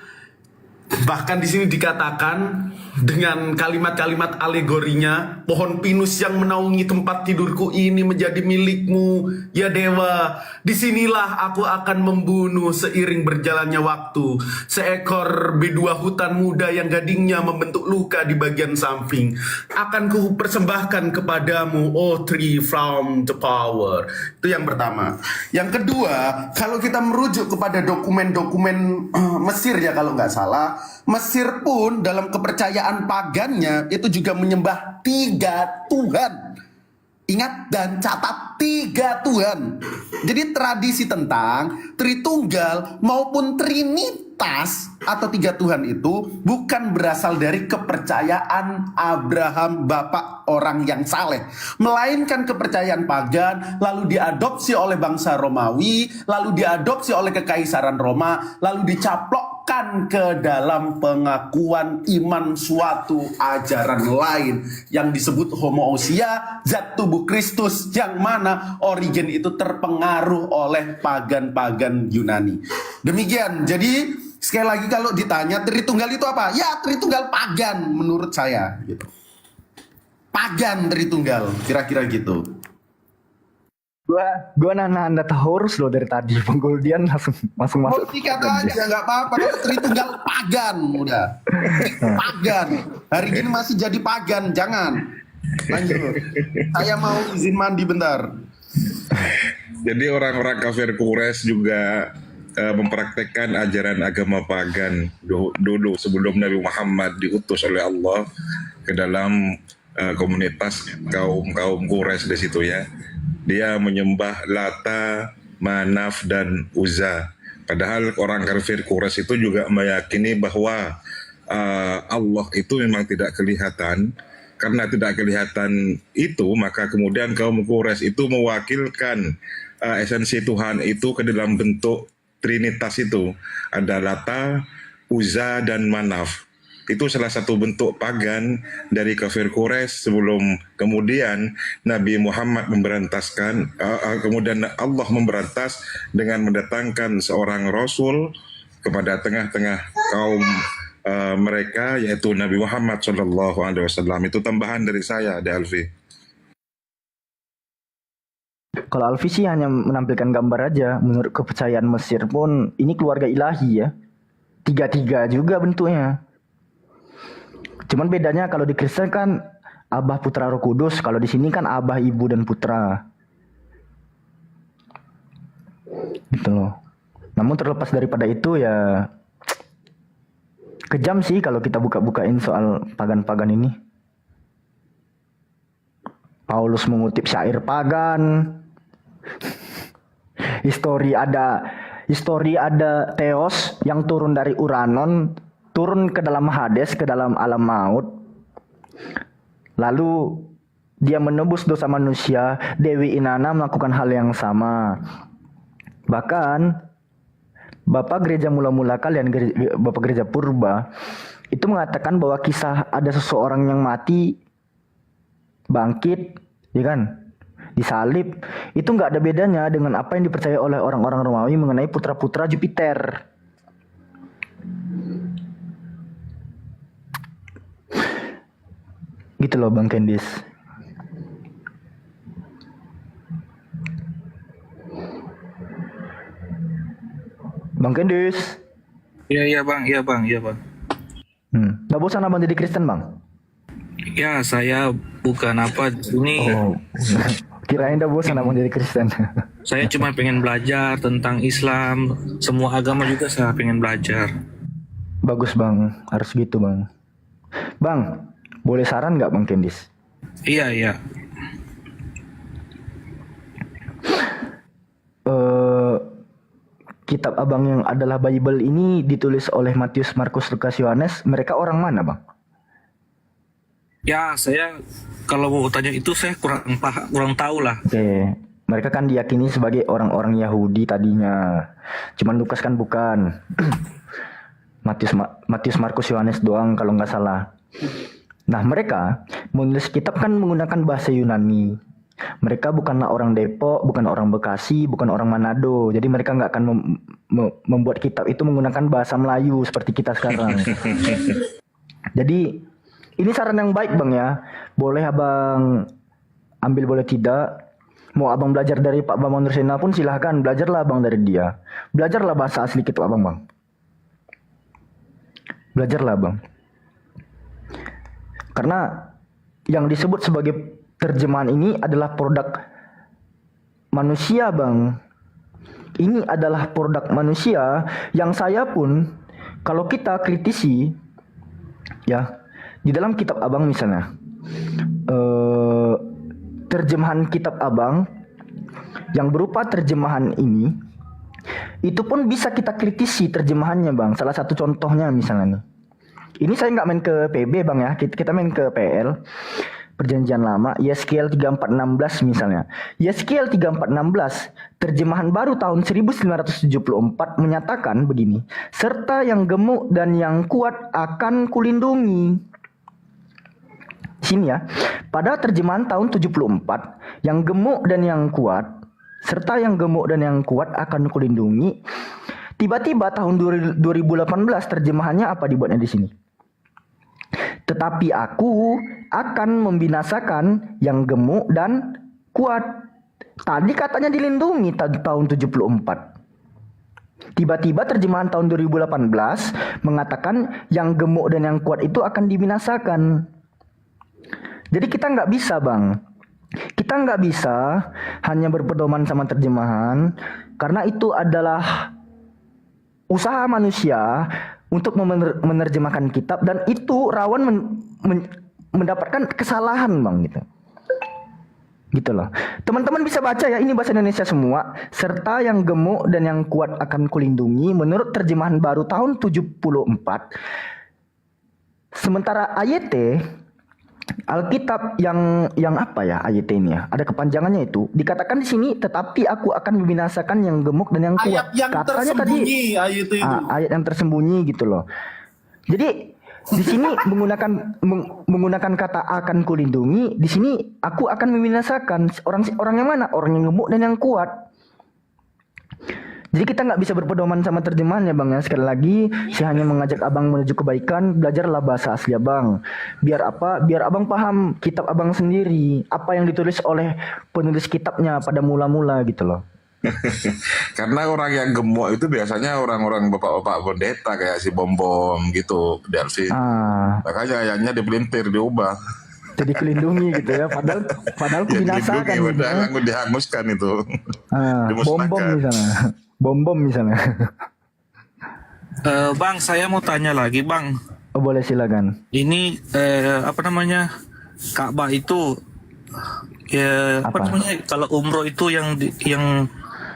Bahkan di sini dikatakan dengan kalimat-kalimat alegorinya, pohon pinus yang menaungi tempat tidurku ini menjadi milikmu, ya dewa. Disinilah aku akan membunuh seiring berjalannya waktu seekor bedua hutan muda yang gadingnya membentuk luka di bagian samping. Akan ku persembahkan kepadamu, oh tree from the power. Itu yang pertama. Yang kedua, kalau kita merujuk kepada dokumen-dokumen Mesir ya kalau nggak salah, Mesir pun dalam kepercayaan pagannya itu juga menyembah 3 Tuhan. Ingat dan catat 3 Tuhan. Jadi tradisi tentang Tritunggal maupun Trinitas atau 3 Tuhan itu bukan berasal dari kepercayaan Abraham, bapak orang yang saleh, melainkan kepercayaan pagan, lalu diadopsi oleh bangsa Romawi, lalu diadopsi oleh kekaisaran Roma, lalu dicaplokkan ke dalam pengakuan iman suatu ajaran lain yang disebut homoousia, zat tubuh Kristus, yang mana origin itu terpengaruh oleh pagan-pagan Yunani. Demikian. Jadi sekali lagi kalau ditanya Tritunggal itu apa? Ya Tritunggal pagan menurut saya gitu. Pagan Tritunggal, kira-kira gitu. Gua nahan data horus loh dari tadi. Bang Goldian langsung masuk. Kata aja nggak apa-apa. Tritunggal pagan udah. Pagan. Hari ini masih jadi pagan, jangan. Lanjut. Saya mau izin mandi bentar. Jadi orang-orang kafir Quraisy juga mempraktekkan ajaran agama pagan dulu sebelum Nabi Muhammad diutus oleh Allah ke dalam komunitas kaum Quraisy di situ ya. Dia menyembah Lata, Manaf dan Uzza. Padahal orang kafir Quraisy itu juga meyakini bahwa Allah itu memang tidak kelihatan. Karena tidak kelihatan itu, maka kemudian kaum Quraisy itu mewakilkan esensi Tuhan itu ke dalam bentuk Trinitas itu. Ada Lata, Uzza, dan Manaf. Itu salah satu bentuk pagan dari kafir Quraisy sebelum kemudian Nabi Muhammad memberantaskan, kemudian Allah memberantas dengan mendatangkan seorang Rasul kepada tengah-tengah kaum mereka, yaitu Nabi Muhammad SAW. Itu tambahan dari saya, De Alfi. Kalau Alfi sih hanya menampilkan gambar aja. Menurut kepercayaan Mesir pun ini keluarga ilahi ya. 3-3 juga bentuknya. Cuman bedanya kalau di Kristen kan Abah, Putra, Roh Kudus. Kalau di sini kan Abah, Ibu, dan Putra. Gitu loh. Namun terlepas daripada itu ya kejam sih kalau kita buka-bukain soal pagan-pagan ini. Paulus mengutip syair pagan. Histori ada Theos yang turun dari Uranon, turun ke dalam Hades, ke dalam alam maut. Lalu dia menebus dosa manusia. Dewi Inanna melakukan hal yang sama. Bahkan Bapak gereja mula-mula kalian, Bapak gereja purba, itu mengatakan bahwa kisah ada seseorang yang mati, bangkit, ya kan, disalib, itu nggak ada bedanya dengan apa yang dipercaya oleh orang-orang Romawi mengenai putra-putra Jupiter. Gitu loh Bang Kendis. Bang Kendis. Iya bang. Nggak bosan abang jadi Kristen bang? Ya saya bukan apa ini. Oh, kirain udah bosan abang jadi Kristen. Saya cuma pengen belajar tentang Islam, semua agama juga saya pengen belajar. Bagus bang, harus gitu bang. Bang, boleh saran nggak Bang Kendis? Iya. Kitab abang yang adalah Bible ini ditulis oleh Matius, Markus, Lukas, Yohanes. Mereka orang mana bang? Ya saya kalau mau tanya itu saya kurang tahu lah. Oke. Mereka kan diyakini sebagai orang-orang Yahudi tadinya. Cuman Lukas kan bukan. Matius, Markus, Yohanes doang kalau nggak salah. Nah mereka menulis kitab kan menggunakan bahasa Yunani. Mereka bukanlah orang Depok, bukan orang Bekasi, bukan orang Manado. Jadi mereka nggak akan membuat kitab itu menggunakan bahasa Melayu seperti kita sekarang. Jadi Ini saran yang baik bang ya. Boleh abang ambil, boleh tidak. Mau abang belajar dari Pak Bambang Nursena pun silahkan. Belajarlah abang dari dia. Belajarlah bahasa asli kitab abang bang. Belajarlah bang. Karena yang disebut sebagai terjemahan ini adalah produk manusia bang. Ini adalah produk manusia yang saya pun, kalau kita kritisi ya, di dalam kitab abang misalnya terjemahan kitab abang yang berupa terjemahan ini, itu pun bisa kita kritisi terjemahannya bang. Salah satu contohnya misalnya nih, ini saya nggak main ke PB bang ya, kita main ke PL, Perjanjian Lama, Yeskiel 3416 misalnya. Yeskiel 3416 terjemahan baru tahun 1974 menyatakan begini, serta yang gemuk dan yang kuat akan kulindungi. Sini ya, pada terjemahan tahun 74, yang gemuk dan yang kuat, serta yang gemuk dan yang kuat akan kulindungi. Tiba-tiba tahun 2018 terjemahannya apa dibuatnya di sini? Tetapi aku akan membinasakan yang gemuk dan kuat. Tadi katanya dilindungi tahun 74. Tiba-tiba terjemahan tahun 2018 mengatakan yang gemuk dan yang kuat itu akan dibinasakan. Jadi kita nggak bisa bang, kita nggak bisa hanya berpedoman sama terjemahan, karena itu adalah usaha manusia untuk menerjemahkan kitab, dan itu rawan mendapatkan kesalahan bang gitu loh. Teman-teman bisa baca ya, ini bahasa Indonesia semua. Serta yang gemuk dan yang kuat akan kulindungi menurut terjemahan baru tahun 74. Sementara AYT Alkitab yang apa ya AYT ini ya, ada kepanjangannya itu, dikatakan di sini tetapi aku akan membinasakan yang gemuk dan yang kuat. Ayat yang Katanya tersembunyi, tadi ayat itu. ayat yang tersembunyi gitu loh. Jadi di sini menggunakan kata akan kulindungi, di sini aku akan membinasakan orang yang mana? Orang yang gemuk dan yang kuat. Jadi kita nggak bisa berpedoman sama terjemahannya bang ya. Sekali lagi saya hanya mengajak abang menuju kebaikan. Belajarlah bahasa asli abang. Biar apa? Biar abang paham kitab abang sendiri, apa yang ditulis oleh penulis kitabnya pada mula-mula gitu loh. Karena orang yang gemuk itu biasanya orang-orang bapak-bapak pendeta kayak si Bom-Bom gitu, Delvin. Makanya ayatnya dipelintir, diubah. Jadi kelindungi gitu ya. Padahal kubinasakan gitu ya. Dihanguskan itu. Bom-Bom misalnya. Bom-Bom misalnya. Bang, saya mau tanya lagi, Bang. Oh, boleh silakan. Ini apa namanya? Ka'bah itu ya apa namanya? Kalau umroh itu yang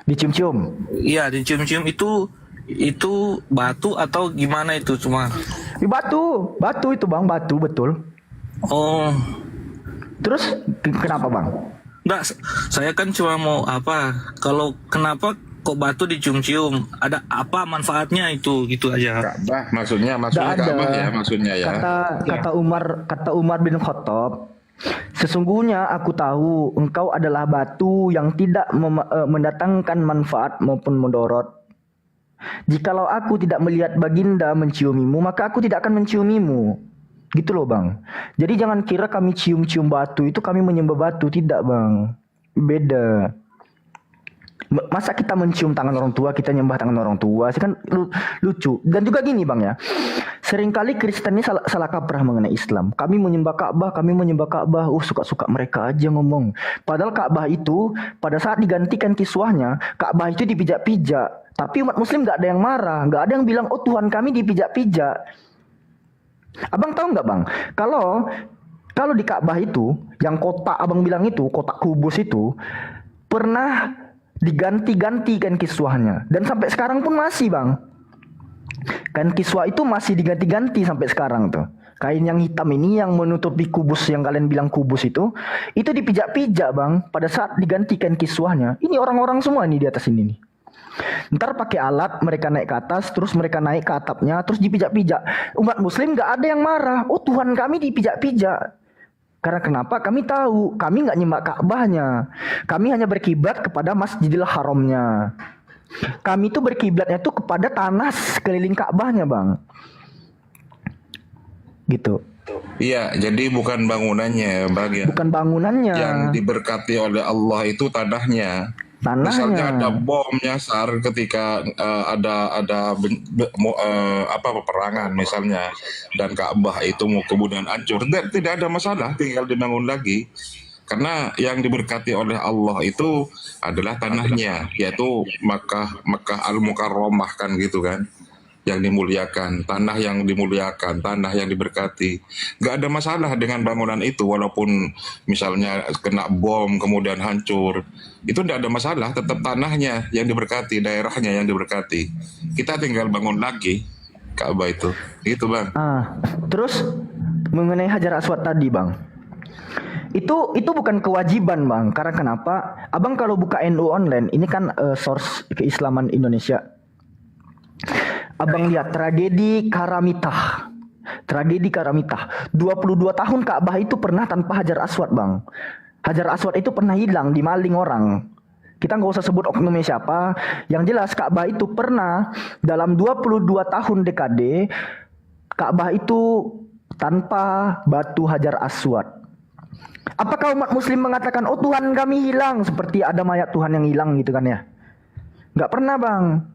dicium-cium. Iya, dicium-cium itu batu atau gimana itu cuma? Batu itu, Bang, batu betul. Oh. Terus kenapa, Bang? Enggak, saya kan cuma mau apa? Kalau kenapa kok batu dicium-cium? Ada apa manfaatnya itu? Gitu aja. Ka'bah maksudnya Ka'bah ya maksudnya ya. Kata Umar bin Khattab, sesungguhnya aku tahu engkau adalah batu yang tidak mendatangkan manfaat maupun mudarat. Jikalau aku tidak melihat baginda menciumimu, maka aku tidak akan menciumimu. Gitu loh, Bang. Jadi jangan kira kami cium-cium batu itu kami menyembah batu. Tidak, Bang. Beda. Masa kita mencium tangan orang tua, kita nyembah tangan orang tua sih, kan lucu. Dan juga gini, Bang ya, seringkali Kristen ini salah kaprah mengenai Islam. Kami menyembah Ka'bah, suka-suka mereka aja ngomong. Padahal Ka'bah itu pada saat digantikan kiswahnya, Ka'bah itu dipijak-pijak. Tapi umat muslim gak ada yang marah, gak ada yang bilang oh Tuhan kami dipijak-pijak. Abang tahu nggak, Bang, kalau di Ka'bah itu yang kotak abang bilang itu, kotak kubus itu pernah diganti-ganti kan kiswahnya, dan sampai sekarang pun masih, Bang. Kan kiswah itu masih diganti-ganti sampai sekarang tuh. Kain yang hitam ini yang menutupi kubus yang kalian bilang kubus itu dipijak-pijak, Bang, pada saat digantikan kiswahnya. Ini orang-orang semua nih di atas ini nih. Ntar pakai alat mereka naik ke atas, terus mereka naik ke atapnya, terus dipijak-pijak. Umat muslim gak ada yang marah. Oh Tuhan kami dipijak-pijak. Karena kenapa? Kami tahu, kami gak nyembah Ka'bahnya. Kami hanya berkiblat kepada Masjidil Haramnya. Kami itu berkiblatnya tuh kepada tanah sekeliling Ka'bahnya, Bang. Gitu. Iya, jadi bukan bangunannya, Bang ya. Bukan bangunannya. Yang diberkati oleh Allah itu tanahnya. Tanahnya. Misalnya ada bom nyasar ketika ada peperangan misalnya, dan Ka'bah itu mau kemudian hancur, tidak ada masalah, tinggal dibangun lagi. Karena yang diberkati oleh Allah itu adalah tanahnya, yaitu Makkah Al-Mukarramah kan gitu kan, yang dimuliakan, tanah yang dimuliakan, tanah yang diberkati. Gak ada masalah dengan bangunan itu, walaupun misalnya kena bom kemudian hancur, itu tidak ada masalah, tetap tanahnya yang diberkati, daerahnya yang diberkati. Kita tinggal bangun lagi Ka'bah itu, gitu Bang. Terus mengenai Hajar Aswad tadi Bang, itu bukan kewajiban Bang, karena kenapa? Abang kalau buka NU online, ini kan source keislaman Indonesia. Abang lihat tragedi Karamitah. 22 tahun Ka'bah itu pernah tanpa Hajar Aswad Bang. Hajar Aswad itu pernah hilang, dimaling orang. Kita nggak usah sebut oknumnya siapa. Yang jelas Ka'bah itu pernah dalam 22 tahun dekade, Ka'bah itu tanpa batu Hajar Aswad. Apakah umat muslim mengatakan, oh Tuhan kami hilang, seperti ada mayat Tuhan yang hilang gitu kan ya? Nggak pernah Bang.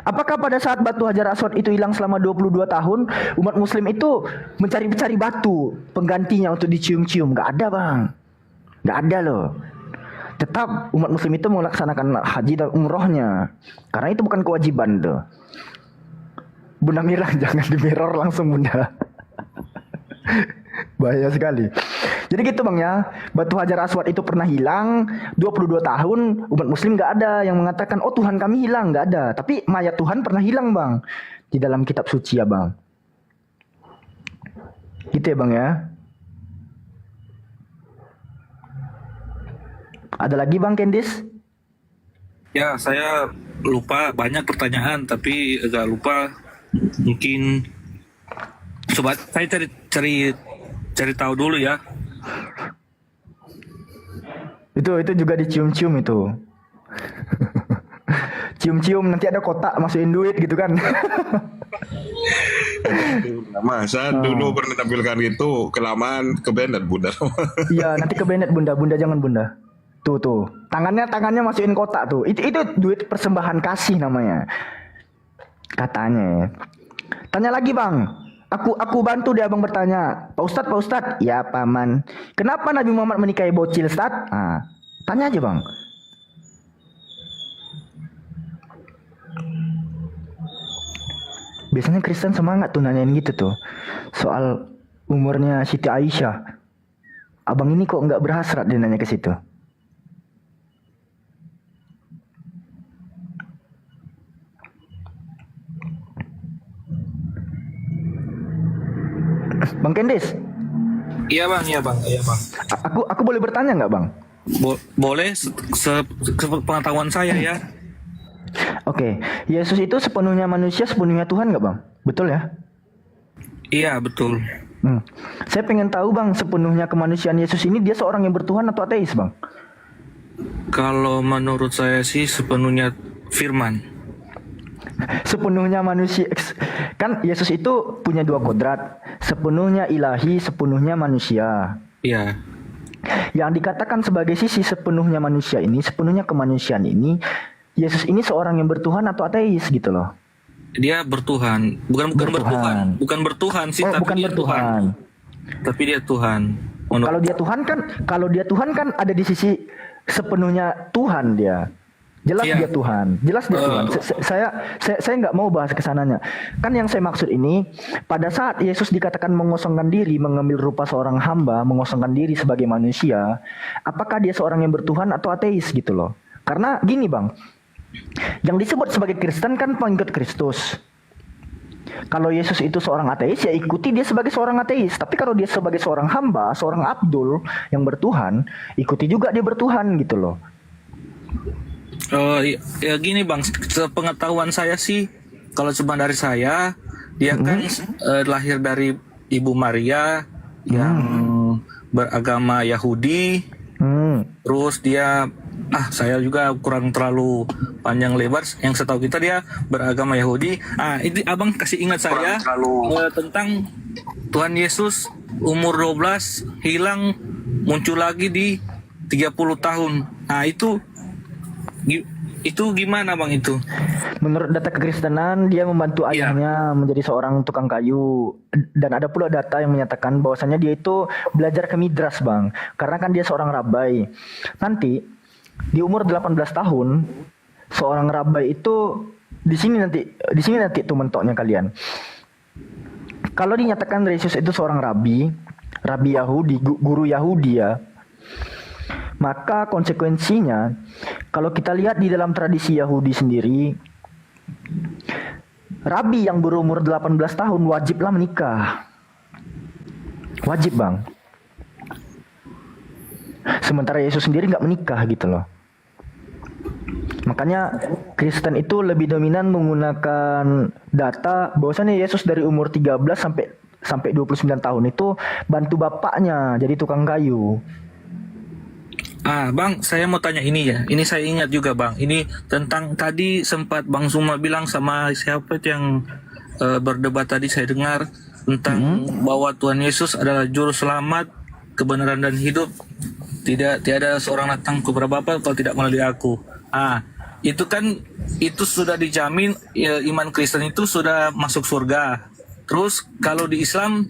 Apakah pada saat batu Hajar Aswad itu hilang selama 22 tahun, umat muslim itu mencari-cari batu penggantinya untuk dicium-cium? Nggak ada Bang. Nggak ada loh. Tetap umat muslim itu melaksanakan haji dan umrohnya. Karena itu bukan kewajiban tuh. Bunda Mira, jangan di mirror langsung Bunda. Bahaya sekali. Jadi gitu Bang ya, batu Hajar Aswad itu pernah hilang 22 tahun, umat muslim gak ada yang mengatakan, oh Tuhan kami hilang, gak ada. Tapi mayat Tuhan pernah hilang Bang, di dalam kitab suci ya Bang. Gitu ya Bang ya. Ada lagi Bang Kendis? Ya, saya lupa banyak pertanyaan, tapi agak lupa. Mungkin coba saya cari tahu dulu ya. Itu juga dicium-cium itu. Cium-cium nanti ada kotak masukin duit gitu kan. Masa dulu pernah tampilkan itu, kelamaan kebenet Bunda. Iya, nanti kebenet Bunda jangan Bunda. Tuh. Tangannya masukin kotak tuh. Itu duit persembahan kasih namanya. Katanya. Tanya lagi Bang. Aku bantu dia Abang bertanya. Pak Ustadz. Ya Paman. Kenapa Nabi Muhammad menikahi bocil Ustadz? Tanya aja Bang. Biasanya Kristen semangat tuh nanyain gitu tuh. Soal umurnya Siti Aisyah. Abang ini kok nggak berhasrat dia nanya ke situ. Bang Kendis. Iya bang. Aku boleh bertanya nggak Bang? Boleh, sepengetahuan saya ya. Oke, Yesus itu sepenuhnya manusia, sepenuhnya Tuhan nggak Bang? Betul ya? Iya betul. Saya pengen tahu Bang, sepenuhnya kemanusiaan Yesus ini dia seorang yang bertuhan atau ateis Bang? Kalau menurut saya sih sepenuhnya firman. Sepenuhnya manusia. Kan Yesus itu punya dua kodrat, sepenuhnya ilahi, sepenuhnya manusia. Iya. Yang dikatakan sebagai sisi sepenuhnya manusia ini, sepenuhnya kemanusiaan ini, Yesus ini seorang yang bertuhan atau ateis gitu loh. Dia bertuhan, bukan bertuhan. Bukan bertuhan sih, tapi bukan dia bertuhan. Tuhan. Tapi dia Tuhan. Kalau dia Tuhan kan ada di sisi sepenuhnya Tuhan dia. Jelas Iya. dia Tuhan, Tuhan. Saya nggak mau bahas kesananya. Kan yang saya maksud ini, pada saat Yesus dikatakan mengosongkan diri, mengambil rupa seorang hamba, mengosongkan diri sebagai manusia, apakah dia seorang yang bertuhan atau ateis gitu loh? Karena gini Bang, yang disebut sebagai Kristen kan pengikut Kristus. Kalau Yesus itu seorang ateis, ya ikuti dia sebagai seorang ateis. Tapi kalau dia sebagai seorang hamba, seorang abdul yang bertuhan, ikuti juga dia bertuhan gitu loh. Ya gini bang, sepengetahuan saya sih, kalau cuma dari saya, dia kan lahir dari Ibu Maria yang beragama Yahudi. Terus dia, saya juga kurang terlalu panjang lebar. Yang setahu kita dia beragama Yahudi. Ini abang kasih ingat saya tentang Tuhan Yesus umur 12 hilang, muncul lagi di 30 tahun. Nah, itu gimana Bang itu? Menurut data kekristenan, dia membantu ayahnya menjadi seorang tukang kayu. Dan ada pula data yang menyatakan bahwasannya dia itu belajar ke Midras, Bang. Karena kan dia seorang rabai. Nanti di umur 18 tahun, seorang rabai itu di sini nanti tuh mentoknya kalian. Kalau dinyatakan Yesus itu seorang rabi Yahudi, guru Yahudi ya, maka konsekuensinya kalau kita lihat di dalam tradisi Yahudi sendiri, rabi yang berumur 18 tahun wajiblah menikah. Wajib, Bang. Sementara Yesus sendiri nggak menikah gitu loh. Makanya Kristen itu lebih dominan menggunakan data bahwasannya Yesus dari umur 13 sampai 29 tahun itu bantu bapaknya jadi tukang kayu. Bang, saya mau tanya ini ya. Ini saya ingat juga Bang. Ini tentang tadi sempat Bang Zuma bilang sama siapa itu yang berdebat tadi, saya dengar tentang bahwa Tuhan Yesus adalah juru selamat, kebenaran dan hidup. Tiada seorang datang kepada Bapa kalau tidak melalui aku. Itu kan itu sudah dijamin ya, iman Kristen itu sudah masuk surga. Terus kalau di Islam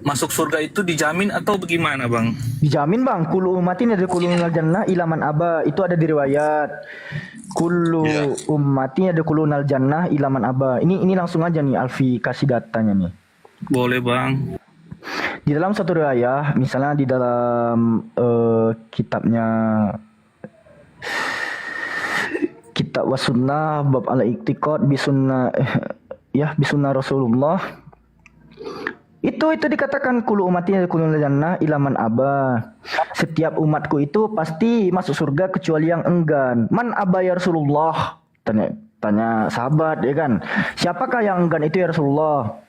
masuk surga itu dijamin atau bagaimana Bang? Dijamin Bang. Kullu ummatin yadkhulunal jannah ila man aba. Itu ada di riwayat. Kullu ummatin yadkhulunal jannah ila man aba. Ini langsung aja nih Alfi kasih datanya nih. Boleh Bang. Di dalam satu riwayat, misalnya di dalam kitabnya Kitab Wasunnah bab al-i'tiqad bisunnah bisunnah Rasulullah. Itu dikatakan kullu ummati yadkhulunal jannah ila man aba. Setiap umatku itu pasti masuk surga kecuali yang enggan. Man aba ya Rasulullah? Tanya sahabat ya kan. Siapakah yang enggan itu ya Rasulullah?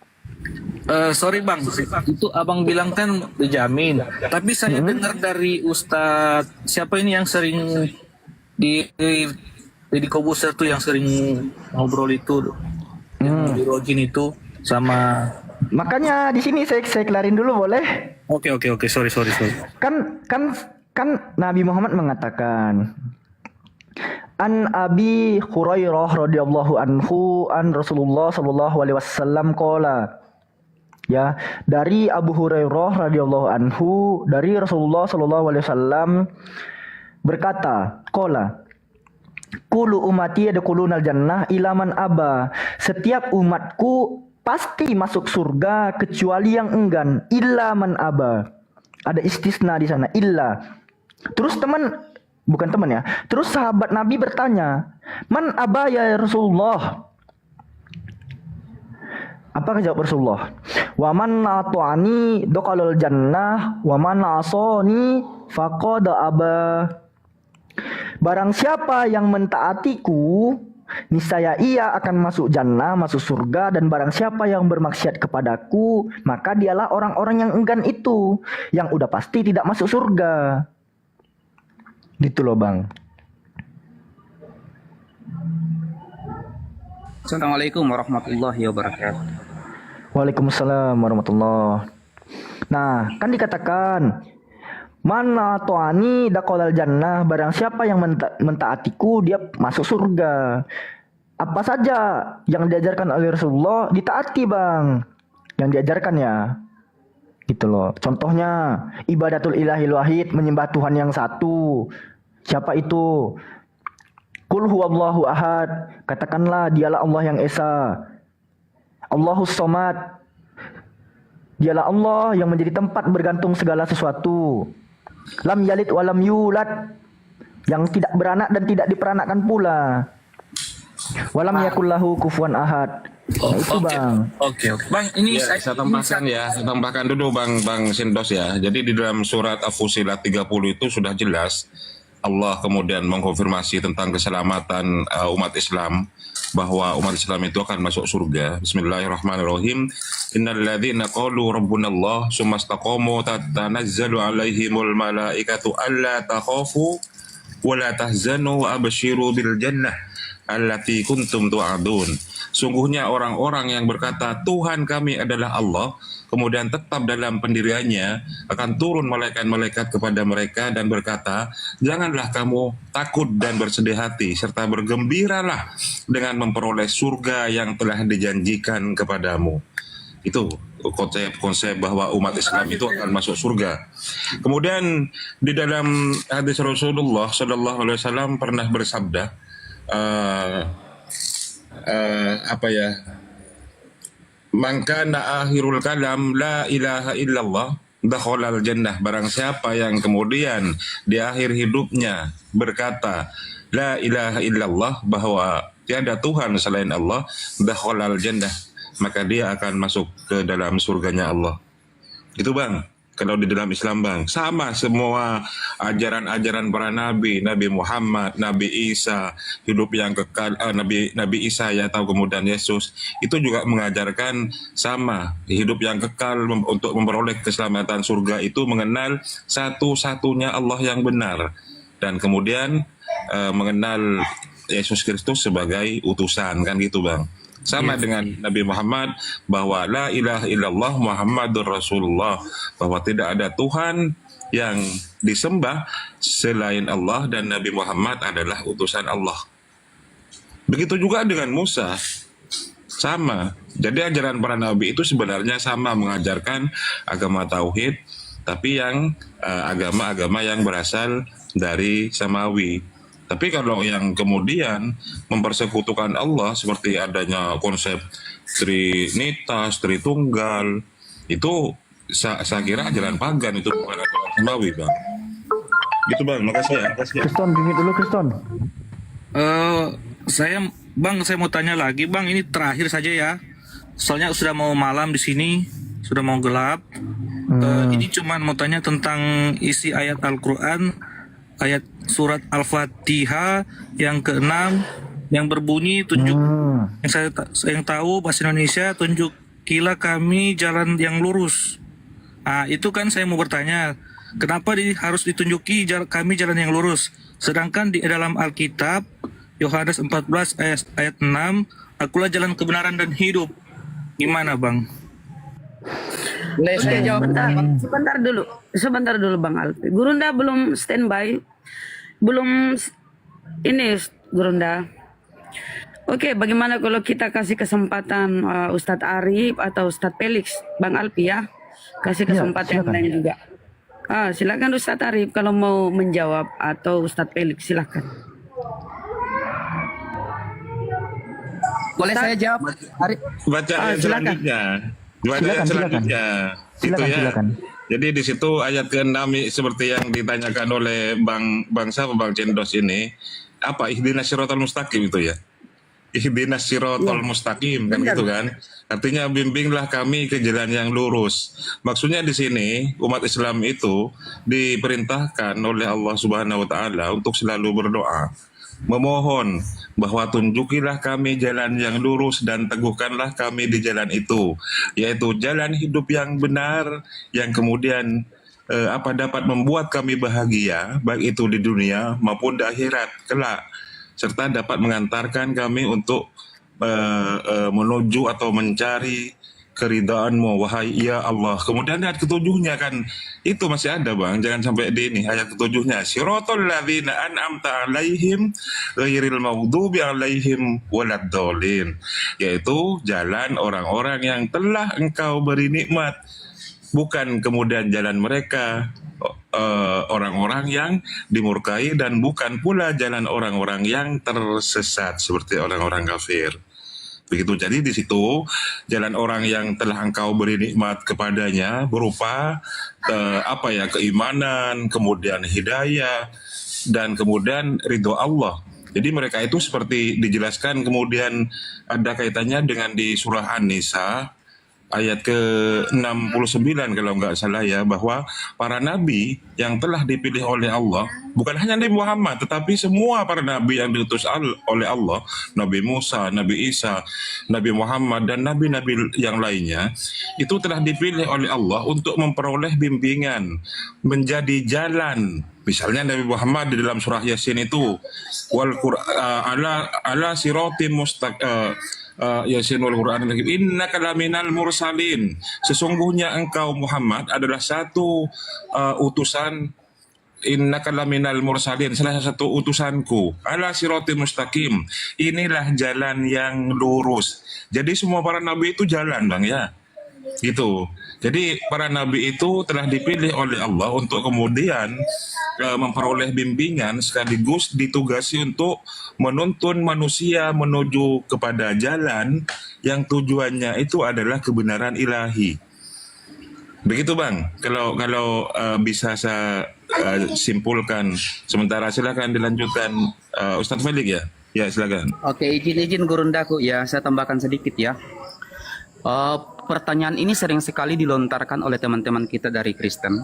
Sorry Bang, itu Abang bilang kan dijamin. Tapi saya dengar dari Ustadz siapa ini yang sering di Kobuser tuh yang sering ngobrol itu, yang di Rojin itu sama. Makanya di sini saya kelarin dulu boleh? Oke, sorry. Kan Nabi Muhammad mengatakan An Abi Hurairah radhiyallahu anhu an Rasulullah sallallahu alaihi wasallam qala. Ya, dari Abu Hurairah radhiyallahu anhu dari Rasulullah sallallahu alaihi wasallam berkata, qala kullu ummati yadkhulunal jannah ila man aba. Setiap umatku pasti masuk surga kecuali yang enggan, illa man aba. Ada istisna di sana, illa. Terus Terus sahabat Nabi bertanya, "Man aba ya Rasulullah?" Apa jawab Rasulullah? "Wa man ata'ani dakhalal jannah wa man asani faqad aba." Barang siapa yang mentaatiku, niscaya ia akan masuk jannah, masuk surga, dan barang siapa yang bermaksiat kepadaku, maka dialah orang-orang yang enggan itu, yang udah pasti tidak masuk surga. Gitu loh Bang. Assalamualaikum warahmatullahi wabarakatuh. Waalaikumsalam warahmatullahi. Nah, kan dikatakan mana to'ani dakhalal jannah, barang siapa yang mentaatiku dia masuk surga. Apa saja yang diajarkan oleh Rasulullah ditaati Bang. Yang diajarkan ya. Gitu loh. Contohnya ibadatul ilahil wahid, menyembah Tuhan yang satu. Siapa itu? Qul huwallahu ahad. Katakanlah dialah Allah yang esa. Allahus somad. Dialah Allah yang menjadi tempat bergantung segala sesuatu. Lam yalid walam yulad, yang tidak beranak dan tidak diperanakkan pula. Walam yakullahu kufuwan ahad. Itu Bang. Oke. Bang, ini ya, saya tambahkan dulu Bang Sindos ya. Jadi di dalam surat Al-Fusilat 30 itu sudah jelas Allah kemudian mengkonfirmasi tentang keselamatan umat Islam, bahwa umat Islam itu akan masuk surga. Bismillahirrahmanirrahim. Innal ladzina qalu rabbunallah tsumma istaqamu tatanazzalu alaihimul malaikatu alla takhafu wa la tahzanu wa abshiru bil jannah allati kuntum tu'adun. Sungguhnya orang-orang yang berkata Tuhan kami adalah Allah, kemudian tetap dalam pendiriannya, akan turun malaikat-malaikat kepada mereka dan berkata, janganlah kamu takut dan bersedih hati, serta bergembiralah dengan memperoleh surga yang telah dijanjikan kepadamu. Itu konsep bahwa umat Islam itu akan masuk surga. Kemudian di dalam hadis Rasulullah Shallallahu Alaihi Wasallam pernah bersabda, maka akhirul kalam la ilaha illallah dakhalal jannah. Barang siapa yang kemudian di akhir hidupnya berkata la ilaha illallah, bahwa tiada Tuhan selain Allah, dakhalal jannah, maka dia akan masuk ke dalam surganya Allah. Itu Bang, kalau di dalam Islam Bang, sama semua ajaran-ajaran para nabi, Nabi Muhammad, Nabi Isa, hidup yang kekal, Nabi Isa ya, atau kemudian Yesus, itu juga mengajarkan sama, hidup yang kekal untuk memperoleh keselamatan surga itu mengenal satu-satunya Allah yang benar, dan kemudian mengenal Yesus Kristus sebagai utusan, kan gitu Bang. Sama dengan Nabi Muhammad, bahwa la ilaha illallah Muhammadur Rasulullah, bahwa tidak ada Tuhan yang disembah selain Allah dan Nabi Muhammad adalah utusan Allah. Begitu juga dengan Musa, sama. Jadi ajaran para nabi itu sebenarnya sama, mengajarkan agama tauhid, tapi yang agama-agama yang berasal dari samawi. Tapi kalau yang kemudian mempersekutukan Allah seperti adanya konsep Trinitas, Tritunggal, itu saya kira ajaran pagan, itu bukan ajaran samawi Bang. Gitu Bang, makasih ya. Kriston, gini dulu Kriston. Saya mau tanya lagi Bang, ini terakhir saja ya. Soalnya sudah mau malam di sini, sudah mau gelap. Ini cuman mau tanya tentang isi ayat Al-Quran, ayat surat Al-Fatihah yang ke-6 yang berbunyi tunjuk, yang tahu bahasa Indonesia, tunjukilah kami jalan yang lurus. Itu kan saya mau bertanya, kenapa harus ditunjuki kami jalan yang lurus, sedangkan di dalam Alkitab Yohanes 14 ayat 6, akulah jalan kebenaran dan hidup. Gimana Bang? Saya jawab. Sebentar dulu Bang Alfi. Gurunda belum standby. Belum ini Gurunda. Oke, bagaimana kalau kita kasih kesempatan Ustadz Arif atau Ustadz Felix, Bang Alfi ya? Kasih kesempatan yang lain juga. Silakan Ustadz Arif kalau mau menjawab, atau Ustadz Felix, silakan. Boleh saya jawab? Baca ayat selanjutnya. Silakan. Jadi di situ ayat ke-6 seperti yang ditanyakan oleh Bang Cendos ini, apa ihdinas siratal mustaqim itu ya? Ihdinas siratal mustaqim kan gitu kan? Artinya bimbinglah kami ke jalan yang lurus. Maksudnya di sini umat Islam itu diperintahkan oleh Allah Subhanahu wa taala untuk selalu berdoa, memohon bahwa tunjukilah kami jalan yang lurus dan teguhkanlah kami di jalan itu, yaitu jalan hidup yang benar yang kemudian dapat membuat kami bahagia baik itu di dunia maupun di akhirat kelak, serta dapat mengantarkan kami untuk menuju atau mencari keridhaan-Mu, wahai ya Allah. Kemudian ayat ketujuhnya kan itu masih ada Bang, jangan sampai di ini ayat ketujuhnya, siratal ladzina an'amta alaihim ghairil maghdubi alaihim waladdallin, yaitu jalan orang-orang yang telah Engkau beri nikmat, bukan kemudian jalan mereka orang-orang yang dimurkai, dan bukan pula jalan orang-orang yang tersesat seperti orang-orang kafir. Begitu. Jadi di situ jalan orang yang telah Engkau beri nikmat kepadanya berupa keimanan, kemudian hidayah, dan kemudian ridho Allah. Jadi mereka itu seperti dijelaskan kemudian ada kaitannya dengan di surah An-Nisa ayat ke-69 kalau nggak salah ya, bahwa para nabi yang telah dipilih oleh Allah, bukan hanya Nabi Muhammad, tetapi semua para nabi yang diutus oleh Allah, Nabi Musa, Nabi Isa, Nabi Muhammad, dan nabi-nabi yang lainnya, itu telah dipilih oleh Allah untuk memperoleh bimbingan, menjadi jalan. Misalnya Nabi Muhammad di dalam surah Yasin itu, ala siratim Yasin wal Qur'an al-Hakim, innaka laminal mursalin. Sesungguhnya engkau Muhammad adalah satu utusan, innaka laminal mursalin, salah satu utusanku, ala siratim mustaqim. Inilah jalan yang lurus. Jadi semua para nabi itu jalan, Bang, ya. Gitu. Jadi para nabi itu telah dipilih oleh Allah untuk kemudian memperoleh bimbingan, sekaligus ditugasi untuk menuntun manusia menuju kepada jalan yang tujuannya itu adalah kebenaran ilahi. Begitu, Bang. Kalau bisa saya simpulkan sementara, silakan dilanjutkan Ustadz Felix ya. Ya, silakan. Oke, izin Gurundaku ya, saya tambahkan sedikit ya. Pertanyaan ini sering sekali dilontarkan oleh teman-teman kita dari Kristen.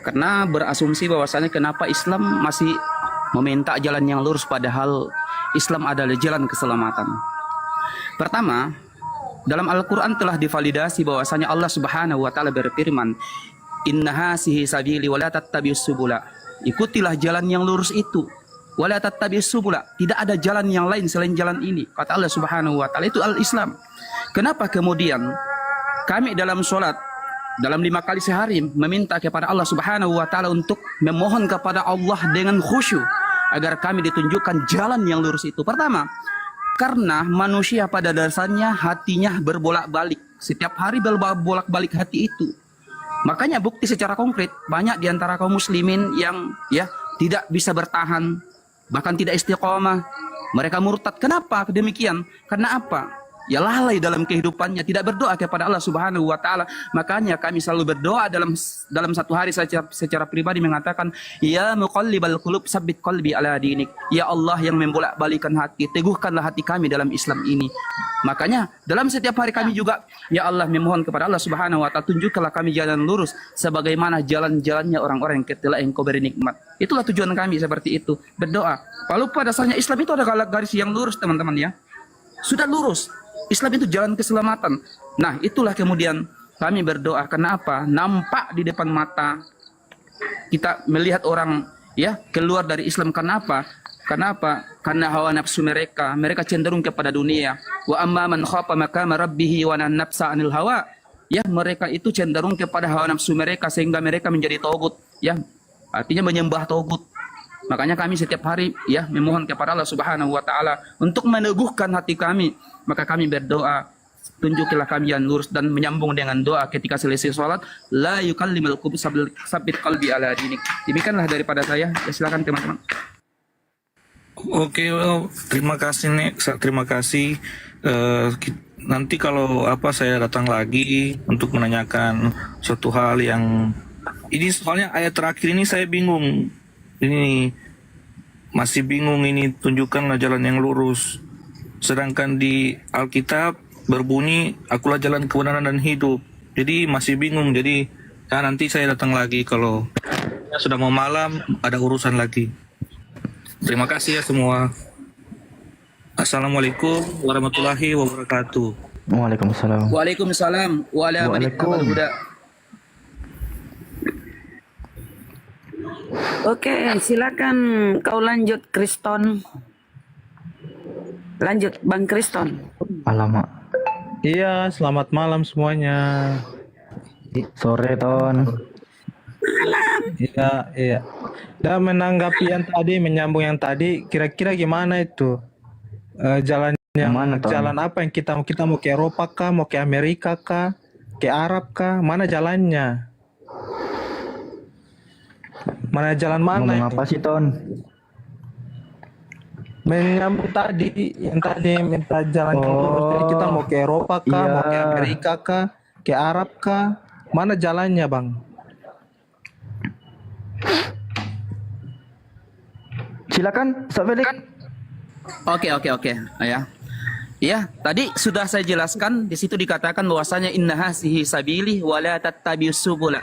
Karena berasumsi bahwasanya kenapa Islam masih meminta jalan yang lurus padahal Islam adalah jalan keselamatan. Pertama, dalam Al-Quran telah divalidasi bahwasanya Allah Subhanahu wa Ta'ala berfirman, "Inna hasihi sabili wa la tattabi'us subula." Ikutilah jalan yang lurus itu. Wa la tattabi'us subula. Tidak ada jalan yang lain selain jalan ini. Kata Allah Subhanahu wa Ta'ala, itu Al-Islam. Kenapa kemudian kami dalam sholat, dalam 5 kali sehari meminta kepada Allah Subhanahu wa Ta'ala untuk memohon kepada Allah dengan khusyuk agar kami ditunjukkan jalan yang lurus itu? Pertama, karena manusia pada dasarnya hatinya berbolak-balik. Setiap hari berbolak-balik hati itu. Makanya bukti secara konkret, banyak di antara kaum muslimin yang ya tidak bisa bertahan, bahkan tidak istiqomah. Mereka murtad. Kenapa demikian? Karena apa? Ya lalai dalam kehidupannya, tidak berdoa kepada Allah Subhanahu wa Ta'ala. Makanya kami selalu berdoa dalam satu hari secara pribadi mengatakan, ya muqallibal qulub sabbit qalbi ala dinik. Ya Allah yang membolak-balikan hati, teguhkanlah hati kami dalam Islam ini. Makanya dalam setiap hari kami juga, ya Allah, memohon kepada Allah Subhanahu wa Ta'ala, tunjukkanlah kami jalan lurus sebagaimana jalan-jalannya orang-orang yang telah Engkau beri nikmat. Itulah tujuan kami seperti itu, berdoa. Lalu pada dasarnya Islam itu ada garis yang lurus, teman-teman ya. Sudah lurus. Islam itu jalan keselamatan. Nah, itulah kemudian kami berdoa. Kenapa? Nampak di depan mata kita melihat orang ya keluar dari Islam. Kenapa? Karena hawa nafsu mereka cenderung kepada dunia. Wa amma man khafa maqama rabbih wa nahan nafsa 'anil hawa. Ya, mereka itu cenderung kepada hawa nafsu mereka sehingga mereka menjadi tagut. Ya, artinya menyembah tagut. Makanya kami setiap hari ya memohon kepada Allah Subhanahu wa Ta'ala untuk meneguhkan hati kami. Maka kami berdoa, tunjukilah kami yang lurus, dan menyambung dengan doa ketika selesai sholat, la yukallimul qulub sabbit qalbi ala dinik. Demikianlah daripada saya. Ya, silakan teman-teman. Oke, terima kasih nih, terima kasih. Nanti kalau saya datang lagi untuk menanyakan suatu hal yang ini, soalnya ayat terakhir ini saya bingung. Ini masih bingung ini, tunjukkanlah jalan yang lurus. Sedangkan di Alkitab berbunyi, akulah jalan kebenaran dan hidup. Jadi masih bingung. Jadi ya, nanti saya datang lagi kalau sudah mau malam, ada urusan lagi. Terima kasih ya semua. Assalamualaikum warahmatullahi wabarakatuh. Waalaikumsalam. Waalaikumsalam. Waalaikumsalam. Oke, silakan kau lanjut, Kriston. Lanjut, Bang Kriston. Alamak. Iya, selamat malam semuanya. Sore, Ton. Iya. Dan menanggapi yang tadi, menyambung yang tadi, kira-kira gimana itu? Jalan apa yang kita mau ke Eropa kah, mau ke Amerika kah, ke Arab kah? Mana jalannya? Mana jalan mana? Ngomong apa sih, Ton? Menyambung tadi, yang tadi minta jalan lurus. Jadi kita mau ke Eropa kah, mau ke Amerika kah, ke Arab kah? Mana jalannya, Bang? Silakan, Ustaz Felix. Oke. Ya. Ya, tadi sudah saya jelaskan, di situ dikatakan bahwasanya inna hasihi sabili wa la tattabi'us subula.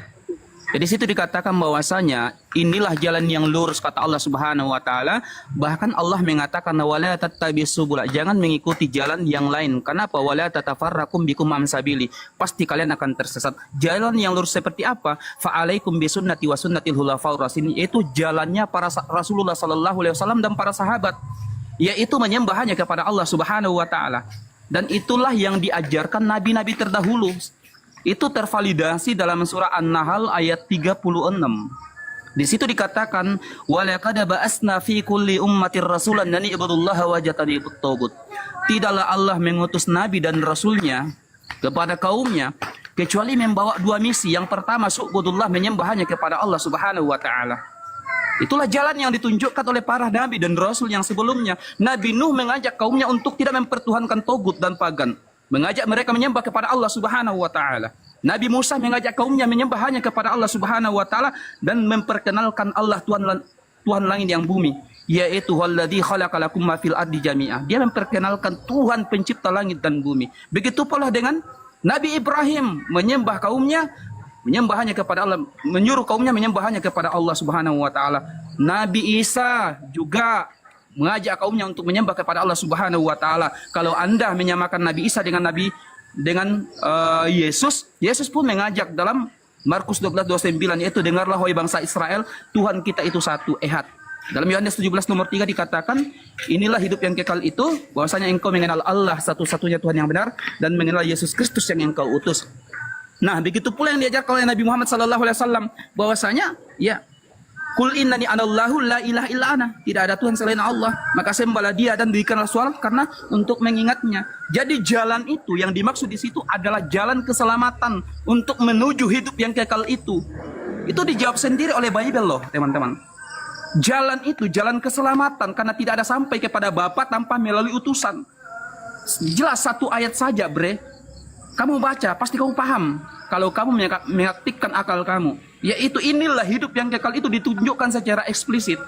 Jadi situ dikatakan bahwasanya inilah jalan yang lurus kata Allah Subhanahu wa taala. Bahkan Allah mengatakan wala tattabi'us subula, jangan mengikuti jalan yang lain. Kenapa? Wala tatafarraqum bikum am sabili. Pasti kalian akan tersesat. Jalan yang lurus seperti apa? Fa alaikum bisunnati wa sunnatil khulafaur rasyidin. Itu jalannya para Rasulullah sallallahu alaihi wasallam dan para sahabat. Yaitu menyembah hanya kepada Allah Subhanahu wa taala. Dan itulah yang diajarkan nabi-nabi terdahulu. Itu tervalidasi dalam surah An-Nahl ayat 36. Di situ dikatakan walaqad ba'asna fi kulli ummatir rasulan an ibudullaha wa jatanibut tagut. Tidaklah Allah mengutus nabi dan rasulnya kepada kaumnya kecuali membawa dua misi. Yang pertama su'budullah, menyembah hanya kepada Allah Subhanahu wa taala. Itulah jalan yang ditunjukkan oleh para nabi dan rasul yang sebelumnya. Nabi Nuh mengajak kaumnya untuk tidak mempertuhankan togut dan pagan. Mengajak mereka menyembah kepada Allah Subhanahu wa taala. Nabi Musa mengajak kaumnya menyembah hanya kepada Allah Subhanahu wa taala dan memperkenalkan Allah Tuhan langit yang bumi, yaitu walladzi khalaqalakum ma fil ardi jami'ah. Dia memperkenalkan Tuhan pencipta langit dan bumi. Begitu pula dengan Nabi Ibrahim menyembah kaumnya menyembah hanya kepada Allah, menyuruh kaumnya menyembah hanya kepada Allah Subhanahu wa taala. Nabi Isa juga mengajak kaumnya untuk menyembah kepada Allah Subhanahu wa taala. Kalau Anda menyamakan Nabi Isa dengan Yesus, Yesus pun mengajak dalam Markus 12:29, yaitu dengarlah wahai bangsa Israel, Tuhan kita itu satu, ehad. Dalam Yohanes 17 nomor 3 dikatakan, inilah hidup yang kekal itu, bahwasanya engkau mengenal Allah satu-satunya Tuhan yang benar dan mengenal Yesus Kristus yang engkau utus. Nah, begitu pula yang diajarkan oleh Nabi Muhammad sallallahu alaihi wasallam, bahwasanya ya Kul innani anallahu la ilaha illa ana. Tidak ada Tuhan selain Allah. Maka sembahlah dia dan berikanlah sholat karena untuk mengingatnya. Jadi jalan itu yang dimaksud di situ adalah jalan keselamatan untuk menuju hidup yang kekal itu. Itu dijawab sendiri oleh Bible loh, teman-teman. Jalan itu jalan keselamatan karena tidak ada sampai kepada Bapa tanpa melalui utusan. Jelas satu ayat saja, bre. Kamu baca, pasti kamu paham. Kalau kamu mengaktifkan akal kamu, yaitu inilah hidup yang kekal itu ditunjukkan secara eksplisit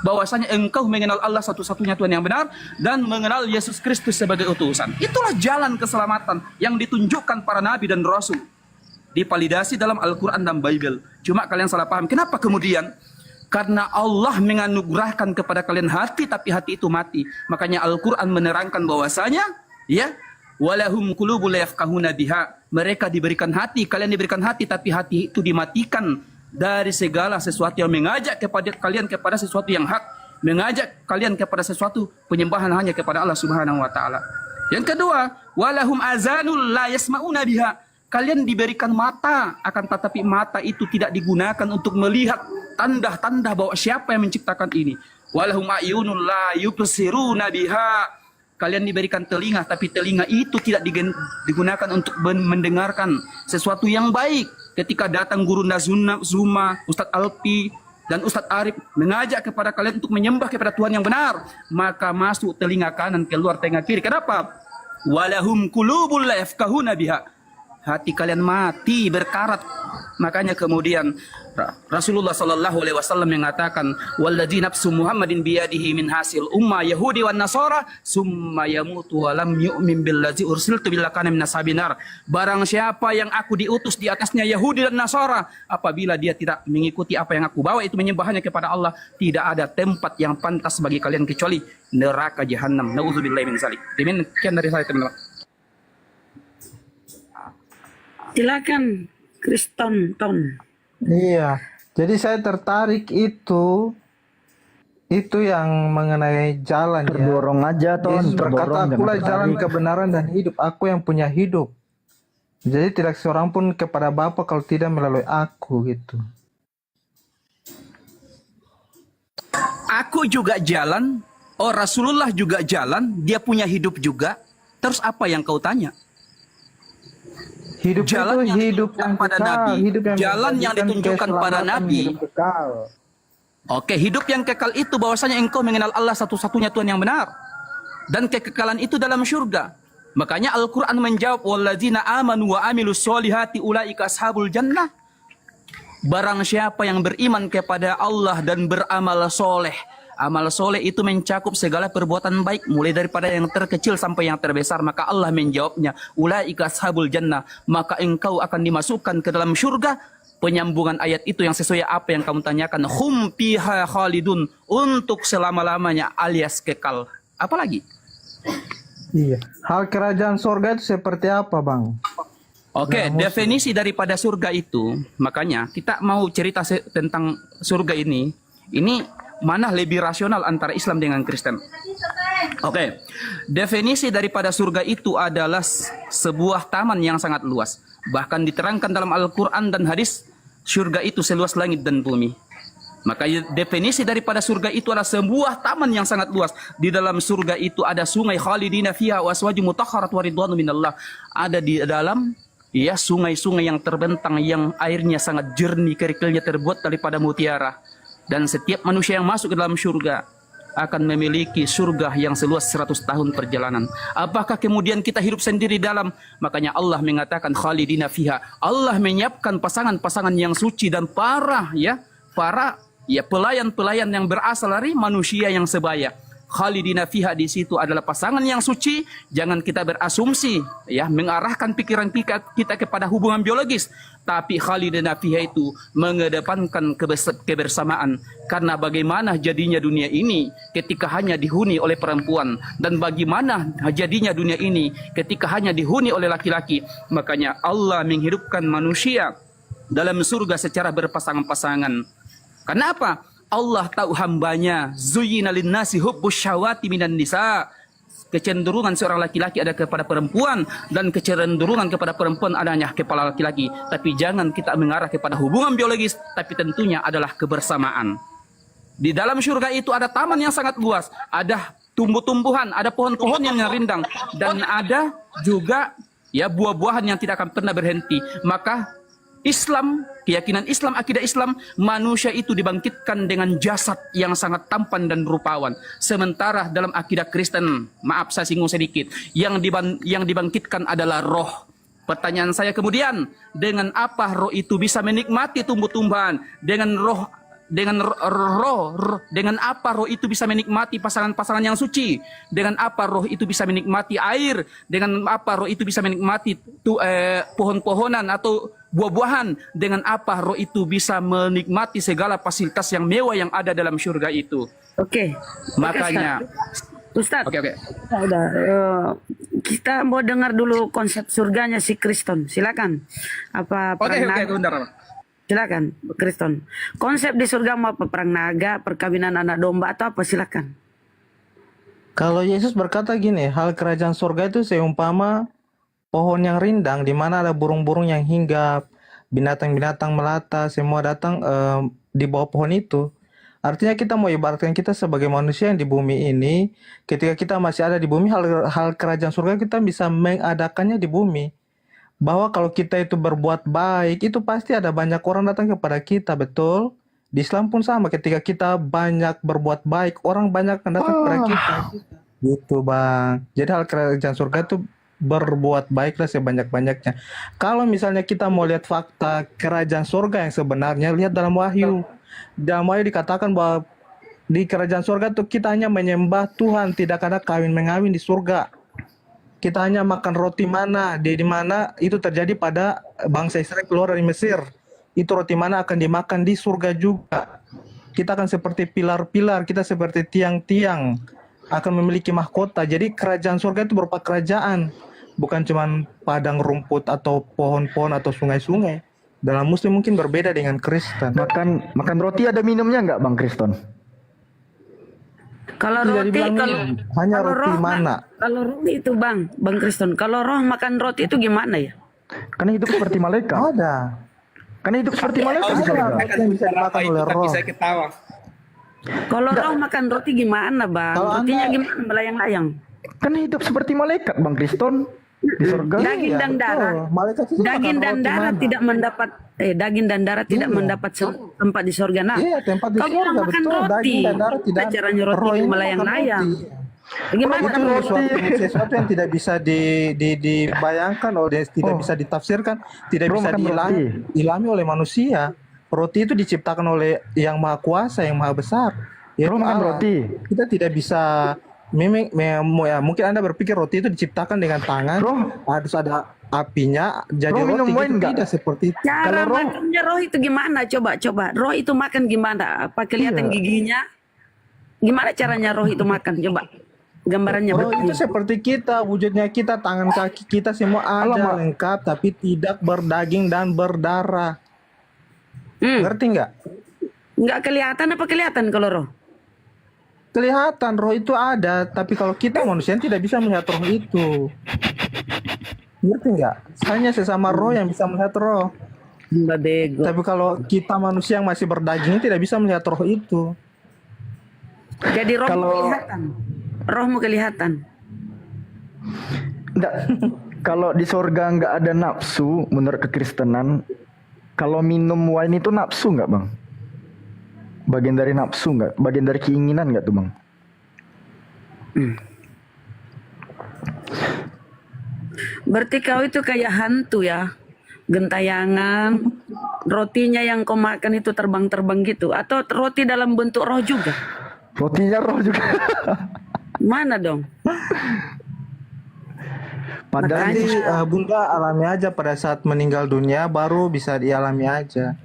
bahwasanya engkau mengenal Allah satu-satunya Tuhan yang benar dan mengenal Yesus Kristus sebagai utusan. Itulah jalan keselamatan yang ditunjukkan para nabi dan rasul, divalidasi dalam Al-Quran dan Bible. Cuma kalian salah paham. Kenapa kemudian? Karena Allah menganugerahkan kepada kalian hati, tapi hati itu mati. Makanya Al-Quran menerangkan bahwasanya ya walahum qulubun la yafqahuna biha. Mereka diberikan hati, kalian diberikan hati, tapi hati itu dimatikan dari segala sesuatu yang mengajak kepada kalian kepada sesuatu yang hak, mengajak kalian kepada sesuatu penyembahan hanya kepada Allah Subhanahu wa taala. Yang kedua, walahum azanul la yasmauna biha. Kalian diberikan mata, akan tetapi mata itu tidak digunakan untuk melihat tanda-tanda bahwa siapa yang menciptakan ini. Walahum ayunul la yubsiruna biha. Kalian diberikan telinga, tapi telinga itu tidak digunakan untuk mendengarkan sesuatu yang baik. Ketika datang guru Nazuma, Ustadz Alpi, dan Ustadz Arif mengajak kepada kalian untuk menyembah kepada Tuhan yang benar, maka masuk telinga kanan, keluar telinga kiri. Kenapa? Walahum qulubun la yafqahuna biha. Hati kalian mati, berkarat. Makanya kemudian Rasulullah sallallahu alaihi wasallam mengatakan, "Walladzi nafsu Muhammadin biyadihi min hasil umma Yahudi wan Nasara summa yamutu wa lam yu'min billazi ursiltu bil kana minas sabinar." Barang siapa yang aku diutus di atasnya Yahudi dan Nasara, apabila dia tidak mengikuti apa yang aku bawa, itu menyembah hanya kepada Allah, tidak ada tempat yang pantas bagi kalian kecuali neraka jahanam. Nauzubillahi min dzalik. Demikian dari saya, teman-teman. Silakan Kristen Ton. Iya, jadi saya tertarik itu yang mengenai jalan. Terdorong aja, Ton. Yesus berkata, akulah jalan kebenaran dan hidup. Aku yang punya hidup. Jadi tidak seorang pun kepada Bapa kalau tidak melalui aku gitu. Aku juga jalan. Oh, Rasulullah juga jalan. Dia punya hidup juga. Terus apa yang kau tanya? Hidup jalan itu hidup yang pada kekal, Nabi, hidup yang jalan yang ditunjukkan pada Nabi. Hidup kekal. Oke, hidup yang kekal itu bahwasanya engkau mengenal Allah satu-satunya Tuhan yang benar. Dan kekekalan itu dalam surga. Makanya Al-Quran menjawab, walladzina amanu wa amilus solihati ulaika ashabul jannah. Barang siapa yang beriman kepada Allah dan beramal soleh, Amal soleh itu mencakup segala perbuatan baik, mulai daripada yang terkecil sampai yang terbesar. Maka Allah menjawabnya, ulaika ashabul jannah, maka engkau akan dimasukkan ke dalam syurga. Penyambungan ayat itu yang sesuai apa yang kamu tanyakan, hum fiha khalidun, untuk selama-lamanya alias kekal. Apalagi? Iya. Hal kerajaan surga itu seperti apa, Bang? Oke, definisi daripada surga itu, makanya kita mau cerita tentang surga ini mana lebih rasional antara Islam dengan Kristen. Oke, definisi daripada surga itu adalah sebuah taman yang sangat luas. Bahkan diterangkan dalam Al-Quran dan hadis, surga itu seluas langit dan bumi. Maka definisi daripada surga itu adalah sebuah taman yang sangat luas. Di dalam surga itu ada sungai khalidina fiha wa aswaju mutahharat wa ridwanu minallah. Ada di dalam sungai-sungai yang terbentang yang airnya sangat jernih, kerikilnya terbuat daripada mutiara. Dan setiap manusia yang masuk ke dalam surga akan memiliki surga yang seluas 100 tahun perjalanan. Apakah kemudian kita hidup sendiri dalam? Makanya Allah mengatakan khalidina fiha. Allah menyiapkan pasangan-pasangan yang suci dan para pelayan-pelayan yang berasal dari manusia yang sebaya. Khalidina fiha di situ adalah pasangan yang suci. Jangan kita berasumsi mengarahkan pikiran kita kepada hubungan biologis, tapi khalidina fiha itu mengedepankan kebersamaan. Karena bagaimana jadinya dunia ini ketika hanya dihuni oleh perempuan, dan bagaimana jadinya dunia ini ketika hanya dihuni oleh laki-laki. Makanya Allah menghidupkan manusia dalam surga secara berpasangan-pasangan. Kenapa? Allah tahu hambanya, zuyyina linnasi hubbus syahwati minan nisa. Kecenderungan seorang laki-laki ada kepada perempuan, dan kecenderungan kepada perempuan adanya kepada laki-laki. Tapi jangan kita mengarah kepada hubungan biologis, tapi tentunya adalah kebersamaan. Di dalam surga itu ada taman yang sangat luas, ada tumbuh-tumbuhan, ada pohon-pohon yang rindang, dan ada juga buah-buahan yang tidak akan pernah berhenti. Maka Islam, keyakinan Islam, akidah Islam, manusia itu dibangkitkan dengan jasad yang sangat tampan dan rupawan. Sementara dalam akidah Kristen, maaf saya singgung sedikit, yang dibangkitkan adalah roh. Pertanyaan saya kemudian, dengan apa roh itu bisa menikmati tumbuh-tumbuhan? Dengan apa roh itu bisa menikmati pasangan-pasangan yang suci? Dengan apa roh itu bisa menikmati air? Dengan apa roh itu bisa menikmati pohon-pohonan atau buah-buahan? Dengan apa roh itu bisa menikmati segala fasilitas yang mewah yang ada dalam surga itu? Oke. Makanya Ustadz. Oke. Kita mau dengar dulu konsep surganya si Kristen. Silakan. Silakan, Kristen. Konsep di surga mau apa? Perang naga, perkawinan anak domba, atau apa? Silakan. Kalau Yesus berkata gini, hal kerajaan surga itu seumpama pohon yang rindang, di mana ada burung-burung yang hinggap, binatang-binatang melata, semua datang di bawah pohon itu. Artinya kita mau ibaratkan kita sebagai manusia yang di bumi ini, ketika kita masih ada di bumi, hal kerajaan surga kita bisa mengadakannya di bumi. Bahwa kalau kita itu berbuat baik, itu pasti ada banyak orang datang kepada kita, betul? Di Islam pun sama, ketika kita banyak berbuat baik, orang banyak akan datang kepada kita. Gitu, Bang. Jadi hal kerajaan surga itu berbuat baiklah sebanyak-banyaknya. Kalau misalnya kita mau lihat fakta kerajaan surga yang sebenarnya, lihat dalam Wahyu. Dalam Wahyu dikatakan bahwa di kerajaan surga itu kita hanya menyembah Tuhan, tidak ada kawin-mengawin di surga. Kita hanya makan roti mana, di mana itu terjadi pada bangsa Israel keluar dari Mesir. Itu roti mana akan dimakan di surga juga. Kita akan seperti pilar-pilar, kita seperti tiang-tiang, akan memiliki mahkota. Jadi kerajaan surga itu berupa kerajaan, bukan cuma padang rumput atau pohon-pohon atau sungai-sungai. Dalam Muslim mungkin berbeda dengan Kristen. Makan roti ada minumnya nggak, Bang Kristen? Kalau roti, hanya roti mana? Kalau roti itu Bang Kristen, kalau roh makan roti itu gimana ya? Karena hidup seperti malaikat. Ada. Karena hidup seperti malaikat. Yang bisa dimakan oleh roh. Kalau roh makan roti gimana, Bang? Rotinya gimana, melayang-layang? Karena hidup seperti malaikat, Bang Kristen. Di surga. Daging dan darah. Daging dan darah tidak mendapat tempat di surga. Nah, tempat di surga makan betul. roti. Daging dan darah tidak. Caranya roti melayang-layang. Gimana itu sesuatu yang tidak bisa dibayangkan, tidak bisa ditafsirkan, tidak bisa diilhami oleh manusia. Roti itu diciptakan oleh Yang Maha Kuasa, Yang Maha Besar. yaitu Roh makan Allah. roti. Kita tidak bisa mungkin Anda berpikir roti itu diciptakan dengan tangan, harus ada apinya, jadi Roh minum roti wine gitu. nggak? Tidak seperti itu. Cara Kalau roh makannya roh itu gimana? Coba. Roh itu makan gimana? Apa kelihatan Iya. giginya? Gimana caranya roh itu makan? Coba. Gambarannya roh betul. itu seperti kita, wujudnya kita, tangan kaki kita semua ada lengkap, tapi tidak berdaging dan berdarah. Ngerti nggak? Nggak kelihatan apa kelihatan kalau roh? Kelihatan roh itu ada, tapi kalau kita manusia tidak bisa melihat roh itu. Ngerti nggak? Hanya sesama roh yang bisa melihat roh. Tapi kalau kita manusia yang masih berdaging tidak bisa melihat roh itu. Jadi rohmu kelihatan. Rohmu kelihatan. Enggak. Kalau di sorga nggak ada nafsu menurut kekristenan, kalau minum wine itu nafsu nggak bang? Bagian dari nafsu nggak? Bagian dari keinginan nggak tuh bang? Berarti kau itu kayak hantu ya, gentayangan, rotinya yang kau makan itu terbang-terbang gitu, atau roti dalam bentuk roh juga? Rotinya roh juga. Mana dong? Padahal Bunda alami aja pada saat meninggal dunia, baru bisa dialami aja.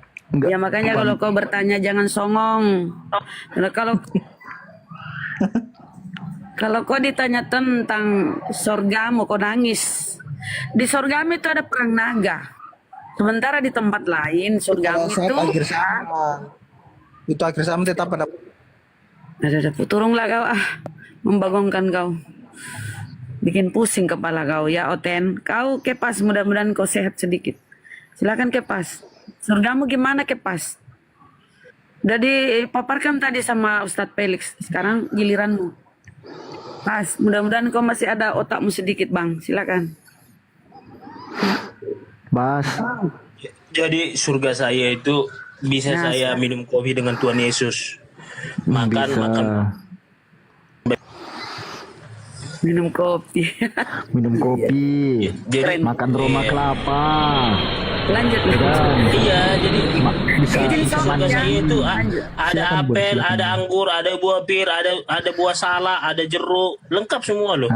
Ya makanya kalau kau bertanya jangan songong. Kalau kau ditanya tentang surgamu, kau nangis. Di surgamu itu ada perang naga. Sementara di tempat lain surgamu itu akhir zaman. Itu akhir zaman tetap ada. Ada turunglah kau membagongkan kau. Bikin pusing kepala kau ya Oten. Kau Kepas, mudah-mudahan kau sehat sedikit. Silakan Kepas. Surgamu gimana Kepas? Udah dipaparkan tadi sama Ustadz Felix. Sekarang giliranmu. Pas, mudah-mudahan kau masih ada otakmu sedikit bang. Silakan. Bas. Jadi surga saya itu bisa Nah, saya minum kopi dengan Tuhan Yesus. Makan. Minum kopi. Minum kopi. Jadi makan roma kelapa. Lanjut. Iya, jadi Bisa surga saya itu Silakan, ada Bun, apel, silakan. ada anggur, ada buah pir, ada buah salak, ada jeruk, lengkap semua loh.